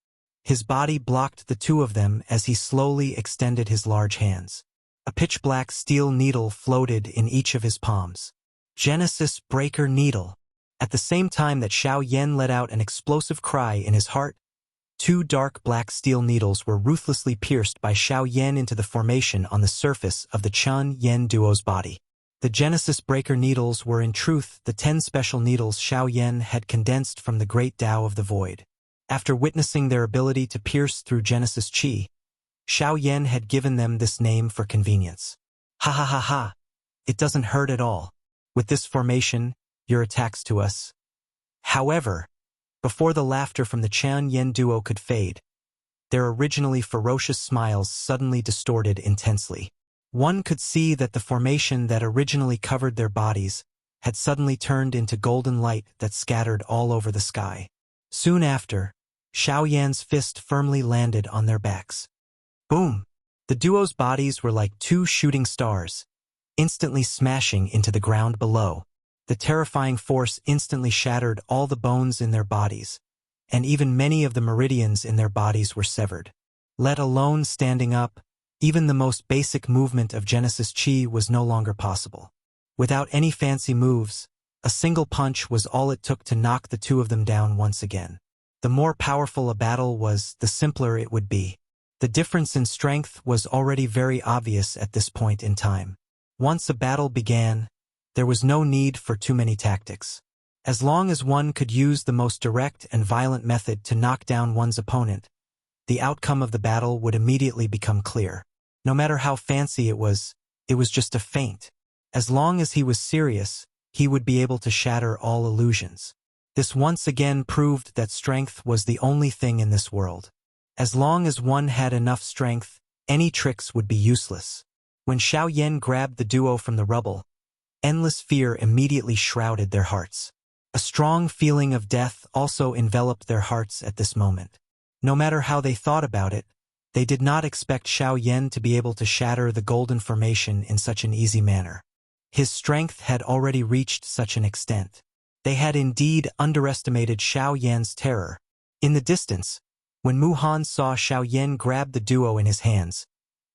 His body blocked the 2 of them as he slowly extended his large hands. A pitch-black steel needle floated in each of his palms. Genesis Breaker Needle. At the same time that Xiao Yan let out an explosive cry in his heart, 2 dark black steel needles were ruthlessly pierced by Xiao Yan into the formation on the surface of the Chen Yen duo's body. The Genesis Breaker needles were in truth the 10 special needles Xiao Yan had condensed from the great Tao of the Void. After witnessing their ability to pierce through Genesis Qi, Xiao Yan had given them this name for convenience. Ha ha ha ha! It doesn't hurt at all. With this formation, your attacks to us. However, before the laughter from the Chen Yen duo could fade, their originally ferocious smiles suddenly distorted intensely. One could see that the formation that originally covered their bodies had suddenly turned into golden light that scattered all over the sky. Soon after, Xiao Yan's fist firmly landed on their backs. Boom! The duo's bodies were like two shooting stars, instantly smashing into the ground below. The terrifying force instantly shattered all the bones in their bodies, and even many of the meridians in their bodies were severed. Let alone standing up, even the most basic movement of Genesis Chi was no longer possible. Without any fancy moves, a single punch was all it took to knock the two of them down once again. The more powerful a battle was, the simpler it would be. The difference in strength was already very obvious at this point in time. Once a battle began, there was no need for too many tactics. As long as one could use the most direct and violent method to knock down one's opponent, the outcome of the battle would immediately become clear. No matter how fancy it was just a feint. As long as he was serious, he would be able to shatter all illusions. This once again proved that strength was the only thing in this world. As long as one had enough strength, any tricks would be useless. When Xiao Yan grabbed the duo from the rubble, endless fear immediately shrouded their hearts. A strong feeling of death also enveloped their hearts at this moment. No matter how they thought about it, they did not expect Xiao Yan to be able to shatter the golden formation in such an easy manner. His strength had already reached such an extent. They had indeed underestimated Xiao Yan's terror. In the distance, when Mu Han saw Xiao Yan grab the duo in his hands,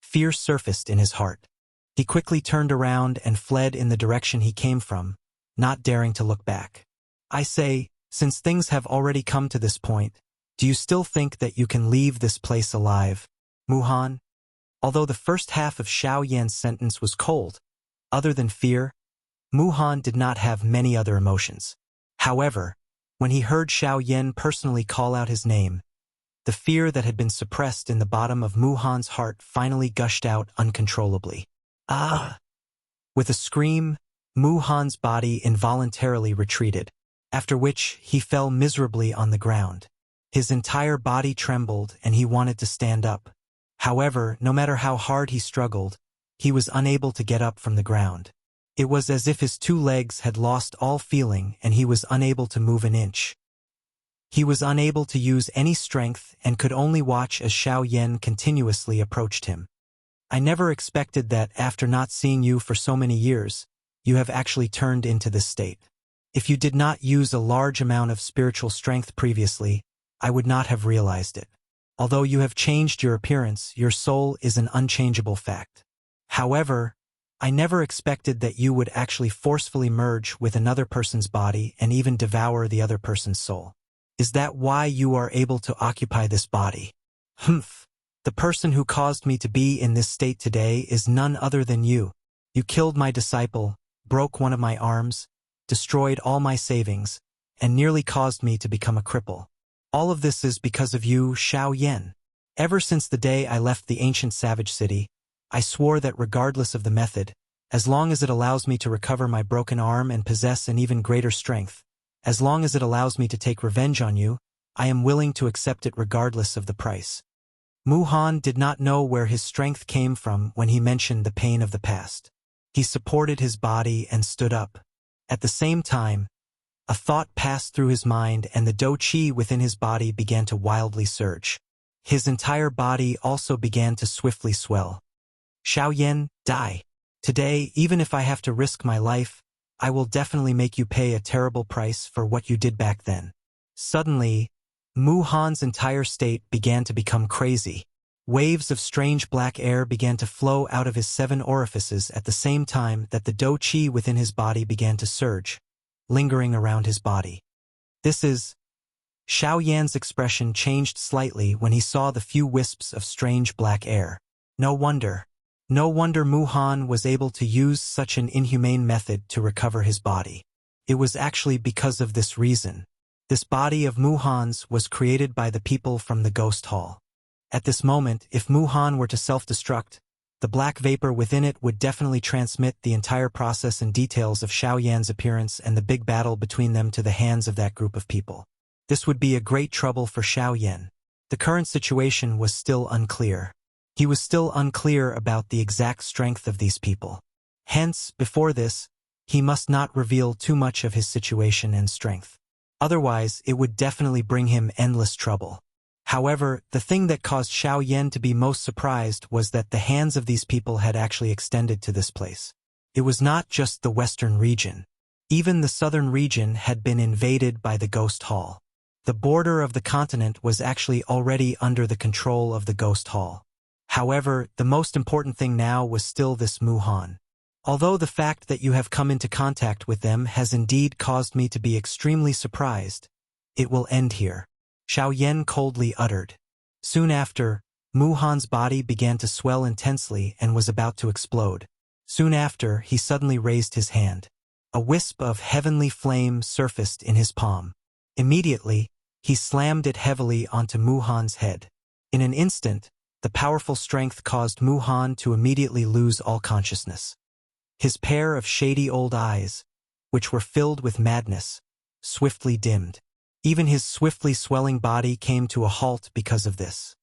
fear surfaced in his heart. He quickly turned around and fled in the direction he came from, not daring to look back. I say, since things have already come to this point, do you still think that you can leave this place alive, Mu Han? Although the first half of Xiao Yan's sentence was cold, other than fear, Mu Han did not have many other emotions. However, when he heard Xiao Yan personally call out his name, the fear that had been suppressed in the bottom of Mu Han's heart finally gushed out uncontrollably. Ah! With a scream, Mu Han's body involuntarily retreated, after which he fell miserably on the ground. His entire body trembled and he wanted to stand up. However, no matter how hard he struggled, he was unable to get up from the ground. It was as if his two legs had lost all feeling and he was unable to move an inch. He was unable to use any strength and could only watch as Xiao Yan continuously approached him. I never expected that after not seeing you for so many years, you have actually turned into this state. If you did not use a large amount of spiritual strength previously, I would not have realized it. Although you have changed your appearance, your soul is an unchangeable fact. However, I never expected that you would actually forcefully merge with another person's body and even devour the other person's soul. Is that why you are able to occupy this body? Humph. The person who caused me to be in this state today is none other than you. You killed my disciple, broke one of my arms, destroyed all my savings, and nearly caused me to become a cripple. All of this is because of you, Xiao Yan. Ever since the day I left the ancient savage city, I swore that regardless of the method, as long as it allows me to recover my broken arm and possess an even greater strength, as long as it allows me to take revenge on you, I am willing to accept it regardless of the price. Mu Han did not know where his strength came from when he mentioned the pain of the past. He supported his body and stood up. At the same time, a thought passed through his mind and the Do Qi within his body began to wildly surge. His entire body also began to swiftly swell. Xiao Yan, die. Today, even if I have to risk my life, I will definitely make you pay a terrible price for what you did back then. Suddenly, Mu Han's entire state began to become crazy. Waves of strange black air began to flow out of his 7 orifices at the same time that the Do Qi within his body began to surge, lingering around his body. Xiao Yan's expression changed slightly when he saw the few wisps of strange black air. No wonder Mu Han was able to use such an inhumane method to recover his body. It was actually because of this reason. This body of Mu Han's was created by the people from the Ghost Hall. At this moment, if Mu Han were to self-destruct, the black vapor within it would definitely transmit the entire process and details of Xiao Yan's appearance and the big battle between them to the hands of that group of people. This would be a great trouble for Xiao Yan. The current situation was still unclear. He was still unclear about the exact strength of these people. Hence, before this, he must not reveal too much of his situation and strength. Otherwise, it would definitely bring him endless trouble. However, the thing that caused Xiao Yan to be most surprised was that the hands of these people had actually extended to this place. It was not just the western region. Even the southern region had been invaded by the Ghost Hall. The border of the continent was actually already under the control of the Ghost Hall. However, the most important thing now was still this Muhan. Although the fact that you have come into contact with them has indeed caused me to be extremely surprised, it will end here, Xiao Yan coldly uttered. Soon after, Muhan's body began to swell intensely and was about to explode. Soon after, he suddenly raised his hand. A wisp of heavenly flame surfaced in his palm. Immediately, he slammed it heavily onto Muhan's head. In an instant, the powerful strength caused Muhan to immediately lose all consciousness. His pair of shady old eyes, which were filled with madness, swiftly dimmed. Even his swiftly swelling body came to a halt because of this.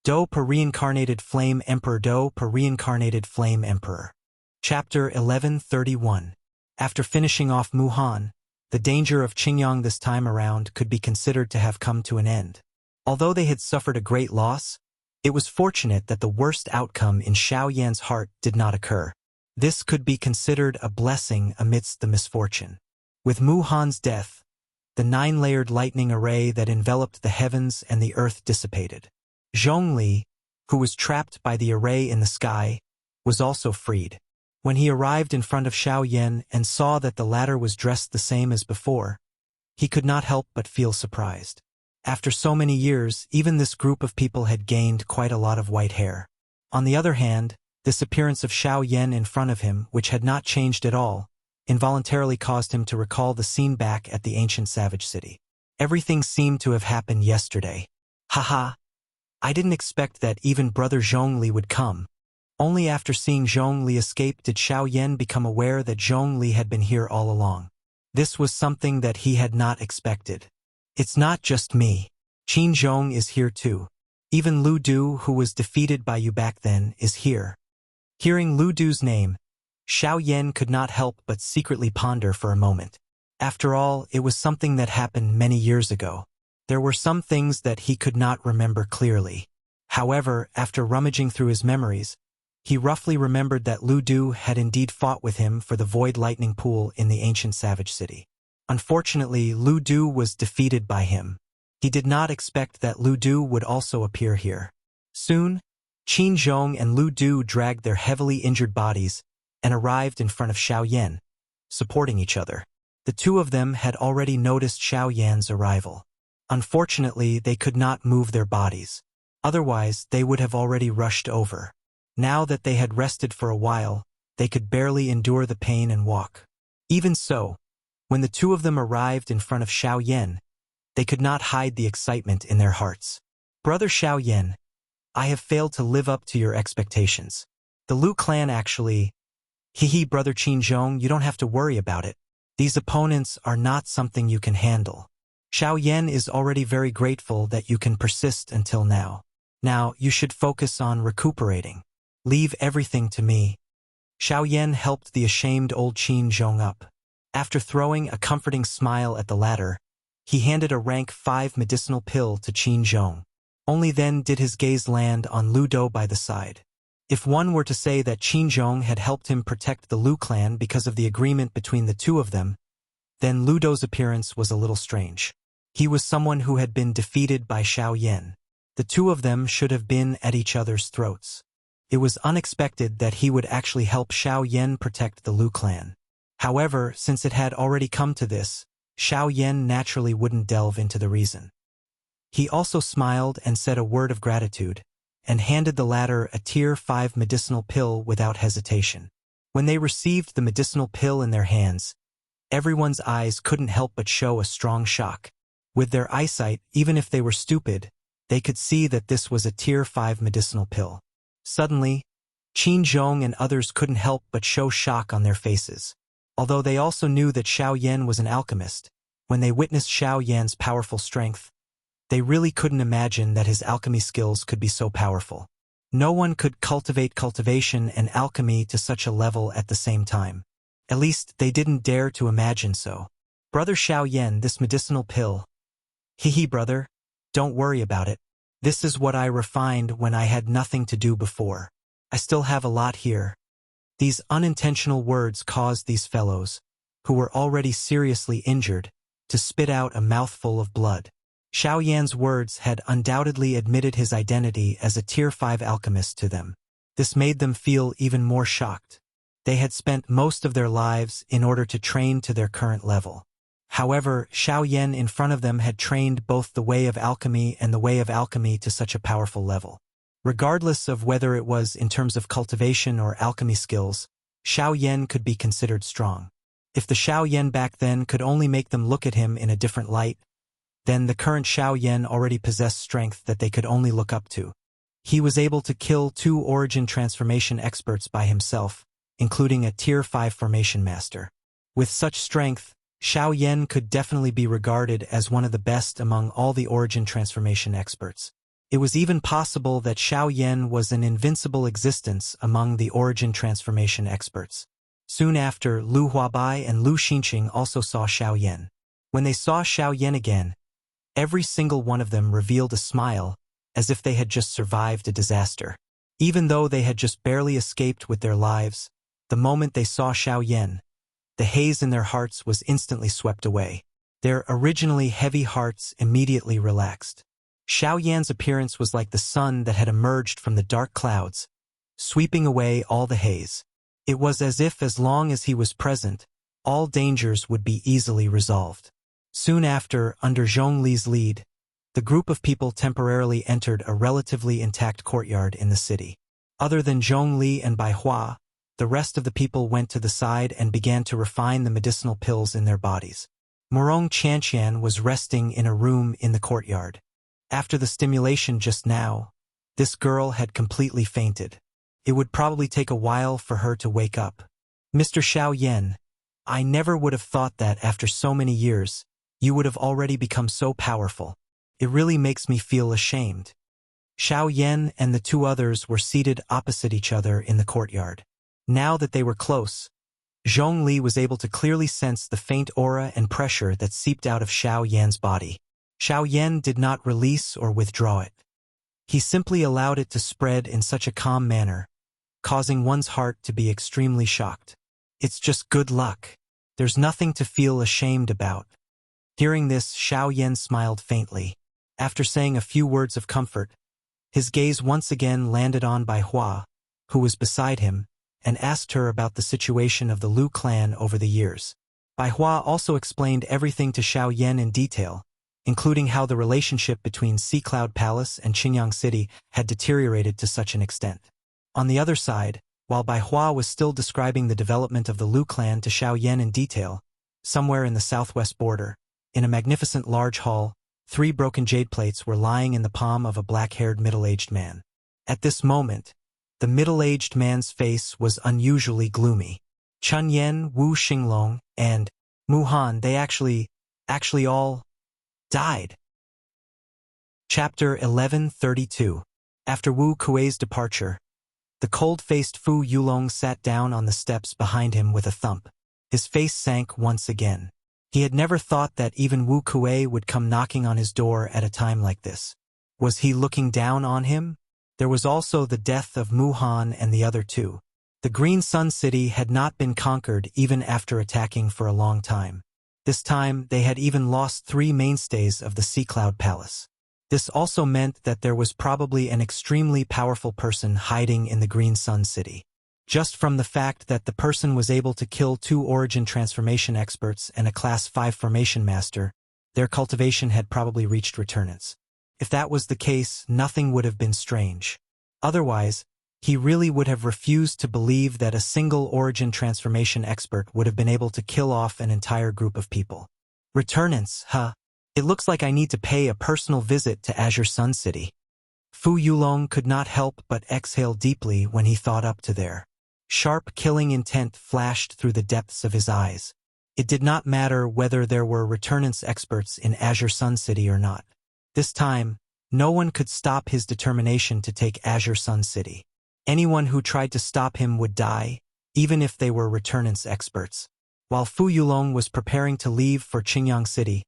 Do per Reincarnated Flame Emperor. Do per Reincarnated Flame Emperor. Chapter 1131. After finishing off Muhan, the danger of Qingyang this time around could be considered to have come to an end. Although they had suffered a great loss, it was fortunate that the worst outcome in Xiao Yan's heart did not occur. This could be considered a blessing amidst the misfortune. With Muhan's death, the 9-layered lightning array that enveloped the heavens and the earth dissipated. Zhongli, who was trapped by the array in the sky, was also freed. When he arrived in front of Xiao Yan and saw that the latter was dressed the same as before, he could not help but feel surprised. After so many years, even this group of people had gained quite a lot of white hair. On the other hand, this appearance of Xiao Yan in front of him, which had not changed at all, involuntarily caused him to recall the scene back at the ancient savage city. Everything seemed to have happened yesterday. Haha. I didn't expect that even Brother Zhongli would come. Only after seeing Zhongli escape did Xiao Yan become aware that Zhongli had been here all along. This was something that he had not expected. It's not just me. Qin Zhong is here too. Even Lu Du, who was defeated by you back then, is here. Hearing Lu Du's name, Xiao Yan could not help but secretly ponder for a moment. After all, it was something that happened many years ago. There were some things that he could not remember clearly. However, after rummaging through his memories, he roughly remembered that Lu Du had indeed fought with him for the Void Lightning Pool in the ancient savage city. Unfortunately, Lu Du was defeated by him. He did not expect that Lu Du would also appear here. Soon, Qin Zhong and Lu Du dragged their heavily injured bodies and arrived in front of Xiao Yan, supporting each other. The two of them had already noticed Xiao Yan's arrival. Unfortunately, they could not move their bodies. Otherwise, they would have already rushed over. Now that they had rested for a while, they could barely endure the pain and walk. Even so, when the two of them arrived in front of Xiao Yan, they could not hide the excitement in their hearts. Brother Xiao Yan, I have failed to live up to your expectations. The Lu clan actually... Brother Qin Zhong, you don't have to worry about it. These opponents are not something you can handle. Xiao Yan is already very grateful that you can persist until now. Now, you should focus on recuperating. Leave everything to me. Xiao Yan helped the ashamed old Qin Zhong up. After throwing a comforting smile at the latter, he handed a rank 5 medicinal pill to Qin Zhong. Only then did his gaze land on Lu Du by the side. If one were to say that Qin Zhong had helped him protect the Lu clan because of the agreement between the two of them, then Lu Du's appearance was a little strange. He was someone who had been defeated by Xiao Yan. The two of them should have been at each other's throats. It was unexpected that he would actually help Xiao Yan protect the Lu clan. However, since it had already come to this, Xiao Yan naturally wouldn't delve into the reason. He also smiled and said a word of gratitude, and handed the latter a tier 5 medicinal pill without hesitation. When they received the medicinal pill in their hands, everyone's eyes couldn't help but show a strong shock. With their eyesight, even if they were stupid, they could see that this was a tier 5 medicinal pill. Suddenly, Qin Zhong and others couldn't help but show shock on their faces. Although they also knew that Xiao Yan was an alchemist, when they witnessed Xiao Yan's powerful strength, they really couldn't imagine that his alchemy skills could be so powerful. No one could cultivate cultivation and alchemy to such a level at the same time. At least, they didn't dare to imagine so. Brother Xiao Yan, this medicinal pill. Brother. Don't worry about it. This is what I refined when I had nothing to do before. I still have a lot here." These unintentional words caused these fellows, who were already seriously injured, to spit out a mouthful of blood. Xiao Yan's words had undoubtedly admitted his identity as a Tier 5 alchemist to them. This made them feel even more shocked. They had spent most of their lives in order to train to their current level. However, Xiao Yan in front of them had trained both the way of alchemy and the way of alchemy to such a powerful level. Regardless of whether it was in terms of cultivation or alchemy skills, Xiao Yan could be considered strong. If the Xiao Yan back then could only make them look at him in a different light, then the current Xiao Yan already possessed strength that they could only look up to. He was able to kill 2 origin transformation experts by himself, including a Tier 5 formation master. With such strength, Xiao Yan could definitely be regarded as one of the best among all the origin transformation experts. It was even possible that Xiao Yan was an invincible existence among the origin transformation experts. Soon after, Lu Huabai and Lu Xinqing also saw Xiao Yan. When they saw Xiao Yan again, every single one of them revealed a smile, as if they had just survived a disaster. Even though they had just barely escaped with their lives, the moment they saw Xiao Yan, the haze in their hearts was instantly swept away. Their originally heavy hearts immediately relaxed. Xiao Yan's appearance was like the sun that had emerged from the dark clouds, sweeping away all the haze. It was as if as long as he was present, all dangers would be easily resolved. Soon after, under Zhongli's lead, the group of people temporarily entered a relatively intact courtyard in the city. Other than Zhongli and Bai Hua, the rest of the people went to the side and began to refine the medicinal pills in their bodies. Murong Chanqian was resting in a room in the courtyard. After the stimulation just now, this girl had completely fainted. It would probably take a while for her to wake up. "Mr. Xiao Yan, I never would have thought that after so many years, you would have already become so powerful. It really makes me feel ashamed." Xiao Yan and the 2 others were seated opposite each other in the courtyard. Now that they were close, Zhongli was able to clearly sense the faint aura and pressure that seeped out of Xiao Yan's body. Xiao Yan did not release or withdraw it. He simply allowed it to spread in such a calm manner, causing one's heart to be extremely shocked. "It's just good luck. There's nothing to feel ashamed about." Hearing this, Xiao Yan smiled faintly. After saying a few words of comfort, his gaze once again landed on Bai Hua, who was beside him, and asked her about the situation of the Lu clan over the years. Bai Hua also explained everything to Xiao Yan in detail, including how the relationship between Sea Cloud Palace and Qingyang City had deteriorated to such an extent. On the other side, while Bai Hua was still describing the development of the Lu clan to Xiao Yan in detail, somewhere in the southwest border, in a magnificent large hall, 3 broken jade plates were lying in the palm of a black-haired middle-aged man. At this moment, the middle-aged man's face was unusually gloomy. Chun Yen, Wu Xinglong, and Mu Han, they actually all died. Chapter 1132. After Wu Kuei's departure, the cold-faced Fu Yulong sat down on the steps behind him with a thump. His face sank once again. He had never thought that even Wu Kuei would come knocking on his door at a time like this. Was he looking down on him? There was also the death of Mu Han and the other 2. The Green Sun City had not been conquered even after attacking for a long time. This time, they had even lost 3 mainstays of the Sea Cloud Palace. This also meant that there was probably an extremely powerful person hiding in the Green Sun City. Just from the fact that the person was able to kill 2 origin transformation experts and a Class 5 formation master, their cultivation had probably reached returnance. If that was the case, nothing would have been strange. Otherwise, he really would have refused to believe that a single origin transformation expert would have been able to kill off an entire group of people. Returnance, huh? It looks like I need to pay a personal visit to Azure Sun City. Fu Yulong could not help but exhale deeply when he thought up to there. Sharp killing intent flashed through the depths of his eyes. It did not matter whether there were returnance experts in Azure Sun City or not. This time, no one could stop his determination to take Azure Sun City. Anyone who tried to stop him would die, even if they were returnance experts. While Fu Yulong was preparing to leave for Qingyang City,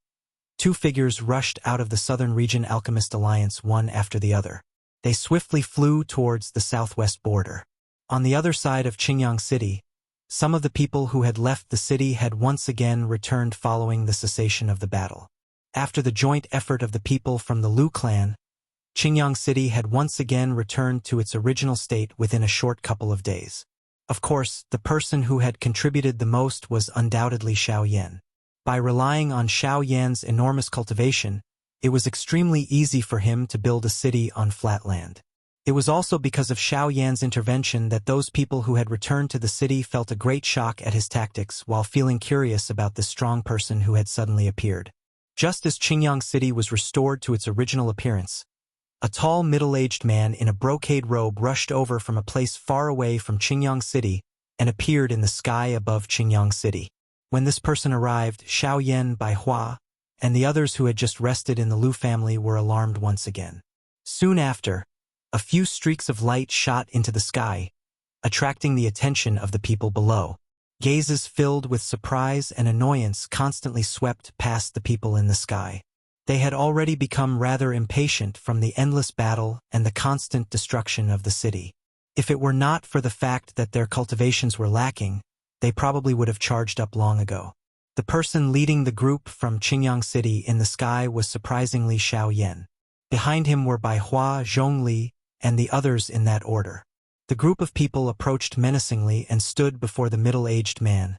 Two figures rushed out of the Southern Region Alchemist Alliance one after the other. They swiftly flew towards the southwest border. On the other side of Qingyang City, some of the people who had left the city had once again returned following the cessation of the battle. After the joint effort of the people from the Lu clan, Qingyang City had once again returned to its original state within a short couple of days. Of course, the person who had contributed the most was undoubtedly Xiao Yan. By relying on Xiao Yan's enormous cultivation, it was extremely easy for him to build a city on flat land. It was also because of Xiao Yan's intervention that those people who had returned to the city felt a great shock at his tactics while feeling curious about this strong person who had suddenly appeared. Just as Qingyang City was restored to its original appearance, a tall middle-aged man in a brocade robe rushed over from a place far away from Qingyang City and appeared in the sky above Qingyang City. When this person arrived, Xiao Yan, Bai Hua, and the others who had just rested in the Lu family were alarmed once again. Soon after, a few streaks of light shot into the sky, attracting the attention of the people below. Gazes filled with surprise and annoyance constantly swept past the people in the sky. They had already become rather impatient from the endless battle and the constant destruction of the city. If it were not for the fact that their cultivations were lacking, they probably would have charged up long ago. The person leading the group from Qingyang City in the sky was surprisingly Xiao Yan. Behind him were Bai Hua, Zhongli, and the others in that order. The group of people approached menacingly and stood before the middle-aged man,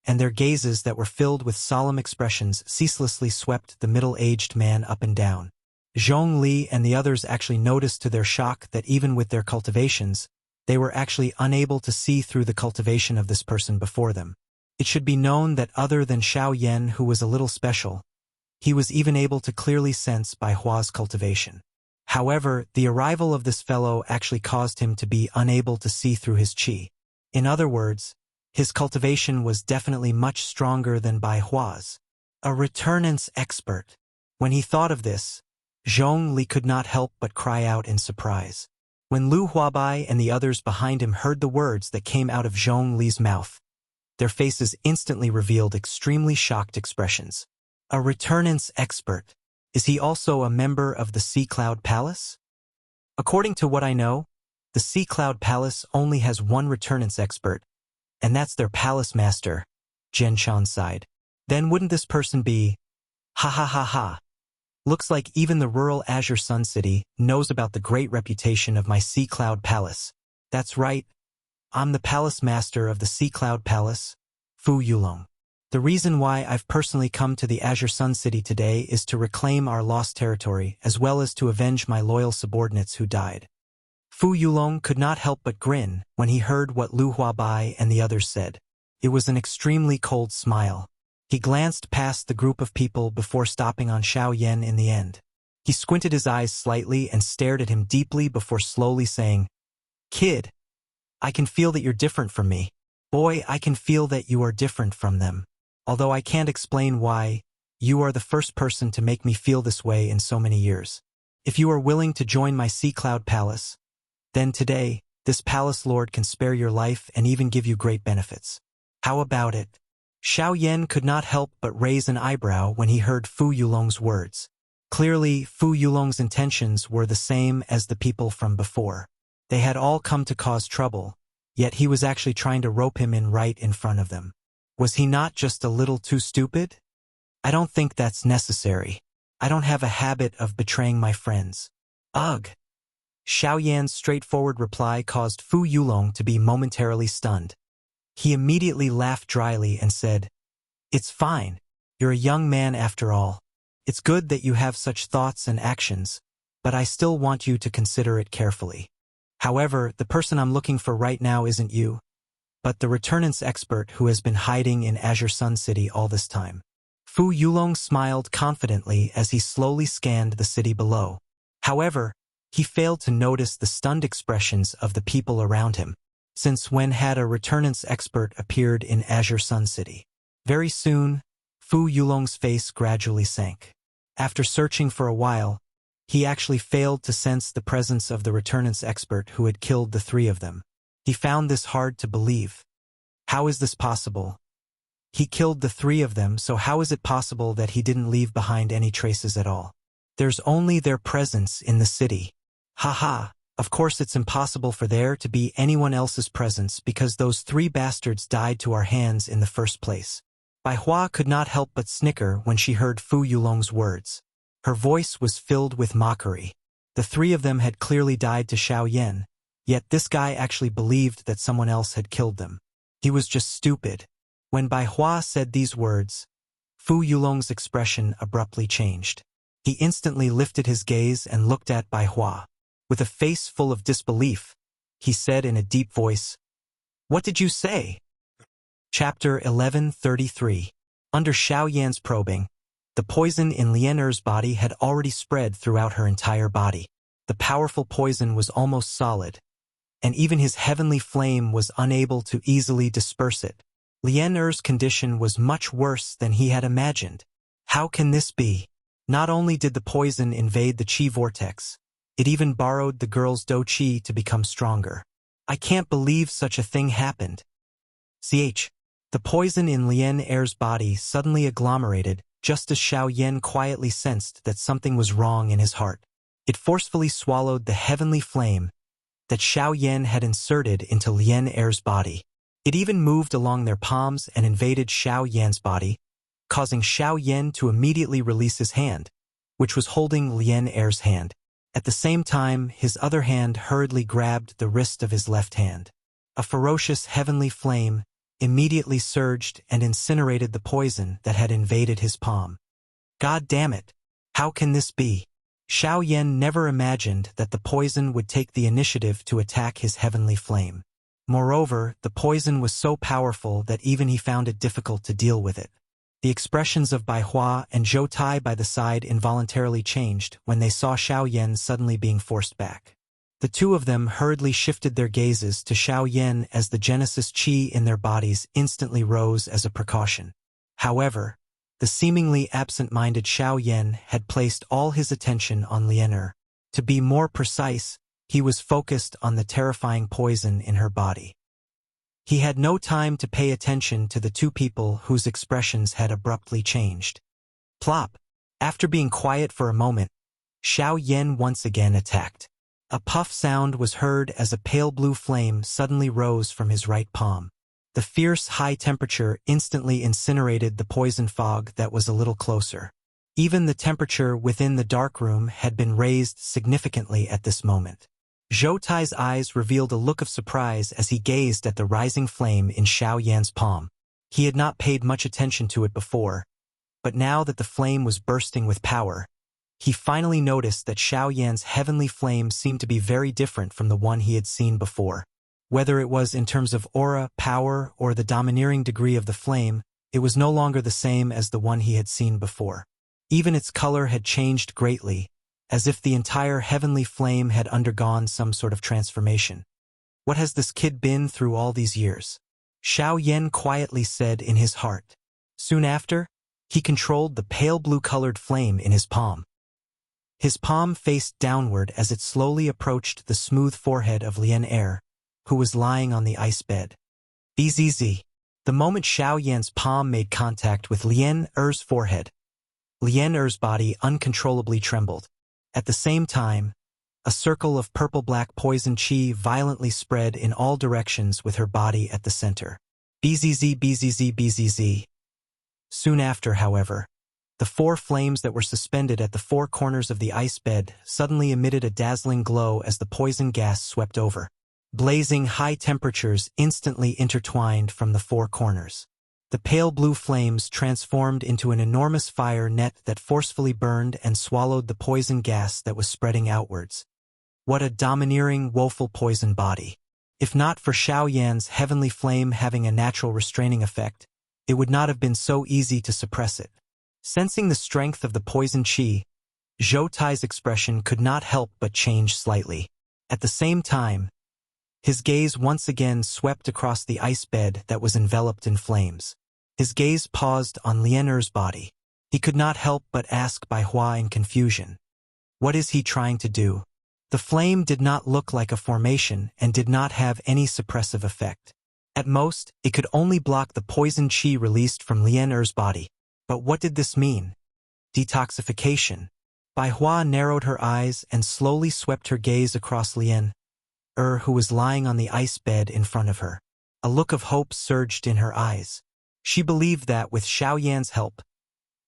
and their gazes that were filled with solemn expressions ceaselessly swept the middle-aged man up and down. Zhongli and the others actually noticed to their shock that even with their cultivations, they were actually unable to see through the cultivation of this person before them. It should be known that other than Xiao Yan, who was a little special, he was even able to clearly sense Bai Hua's cultivation. However, the arrival of this fellow actually caused him to be unable to see through his qi. In other words, his cultivation was definitely much stronger than Bai Hua's. A returnance expert. When he thought of this, Zhong Li could not help but cry out in surprise. When Lu Huabai and the others behind him heard the words that came out of Zhong Li's mouth, their faces instantly revealed extremely shocked expressions. A returnance expert. Is he also a member of the Sea Cloud Palace? According to what I know, the Sea Cloud Palace only has one returnance expert, and that's their palace master, Jian Shan sighed. Then wouldn't this person be... Ha ha ha ha. Looks like even the rural Azure Sun City knows about the great reputation of my Sea Cloud Palace. That's right. I'm the palace master of the Sea Cloud Palace, Fu Yulong. The reason why I've personally come to the Azure Sun City today is to reclaim our lost territory as well as to avenge my loyal subordinates who died. Fu Yulong could not help but grin when he heard what Lu Huabai and the others said. It was an extremely cold smile. He glanced past the group of people before stopping on Xiao Yan in the end. He squinted his eyes slightly and stared at him deeply before slowly saying, "Kid, I can feel that you're different from me. Boy, I can feel that you are different from them. Although I can't explain why, you are the first person to make me feel this way in so many years. If you are willing to join my Sea Cloud Palace, then today, this palace lord can spare your life and even give you great benefits. How about it?" Xiao Yan could not help but raise an eyebrow when he heard Fu Yulong's words. Clearly, Fu Yulong's intentions were the same as the people from before. They had all come to cause trouble, yet he was actually trying to rope him in right in front of them. Was he not just a little too stupid? I don't think that's necessary. I don't have a habit of betraying my friends. Ugh. Xiao Yan's straightforward reply caused Fu Yulong to be momentarily stunned. He immediately laughed dryly and said, "It's fine. You're a young man after all. It's good that you have such thoughts and actions, but I still want you to consider it carefully. However, the person I'm looking for right now isn't you, but the returnance expert who has been hiding in Azure Sun City all this time." Fu Yulong smiled confidently as he slowly scanned the city below. However, he failed to notice the stunned expressions of the people around him. Since when had a returnance expert appeared in Azure Sun City? Very soon, Fu Yulong's face gradually sank. After searching for a while, he actually failed to sense the presence of the returnance expert who had killed the three of them. He found this hard to believe. How is this possible? He killed the three of them, so how is it possible that he didn't leave behind any traces at all? There's only their presence in the city. Haha, of course it's impossible for there to be anyone else's presence because those three bastards died to our hands in the first place. Bai Hua could not help but snicker when she heard Fu Yulong's words. Her voice was filled with mockery. The three of them had clearly died to Xiao Yan, yet this guy actually believed that someone else had killed them. He was just stupid. When Bai Hua said these words, Fu Yulong's expression abruptly changed. He instantly lifted his gaze and looked at Bai Hua. With a face full of disbelief, he said in a deep voice, "What did you say?" Chapter 1133. Under Xiao Yan's probing, the poison in Lian Er's body had already spread throughout her entire body. The powerful poison was almost solid, and even his heavenly flame was unable to easily disperse it. Lian Er's condition was much worse than he had imagined. How can this be? Not only did the poison invade the Qi vortex, it even borrowed the girl's Do Qi to become stronger. I can't believe such a thing happened. The poison in Lian Er's body suddenly agglomerated just as Xiao Yan quietly sensed that something was wrong in his heart. It forcefully swallowed the heavenly flame that Xiao Yan had inserted into Lian Er's body. It even moved along their palms and invaded Xiao Yan's body, causing Xiao Yan to immediately release his hand, which was holding Lian Er's hand. At the same time, his other hand hurriedly grabbed the wrist of his left hand. A ferocious heavenly flame immediately surged and incinerated the poison that had invaded his palm. God damn it! How can this be? Xiao Yan never imagined that the poison would take the initiative to attack his heavenly flame. Moreover, the poison was so powerful that even he found it difficult to deal with it. The expressions of Bai Hua and Zhou Tai by the side involuntarily changed when they saw Xiao Yan suddenly being forced back. The two of them hurriedly shifted their gazes to Xiao Yan as the Genesis Qi in their bodies instantly rose as a precaution. However, the seemingly absent-minded Xiao Yan had placed all his attention on Lian Er. To be more precise, he was focused on the terrifying poison in her body. He had no time to pay attention to the two people whose expressions had abruptly changed. Plop! After being quiet for a moment, Xiao Yan once again attacked. A puff sound was heard as a pale blue flame suddenly rose from his right palm. The fierce high temperature instantly incinerated the poison fog that was a little closer. Even the temperature within the dark room had been raised significantly at this moment. Zhou Tai's eyes revealed a look of surprise as he gazed at the rising flame in Xiao Yan's palm. He had not paid much attention to it before, but now that the flame was bursting with power, he finally noticed that Xiao Yan's heavenly flame seemed to be very different from the one he had seen before. Whether it was in terms of aura, power, or the domineering degree of the flame, it was no longer the same as the one he had seen before. Even its color had changed greatly, as if the entire heavenly flame had undergone some sort of transformation. What has this kid been through all these years? Xiao Yan quietly said in his heart. Soon after, he controlled the pale blue-colored flame in his palm. His palm faced downward as it slowly approached the smooth forehead of Lian Er, who was lying on the ice bed. Bzz. The moment Xiao Yan's palm made contact with Lian Er's forehead, Lian Er's body uncontrollably trembled. At the same time, a circle of purple-black poison qi violently spread in all directions with her body at the center. Bzz bzz bzz. Soon after, however, the four flames that were suspended at the four corners of the ice bed suddenly emitted a dazzling glow as the poison gas swept over. Blazing high temperatures instantly intertwined from the four corners. The pale blue flames transformed into an enormous fire net that forcefully burned and swallowed the poison gas that was spreading outwards. What a domineering, woeful poison body. If not for Xiao Yan's heavenly flame having a natural restraining effect, it would not have been so easy to suppress it. Sensing the strength of the poison qi, Zhou Tai's expression could not help but change slightly. At the same time, his gaze once again swept across the ice bed that was enveloped in flames. His gaze paused on Lian Er's body. He could not help but ask Bai Hua in confusion. What is he trying to do? The flame did not look like a formation and did not have any suppressive effect. At most, it could only block the poison qi released from Lian Er's body. But what did this mean? Detoxification. Bai Hua narrowed her eyes and slowly swept her gaze across Lian Er, who was lying on the ice bed in front of her. A look of hope surged in her eyes. She believed that, with Xiao Yan's help,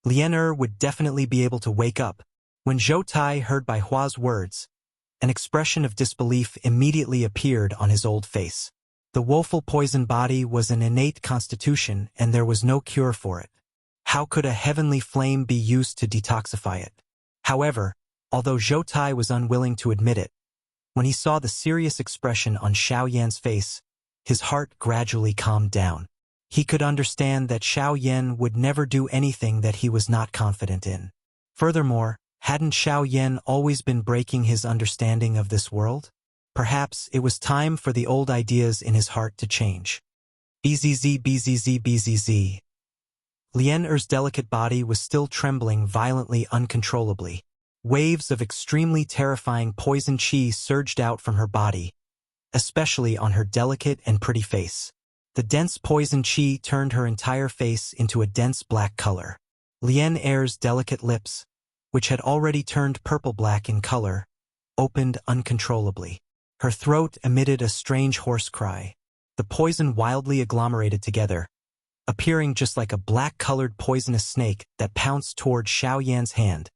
Lian Er would definitely be able to wake up. When Zhou Tai heard Bai Hua's words, an expression of disbelief immediately appeared on his old face. The woeful poison body was an innate constitution, and there was no cure for it. How could a heavenly flame be used to detoxify it? However, although Zhou Tai was unwilling to admit it, when he saw the serious expression on Xiao Yan's face, his heart gradually calmed down. He could understand that Xiao Yan would never do anything that he was not confident in. Furthermore, hadn't Xiao Yan always been breaking his understanding of this world? Perhaps it was time for the old ideas in his heart to change. Bzz. Lian Er's delicate body was still trembling violently, uncontrollably. Waves of extremely terrifying poison qi surged out from her body, especially on her delicate and pretty face. The dense poison qi turned her entire face into a dense black color. Lian Er's delicate lips, which had already turned purple-black in color, opened uncontrollably. Her throat emitted a strange hoarse cry. The poison wildly agglomerated together, appearing just like a black-colored poisonous snake that pounced toward Xiao Yan's hand,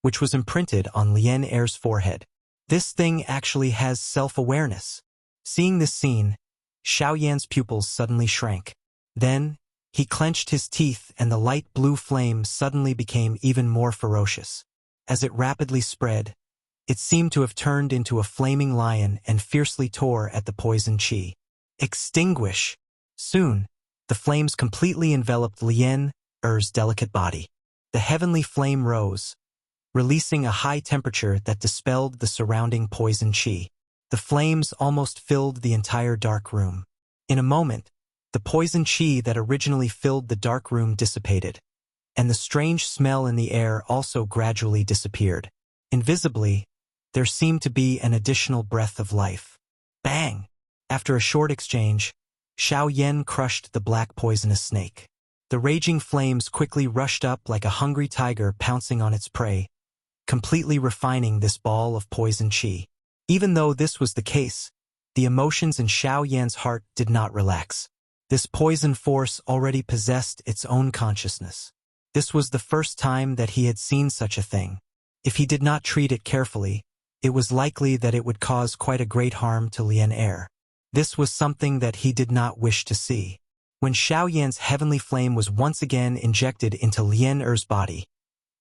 which was imprinted on Lian Er's forehead. This thing actually has self-awareness. Seeing this scene, Xiao Yan's pupils suddenly shrank. Then, he clenched his teeth and the light blue flame suddenly became even more ferocious. As it rapidly spread, it seemed to have turned into a flaming lion and fiercely tore at the poison qi. Extinguish! Soon, the flames completely enveloped Lian Er's delicate body. The heavenly flame rose, releasing a high temperature that dispelled the surrounding poison qi. The flames almost filled the entire dark room. In a moment, the poison qi that originally filled the dark room dissipated, and the strange smell in the air also gradually disappeared. Invisibly, there seemed to be an additional breath of life. Bang! After a short exchange, Xiao Yan crushed the black poisonous snake. The raging flames quickly rushed up like a hungry tiger pouncing on its prey, completely refining this ball of poison qi. Even though this was the case, the emotions in Xiao Yan's heart did not relax. This poison force already possessed its own consciousness. This was the first time that he had seen such a thing. If he did not treat it carefully, it was likely that it would cause quite a great harm to Lian Er. This was something that he did not wish to see. When Xiao Yan's heavenly flame was once again injected into Lian Er's body,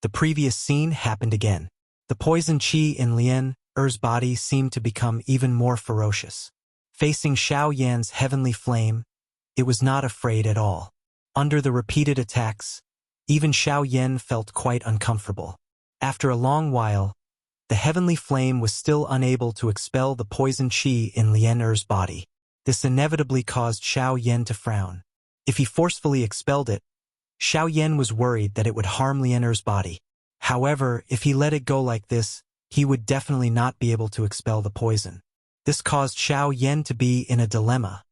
the previous scene happened again. The poison qi in Lian Er's body seemed to become even more ferocious. Facing Xiao Yan's heavenly flame, it was not afraid at all. Under the repeated attacks, even Xiao Yan felt quite uncomfortable. After a long while, the heavenly flame was still unable to expel the poison qi in Lian Er's body. This inevitably caused Xiao Yan to frown. If he forcefully expelled it, Xiao Yan was worried that it would harm Lian Er's body. However, if he let it go like this, he would definitely not be able to expel the poison. This caused Xiao Yan to be in a dilemma.